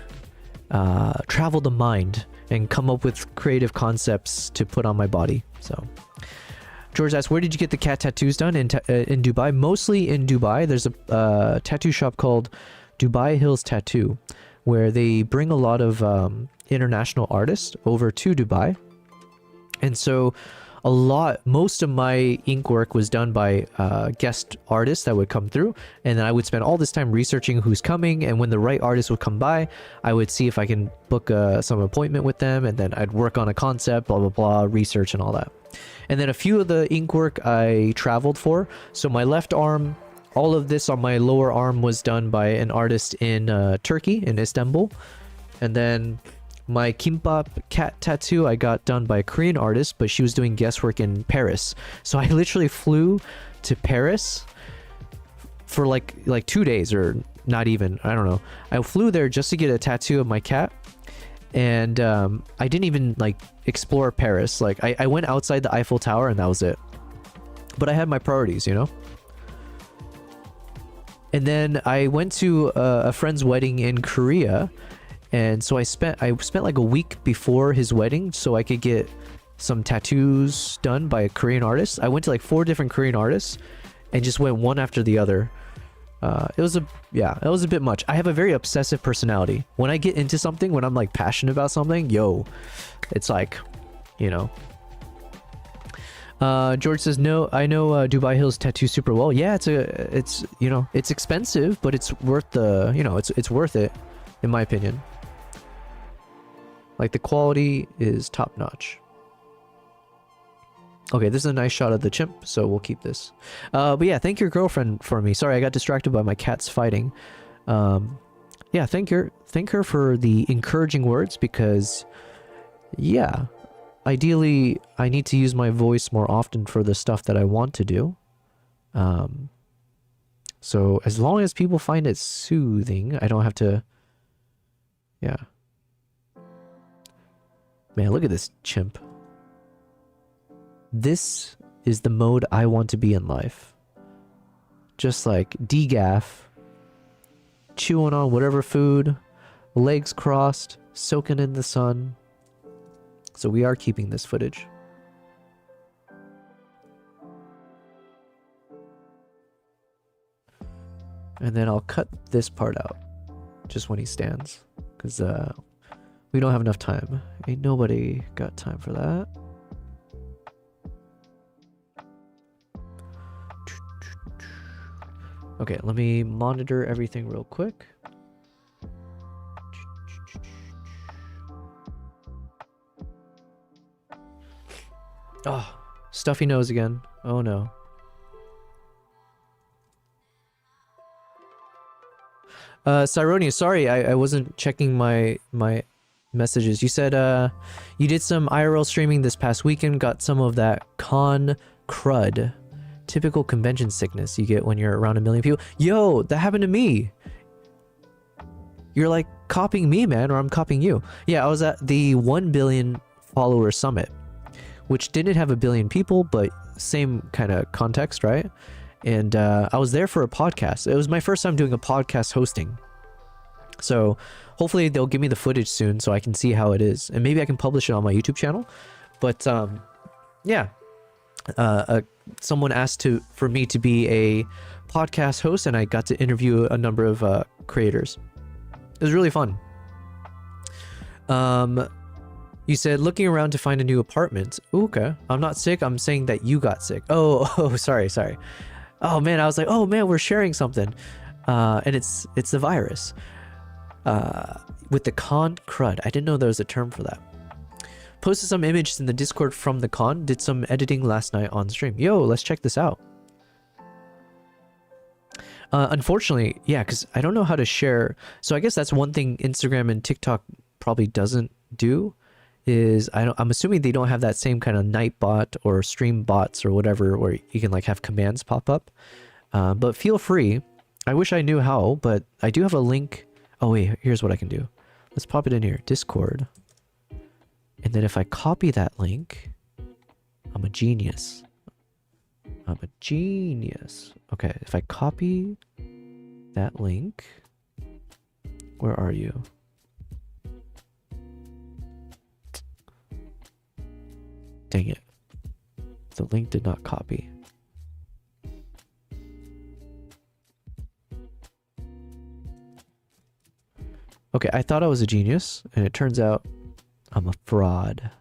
travel the mind and come up with creative concepts to put on my body. So George asks, where did you get the cat tattoos done? In Dubai? Mostly in Dubai. There's a tattoo shop called Dubai Hills Tattoo, where they bring a lot of international artists over to Dubai. And so most of my ink work was done by guest artists that would come through, and then I would spend all this time researching who's coming, and when the right artist would come by, I would see if I can book some appointment with them, and then I'd work on a concept, blah blah blah, research and all that. And then a few of the ink work I traveled for. So my left arm, all of this on my lower arm was done by an artist in Turkey, in Istanbul. And then my kimbap cat tattoo I got done by a Korean artist, but she was doing guest work in Paris. So I literally flew to Paris for like 2 days, or not even, I don't know. I flew there just to get a tattoo of my cat. And I didn't even like explore Paris. Like I went outside the Eiffel Tower and that was it. But I had my priorities, you know? And then I went to a friend's wedding in Korea. And so I spent like a week before his wedding so I could get some tattoos done by a Korean artist. I went to like 4 different Korean artists and just went one after the other. It was a bit much. I have a very obsessive personality. When I get into something, when I'm like passionate about something, it's like, you know. George says, no, I know Dubai Hills tattoo super well. Yeah, it's you know, it's expensive, but it's worth the, you know, it's worth it, in my opinion. Like the quality is top notch. Okay, this is a nice shot of the chimp, so we'll keep this. But yeah, thank your girlfriend for me. Sorry, I got distracted by my cats fighting. Yeah, thank her for the encouraging words, because yeah, ideally I need to use my voice more often for the stuff that I want to do. So as long as people find it soothing, I don't have to, yeah. Man, look at this chimp. This is the mode I want to be in life. Just like degaff, chewing on whatever food, legs crossed, soaking in the sun. So we are keeping this footage. And then I'll cut this part out, just when he stands, because we don't have enough time. Ain't nobody got time for that. Okay, let me monitor everything real quick. Oh, stuffy nose again. Oh no. Cyronia, sorry, I wasn't checking my messages. You said you did some IRL streaming this past weekend, got some of that con crud. Typical convention sickness you get when you're around a million people. Yo, that happened to me. You're like copying me, man, or I'm copying you. Yeah, I was at the 1 billion follower summit, which didn't have a billion people, but same kind of context, right? And I was there for a podcast. It was my first time doing a podcast hosting. So hopefully they'll give me the footage soon so I can see how it is. And maybe I can publish it on my YouTube channel. But yeah. Someone asked for me to be a podcast host, and I got to interview a number of creators. It was really fun. You said looking around to find a new apartment. Ooh, okay, I'm not sick. I'm saying that you got sick. Oh, sorry. Oh man, I was like, oh man, we're sharing something, and it's the virus. With the con crud. I didn't know there was a term for that. Posted some images in the Discord from the con. Did some editing last night on stream. Yo, let's check this out. Unfortunately, yeah, because I don't know how to share. So I guess that's one thing Instagram and TikTok probably doesn't do. Is I'm assuming they don't have that same kind of night bot or stream bots or whatever where you can like have commands pop up. But feel free. I wish I knew how, but I do have a link. Oh wait, here's what I can do. Let's pop it in here. Discord. And then if I copy that link, I'm a genius. Okay, if I copy that link, where are you? Dang it. The link did not copy. Okay, I thought I was a genius, and it turns out I'm a fraud.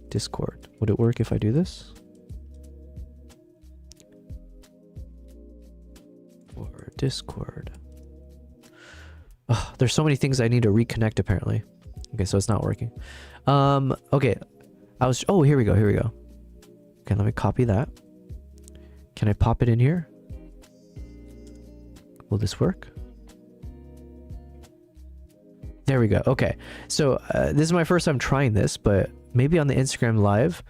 Discord. Would it work if I do this? Or Discord. Oh, there's so many things I need to reconnect apparently. Okay, so it's not working. Okay. Oh, here we go. Here we go. Okay, let me copy that. Can I pop it in here? Will this work? There we go. Okay. So this is my first time trying this, but maybe on the Instagram live,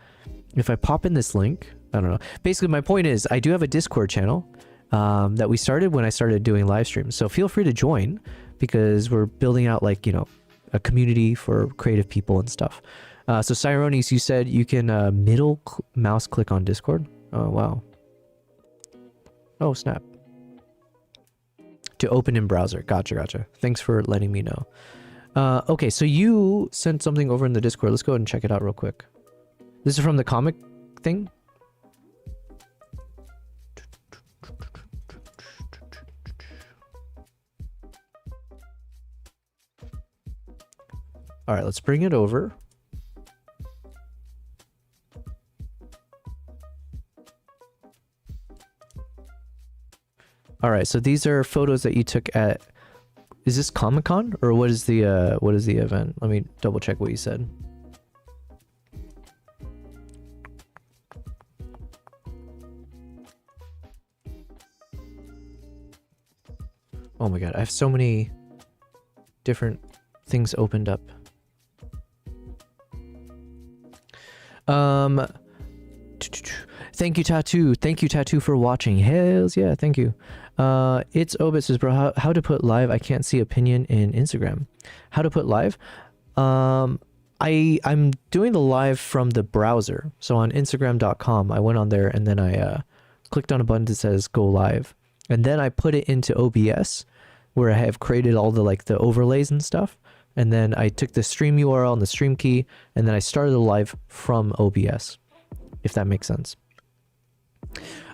if I pop in this link, I don't know. Basically, my point is I do have a Discord channel that we started when I started doing live streams. So feel free to join because we're building out like, you know, a community for creative people and stuff. So Cyrones, you said you can middle mouse click on Discord. Oh, wow. Oh, snap. To open in browser. Gotcha. Thanks for letting me know. Okay, so you sent something over in the Discord. Let's go ahead and check it out real quick. This is from the comic thing. All right, let's bring it over. All right, so these are photos that you took at. Is this Comic-Con or what is the event? Let me double check what you said. Oh my god, I have so many different things opened up. Thank you, Tattoo. Thank you, Tattoo, for watching. Hells yeah, thank you. It's Obit says, bro, how to put live? I can't see opinion in Instagram. How to put live? I'm doing the live from the browser. So on Instagram.com, I went on there and then I clicked on a button that says go live. And then I put it into OBS where I have created all the like the overlays and stuff. And then I took the stream URL and the stream key, and then I started the live from OBS, if that makes sense.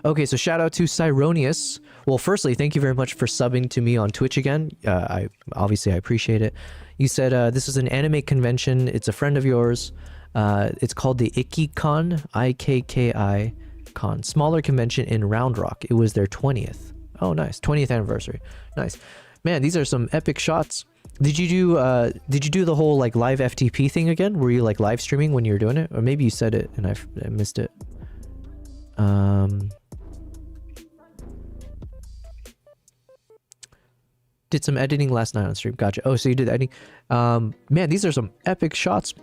Okay, so shout out to Cyronius. Well, firstly, thank you very much for subbing to me on Twitch again. I appreciate it. You said this is an anime convention. It's a friend of yours. It's called the IKKI-Con, IKKI Con, smaller convention in Round Rock. It was their 20th. Oh, nice, 20th anniversary. Nice, man. These are some epic shots. Did you do the whole like live FTP thing again? Were you like live streaming when you were doing it, or maybe you said it and I missed it? Did some editing last night on stream. Gotcha. Oh, so you did editing. Man, these are some epic shots.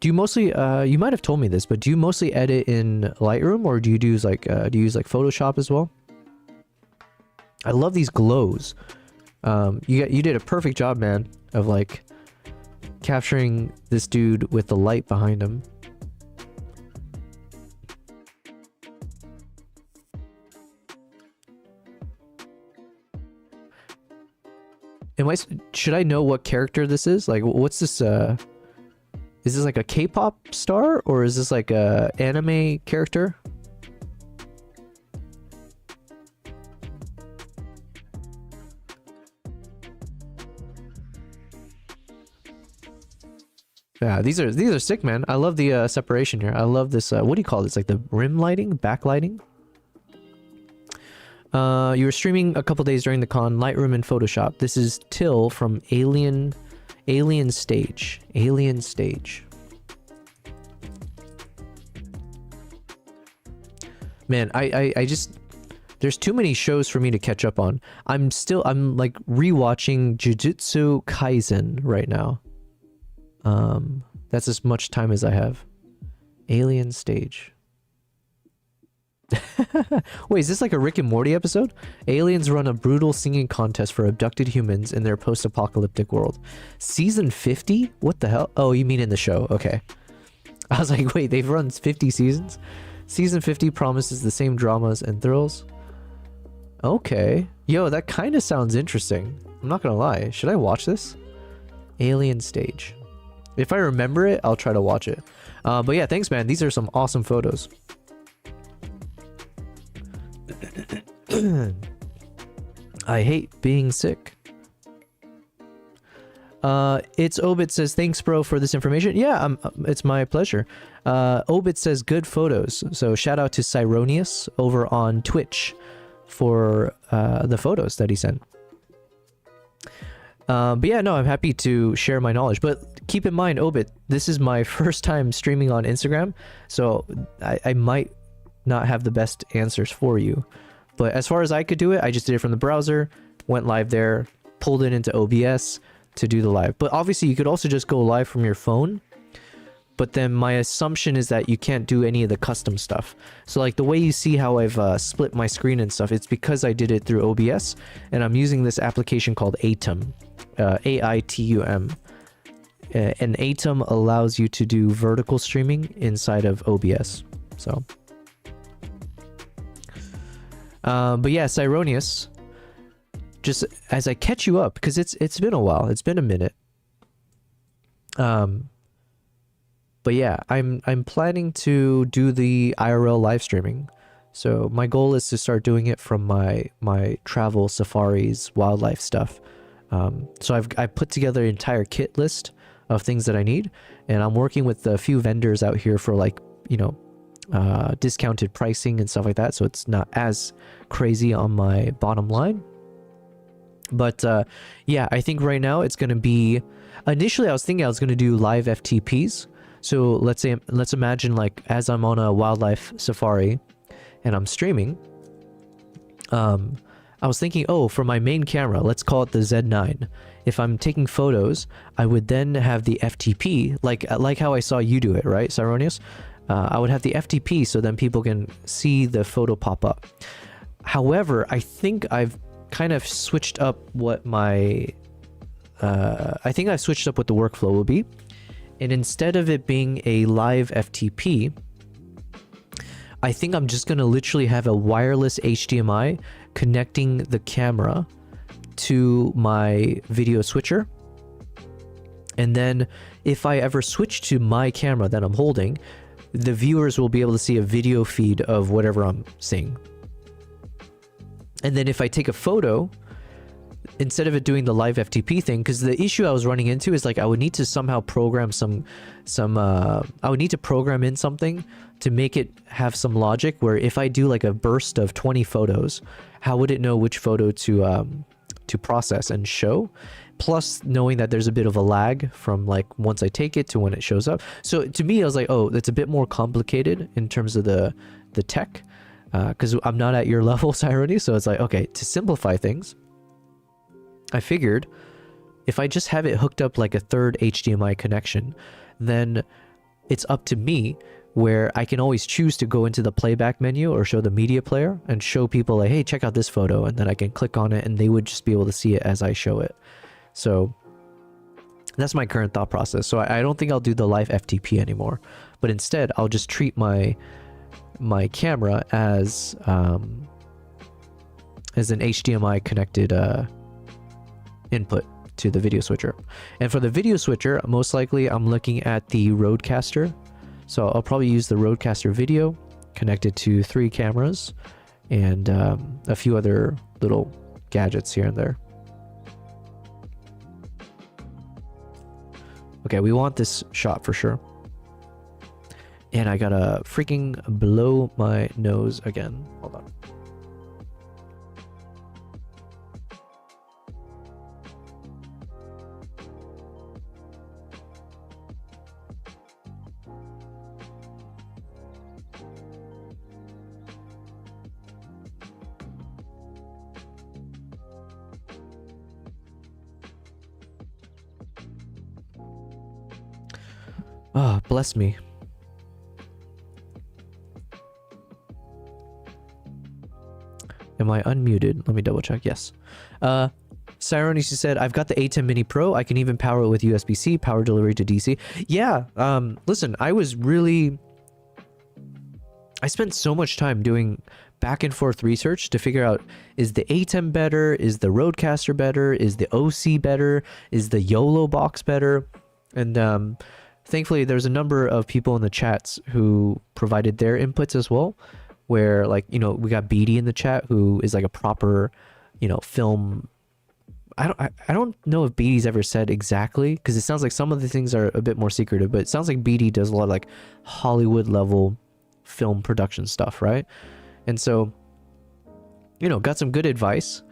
Do you mostly you might have told me this, but do you mostly edit in Lightroom, or do you use like Photoshop as well? I love these glows. You did a perfect job, man, of like capturing this dude with the light behind him. Should I know what character this is? Like, what's this? Is this like a K-pop star, or is this like a anime character? Yeah, these are sick, man. I love the separation here. I love this. What do you call this? Like the rim lighting, backlighting. You were streaming a couple days during the con, Lightroom and Photoshop. This is Till from Alien Stage. Alien Stage. Man, I just, there's too many shows for me to catch up on. I'm like rewatching Jujutsu Kaisen right now. That's as much time as I have. Alien Stage. Wait, is this like a Rick and Morty episode? Aliens run a brutal singing contest for abducted humans in their post-apocalyptic world. Season 50? What the hell? Oh, you mean in the show? Okay. I was like, wait, they've run 50 seasons? Season 50 promises the same dramas and thrills. Okay. Yo, that kind of sounds interesting. I'm not gonna lie. Should I watch this? Alien Stage. If I remember it, I'll try to watch it. But yeah, thanks, man. These are some awesome photos. I hate being sick. It's Obit says, thanks, bro, for this information. Yeah, it's my pleasure. Obit says, good photos. So shout out to Cyronius over on Twitch for the photos that he sent. But yeah, no, I'm happy to share my knowledge. But keep in mind, Obit, this is my first time streaming on Instagram, so I might not have the best answers for you. But as far as I could do it, I just did it from the browser, went live there, pulled it into OBS to do the live. But obviously, you could also just go live from your phone. But then my assumption is that you can't do any of the custom stuff. So like the way you see how I've split my screen and stuff, it's because I did it through OBS, and I'm using this application called Atom, A-I-T-U-M. And Atom allows you to do vertical streaming inside of OBS. So, but yeah, Cyronius, just as I catch you up, because it's been a while, it's been a minute. But yeah, I'm planning to do the IRL live streaming. So my goal is to start doing it from my travel, safaris, wildlife stuff. So I put together an entire kit list of things that I need, and I'm working with a few vendors out here for like, you know, discounted pricing and stuff like that, so it's not as crazy on my bottom line. But yeah, I think right now it's going to be, initially I was thinking I was going to do live FTPs. So let's imagine like as I'm on a wildlife safari and I'm streaming, I was thinking, oh, for my main camera, let's call it the Z9. If I'm taking photos, I would then have the FTP, like how I saw you do it, right, Cyronius? I would have the FTP so then people can see the photo pop up. However, I think I've kind of switched up what my... I think I've switched up what the workflow will be. And instead of it being a live FTP, I think I'm just going to literally have a wireless HDMI connecting the camera to my video switcher. And then if I ever switch to my camera that I'm holding, the viewers will be able to see a video feed of whatever I'm seeing. And then if I take a photo, instead of it doing the live FTP thing, because the issue I was running into is like I would need to somehow program I would need to program in something to make it have some logic where if I do like a burst of 20 photos, how would it know which photo to process and show? Plus knowing that there's a bit of a lag from like once I take it to when it shows up. So to me, I was like, oh, that's a bit more complicated in terms of the tech, because I'm not at your level, Cyrony. So it's like, okay, to simplify things, I figured if I just have it hooked up like a third HDMI connection, then it's up to me where I can always choose to go into the playback menu or show the media player and show people like, hey, check out this photo. And then I can click on it and they would just be able to see it as I show it. So that's my current thought process. So I don't think I'll do the live FTP anymore, but instead I'll just treat my camera as an HDMI connected input to the video switcher. And for the video switcher, most likely I'm looking at the Rodecaster. So I'll probably use the Rodecaster video connected to 3 cameras and a few other little gadgets here and there. Okay, we want this shot for sure. And I gotta freaking blow my nose again. Hold on. Ah, oh, bless me. Am I unmuted? Let me double check. Yes. Cyronius said, I've got the A10 Mini Pro. I can even power it with USB-C, power delivery to DC. Yeah, listen, I spent so much time doing back and forth research to figure out, is the A10 better? Is the Rodecaster better? Is the OC better? Is the YOLO box better? And thankfully, there's a number of people in the chats who provided their inputs as well, where, like, you know, we got BD in the chat, who is like a proper, you know, film I don't know if BD's ever said exactly, because it sounds like some of the things are a bit more secretive, but it sounds like BD does a lot of like Hollywood level film production stuff, right? And so, you know, got some good advice.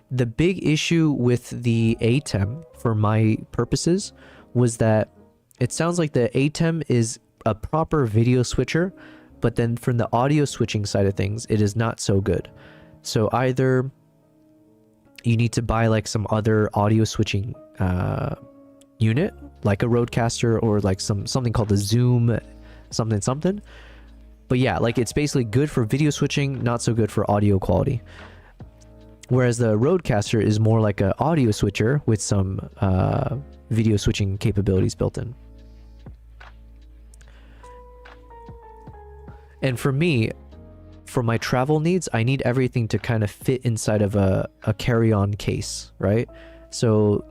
The big issue with the ATEM for my purposes was that it sounds like the ATEM is a proper video switcher, but then from the audio switching side of things, it is not so good. So either you need to buy like some other audio switching unit, like a Rodecaster, or like something called the Zoom something. But yeah, like it's basically good for video switching, not so good for audio quality. Whereas the Rodecaster is more like an audio switcher with some video switching capabilities built in. And for me, for my travel needs, I need everything to kind of fit inside of a carry-on case, right? So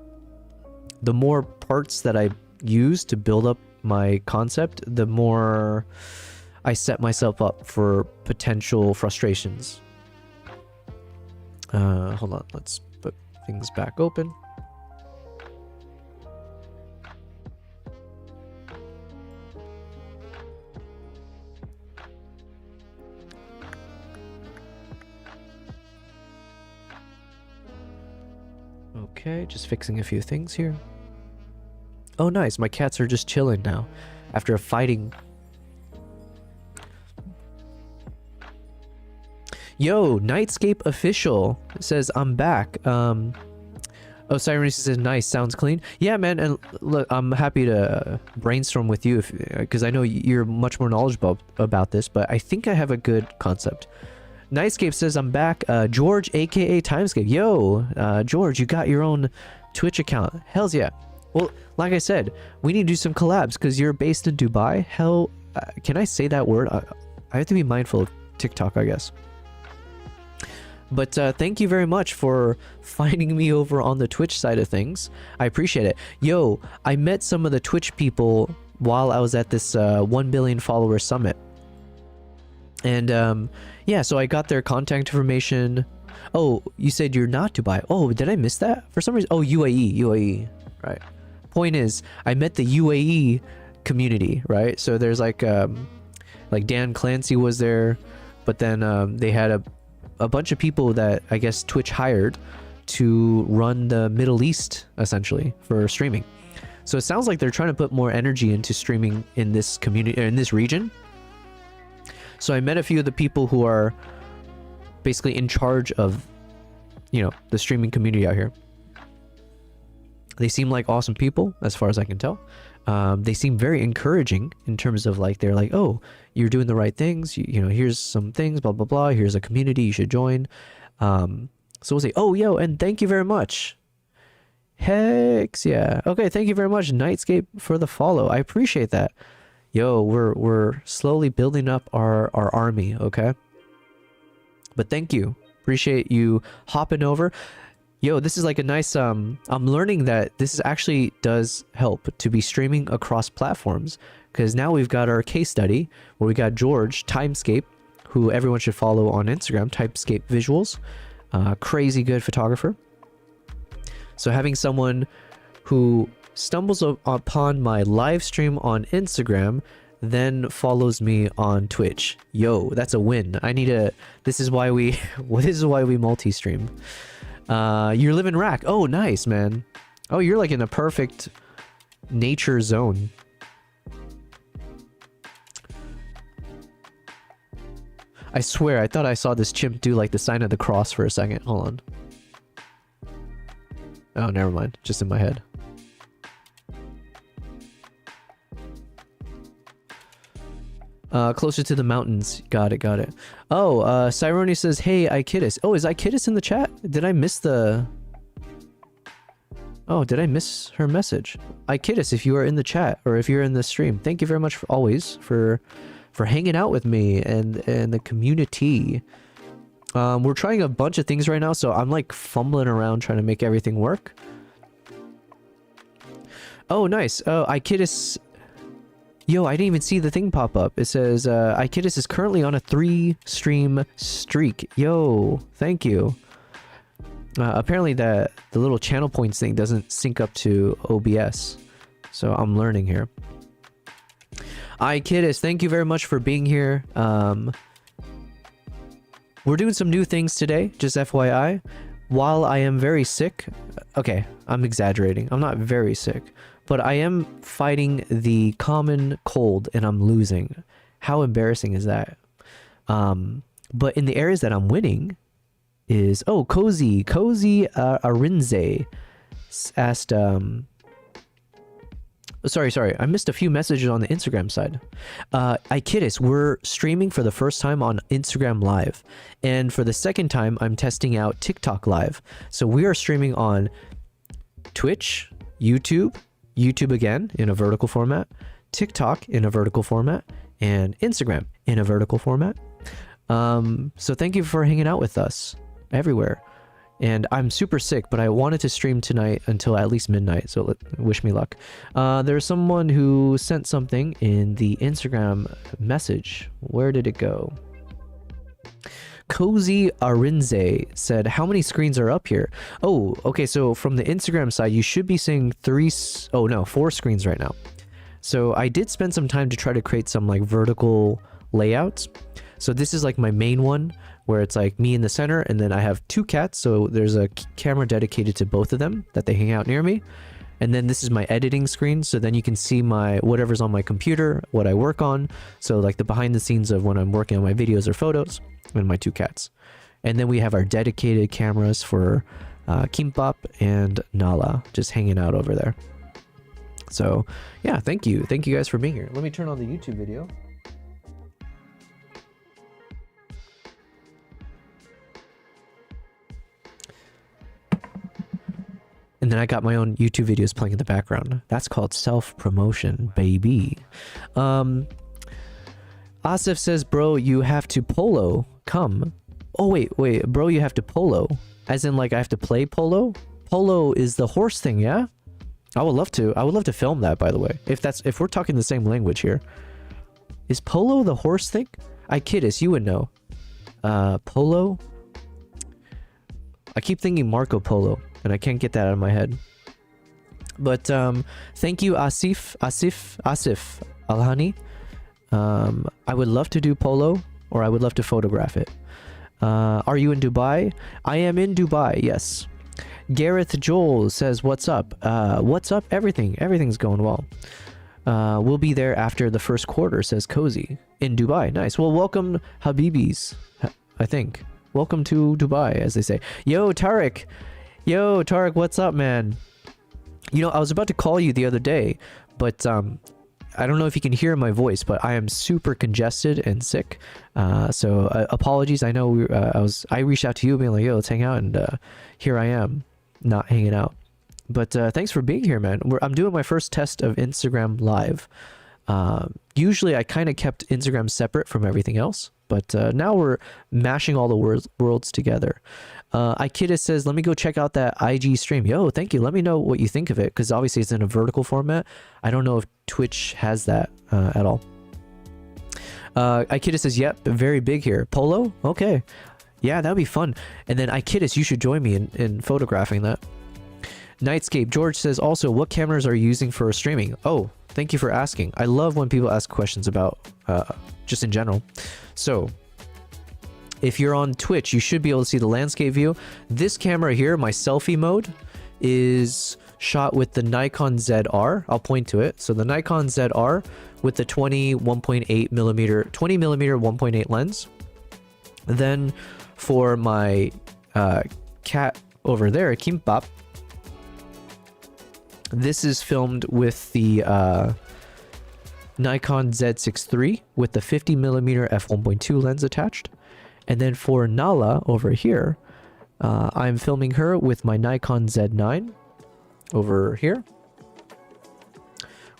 the more parts that I use to build up my concept, the more I set myself up for potential frustrations. Hold on, let's put things back open. Okay, just fixing a few things here. Oh nice, my cats are just chilling now after fighting. Yo, Nightscape official says I'm back. Oh, Siren says nice, sounds clean. Yeah, man, and look, I'm happy to brainstorm with you because I know you're much more knowledgeable about this, but I think I have a good concept. Nightscape says I'm back. George, aka Timescape. Yo, George, you got your own Twitch account. Hells yeah. Well, like I said, we need to do some collabs because you're based in Dubai. Hell, can I say that word? I have to be mindful of TikTok, I guess. But thank you very much for finding me over on the Twitch side of things. I appreciate it. Yo, I met some of the Twitch people while I was at this 1 billion follower summit. And yeah, so I got their contact information. Oh, you said you're not Dubai. Oh, did I miss that? For some reason. Oh, UAE. Right. Point is, I met the UAE community, right? So there's like Dan Clancy was there, but then they had a bunch of people that I guess Twitch hired to run the Middle East essentially for streaming. So it sounds like they're trying to put more energy into streaming in this community, in this region. So I met a few of the people who are basically in charge of, you know, the streaming community out here. They seem like awesome people as far as I can tell. They seem very encouraging in terms of like, they're like, oh, you're doing the right things. You know, here's some things, blah, blah, blah. Here's a community you should join. So we'll say, oh, yo, and thank you very much. Hex, yeah. Okay, thank you very much, Nightscape, for the follow. I appreciate that. Yo, we're slowly building up our army, okay? But thank you. Appreciate you hopping over. Yo, this is like a nice, I'm learning that this actually does help to be streaming across platforms, because now we've got our case study where we got George, Timescape, who everyone should follow on Instagram, Timescape Visuals, crazy good photographer. So having someone who stumbles upon my live stream on Instagram, then follows me on Twitch. Yo, that's a win. I need a, this is why we multi-stream. You live in Rack. Oh, nice, man. Oh, you're like in a perfect nature zone. I swear, I thought I saw this chimp do like the sign of the cross for a second. Hold on. Oh, never mind. Just in my head. Closer to the mountains. Got it, got it. Oh, Cyrone says, hey, Ikidis. Oh, is Ikidis in the chat? Did I miss the... Oh, did I miss her message? Ikidis, if you are in the chat, or if you're in the stream, thank you very much for always for hanging out with me and the community. We're trying a bunch of things right now, so I'm like fumbling around trying to make everything work. Oh, nice. Oh, Ikidis... Yo, I didn't even see the thing pop up. It says, Ikidis is currently on a 3-stream streak. Yo, thank you. Apparently the little channel points thing doesn't sync up to OBS. So I'm learning here. Kidis, thank you very much for being here. We're doing some new things today, just FYI. While I am very sick, okay, I'm exaggerating. I'm not very sick, but I am fighting the common cold and I'm losing. How embarrassing is that? But in the areas that I'm winning is, oh, Cozy Arinze asked, sorry, I missed a few messages on the Instagram side. Ikidis, we're streaming for the first time on Instagram Live, and for the second time I'm testing out TikTok Live. So we are streaming on Twitch, YouTube again in a vertical format, TikTok in a vertical format, and Instagram in a vertical format. So thank you for hanging out with us everywhere. And I'm super sick, but I wanted to stream tonight until at least midnight, so wish me luck. There's someone who sent something in the Instagram message. Where did it go? Cozy Arinze said, how many screens are up here? Oh, okay, so from the Instagram side, you should be seeing 4 screens right now. So I did spend some time to try to create some like vertical layouts. So this is like my main one, where it's like me in the center, and then I have 2 cats, so there's a camera dedicated to both of them that they hang out near me. And then this is my editing screen, so then you can see my whatever's on my computer, what I work on, so like the behind the scenes of when I'm working on my videos or photos, and my 2 cats. And then we have our dedicated cameras for Kimbap and Nala just hanging out over there. So yeah, thank you guys for being here. Let me turn on the YouTube video. And then I got my own YouTube videos playing in the background. That's called self-promotion, baby. Asif says, bro, you have to polo. Come. Oh, wait, bro, you have to polo. As in, like, I have to play polo? Polo is the horse thing, yeah? I would love to film that, by the way. If we're talking the same language here. Is polo the horse thing? Ikidis, you would know. Polo? I keep thinking Marco Polo, and I can't get that out of my head. But thank you, Asif Alhani. I would love to do polo, or I would love to photograph it. Are you in Dubai? I am in Dubai, yes. Gareth Joel says, what's up? What's up? Everything's going well. We'll be there after the first quarter, says Cozy. In Dubai, nice. Well, welcome, Habibis, I think. Welcome to Dubai, as they say. Yo, Tariq, what's up, man? You know, I was about to call you the other day, but I don't know if you can hear my voice, but I am super congested and sick. So apologies. I know I reached out to you being like, yo, let's hang out, and here I am, not hanging out. But thanks for being here, man. I'm doing my first test of Instagram Live. Usually I kind of kept Instagram separate from everything else, but now we're mashing all the worlds together. Ikidis says, let me go check out that IG stream. Yo, thank you. Let me know what you think of it, because obviously it's in a vertical format. I don't know if Twitch has that at all. Ikidis says, yep, very big here. Polo? Okay. Yeah, that would be fun. And then Ikidis, you should join me in photographing that. Nightscape George says, also, what cameras are you using for streaming? Oh, thank you for asking. I love when people ask questions about just in general. So if you're on Twitch, you should be able to see the landscape view. This camera here, my selfie mode, is shot with the Nikon ZR. I'll point to it. So the Nikon ZR with the 20 millimeter 1.8 lens. Then for my cat over there, Kimbap, this is filmed with the Nikon Z6 III with the 50 millimeter f1.2 lens attached. And then for Nala over here, I'm filming her with my Nikon Z9 over here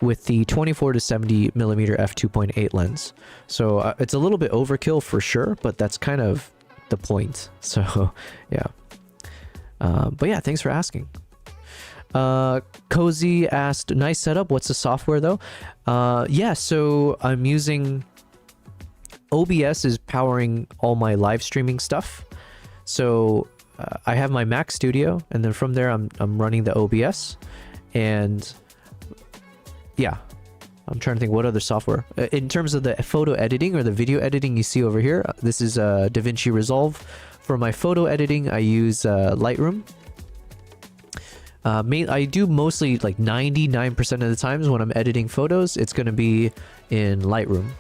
with the 24 to 70 millimeter f2.8 lens. So it's a little bit overkill for sure, but that's kind of the point. So yeah. But yeah, thanks for asking. Cozy asked, nice setup. What's the software though? Yeah, so I'm using OBS is powering all my live streaming stuff. So I have my Mac Studio, and then from there I'm running the OBS, and yeah, I'm trying to think what other software. In terms of the photo editing or the video editing you see over here, this is DaVinci Resolve. For my photo editing, I use Lightroom. I do mostly like 99% of the times when I'm editing photos, it's going to be in Lightroom.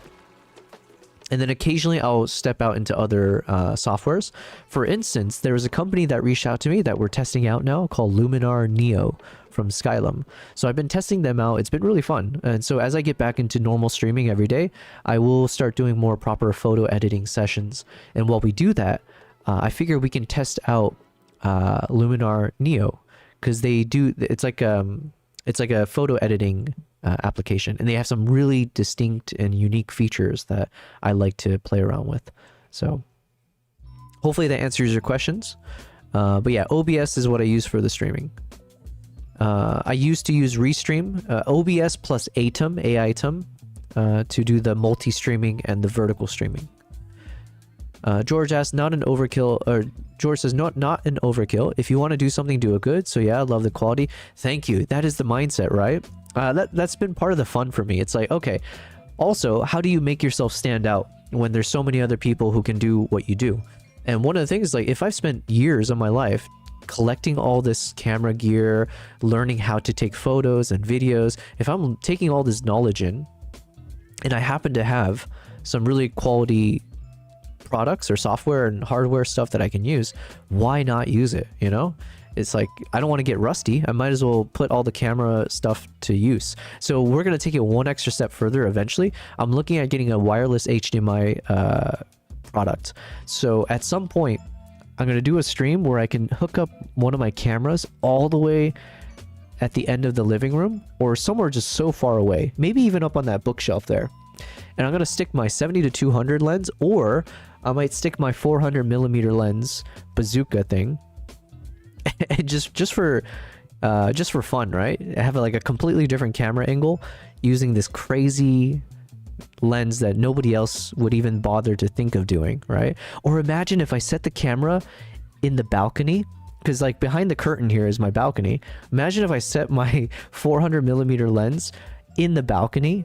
And then occasionally I'll step out into other softwares. For instance, there was a company that reached out to me that we're testing out now called Luminar Neo from Skylum. So I've been testing them out. It's been really fun. And so as I get back into normal streaming every day, I will start doing more proper photo editing sessions. And while we do that, I figure we can test out Luminar Neo, because they do, it's like a photo editing application, and they have some really distinct and unique features that I like to play around with. So hopefully that answers your questions. But yeah, OBS is what I use for the streaming. I used to use Restream, OBS plus AITM to do the multi-streaming and the vertical streaming. George asked, not an overkill, or George says, not an overkill. If you want to do something, do it good. So yeah, I love the quality. Thank you. That is the mindset, right? That's been part of the fun for me. It's like, okay, also, how do you make yourself stand out when there's so many other people who can do what you do? And one of the things, like, if I've spent years of my life collecting all this camera gear, learning how to take photos and videos, if I'm taking all this knowledge in, and I happen to have some really quality products or software and hardware stuff that I can use, why not use it? You know, it's like, I don't want to get rusty. I might as well put all the camera stuff to use. So we're going to take it one extra step further eventually. I'm looking at getting a wireless HDMI product. So at some point, I'm going to do a stream where I can hook up one of my cameras all the way at the end of the living room, or somewhere just so far away, maybe even up on that bookshelf there. And I'm going to stick my 70-200 lens, or I might stick my 400mm lens bazooka thing, and just for fun, right? I have like a completely different camera angle using this crazy lens that nobody else would even bother to think of doing, right? Or imagine if I set the camera in the balcony, because like behind the curtain here is my balcony. Imagine if I set my 400mm lens in the balcony,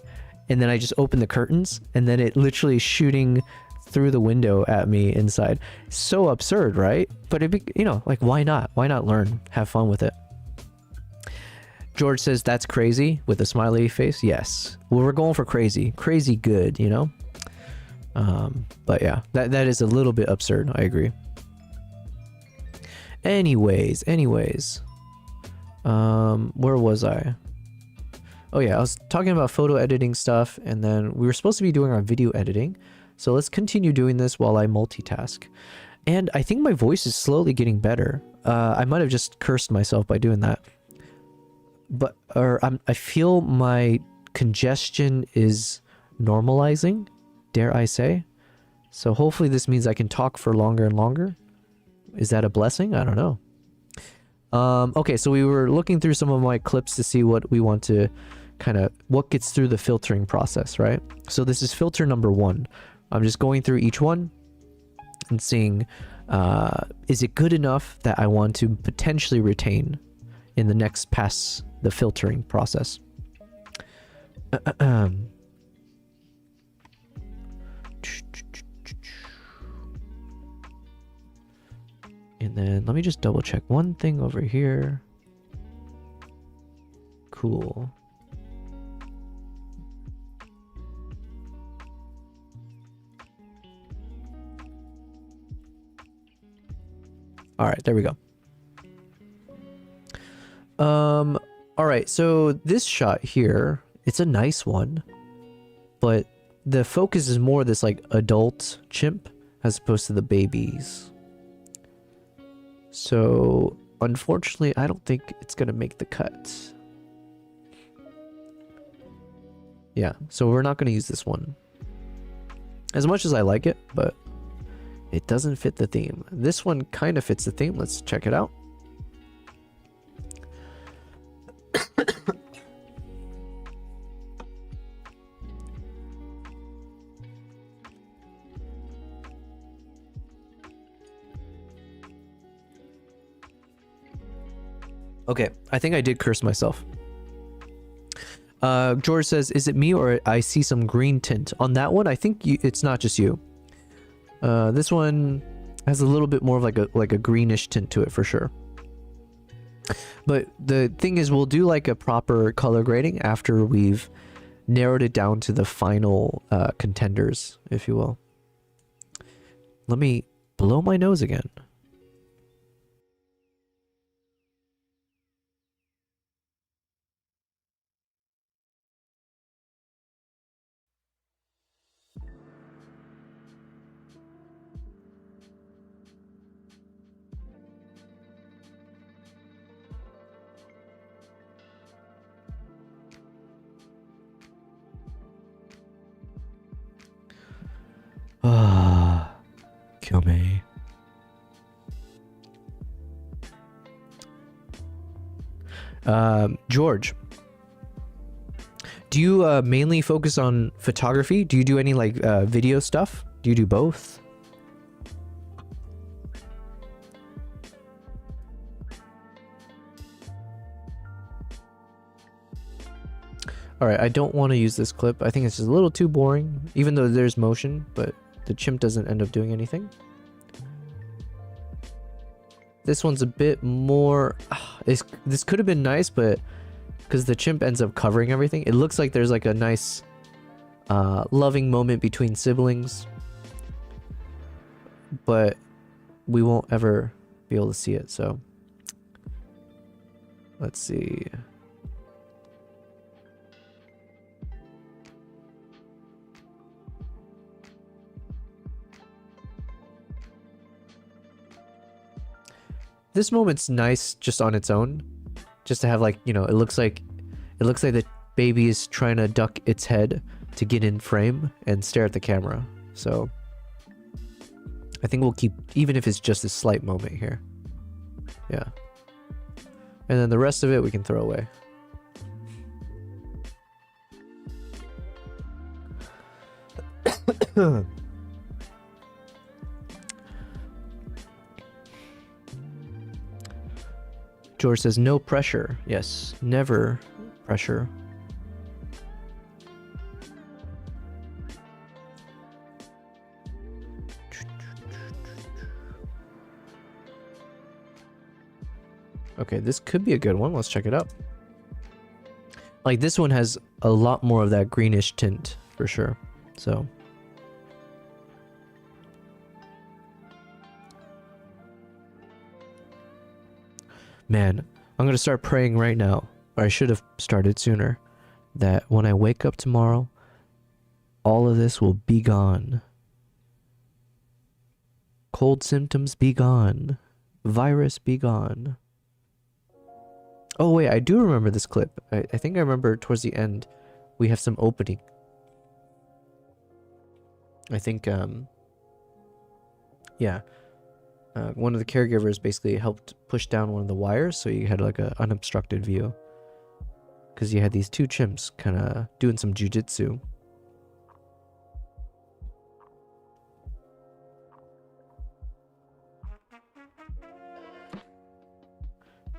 and then I just open the curtains, and then it literally is shooting through the window at me inside. So absurd, right? But it'd be, you know, like, why not? Why not learn? Have fun with it. George says, that's crazy, with a smiley face. Yes. Well, we're going for crazy. Crazy good, you know? But yeah, that is a little bit absurd. I agree. Anyways. Where was I? Oh yeah, I was talking about photo editing stuff, and then we were supposed to be doing our video editing. So let's continue doing this while I multitask. And I think my voice is slowly getting better. I might have just cursed myself by doing that. But I feel my congestion is normalizing, dare I say. So hopefully this means I can talk for longer and longer. Is that a blessing? I don't know. Okay, so we were looking through some of my clips to see what we want to what gets through the filtering process, right? So this is filter number 1. I'm just going through each one and seeing, is it good enough that I want to potentially retain in the next pass the filtering process. And then let me just double check one thing over here. Cool. All right, there we go. All right, so this shot here, it's a nice one, but the focus is more this like adult chimp as opposed to the babies. So unfortunately, I don't think it's gonna make the cut. Yeah, so we're not gonna use this one. As much as I like it, but it doesn't fit the theme. This one kind of fits the theme. Let's check it out. Okay, I think I did curse myself. George says, is it me or I see some green tint? On that one, I think it's not just you. This one has a little bit more of like a greenish tint to it for sure. But the thing is, we'll do like a proper color grading after we've narrowed it down to the final contenders, if you will. Let me blow my nose again. Ah, kill me. George, do you mainly focus on photography? Do you do any like video stuff? Do you do both? All right, I don't want to use this clip. I think it's just a little too boring, even though there's motion, but the chimp doesn't end up doing anything. This one's a bit more... this could have been nice, but because the chimp ends up covering everything, it looks like there's like a nice loving moment between siblings, but we won't ever be able to see it, so let's see. This moment's nice just on its own, just to have like, you know, it looks like the baby is trying to duck its head to get in frame and stare at the camera. So I think we'll keep, even if it's just a slight moment here. Yeah. And then the rest of it we can throw away. George says, no pressure. Yes, never pressure. Okay, this could be a good one. Let's check it out. Like, this one has a lot more of that greenish tint for sure. So man, I'm gonna start praying right now, or I should have started sooner, that when I wake up tomorrow, all of this will be gone. Cold symptoms be gone. Virus be gone. Oh wait, I do remember this clip. I think I remember towards the end, we have some opening. I think, yeah. One of the caregivers basically helped push down one of the wires, so you had like an unobstructed view. Because you had these two chimps kind of doing some jujitsu.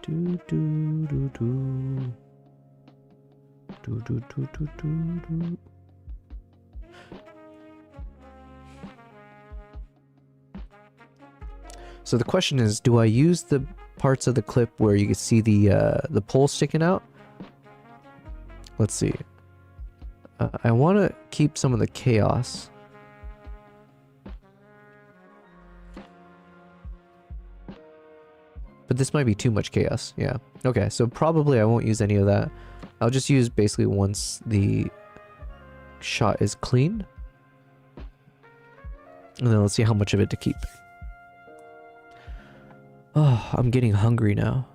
Do do do do. Do do do do do do. So the question is, do I use the parts of the clip where you can see the pole sticking out? Let's see. I want to keep some of the chaos. But this might be too much chaos. Yeah. Okay, so probably I won't use any of that. I'll just use basically once the shot is clean. And then let's see how much of it to keep. Oh, I'm getting hungry now.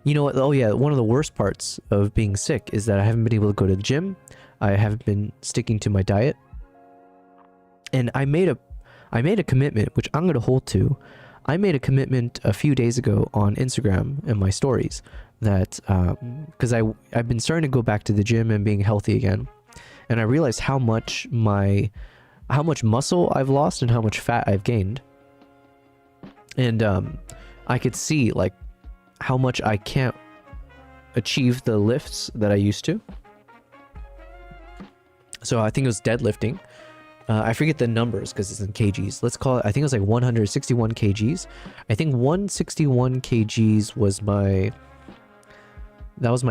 You know what? Oh yeah, one of the worst parts of being sick is that I haven't been able to go to the gym. I haven't been sticking to my diet. And I made a commitment, which I'm going to hold to. I made a commitment a few days ago on Instagram and my stories that because I've been starting to go back to the gym and being healthy again. And I realized how much muscle I've lost and how much fat I've gained. And I could see like how much I can't achieve the lifts that I used to. So I think it was deadlifting. I forget the numbers because it's in kgs. Let's call it, I think it was like 161 kgs. I think 161 kgs was my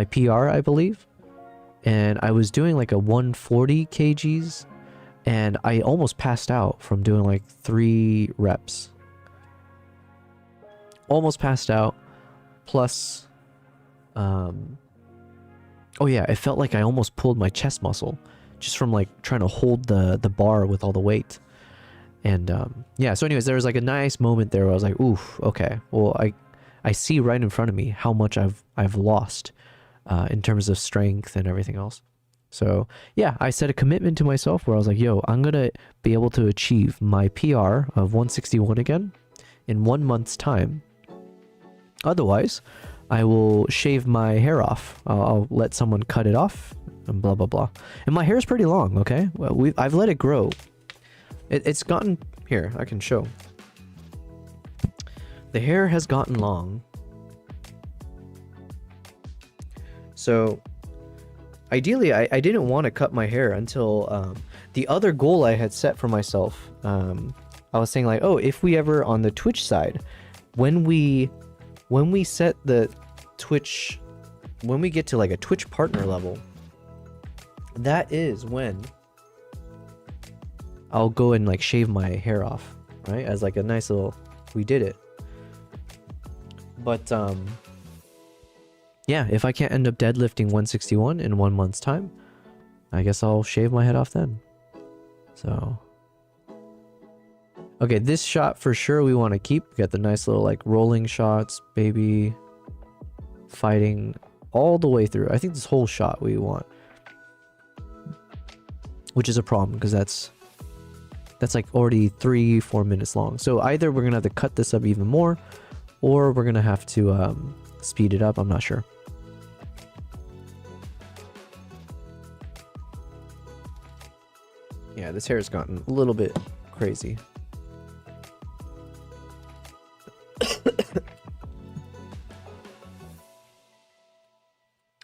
PR, I believe. And I was doing like a 140 kgs, and I almost passed out from doing like 3 reps. Almost passed out. Plus, oh yeah, it felt like I almost pulled my chest muscle just from like trying to hold the bar with all the weight. And yeah, so anyways, there was like a nice moment there where I was like, oof, okay, well, I see right in front of me how much I've lost in terms of strength and everything else. So yeah, I set a commitment to myself where I was like, yo, I'm gonna be able to achieve my PR of 161 again in 1 month's time. Otherwise, I will shave my hair off. I'll let someone cut it off and blah, blah, blah. And my hair is pretty long, okay? Well, I've let it grow. It's gotten... Here, I can show. The hair has gotten long. So, ideally, I didn't want to cut my hair until the other goal I had set for myself. I was saying like, oh, if we ever on the Twitch side, when we set the Twitch, when we get to like a Twitch partner level, that is when I'll go and like shave my hair off, right? As like a nice little, we did it. But yeah, if I can't end up deadlifting 161 in 1 month's time, I guess I'll shave my head off then. So okay, this shot for sure we want to keep. We got the nice little like rolling shots, baby, fighting all the way through. I think this whole shot we want, which is a problem because that's like already 3-4 minutes long. So either we're gonna have to cut this up even more, or we're gonna have to speed it up. I'm not sure. Yeah, this hair has gotten a little bit crazy.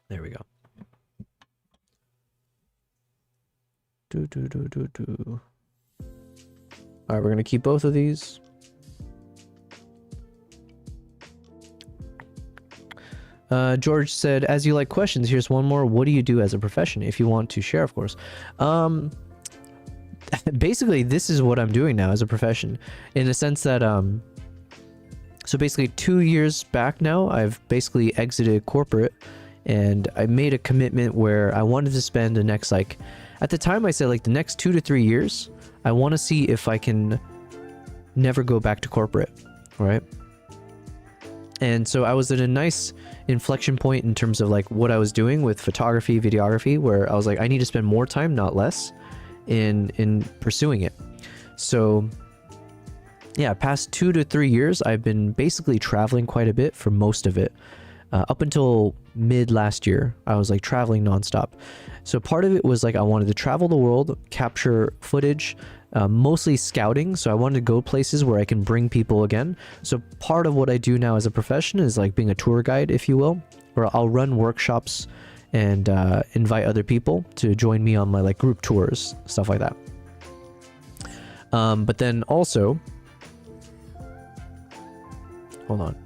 There we go. All right, we're gonna keep both of these. George said, as you like questions, here's one more. What do you do as a profession? If you want to share, of course. Basically, this is what I'm doing now as a profession, in the sense that so basically 2 years back now, I've basically exited corporate, and I made a commitment where I wanted to spend the next, like, at the time I said like the next 2 to 3 years, I want to see if I can never go back to corporate, right? And so I was at a nice inflection point in terms of like what I was doing with photography, videography, where I was like, I need to spend more time, not less, in pursuing it. So yeah, past 2 to 3 years, I've been basically traveling quite a bit for most of it. Up until mid last year, I was like traveling nonstop. So part of it was like I wanted to travel the world, capture footage, mostly scouting. So I wanted to go places where I can bring people again. So part of what I do now as a profession is like being a tour guide, if you will, where I'll run workshops and invite other people to join me on my like group tours, stuff like that. But then also, hold on.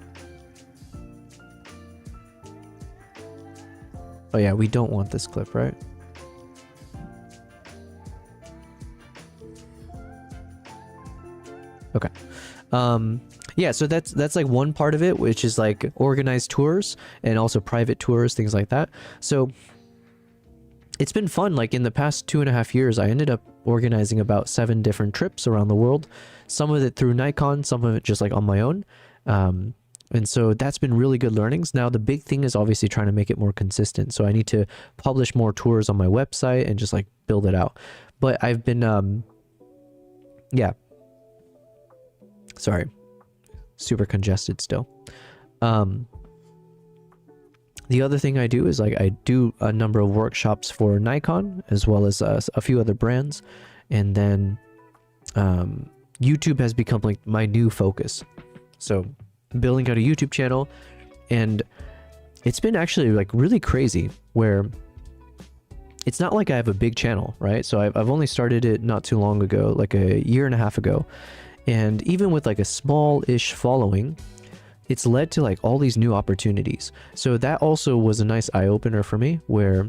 Oh yeah, we don't want this clip, right? Okay. Yeah, so that's like one part of it, which is like organized tours and also private tours, things like that. So it's been fun. Like in the past 2.5 years, I ended up organizing about 7 different trips around the world. Some of it through Nikon, some of it just like on my own. And so that's been really good learnings. Now, the big thing is obviously trying to make it more consistent. So I need to publish more tours on my website and just like build it out. But I've been, yeah. Sorry. Super congested still. The other thing I do is like I do a number of workshops for Nikon as well as a few other brands. And then YouTube has become like my new focus. So building out a YouTube channel And it's been actually like really crazy, where it's not like I have a big channel, right? So I've only started it not too long ago, like a year and a half ago. And even with like a small-ish following, it's led to like all these new opportunities. So that also was a nice eye-opener for me, where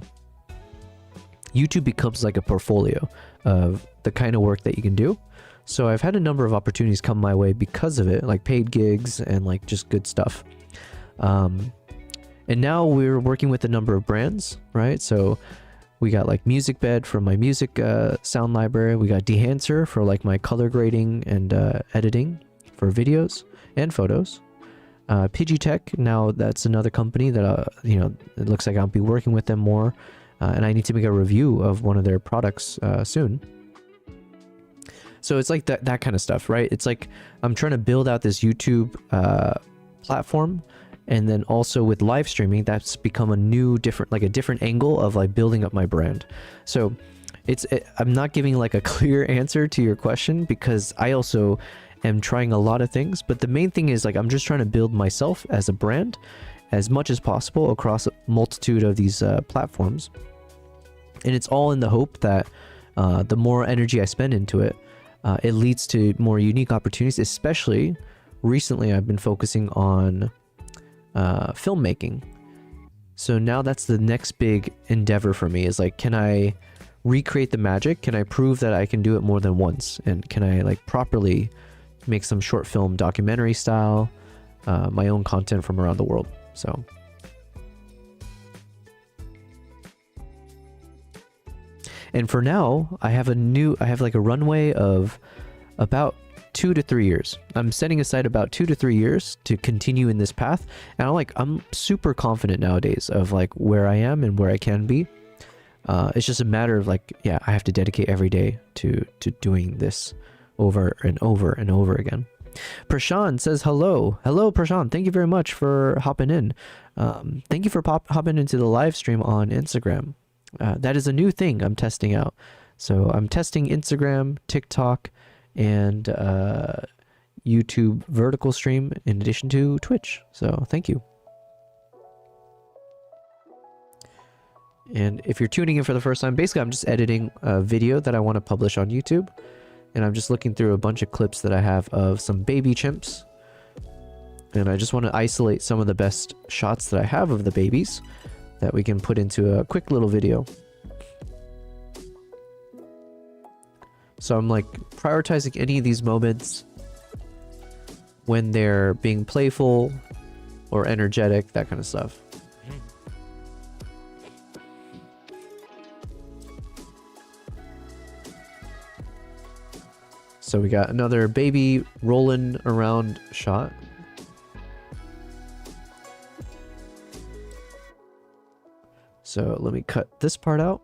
YouTube becomes like a portfolio of the kind of work that you can do. So I've had a number of opportunities come my way because of it, like paid gigs and like just good stuff. And now we're working with a number of brands, right? So we got like Music Bed for my music sound library. We got Dehancer for like my color grading and editing for videos and photos. Pidgitech, now that's another company that, you know, it looks like I'll be working with them more. And I need to make a review of one of their products soon. So it's like that kind of stuff, right? It's like I'm trying to build out this YouTube platform. And then also with live streaming, that's become a new different angle of like building up my brand. So I'm not giving like a clear answer to your question, because I also am trying a lot of things. But the main thing is like I'm just trying to build myself as a brand as much as possible across a multitude of these platforms. And it's all in the hope that the more energy I spend into it, it leads to more unique opportunities. Especially recently, I've been focusing on filmmaking. So now that's the next big endeavor for me, is like, can I recreate the magic? Can I prove that I can do it more than once? And can I like properly make some short film documentary style, my own content from around the world? So and for now, I have like a runway of about 2 to 3 years. I'm setting aside about 2 to 3 years to continue in this path. And I'm super confident nowadays of like where I am and where I can be. It's just a matter of like, yeah, I have to dedicate every day to doing this over and over and over again. Prashant says hello. Hello, Prashant. Thank you very much for hopping in. Thank you for hopping into the live stream on Instagram. That is a new thing I'm testing out. So I'm testing Instagram, TikTok, and YouTube vertical stream in addition to Twitch. So thank you. And if you're tuning in for the first time, basically I'm just editing a video that I want to publish on YouTube. And I'm just looking through a bunch of clips that I have of some baby chimps. And I just want to isolate some of the best shots that I have of the babies that we can put into a quick little video. So I'm like prioritizing any of these moments when they're being playful or energetic, that kind of stuff. So we got another baby rolling around shot. So let me cut this part out.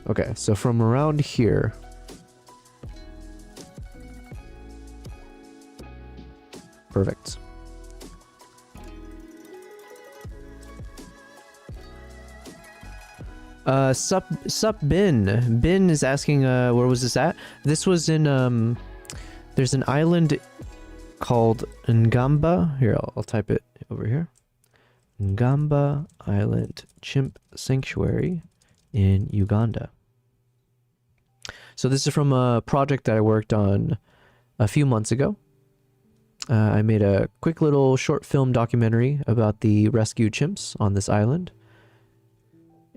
Okay, so from around here, perfect. Sup Bin. Bin is asking where was this at? This was in there's an island called Ngamba. Here, I'll type it over here. Ngamba Island Chimp Sanctuary in Uganda. So this is from a project that I worked on a few months ago. I made a quick little short film documentary about the rescued chimps on this island.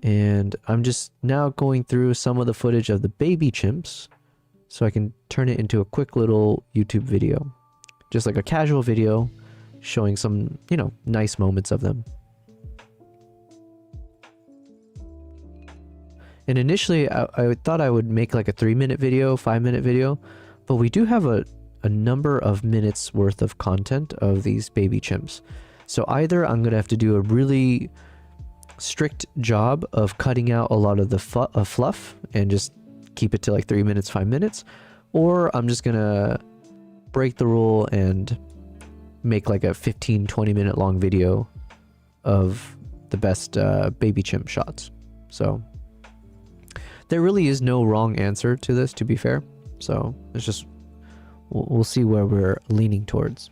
And I'm just now going through some of the footage of the baby chimps so I can turn it into a quick little YouTube video. Just like a casual video showing some, you know, nice moments of them. And initially, I thought I would make like a 3-minute video, 5-minute video, but we do have a number of minutes worth of content of these baby chimps. So either I'm going to have to do a really strict job of cutting out a lot of the fluff and just keep it to like 3 minutes, 5 minutes, or I'm just gonna break the rule and make like a 15-20 minute long video of the best baby chimp shots. So there really is no wrong answer to this, to be fair. So it's just we'll see where we're leaning towards.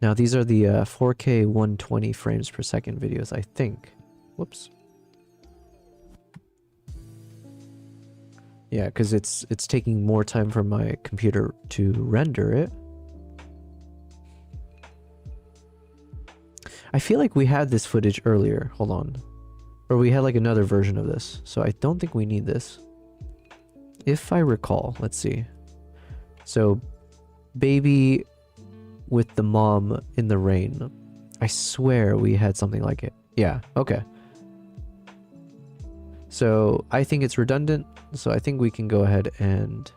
Now these are the 4K 120 frames per second videos, I think. Whoops. Yeah, because it's taking more time for my computer to render it. I feel like we had this footage earlier. Hold on. Or we had like another version of this. So I don't think we need this. If I recall, let's see. So baby with the mom in the rain. I swear we had something like it. Yeah, okay. So I think it's redundant, so I think we can go ahead and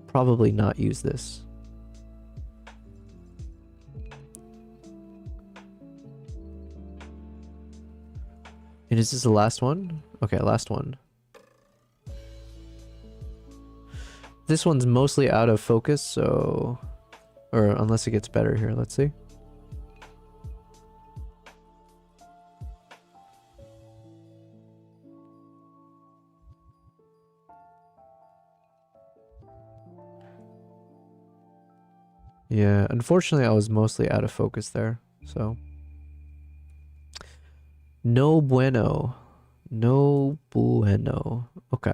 probably not use this. And is this the last one? Okay, last one. This one's mostly out of focus, so... Or unless it gets better here, let's see. Yeah, unfortunately I was mostly out of focus there, so. No bueno. No bueno. Okay.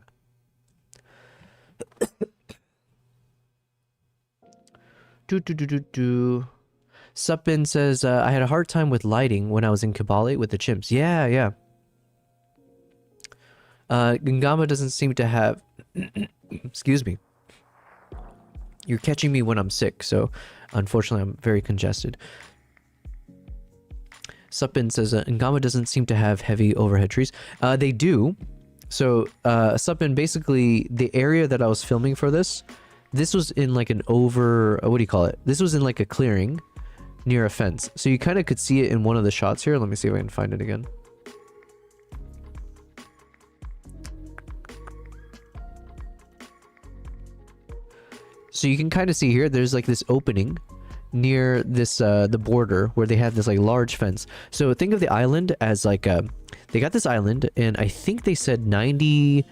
Suppin says, I had a hard time with lighting when I was in Kabali with the chimps. Yeah, yeah. Gangama doesn't seem to have... Excuse me. You're catching me when I'm sick, so unfortunately I'm very congested. Suppin says, Ngama doesn't seem to have heavy overhead trees. They do. So, Suppin, basically, the area that I was filming for this was in like an what do you call it? This was in like a clearing near a fence. So you kind of could see it in one of the shots here. Let me see if I can find it again. So you can kind of see here, there's like this opening near this, the border where they have this like large fence. So think of the island as like, they got this island and I think they said 95%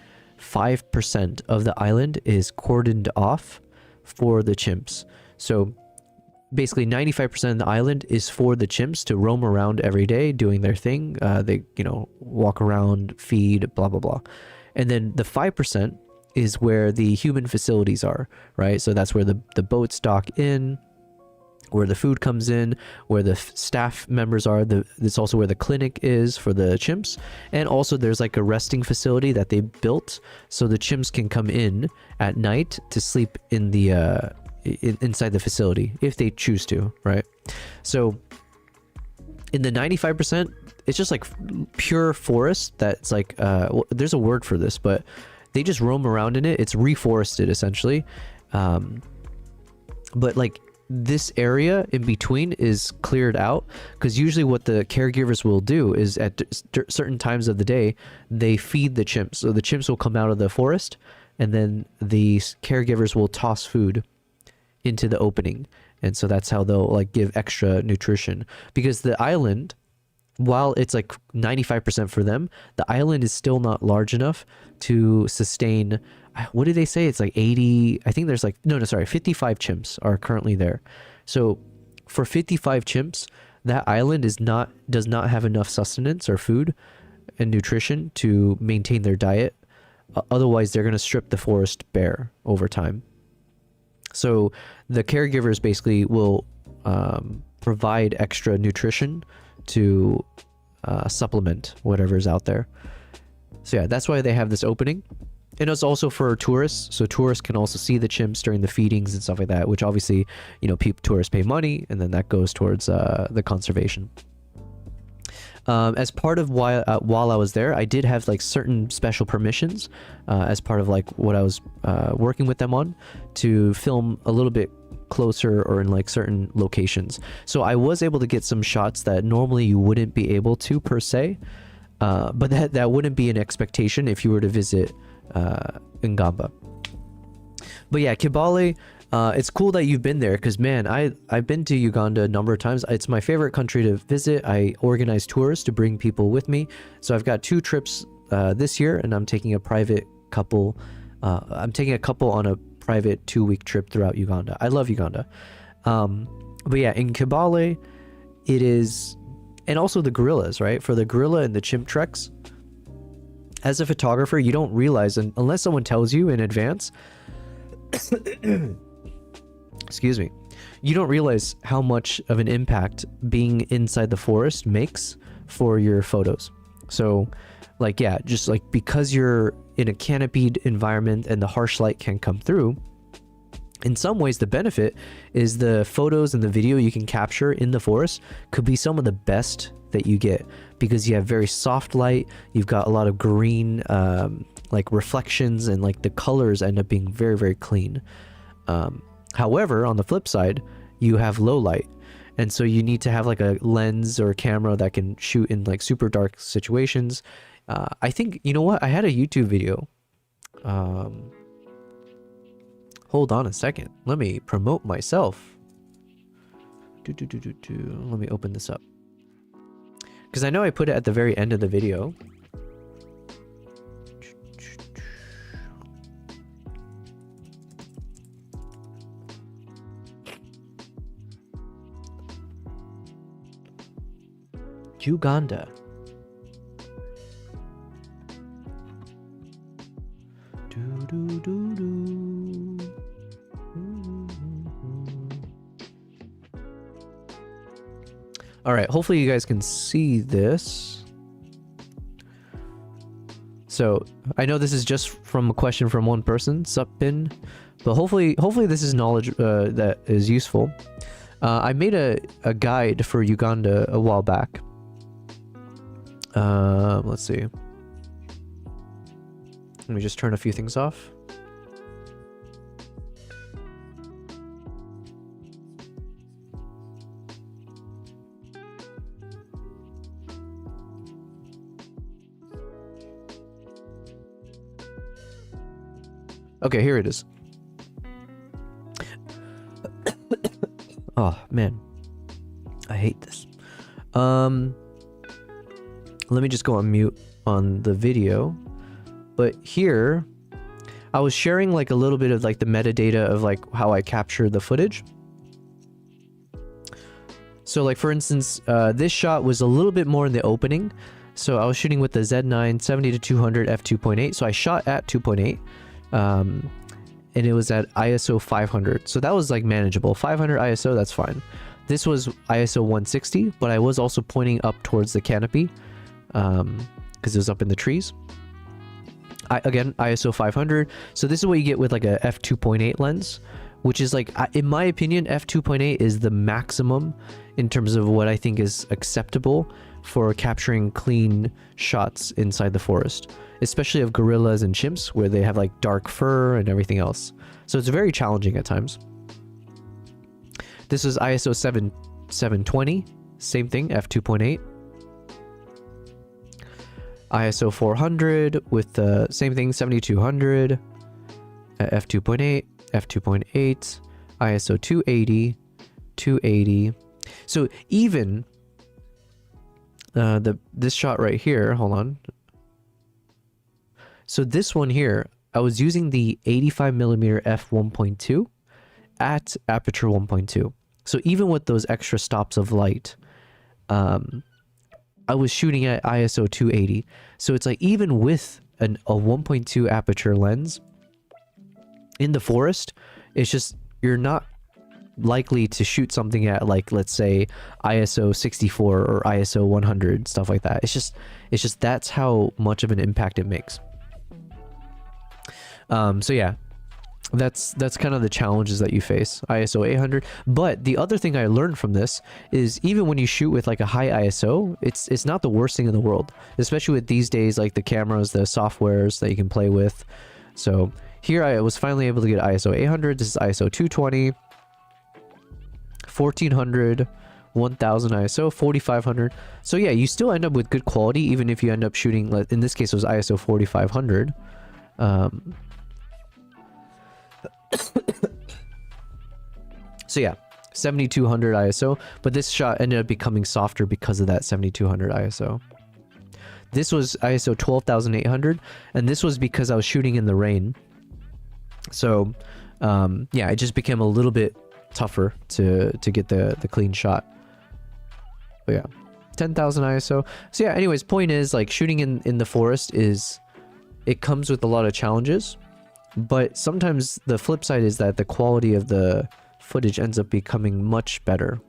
of the island is cordoned off for the chimps. So basically 95% of the island is for the chimps to roam around every day doing their thing. They, you know, walk around, feed, blah, blah, blah. And then the 5% is where the human facilities are, right? So that's where the boats dock in, where the food comes in, where the staff members are. It's also where the clinic is for the chimps. And also there's like a resting facility that they built so the chimps can come in at night to sleep in the inside the facility if they choose to, right? So in the 95%, it's just like pure forest that's like, well, there's a word for this, but they just roam around in it. It's reforested essentially. But like this area in between is cleared out because usually what the caregivers will do is at certain times of the day, they feed the chimps. So the chimps will come out of the forest and then the caregivers will toss food into the opening. And so that's how they'll like give extra nutrition because the island, while it's like 95% for them, the island is still not large enough to sustain, what did they say? It's like 80, I think there's like, no, sorry, 55 chimps are currently there. So for 55 chimps, that island does not have enough sustenance or food and nutrition to maintain their diet. Otherwise, they're going to strip the forest bare over time. So the caregivers basically will provide extra nutrition to supplement whatever's out there. So yeah, that's why they have this opening. And it's also for tourists, so tourists can also see the chimps during the feedings and stuff like that, which obviously, you know, tourists pay money, and then that goes towards the conservation. As part of while I was there, I did have like certain special permissions as part of like what I was working with them on to film a little bit closer or in like certain locations. So I was able to get some shots that normally you wouldn't be able to per se, but that wouldn't be an expectation if you were to visit Ngamba. But yeah, Kibale, it's cool that you've been there because, man, I've been to Uganda a number of times. It's my favorite country to visit. I organize tours to bring people with me. So I've got 2 trips this year, and I'm taking a private couple. I'm taking a couple on a private 2-week trip throughout Uganda. I love Uganda. But yeah, in Kibale, it is, and also the gorillas, right? For the gorilla and the chimp treks, as a photographer, you don't realize, unless someone tells you in advance, excuse me, you don't realize how much of an impact being inside the forest makes for your photos. So like, yeah, just like because you're in a canopied environment and the harsh light can come through, in some ways the benefit is the photos and the video you can capture in the forest could be some of the best that you get because you have very soft light, you've got a lot of green like reflections, and like the colors end up being very, very clean. However, on the flip side, you have low light, and so you need to have like a lens or a camera that can shoot in like super dark situations. I think, you know what, I had a YouTube video. Hold on a second, let me promote myself. Let me open this up because I know I put it at the very end of the video. Uganda. All right, hopefully you guys can see this. So I know this is just from a question from one person, Suppin, but hopefully this is knowledge that is useful. I made a guide for Uganda a while back. Let's see. Let me just turn a few things off. Okay, here it is. Oh, man. I hate this. Let me just go on mute on the video. But here, I was sharing like a little bit of like the metadata of like how I capture the footage. So like for instance, this shot was a little bit more in the opening. So I was shooting with the Z9 70-200 f2.8. So I shot at 2.8. And it was at ISO 500. So that was like manageable. 500 ISO, that's fine. This was ISO 160, but I was also pointing up towards the canopy because it was up in the trees. Again, ISO 500. So this is what you get with like a f2.8 lens, which is like, in my opinion, f2.8 is the maximum in terms of what I think is acceptable for capturing clean shots inside the forest, especially of gorillas and chimps where they have like dark fur and everything else. So it's very challenging at times. This is ISO 720, same thing, f2.8. ISO 400 with the same thing, 7200, f2.8, f2.8, ISO 280, 280. So even this shot right here, hold on. So this one here, I was using the 85mm f1.2 at aperture 1.2. So even with those extra stops of light, I was shooting at ISO 280. So it's like even with a 1.2 aperture lens in the forest, it's just you're not likely to shoot something at like, let's say ISO 64 or ISO 100, stuff like that. It's just that's how much of an impact it makes. So yeah, That's kind of the challenges that you face, ISO 800. But the other thing I learned from this is even when you shoot with like a high ISO, it's not the worst thing in the world, especially with these days, like the cameras, the softwares that you can play with. So here I was finally able to get ISO 800. This is ISO 220, 1400, 1000 ISO, 4500. So yeah, you still end up with good quality even if you end up shooting, in this case it was ISO 4500. So yeah, 7200 ISO, but this shot ended up becoming softer because of that 7200 ISO. This was ISO 12800, and this was because I was shooting in the rain. So yeah, it just became a little bit tougher to get the clean shot. But yeah, 10,000 ISO. So yeah, anyways, point is, like, shooting in the forest it comes with a lot of challenges, but sometimes the flip side is that the quality of the footage ends up becoming much better.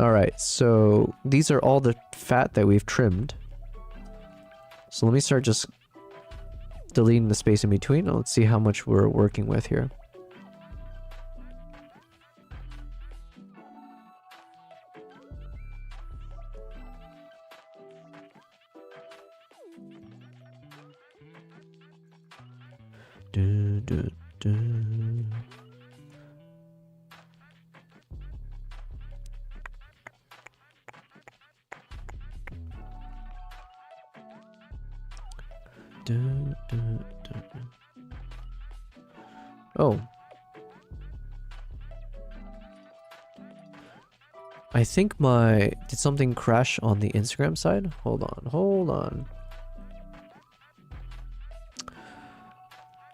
Alright, so these are all the fat that we've trimmed. So let me start just deleting the space in between. Let's see how much we're working with here. Oh. I think did something crash on the Instagram side? Hold on.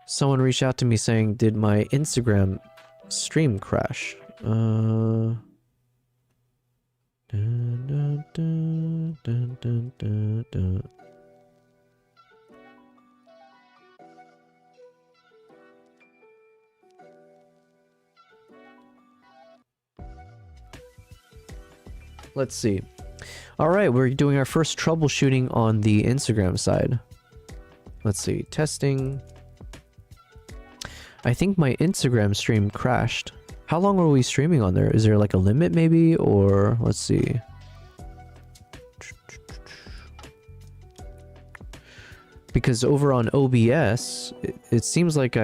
Someone reached out to me saying, did my Instagram stream crash? Let's see. All right, we're doing our first troubleshooting on the Instagram side. Let's see, testing. I think my Instagram stream crashed. How long were we streaming on there? Is there like a limit maybe? Or let's see. Because over on OBS, it seems like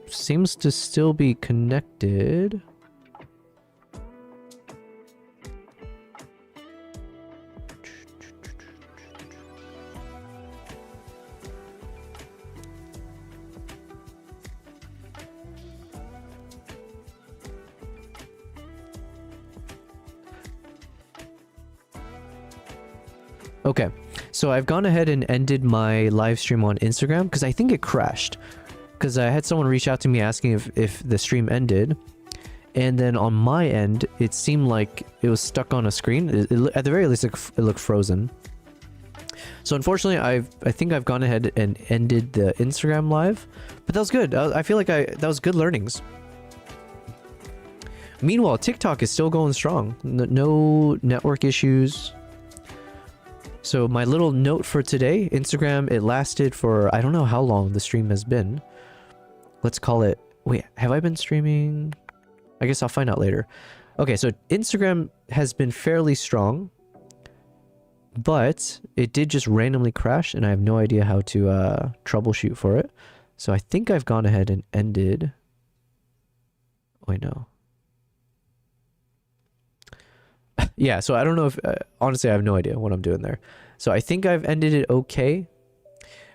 seems to still be connected. Okay, so I've gone ahead and ended my live stream on Instagram because I think it crashed. Because I had someone reach out to me asking if the stream ended. And then on my end, it seemed like it was stuck on a screen. At the very least, it looked frozen. So unfortunately, I think I've gone ahead and ended the Instagram live. But that was good. I feel like that was good learnings. Meanwhile, TikTok is still going strong. No network issues. So my little note for today, Instagram, it lasted for, I don't know how long the stream has been. Let's call it, wait, have I been streaming? I guess I'll find out later. Okay, so Instagram has been fairly strong, but it did just randomly crash and I have no idea how to troubleshoot for it. So I think I've gone ahead and ended. Wait, no. Yeah, so I don't know if, honestly, I have no idea what I'm doing there. So I think I've ended it okay.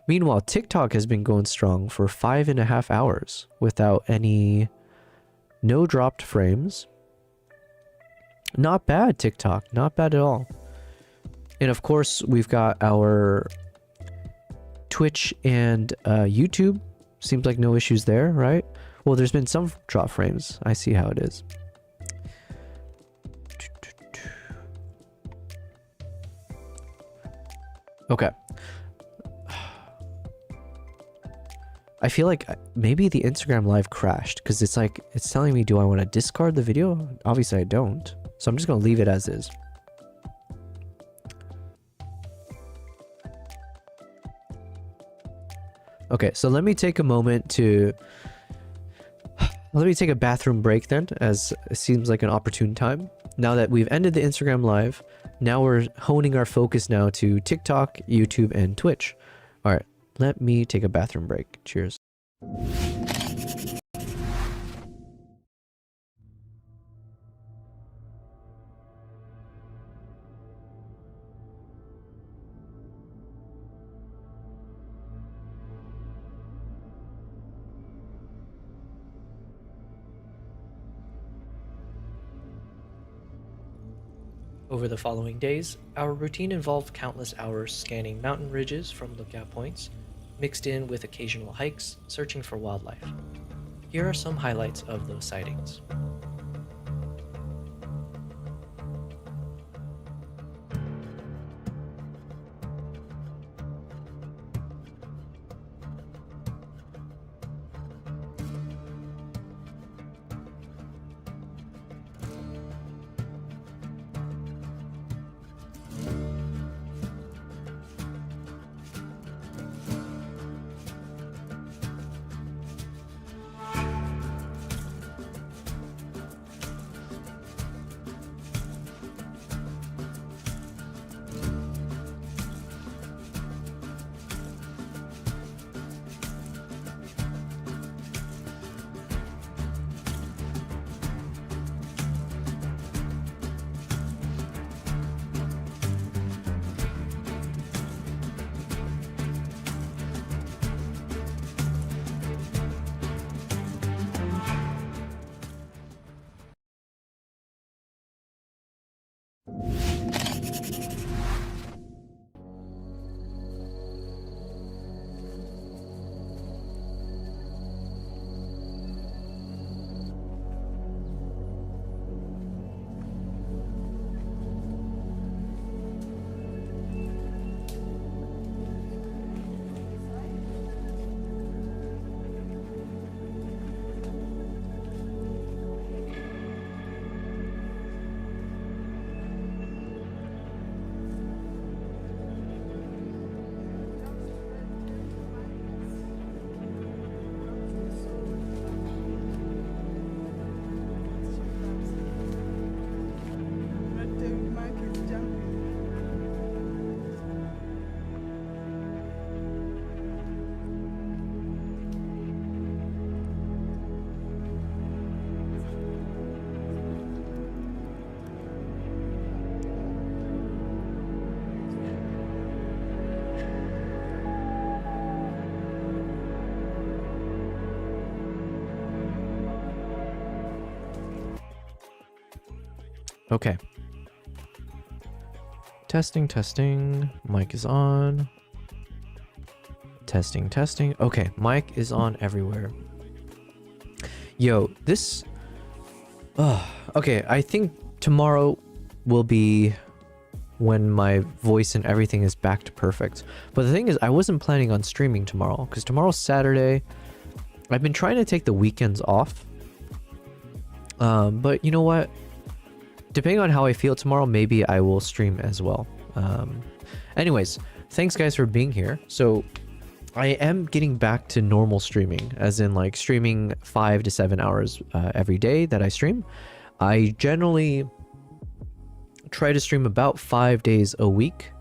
Meanwhile, TikTok has been going strong for 5.5 hours without no dropped frames. Not bad, TikTok. Not bad at all. And of course, we've got our Twitch and YouTube. Seems like no issues there, right? Well, there's been some drop frames. I see how it is. Okay. I feel like maybe the Instagram live crashed because it's telling me, do I want to discard the video? Obviously I don't. So I'm just going to leave it as is. Okay, so let me take a moment to... Let me take a bathroom break then, as it seems like an opportune time. Now that we've ended the Instagram Live, now we're honing our focus now to TikTok, YouTube, and Twitch. All right, let me take a bathroom break. Cheers. Over the following days, our routine involved countless hours scanning mountain ridges from lookout points, mixed in with occasional hikes searching for wildlife. Here are some highlights of those sightings. Okay. Testing, testing. Mic is on. Testing, testing. Okay, mic is on everywhere. Yo, this... okay, I think tomorrow will be when my voice and everything is back to perfect. But the thing is, I wasn't planning on streaming tomorrow, because tomorrow's Saturday. I've been trying to take the weekends off. But you know what? Depending on how I feel tomorrow, maybe I will stream as well. Anyways, thanks guys for being here. So I am getting back to normal streaming, as in like streaming 5 to 7 hours every day that I stream. I generally try to stream about 5 days a week.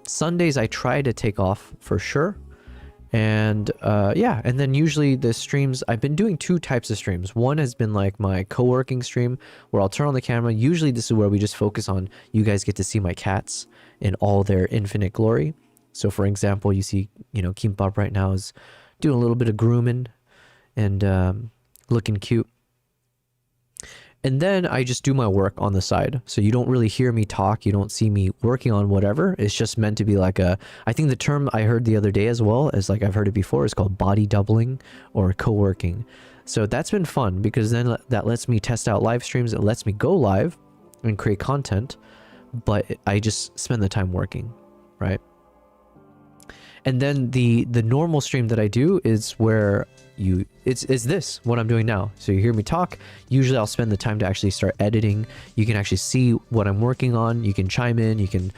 Sundays I try to take off for sure. And yeah, and then usually the streams, I've been doing 2 types of streams. One has been like my co-working stream where I'll turn on the camera. Usually this is where we just focus on, you guys get to see my cats in all their infinite glory. So for example, you see, you know, Kimbap right now is doing a little bit of grooming and looking cute. And then I just do my work on the side. So you don't really hear me talk. You don't see me working on whatever. It's just meant to be like a, I think the term I heard the other day as well, as like I've heard it before, is called body doubling or co-working. So that's been fun because then that lets me test out live streams. It lets me go live and create content, but I just spend the time working, right? And then the normal stream that I do is where it's this, what I'm doing now. So you hear me talk. Usually I'll spend the time to actually start editing. You can actually see what I'm working on. You can chime in. You can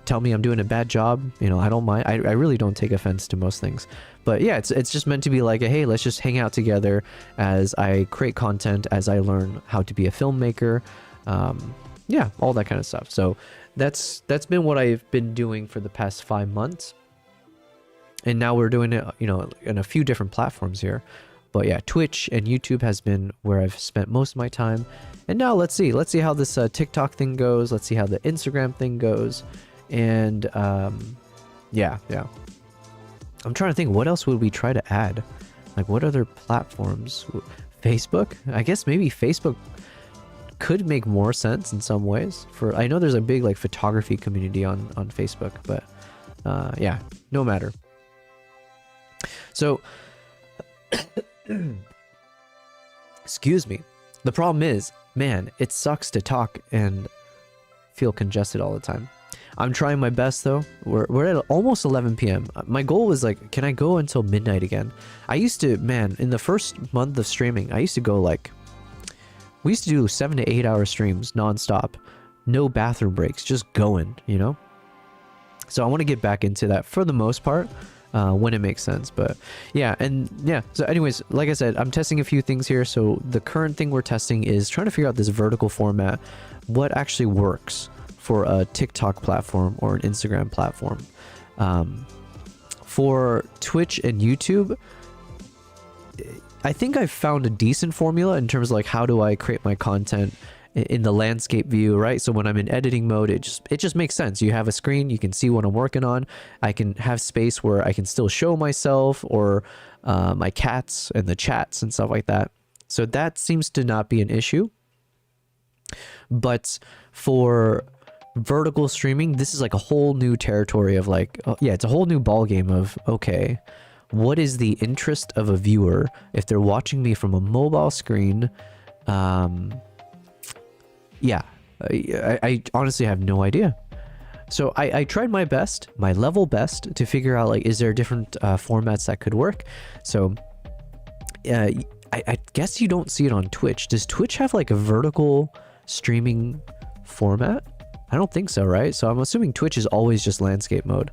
tell me I'm doing a bad job, you know, I don't mind. I really don't take offense to most things. But yeah, it's just meant to be like, hey, let's just hang out together as I create content, as I learn how to be a filmmaker. Yeah, all that kind of stuff. So that's been what I've been doing for the past 5 months. And now we're doing it, you know, in a few different platforms here. But yeah, Twitch and YouTube has been where I've spent most of my time. And now let's see how this TikTok thing goes. Let's see how the Instagram thing goes. And yeah. I'm trying to think, what else would we try to add? Like, what other platforms? Facebook? I guess maybe Facebook could make more sense in some ways. I know there's a big like photography community on Facebook, but yeah, no matter. So excuse me. The problem is, man, it sucks to talk and feel congested all the time. I'm trying my best though. We're at almost 11 p.m. My goal was like, can I go until midnight again? I used to, man, in the first month of streaming, I used to go like, we used to do 7 to 8 hour streams nonstop, no bathroom breaks, just going, you know? So I want to get back into that for the most part. When it makes sense. But yeah, and yeah, so anyways, like I said, I'm testing a few things here. So the current thing we're testing is trying to figure out this vertical format, what actually works for a TikTok platform or an Instagram platform. For Twitch and YouTube, I think I've found a decent formula in terms of like, how do I create my content in the landscape view, right? So when I'm in editing mode, it just makes sense. You have a screen, you can see what I'm working on. I can have space where I can still show myself or my cats and the chats and stuff like that. So that seems to not be an issue. But for vertical streaming, this is like a whole new territory of like, yeah, it's a whole new ball game of, okay, what is the interest of a viewer if they're watching me from a mobile screen? Yeah, I honestly have no idea. So I tried my best, my level best, to figure out like, is there different formats that could work? So I guess you don't see it on Twitch. Does Twitch have like a vertical streaming format? I don't think so, right? So I'm assuming Twitch is always just landscape mode.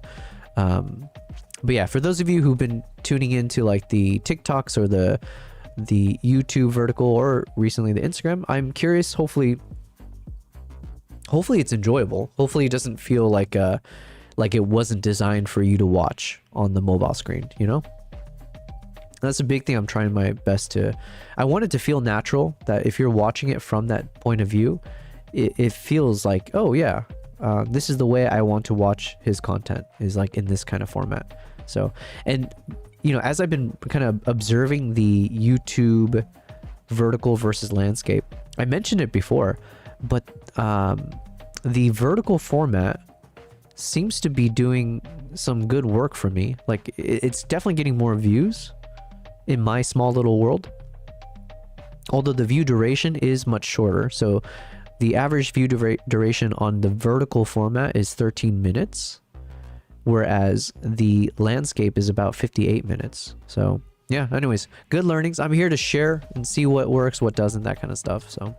But yeah, for those of you who've been tuning into like the TikToks or the YouTube vertical or recently the Instagram, I'm curious, hopefully it's enjoyable. Hopefully it doesn't feel like it wasn't designed for you to watch on the mobile screen, you know? That's a big thing I'm trying my best to... I want it to feel natural, that if you're watching it from that point of view, it feels like, oh yeah, this is the way I want to watch his content, is like in this kind of format. So, and you know, as I've been kind of observing the YouTube vertical versus landscape, I mentioned it before, but the vertical format seems to be doing some good work for me. Like, it's definitely getting more views in my small little world, although the view duration is much shorter. So the average view duration on the vertical format is 13 minutes, whereas the landscape is about 58 minutes. So yeah, anyways, good learnings. I'm here to share and see what works, what doesn't, that kind of stuff. So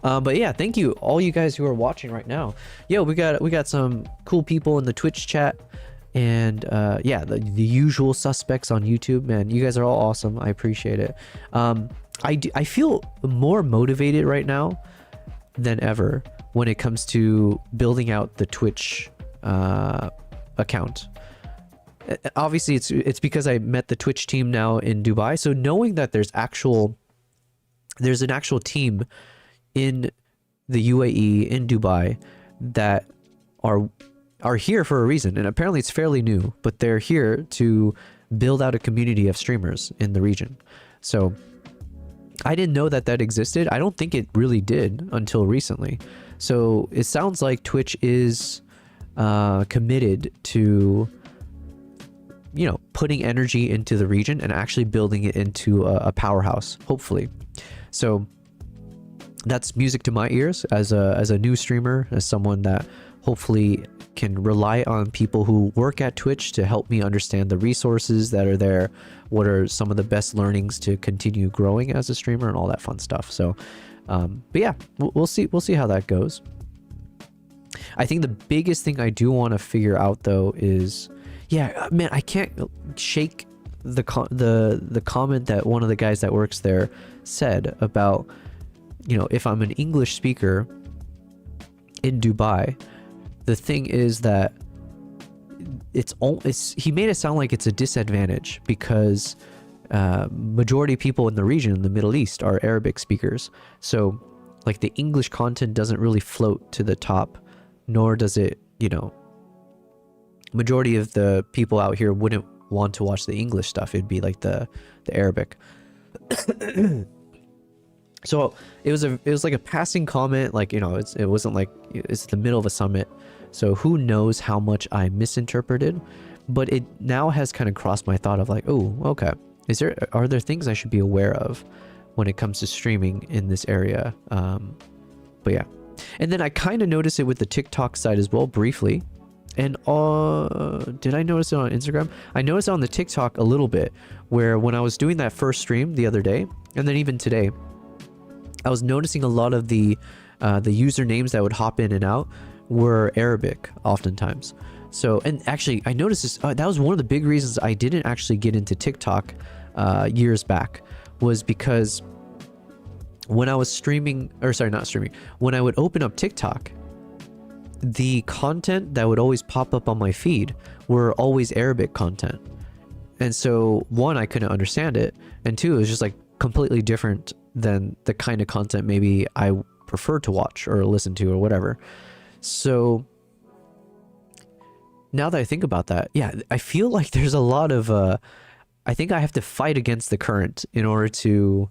but yeah, thank you all you guys who are watching right now. Yo, we got some cool people in the Twitch chat, and yeah, the usual suspects on YouTube. Man, you guys are all awesome. I appreciate it. I feel more motivated right now than ever when it comes to building out the Twitch account. Obviously it's because I met the Twitch team now in Dubai, so knowing that there's an actual team in the UAE, in Dubai, that are here for a reason, and apparently it's fairly new, but they're here to build out a community of streamers in the region. So I didn't know that existed. I don't think it really did until recently. So it sounds like Twitch is committed to, you know, putting energy into the region and actually building it into a powerhouse, hopefully. So that's music to my ears as a new streamer, as someone that hopefully can rely on people who work at Twitch to help me understand the resources that are there, what are some of the best learnings to continue growing as a streamer, and all that fun stuff. So but yeah, we'll see how that goes. I think the biggest thing I do want to figure out though is, yeah, man, I can't shake the comment that one of the guys that works there said about, you know, if I'm an English speaker in Dubai, the thing is that he made it sound like it's a disadvantage because majority of people in the region, in the Middle East, are Arabic speakers. So like the English content doesn't really float to the top, nor does it, you know, majority of the people out here wouldn't want to watch the English stuff. It'd be like the Arabic. So it was like a passing comment, like, you know, it wasn't like it's the middle of a summit. So who knows how much I misinterpreted, but it now has kind of crossed my thought of like, oh, okay. Are there things I should be aware of when it comes to streaming in this area? But yeah. And then I kind of noticed it with the TikTok side as well, briefly. And did I notice it on Instagram? I noticed it on the TikTok a little bit, where when I was doing that first stream the other day, and then even today, I was noticing a lot of the usernames that would hop in and out were Arabic oftentimes. So, and actually I noticed this, that was one of the big reasons I didn't actually get into TikTok years back, was because when I was streaming, or sorry, not streaming, when I would open up TikTok, the content that would always pop up on my feed were always Arabic content. And so one, I couldn't understand it, and two, it was just like completely different than the kind of content maybe I prefer to watch or listen to or whatever. So now that I think about that, yeah, I feel like there's a lot of I think I have to fight against the current in order to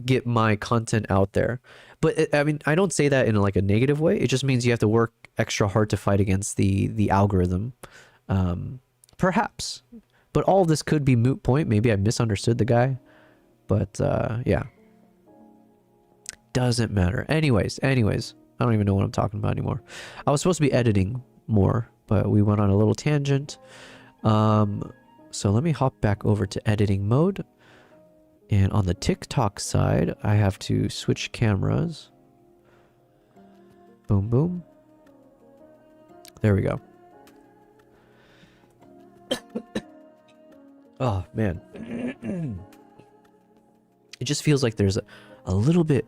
get my content out there. But I mean, I don't say that in like a negative way. It just means you have to work extra hard to fight against the algorithm, perhaps. But all of this could be moot point. Maybe I misunderstood the guy. But yeah, doesn't matter. Anyways, I don't even know what I'm talking about anymore. I was supposed to be editing more, but we went on a little tangent. So let me hop back over to editing mode. And on the TikTok side, I have to switch cameras. Boom, boom. There we go. Oh, man. It just feels like there's a little bit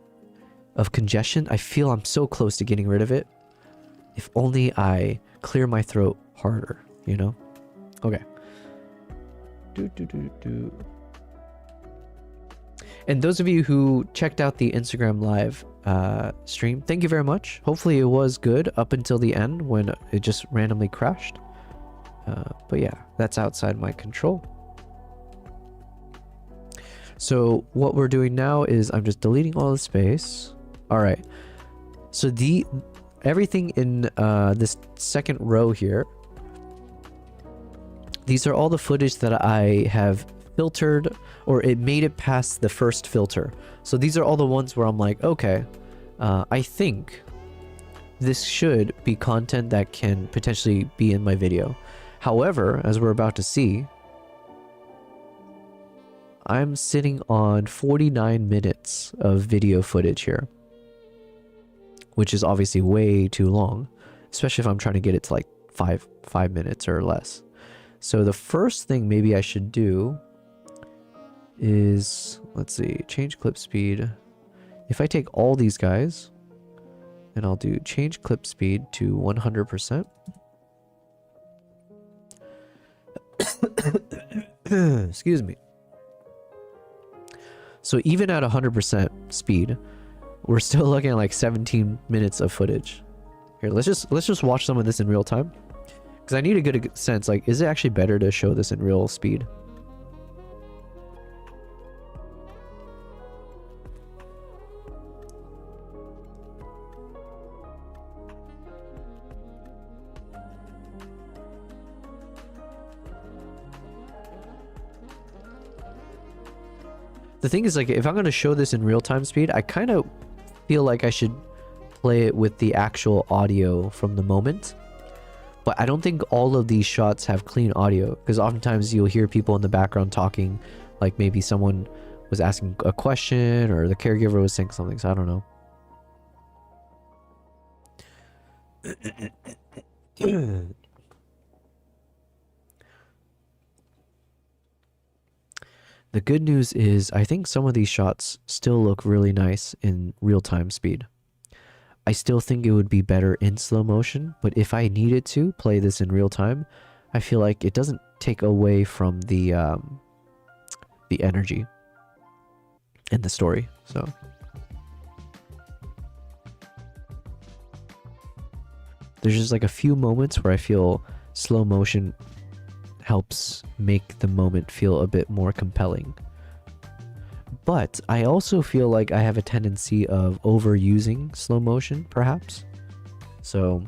of congestion. I feel I'm so close to getting rid of it. If only I clear my throat harder, you know? Okay. And those of you who checked out the Instagram live stream, thank you very much. Hopefully it was good up until the end when it just randomly crashed. But yeah, that's outside my control. So what we're doing now is I'm just deleting all the space. All right. So everything in this second row here, these are all the footage that I have filtered, or it made it past the first filter. So these are all the ones where I'm like, okay, I think this should be content that can potentially be in my video. However, as we're about to see, I'm sitting on 49 minutes of video footage here, which is obviously way too long, especially if I'm trying to get it to like five minutes or less. So the first thing maybe I should do is, let's see, change clip speed. If I take all these guys and I'll do change clip speed to 100%. Excuse me. So even at 100% speed, we're still looking at like 17 minutes of footage. Here, let's just watch some of this in real time, because I need a good sense, like, is it actually better to show this in real speed? The thing is, like, if I'm going to show this in real-time speed, I kind of feel like I should play it with the actual audio from the moment. But I don't think all of these shots have clean audio, because oftentimes you'll hear people in the background talking, like maybe someone was asking a question or the caregiver was saying something, so I don't know. The good news is I think some of these shots still look really nice in real-time speed. I still think it would be better in slow motion, but if I needed to play this in real time, I feel like it doesn't take away from the energy and the story. So there's just like a few moments where I feel slow motion helps make the moment feel a bit more compelling. But I also feel like I have a tendency of overusing slow motion, perhaps. So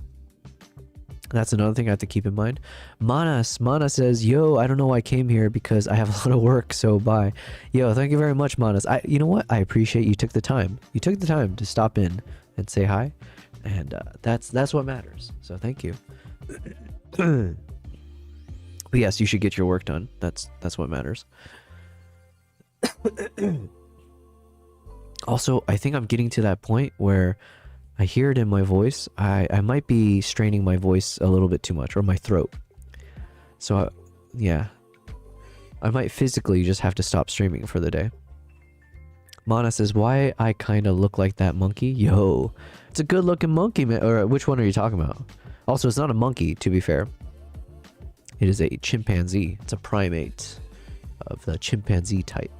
that's another thing I have to keep in mind. Mana says, yo, I don't know why I came here because I have a lot of work, so bye. Yo, thank you very much, Manas. You know what? I appreciate you took the time. You took the time to stop in and say hi. And that's what matters. So thank you. But yes, you should get your work done. That's what matters. Also, I think I'm getting to that point where I hear it in my voice. I might be straining my voice a little bit too much, or my throat. So, yeah. I might physically just have to stop streaming for the day. Mana says, why I kind of look like that monkey? Yo, it's a good looking monkey, man. Or which one are you talking about? Also, it's not a monkey, to be fair. It is a chimpanzee. It's a primate of the chimpanzee type.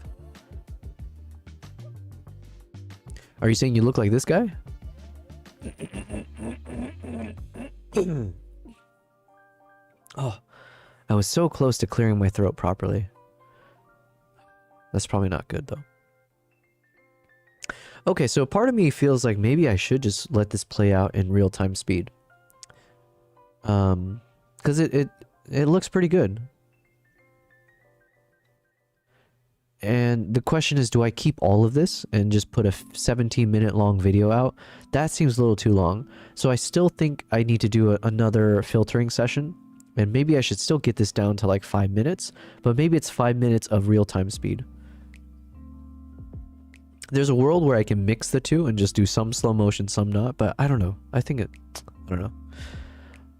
Are you saying you look like this guy? Oh, I was so close to clearing my throat properly. That's probably not good, though. Okay, so part of me feels like maybe I should just let this play out in real-time speed. Because it looks pretty good. And the question is, do I keep all of this and just put a 17-minute long video out? That seems a little too long. So I still think I need to do another filtering session. And maybe I should still get this down to like 5 minutes. But maybe it's 5 minutes of real-time speed. There's a world where I can mix the two and just do some slow motion, some not. But I don't know. I don't know.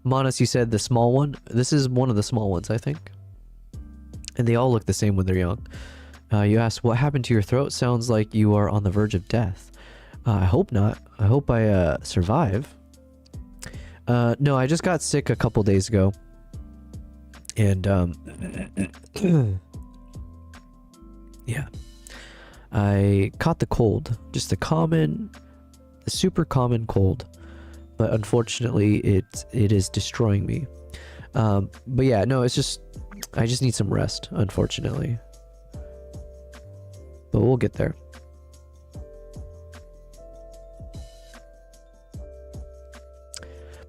Monas, you said the small one? This is one of the small ones, I think. And they all look the same when they're young. You asked, what happened to your throat? Sounds like you are on the verge of death. I hope not. I hope I survive. No, I just got sick a couple days ago. And, yeah. I caught the cold. Just a super common cold. But unfortunately, it is destroying me. But yeah, no, it's just... I just need some rest, unfortunately. But we'll get there.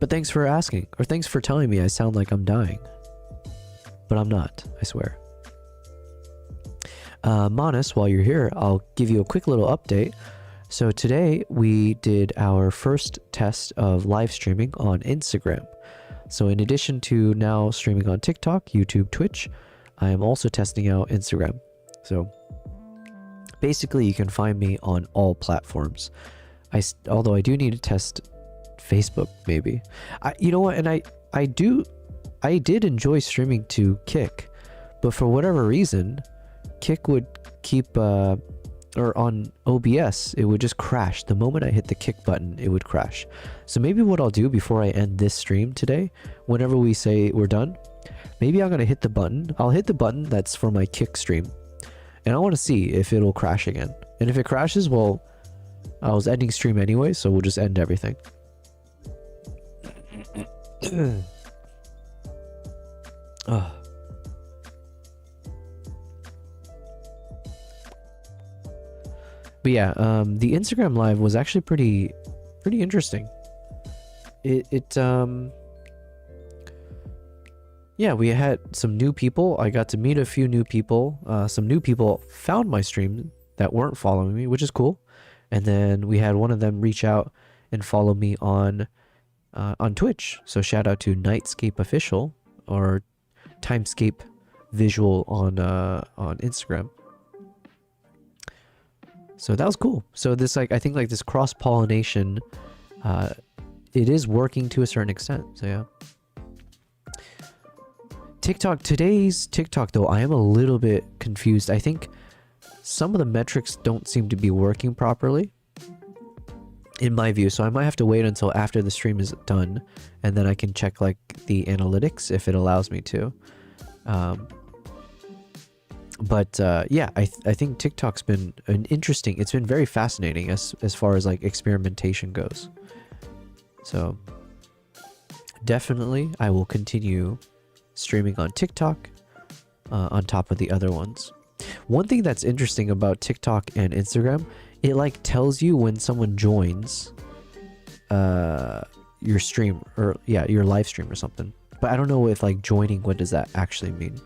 But thanks for asking, or thanks for telling me I sound like I'm dying. But I'm not, I swear. Manus, while you're here, I'll give you a quick little update. So today we did our first test of live streaming on Instagram. So in addition to now streaming on TikTok, YouTube, Twitch, I am also testing out Instagram. So basically you can find me on all platforms. Although I do need to test Facebook maybe. You know what, and I did enjoy streaming to Kick, but for whatever reason, Kick would keep or on OBS, it would just crash. The moment I hit the Kick button, it would crash. So maybe what I'll do before I end this stream today, whenever we say we're done, maybe I'm going to hit the button. I'll hit the button that's for my Kick stream. And I want to see if it'll crash again. And if it crashes, well, I was ending stream anyway, so we'll just end everything. Oh. But yeah, the Instagram live was actually pretty interesting. Yeah, we had some new people. I got to meet a few new people. Some new people found my stream that weren't following me, which is cool. And then we had one of them reach out and follow me on Twitch. So shout out to Nightscape Official or Timescape Visual on Instagram. So that was cool. So this I think this cross-pollination it is working to a certain extent. So yeah. TikTok, today's TikTok though, I am a little bit confused. I think some of the metrics don't seem to be working properly in my view, so I might have to wait until after the stream is done and then I can check like the analytics if it allows me to. Yeah, I think TikTok's been it's been very fascinating as far as like experimentation goes. So definitely I will continue streaming on TikTok on top of the other ones. One thing that's interesting about TikTok and Instagram, it like tells you when someone joins your stream, or yeah, your live stream or something. But I don't know if like joining, what does that actually mean?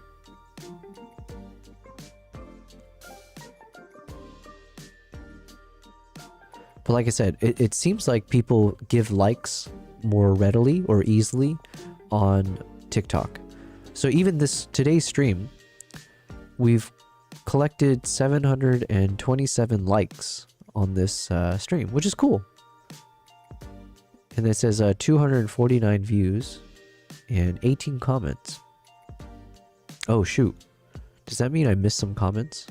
But like I said, it seems like people give likes more readily or easily on TikTok. So even today's stream, we've collected 727 likes on this stream, which is cool. And it says 249 views and 18 comments. Oh shoot. Does that mean I missed some comments?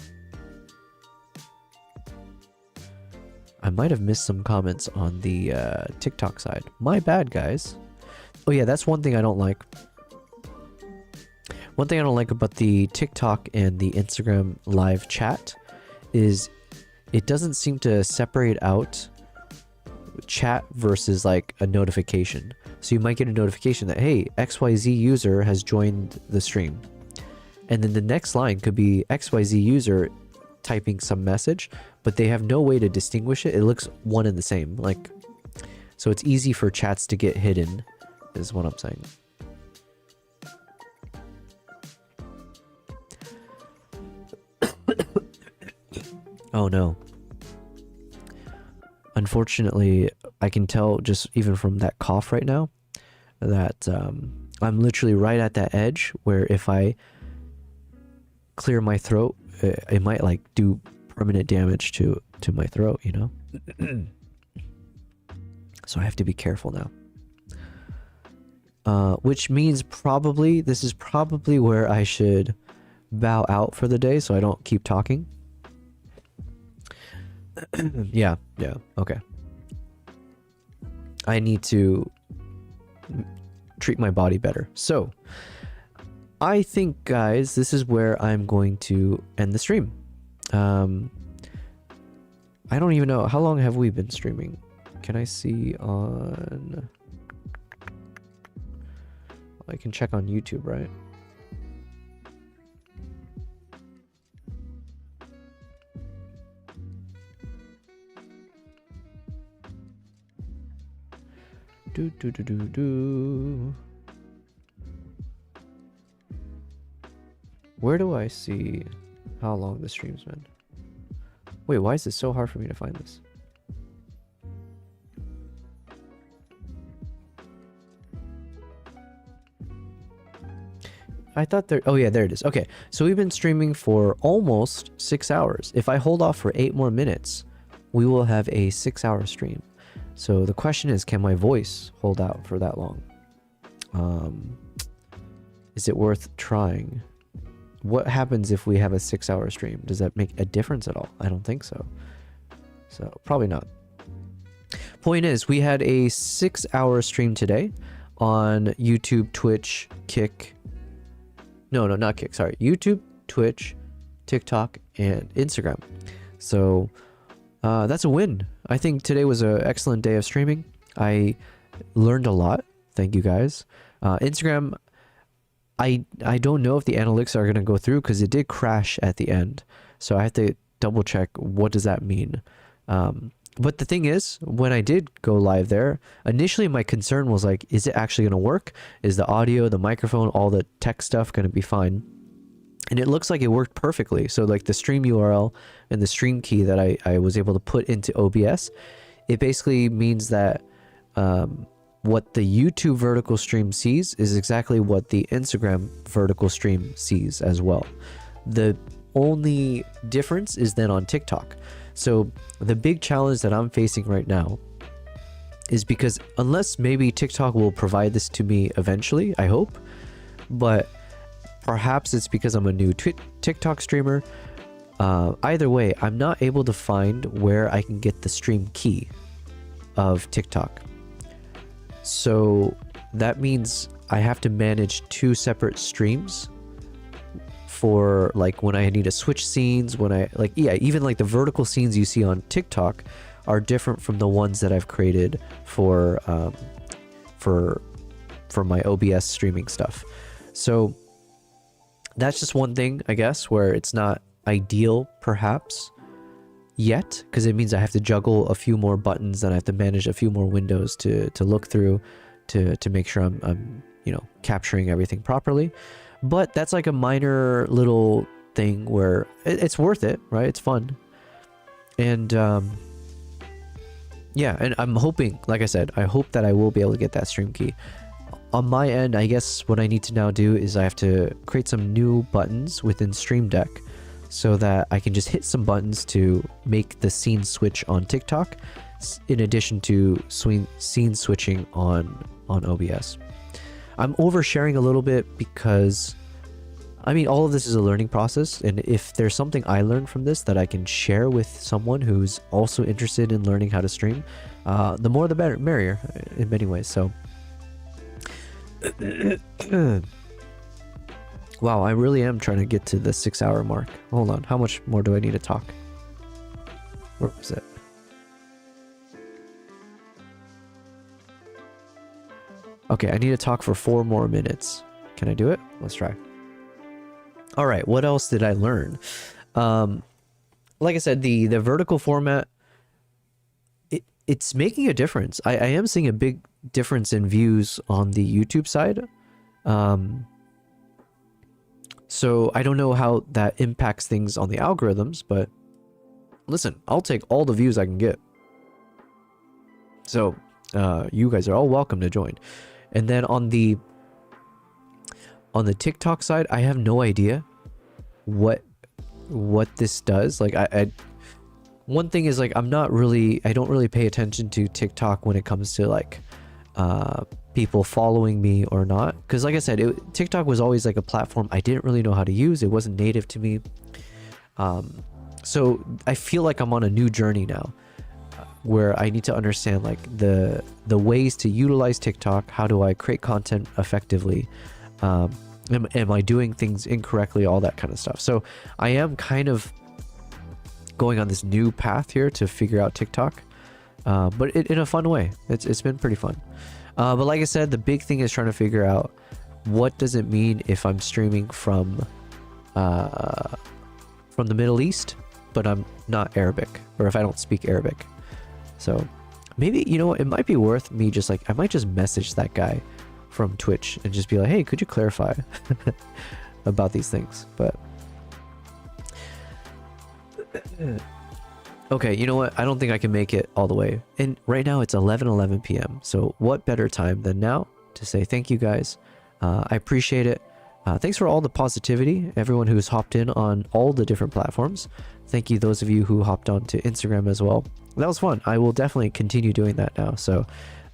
I might have missed some comments on the TikTok side. My bad, guys. Oh yeah, that's one thing I don't like. One thing I don't like about the TikTok and the Instagram live chat is it doesn't seem to separate out chat versus like a notification. So you might get a notification that, hey, XYZ user has joined the stream. And then the next line could be XYZ user typing some message, but they have no way to distinguish it. It looks one and the same. Like, so it's easy for chats to get hidden, is what I'm saying. Oh no. Unfortunately, I can tell just even from that cough right now that I'm literally right at that edge where if I clear my throat, it might like do permanent damage to my throat, you know? So I have to be careful now. Which means this is probably where I should bow out for the day so I don't keep talking. Yeah, okay. I need to treat my body better. So, I think, guys, this is where I'm going to end the stream. I don't even know. How long have we been streaming? Can I see on... I can check on YouTube, right? Where do I see how long the stream's been? Wait, why is it so hard for me to find this? I thought there... Oh yeah, there it is. Okay, so we've been streaming for almost 6 hours. If I hold off for 8 more minutes, we will have a 6-hour stream. So the question is, can my voice hold out for that long? Is it worth trying? What happens if we have a 6-hour stream? Does that make a difference at all? I don't think so. So probably not. Point is, we had a 6-hour stream today on YouTube, Twitch, Kick. No, not Kick. Sorry. YouTube, Twitch, TikTok, and Instagram. So that's a win. I think today was an excellent day of streaming. I learned a lot. Thank you guys. Instagram, I don't know if the analytics are going to go through because it did crash at the end. So I have to double check what does that mean. But the thing is, when I did go live there, initially my concern was like, is it actually going to work? Is the audio, the microphone, all the tech stuff going to be fine? And it looks like it worked perfectly. So like the stream URL and the stream key that I was able to put into OBS, it basically means that what the YouTube vertical stream sees is exactly what the Instagram vertical stream sees as well. The only difference is then on TikTok. So the big challenge that I'm facing right now is because unless maybe TikTok will provide this to me eventually, I hope, but perhaps it's because I'm a new TikTok streamer. Either way, I'm not able to find where I can get the stream key of TikTok. So that means I have to manage 2 separate streams for like when I need to switch scenes, when I like, yeah, even like the vertical scenes you see on TikTok are different from the ones that I've created for my OBS streaming stuff. So that's just one thing, I guess, where it's not ideal perhaps yet, because it means I have to juggle a few more buttons and I have to manage a few more windows to look through to make sure I'm you know, capturing everything properly. But that's like a minor little thing where it's worth it, right? It's fun. And yeah, and I'm hoping, like I said, I hope that I will be able to get that stream key. On my end, I guess what I need to now do is I have to create some new buttons within Stream Deck so that I can just hit some buttons to make the scene switch on TikTok, in addition to scene switching on OBS. I'm oversharing a little bit because, I mean, all of this is a learning process, and if there's something I learned from this that I can share with someone who's also interested in learning how to stream, the more the better, merrier in many ways. So wow, I really am trying to get to the 6-hour mark. Hold on, how much more do I need to talk? Where was it? Okay, I need to talk for 4 more minutes. Can I do it? Let's try. All right, what else did I learn? Like I said, the vertical format, it's making a difference. I am seeing a big difference in views on the YouTube side. So I don't know how that impacts things on the algorithms, but listen, I'll take all the views I can get. So you guys are all welcome to join. And then on the TikTok side, I have no idea what this does. Like I one thing is like I don't really pay attention to TikTok when it comes to like people following me or not, because like I said, TikTok was always like a platform I didn't really know how to use. It wasn't native to me. So I feel like I'm on a new journey now, where I need to understand like the ways to utilize TikTok. How do I create content effectively? Am I doing things incorrectly? All that kind of stuff. So I am kind of going on this new path here to figure out TikTok, but in a fun way. It's been pretty fun. But like I said, the big thing is trying to figure out what does it mean if I'm streaming from the Middle East, but I'm not Arabic, or if I don't speak Arabic. So maybe, you know what, it might be worth me just like, I might just message that guy from Twitch and just be like, hey, could you clarify about these things? But okay, you know what, I don't think I can make it all the way, and right now it's 11 p.m. so what better time than now to say thank you guys. I appreciate it. Thanks for all the positivity, everyone who's hopped in on all the different platforms. Thank you those of you who hopped on to Instagram as well. That was fun. I will definitely continue doing that now, so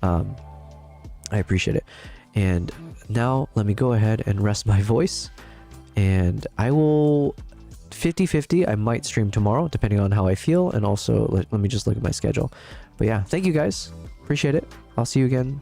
I appreciate it. And now let me go ahead and rest my voice, and I will 50-50. I might stream tomorrow depending on how I feel, and also let me just look at my schedule. But yeah, thank you guys, appreciate it. I'll see you again